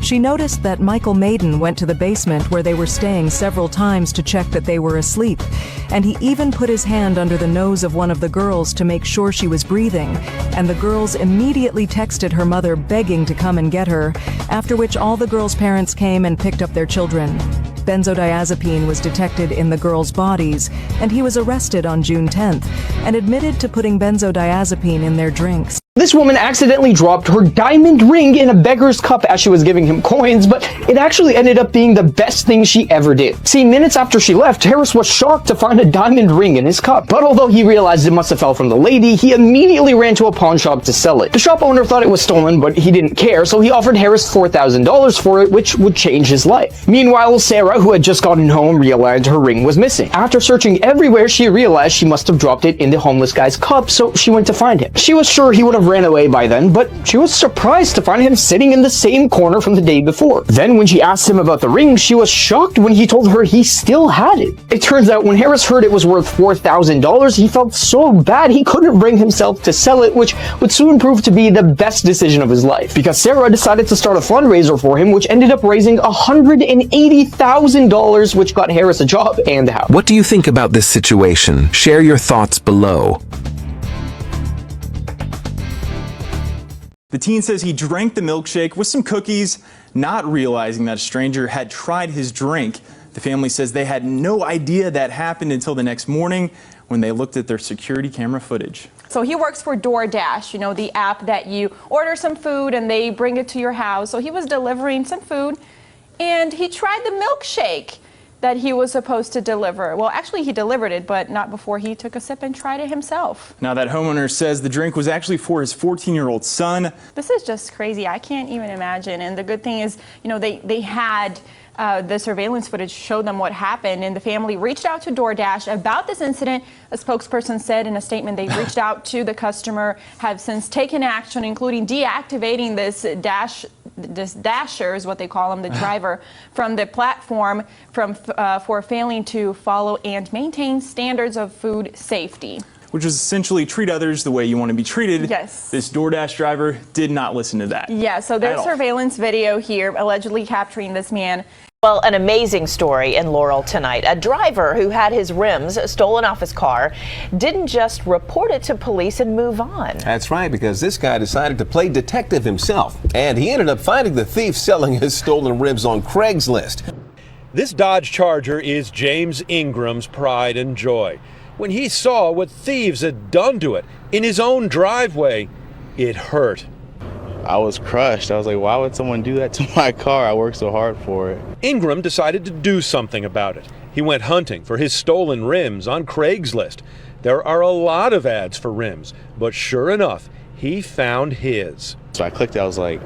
She noticed that Michael Maiden went to the basement where they were staying several times to check that they were asleep, and he even put his hand under the nose of one of the girls to make sure she was breathing, and the girls immediately texted her mother begging to come and get her, after which all the girls' parents came and picked up their children. Benzodiazepine was detected in the girls' bodies, and he was arrested on June 10th and admitted to putting benzodiazepine in their drinks. This woman accidentally dropped her diamond ring in a beggar's cup as she was giving him coins, but it actually ended up being the best thing she ever did. See, minutes after she left, Harris was shocked to find a diamond ring in his cup. But although he realized it must have fell from the lady, he immediately ran to a pawn shop to sell it. The shop owner thought it was stolen, but he didn't care, so he offered Harris $4,000 for it, which would change his life. Meanwhile, Sarah, who had just gotten home, realized her ring was missing. After searching everywhere, she realized she must have dropped it in the homeless guy's cup, so she went to find him. She was sure he would have ran away by then, but she was surprised to find him sitting in the same corner from the day before. Then when she asked him about the ring, she was shocked when he told her he still had it. It turns out when Harris heard it was worth $4,000, he felt so bad he couldn't bring himself to sell it, which would soon prove to be the best decision of his life, because Sarah decided to start a fundraiser for him, which ended up raising $180,000, which got Harris a job and a house. What do you think about this situation? Share your thoughts below. The teen says he drank the milkshake with some cookies, not realizing that a stranger had tried his drink. The family says they had no idea that happened until the next morning when they looked at their security camera footage. So he works for DoorDash, you know, the app that you order some food and they bring it to your house. So he was delivering some food and he tried the milkshake that he was supposed to deliver. Well, actually he delivered it, but not before he took a sip and tried it himself. Now that homeowner says the drink was actually for his 14-year-old son. This is just crazy. I can't even imagine. And the good thing is, you know, they had the surveillance footage show them what happened, and the family reached out to DoorDash about this incident. A spokesperson said in a statement they reached out to the customer, have since taken action, including deactivating this dasher is what they call him, the driver, from the platform for failing to follow and maintain standards of food safety. Which is essentially treat others the way you want to be treated. Yes. This DoorDash driver did not listen to that. Yeah, so there's surveillance video here allegedly capturing this man. Well, an amazing story in Laurel tonight. A driver who had his rims stolen off his car didn't just report it to police and move on. That's right, because this guy decided to play detective himself, and he ended up finding the thief selling his stolen rims on Craigslist. This Dodge Charger is James Ingram's pride and joy. When he saw what thieves had done to it in his own driveway, it hurt. I was crushed. I was like, why would someone do that to my car? I worked so hard for it. Ingram decided to do something about it. He went hunting for his stolen rims on Craigslist. There are a lot of ads for rims, but sure enough, he found his. So I clicked, I was like,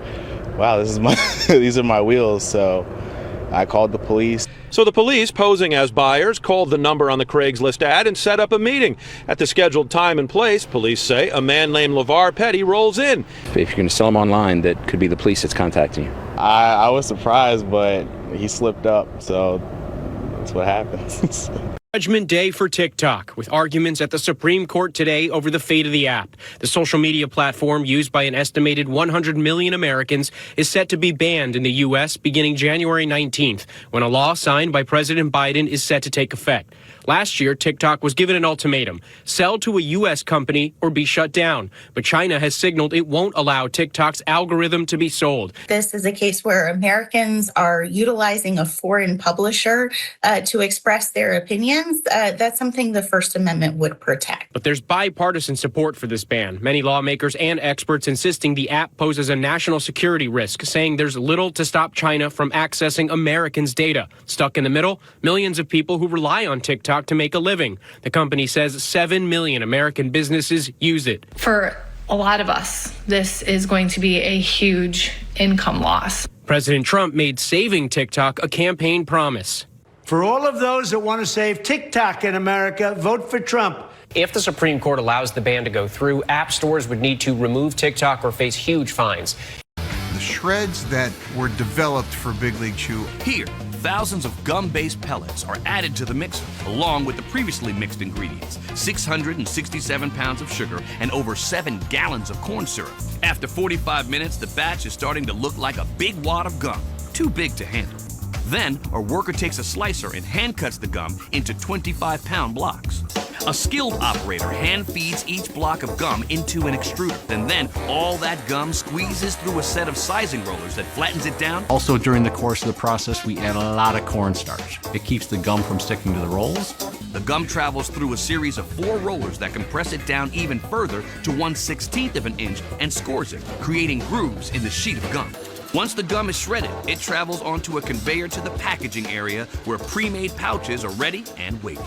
wow, this is my these are my wheels. So I called the police. So the police, posing as buyers, called the number on the Craigslist ad and set up a meeting. At the scheduled time and place, police say a man named LeVar Petty rolls in. If you're going to sell them online, that could be the police that's contacting you. I was surprised, but he slipped up, so that's what happens. Judgment Day for TikTok, with arguments at the Supreme Court today over the fate of the app. The social media platform, used by an estimated 100 million Americans, is set to be banned in the U.S. beginning January 19th, when a law signed by President Biden is set to take effect. Last year, TikTok was given an ultimatum: sell to a U.S. company or be shut down. But China has signaled it won't allow TikTok's algorithm to be sold. This is a case where Americans are utilizing a foreign publisher to express their opinions. That's something the First Amendment would protect. But there's bipartisan support for this ban. Many lawmakers and experts insisting the app poses a national security risk, saying there's little to stop China from accessing Americans' data. Stuck in the middle, millions of people who rely on TikTok to make a living. The company says 7 million American businesses use it. For a lot of us, this is going to be a huge income loss. President Trump made saving TikTok a campaign promise. For all of those that want to save TikTok in America, vote for Trump. If the Supreme Court allows the ban to go through, app stores would need to remove TikTok or face huge fines. The shreds that were developed for Big League Chew. Here, thousands of gum-based pellets are added to the mixer, along with the previously mixed ingredients, 667 pounds of sugar, and over 7 gallons of corn syrup. After 45 minutes, the batch is starting to look like a big wad of gum, too big to handle. Then, our worker takes a slicer and hand cuts the gum into 25-pound blocks. A skilled operator hand feeds each block of gum into an extruder, and then all that gum squeezes through a set of sizing rollers that flattens it down. Also, during the course of the process, we add a lot of cornstarch. It keeps the gum from sticking to the rolls. The gum travels through a series of 4 rollers that compress it down even further to 1/16 of an inch and scores it, creating grooves in the sheet of gum. Once the gum is shredded, it travels onto a conveyor to the packaging area where pre-made pouches are ready and waiting.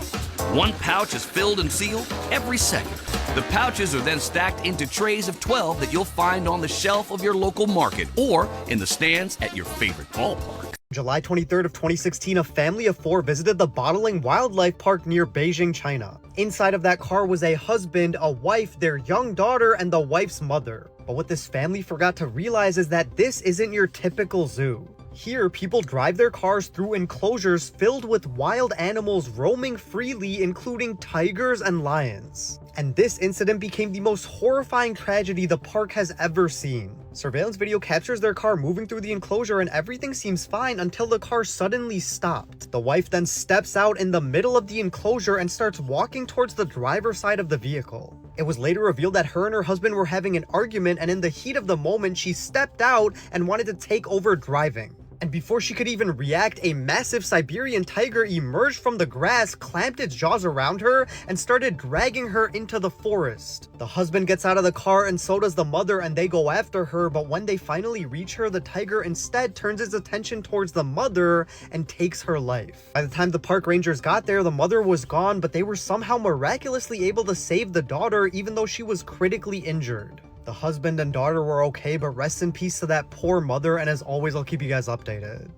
One pouch is filled and sealed every second. The pouches are then stacked into trays of 12 that you'll find on the shelf of your local market or in the stands at your favorite ballpark. July 23rd of 2016, a family of 4 visited the Bottling Wildlife Park near Beijing, China. Inside of that car was a husband, a wife, their young daughter, and the wife's mother. But what this family forgot to realize is that this isn't your typical zoo. Here, people drive their cars through enclosures filled with wild animals roaming freely, including tigers and lions. And this incident became the most horrifying tragedy the park has ever seen. Surveillance video captures their car moving through the enclosure and everything seems fine until the car suddenly stopped. The wife then steps out in the middle of the enclosure and starts walking towards the driver's side of the vehicle. It was later revealed that her and her husband were having an argument, and in the heat of the moment, she stepped out and wanted to take over driving. And before she could even react, a massive Siberian tiger emerged from the grass, clamped its jaws around her, and started dragging her into the forest. The husband gets out of the car and so does the mother, and they go after her, but when they finally reach her, the tiger instead turns its attention towards the mother and takes her life. By the time the park rangers got there, the mother was gone, but they were somehow miraculously able to save the daughter even though she was critically injured. The husband and daughter were okay, but rest in peace to that poor mother, and as always, I'll keep you guys updated.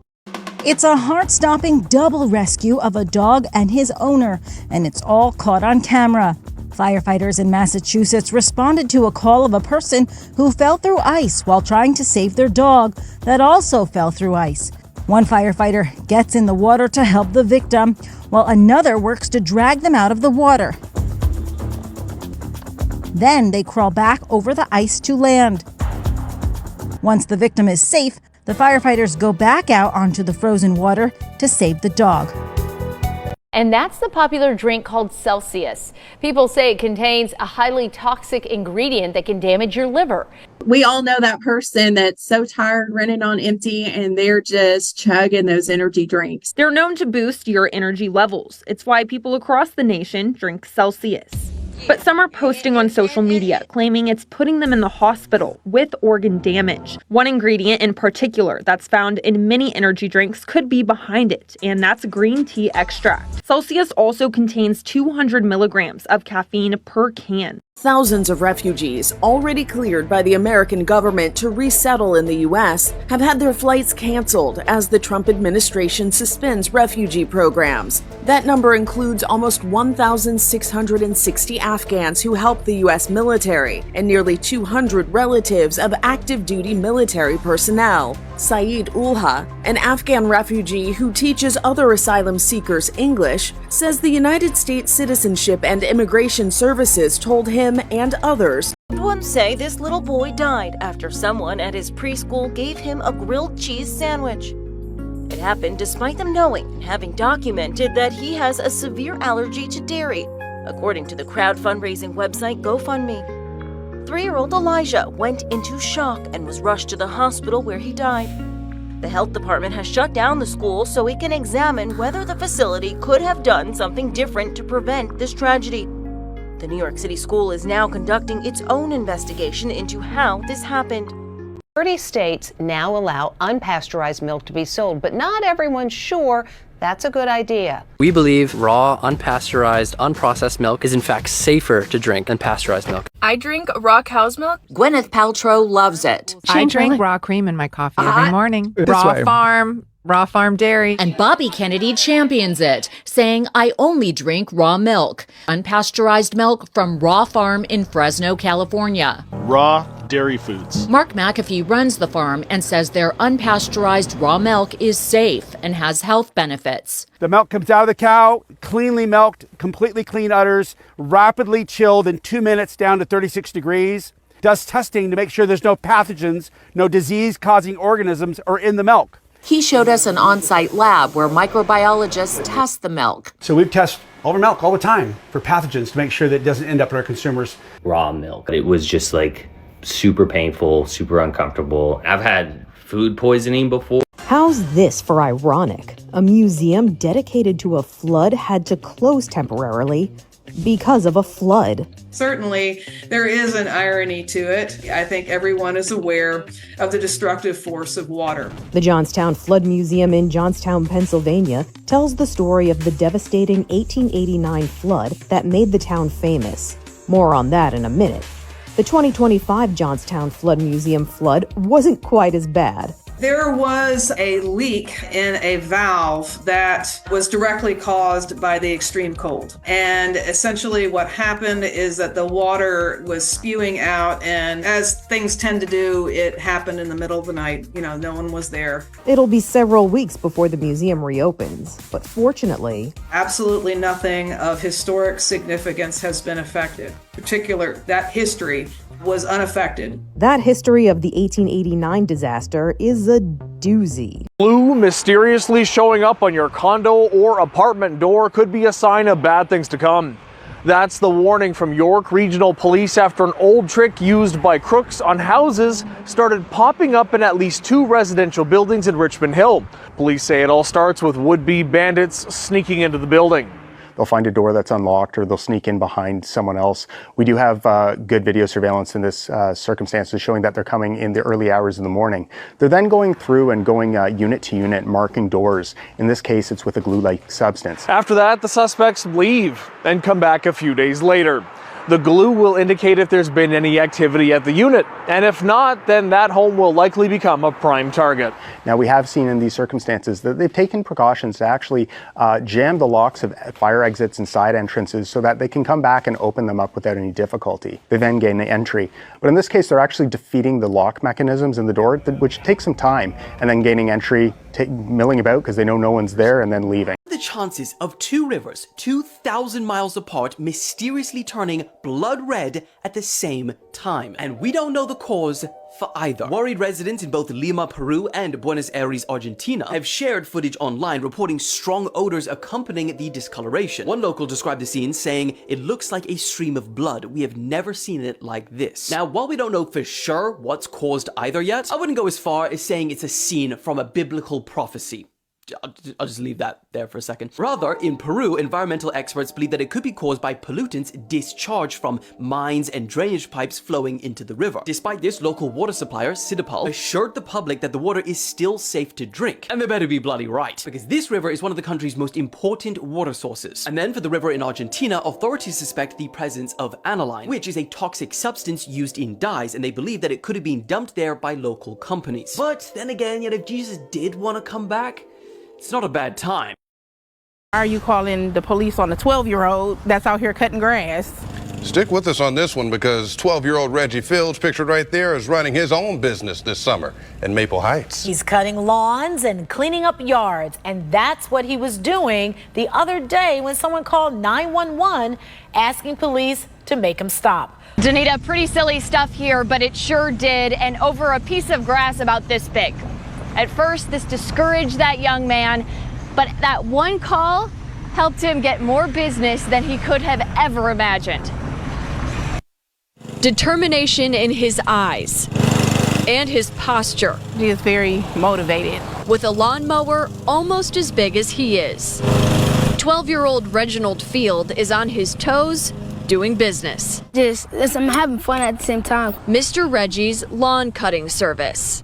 It's a heart-stopping double rescue of a dog and his owner, and it's all caught on camera. Firefighters in Massachusetts responded to a call of a person who fell through ice while trying to save their dog that also fell through ice. One firefighter gets in the water to help the victim, while another works to drag them out of the water. Then they crawl back over the ice to land. Once the victim is safe, the firefighters go back out onto the frozen water to save the dog. And that's the popular drink called Celsius. People say it contains a highly toxic ingredient that can damage your liver. We all know that person that's so tired, running on empty, and they're just chugging those energy drinks. They're known to boost your energy levels. It's why people across the nation drink Celsius. But some are posting on social media claiming it's putting them in the hospital with organ damage. One ingredient in particular that's found in many energy drinks could be behind it, and that's green tea extract. Celsius also contains 200 milligrams of caffeine per can. Thousands of refugees, already cleared by the American government to resettle in the U.S., have had their flights canceled as the Trump administration suspends refugee programs. That number includes almost 1,660 Afghans who helped the U.S. military and nearly 200 relatives of active duty military personnel. Saeed Ulha, an Afghan refugee who teaches other asylum seekers English, says the United States Citizenship and Immigration Services told him and others. Ones say this little boy died after someone at his preschool gave him a grilled cheese sandwich. It happened despite them knowing and having documented that he has a severe allergy to dairy, according to the crowd fundraising website GoFundMe. 3-year-old Elijah went into shock and was rushed to the hospital where he died. The health department has shut down the school so it can examine whether the facility could have done something different to prevent this tragedy. The New York City school is now conducting its own investigation into how this happened. 30 states now allow unpasteurized milk to be sold, but not everyone's sure that's a good idea. We believe raw, unpasteurized, unprocessed milk is in fact safer to drink than pasteurized milk. I drink raw cow's milk. Gwyneth Paltrow loves it. I drink raw cream in my coffee every morning. Raw farm dairy. And Bobby Kennedy champions it, saying, I only drink raw milk. Unpasteurized milk from Raw Farm in Fresno, California. Raw dairy foods. Mark McAfee runs the farm and says their unpasteurized raw milk is safe and has health benefits. The milk comes out of the cow, cleanly milked, completely clean udders, rapidly chilled in 2 minutes down to 36 degrees. Does testing to make sure there's no pathogens, no disease-causing organisms are in the milk. He showed us an on-site lab where microbiologists test the milk. So we test all our milk all the time for pathogens to make sure that it doesn't end up in our consumers. Raw milk. It was just like super painful, super uncomfortable. I've had food poisoning before. How's this for ironic? A museum dedicated to a flood had to close temporarily because of a flood. Certainly, there is an irony to it. I think everyone is aware of the destructive force of water. The Johnstown Flood Museum in Johnstown, Pennsylvania, tells the story of the devastating 1889 flood that made the town famous. More on that in a minute. The 2025 Johnstown Flood Museum flood wasn't quite as bad. There was a leak in a valve that was directly caused by the extreme cold. And essentially what happened is that the water was spewing out, and as things tend to do, it happened in the middle of the night. You know, no one was there. It'll be several weeks before the museum reopens, but fortunately, absolutely nothing of historic significance has been affected. Particular, that history was unaffected. That history of the 1889 disaster is a doozy. Glue mysteriously showing up on your condo or apartment door could be a sign of bad things to come. That's the warning from York Regional Police after an old trick used by crooks on houses started popping up in at least 2 residential buildings in Richmond Hill. Police say it all starts with would-be bandits sneaking into the building. They'll find a door that's unlocked or they'll sneak in behind someone else. We do have good video surveillance in this circumstances showing that they're coming in the early hours of the morning. They're then going through and going unit to unit, marking doors. In this case, it's with a glue-like substance. After that, the suspects leave and come back a few days later. The glue will indicate if there's been any activity at the unit, and if not, then that home will likely become a prime target. Now, we have seen in these circumstances that they've taken precautions to actually jam the locks of fire exits and side entrances so that they can come back and open them up without any difficulty. They then gain entry. But in this case, they're actually defeating the lock mechanisms in the door, which takes some time, and then gaining entry, milling about because they know no one's there, and then leaving. The chances of 2 rivers 2,000 miles apart mysteriously turning blood red at the same time. And we don't know the cause for either. Worried residents in both Lima, Peru and Buenos Aires, Argentina have shared footage online reporting strong odors accompanying the discoloration. One local described the scene saying, "It looks like a stream of blood. We have never seen it like this." Now, while we don't know for sure what's caused either yet, I wouldn't go as far as saying it's a scene from a biblical prophecy. I'll just leave that there for a second. Rather, in Peru, environmental experts believe that it could be caused by pollutants discharged from mines and drainage pipes flowing into the river. Despite this, local water supplier, Sidapal, assured the public that the water is still safe to drink. And they better be bloody right, because this river is one of the country's most important water sources. And then for the river in Argentina, authorities suspect the presence of aniline, which is a toxic substance used in dyes, and they believe that it could have been dumped there by local companies. But then again, if Jesus did want to come back, it's not a bad time. Are you calling the police on a 12-year-old that's out here cutting grass? Stick with us on this one because 12-year-old Reggie Fields, pictured right there, is running his own business this summer in Maple Heights. He's cutting lawns and cleaning up yards, and that's what he was doing the other day when someone called 911 asking police to make him stop. Danita, pretty silly stuff here, but it sure did, and over a piece of grass about this big. At first, this discouraged that young man, but that one call helped him get more business than he could have ever imagined. Determination in his eyes and his posture. He is very motivated. With a lawnmower almost as big as he is. 12-year-old Reginald Field is on his toes doing business. I'm having fun at the same time. Mr. Reggie's lawn cutting service.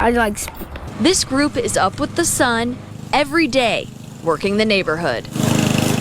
This group is up with the sun every day, working the neighborhood.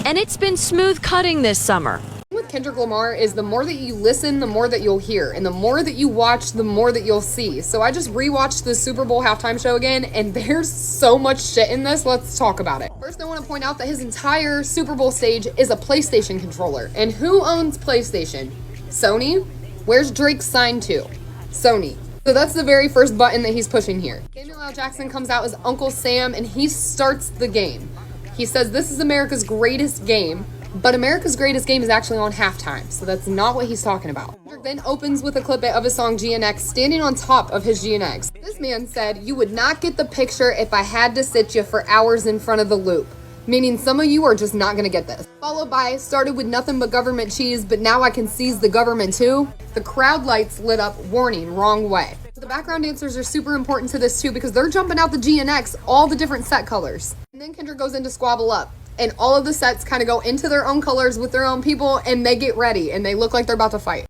And it's been smooth cutting this summer. With Kendrick Lamar is the more that you listen, the more that you'll hear, and the more that you watch, the more that you'll see. So I just rewatched the Super Bowl halftime show again, and there's so much shit in this. Let's talk about it. First, I want to point out that his entire Super Bowl stage is a PlayStation controller. And who owns PlayStation? Sony? Where's Drake signed to? Sony. So that's the very first button that he's pushing here. Samuel L. Jackson comes out as Uncle Sam, and he starts the game. He says this is America's greatest game. But America's Greatest Game is actually on halftime, so that's not what he's talking about. Kendrick then opens with a clip of his song GNX, standing on top of his GNX. This man said, "You would not get the picture if I had to sit you for hours in front of the loop." Meaning some of you are just not gonna get this. Followed by, "Started with nothing but government cheese, but now I can seize the government too." The crowd lights lit up, warning, wrong way. The background dancers are super important to this too because they're jumping out the GNX, all the different set colors. And then Kendrick goes into Squabble Up. And all of the sets kind of go into their own colors with their own people, and they get ready, and they look like they're about to fight.